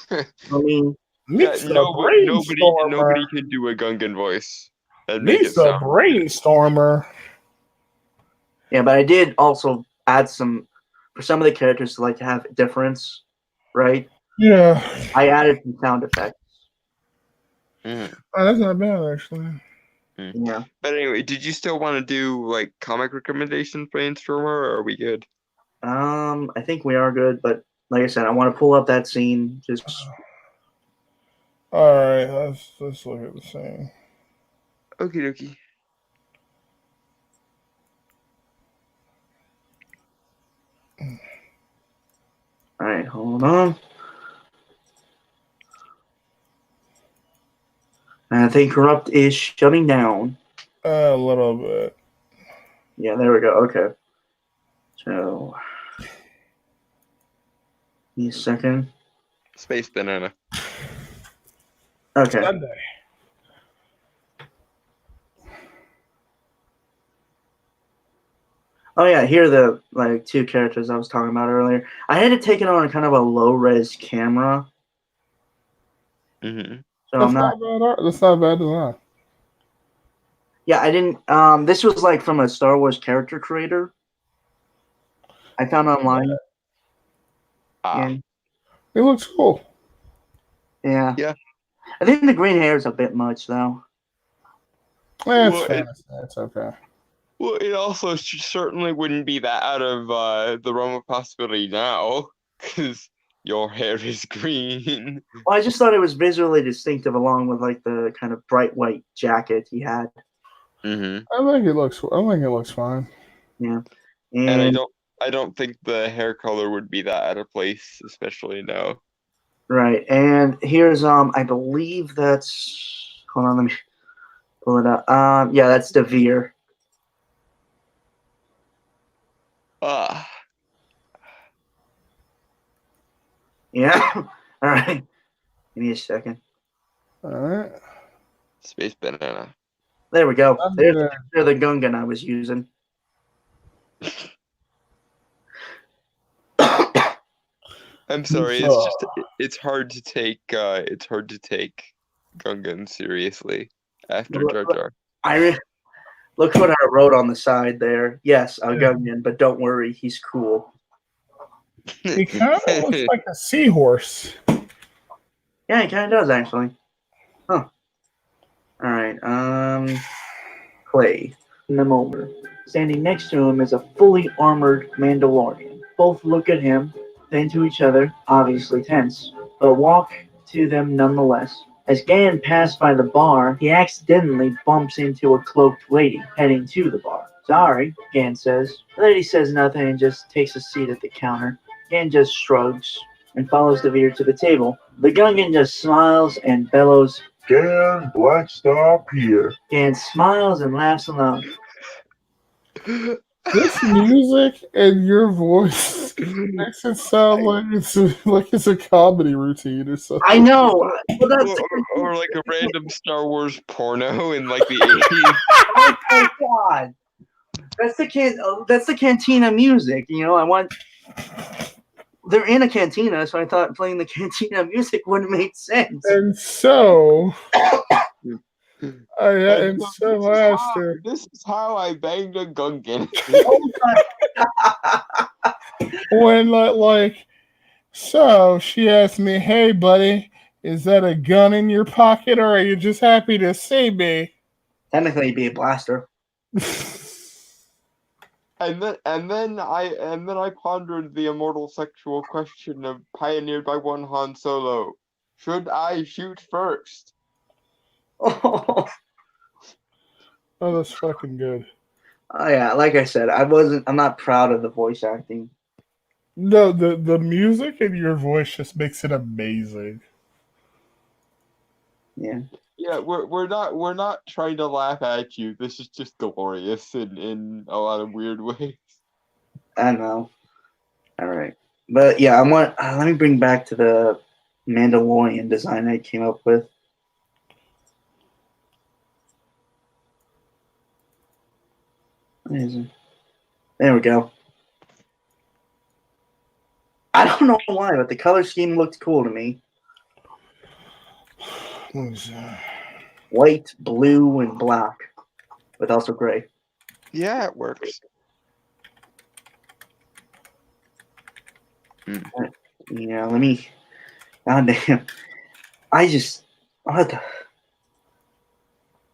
I mean, Meets the nobody brainstormer. can do a Gungan voice and make Meets it the sound. brainstormer. yeah, but I did also add some for some of the characters to like have difference, right? Yeah. I added some sound effects. Mhm. Oh, that's not bad, actually. Yeah. But anyway, did you still want to do like comic recommendations brainstormer, or are we good? I think we are good, but like I said, I want to pull up that scene. Just All right, let's look at the scene. Okie dokie. all right, hold on. I think Corrupt is shutting down. A little bit. Yeah, there we go. Okay. So, give me a second. Space banana. Okay. Sunday. Oh yeah, here are the like two characters I was talking about earlier. I had to take it on kind of a low res camera, Mm-hmm. so That's I'm not. not bad art. That's not bad design. Yeah, I didn't. This was like from a Star Wars character creator. I found online. Ah. It looks cool. Yeah. Yeah. I think the green hair is a bit much though. It's Well, fantasy. It's okay. Well, it also certainly wouldn't be that out of the realm of possibility now, because your hair is green. Well, I just thought it was visually distinctive, along with like the kind of bright white jacket he had. Mm-hmm. I think it looks fine. Yeah, And and I don't think the hair color would be that out of place, especially now. right, and here's I believe that's. Hold on, let me pull it up. Yeah, that's Devere. Ah. Yeah. All right. Give me a second. All right. Space banana. There we go. I'm There's good. the Gungan I was using. I'm sorry, it's just it's hard to take Gungan seriously after Jar Jar. Look what I wrote on the side there. Yes, a Yeah. Gungan, but don't worry, he's cool. He kind of looks like a seahorse. Yeah, he kind of does actually. Huh. All right. Clay. Nemomer. Standing next to him is a fully armored Mandalorian. Both look at him, then to each other, obviously tense, but walk to them nonetheless. As Gan passed by the bar, he accidentally bumps into a cloaked lady heading to the bar. Sorry, Gan says. The lady says nothing and just takes a seat at the counter. Gan just shrugs and follows Devere to the table. The Gungan just smiles and bellows, Gan Black Star Pier. Gan smiles and laughs aloud. This music and your voice makes it sound like it's a comedy routine or something. I know. Well, that's or like a random Star Wars porno in like the 80s. oh my god. That's the cantina music. You know, I want. They're in a cantina, so I thought playing the cantina music wouldn't make sense. And so, Aster. This is how I banged a Gungan. When like, so she asked me, "Hey, buddy, is that a gun in your pocket, or are you just happy to see me?" Technically, it'd be a blaster. And then I pondered the immortal sexual question of pioneered by one Han Solo. Should I shoot first? Oh that's fucking good. yeah, like I said, I'm not proud of the voice acting. No, the music and your voice just makes it amazing. Yeah. Yeah, we're not trying to laugh at you. This is just glorious in a lot of weird ways. I know. All right. But yeah, let me bring back to the Mandalorian design I came up with. What is it? There we go. I don't know why, but the color scheme looked cool to me. White, blue, and black, but also gray. Yeah, it works. Yeah, let me. God damn. I just. What the.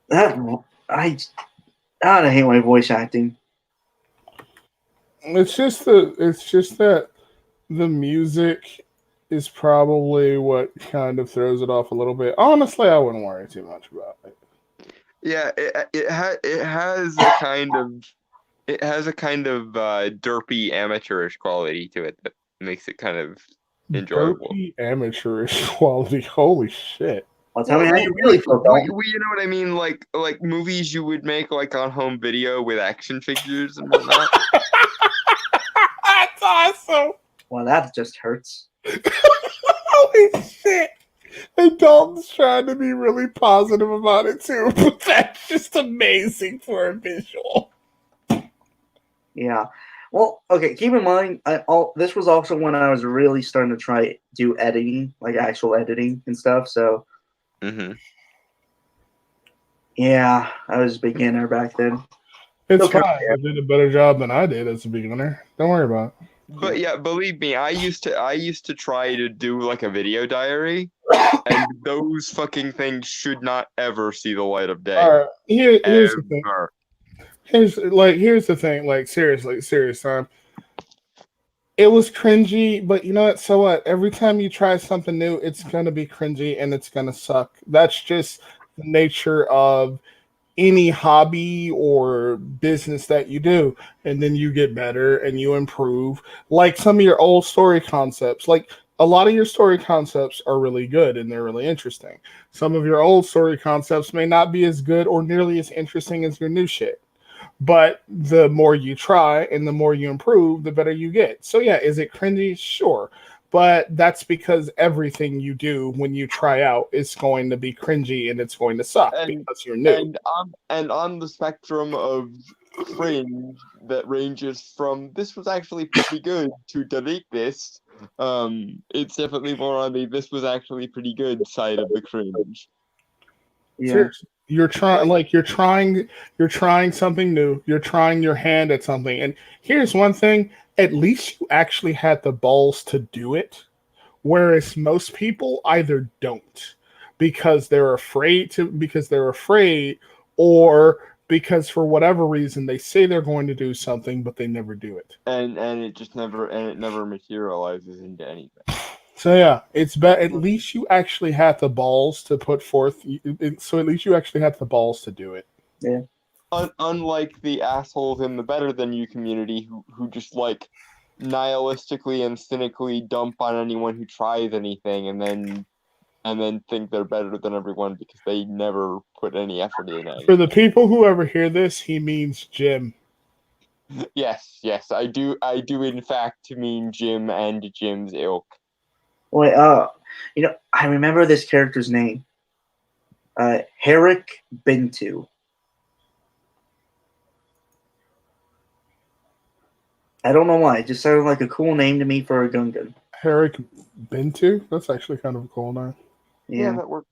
That. I hate my voice acting. It's just that the music is probably what kind of throws it off a little bit. Honestly, I wouldn't worry too much about it. Yeah, it has a kind of derpy amateurish quality to it that makes it kind of enjoyable. Derpy amateurish quality. Holy shit. Well, tell me how you really feel, Dalton. You know what I mean? Like movies you would make like on home video with action figures and whatnot. That's awesome. Well, that just hurts. Holy shit. And Dalton's trying to be really positive about it too, but that's just amazing for a visual. Yeah. Well, okay, keep in mind, this was also when I was really starting to try do editing, like actual editing and stuff, so Mm-hmm. yeah, I was a beginner back then. It's Okay. fine. I did a better job than I did as a beginner. Don't worry about it. But yeah, believe me, I used to try to do like a video diary, and those fucking things should not ever see the light of day. All right, here's the thing. Ever. Here's the thing. Like serious time. It was cringy, but you know what? So what? Every time you try something new, it's gonna be cringy and it's gonna suck. That's just the nature of any hobby or business that you do, and then you get better and you improve. Like some of your old story concepts, like a lot of your story concepts are really good and they're really interesting. Some of your old story concepts may not be as good or nearly as interesting as your new shit. But the more you try and the more you improve, the better you get. So yeah, is it cringy? Sure. But that's because everything you do when you try out is going to be cringy and it's going to suck because you're new. And on the spectrum of cringe that ranges from this was actually pretty good to delete this, it's definitely more on the this was actually pretty good side of the cringe. Yeah. Seriously. You're trying something new. You're trying your hand at something. And here's one thing, at least you actually had the balls to do it. Whereas most people either don't because they're afraid or because for whatever reason they say they're going to do something but they never do it. And it never materializes into anything. So yeah, it's at least you actually had the balls to put forth. So at least you actually had the balls to do it. Yeah. Unlike the assholes in the Better Than You community who just like nihilistically and cynically dump on anyone who tries anything and then think they're better than everyone because they never put any effort in it. For the people who ever hear this, he means Jim. Yes, I do in fact mean Jim and Jim's ilk. Wait, I remember this character's name. Herrick Bintu. I don't know why. It just sounded like a cool name to me for a Gungan. Herrick Bintu? That's actually kind of a cool name. Yeah, that works.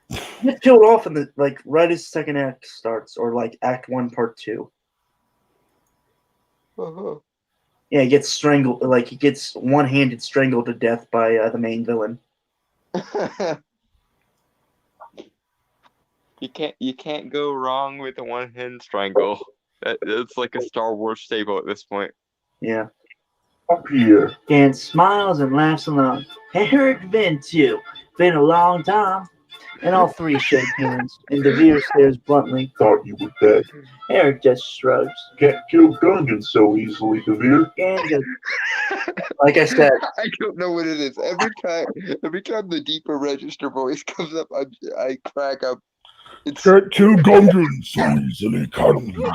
He gets killed off in the right as second act starts, or like Act 1, Part 2. Uh-huh. Yeah, he gets strangled. Like he gets one-handed strangled to death by the main villain. You can't go wrong with a one-hand strangle. It's like a Star Wars staple at this point. Yeah. Up here. And smiles and laughs along. Herrick Bintu. Been a long time. And all three shake hands, and Devere stares bluntly. Thought you were dead. Eric just shrugs. Can't kill Gungans so easily, Devere. And just, like I said, I don't know what it is. Every time the deeper register voice comes up, I crack up. It's Can't kill Gungans so easily, can you?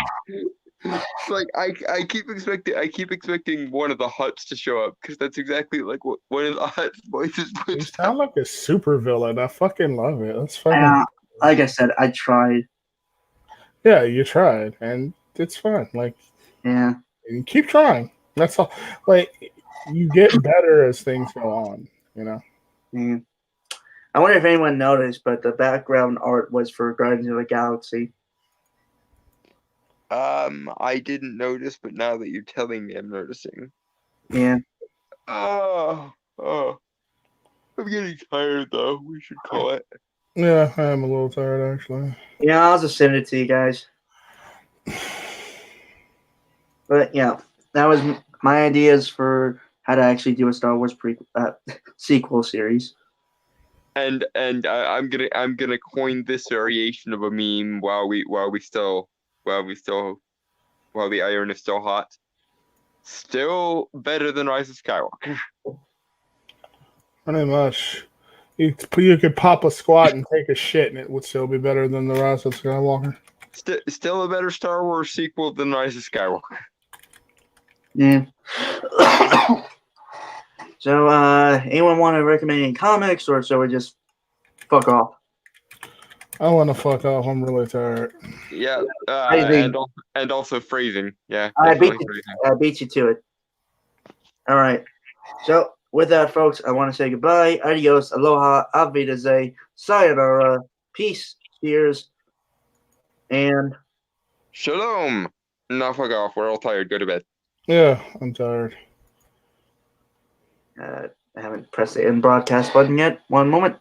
like I keep expecting one of the Huts to show up because that's exactly like what one of the Huts voices You puts. sound like a super villain. I fucking love it. That's fucking. like I said, I tried. Yeah, you tried, and it's fun. Like, Yeah. you keep trying. That's all. Like, you get better as things go on. You know. Yeah. I wonder if anyone noticed, but the background art was for Guardians of the Galaxy. I didn't notice, but now that you're telling me, I'm noticing. Yeah. Oh, I'm getting tired though. We should call it. Yeah, I am a little tired actually. Yeah, I'll just send it to you guys. But yeah, that was my ideas for how to actually do a Star Wars sequel series. And I'm gonna coin this variation of a meme while the iron is still hot. Still better than Rise of Skywalker. Pretty much. You could pop a squat and take a shit, and it would still be better than the Rise of Skywalker. Still a better Star Wars sequel than Rise of Skywalker. Yeah. So, anyone want to recommend any comics, or shall we just fuck off? I want to fuck off. I'm really tired. Yeah, Phrasing. and also phrasing. Yeah, I beat definitely you. phrasing. I beat you to it. All right. So, with that, folks, I want to say goodbye. Adios. Aloha. Auf Wiedersehen. Sayonara. Peace. Cheers. And Shalom. Now fuck off. We're all tired. Go to bed. Yeah, I'm tired. I haven't pressed the end broadcast button yet. One moment.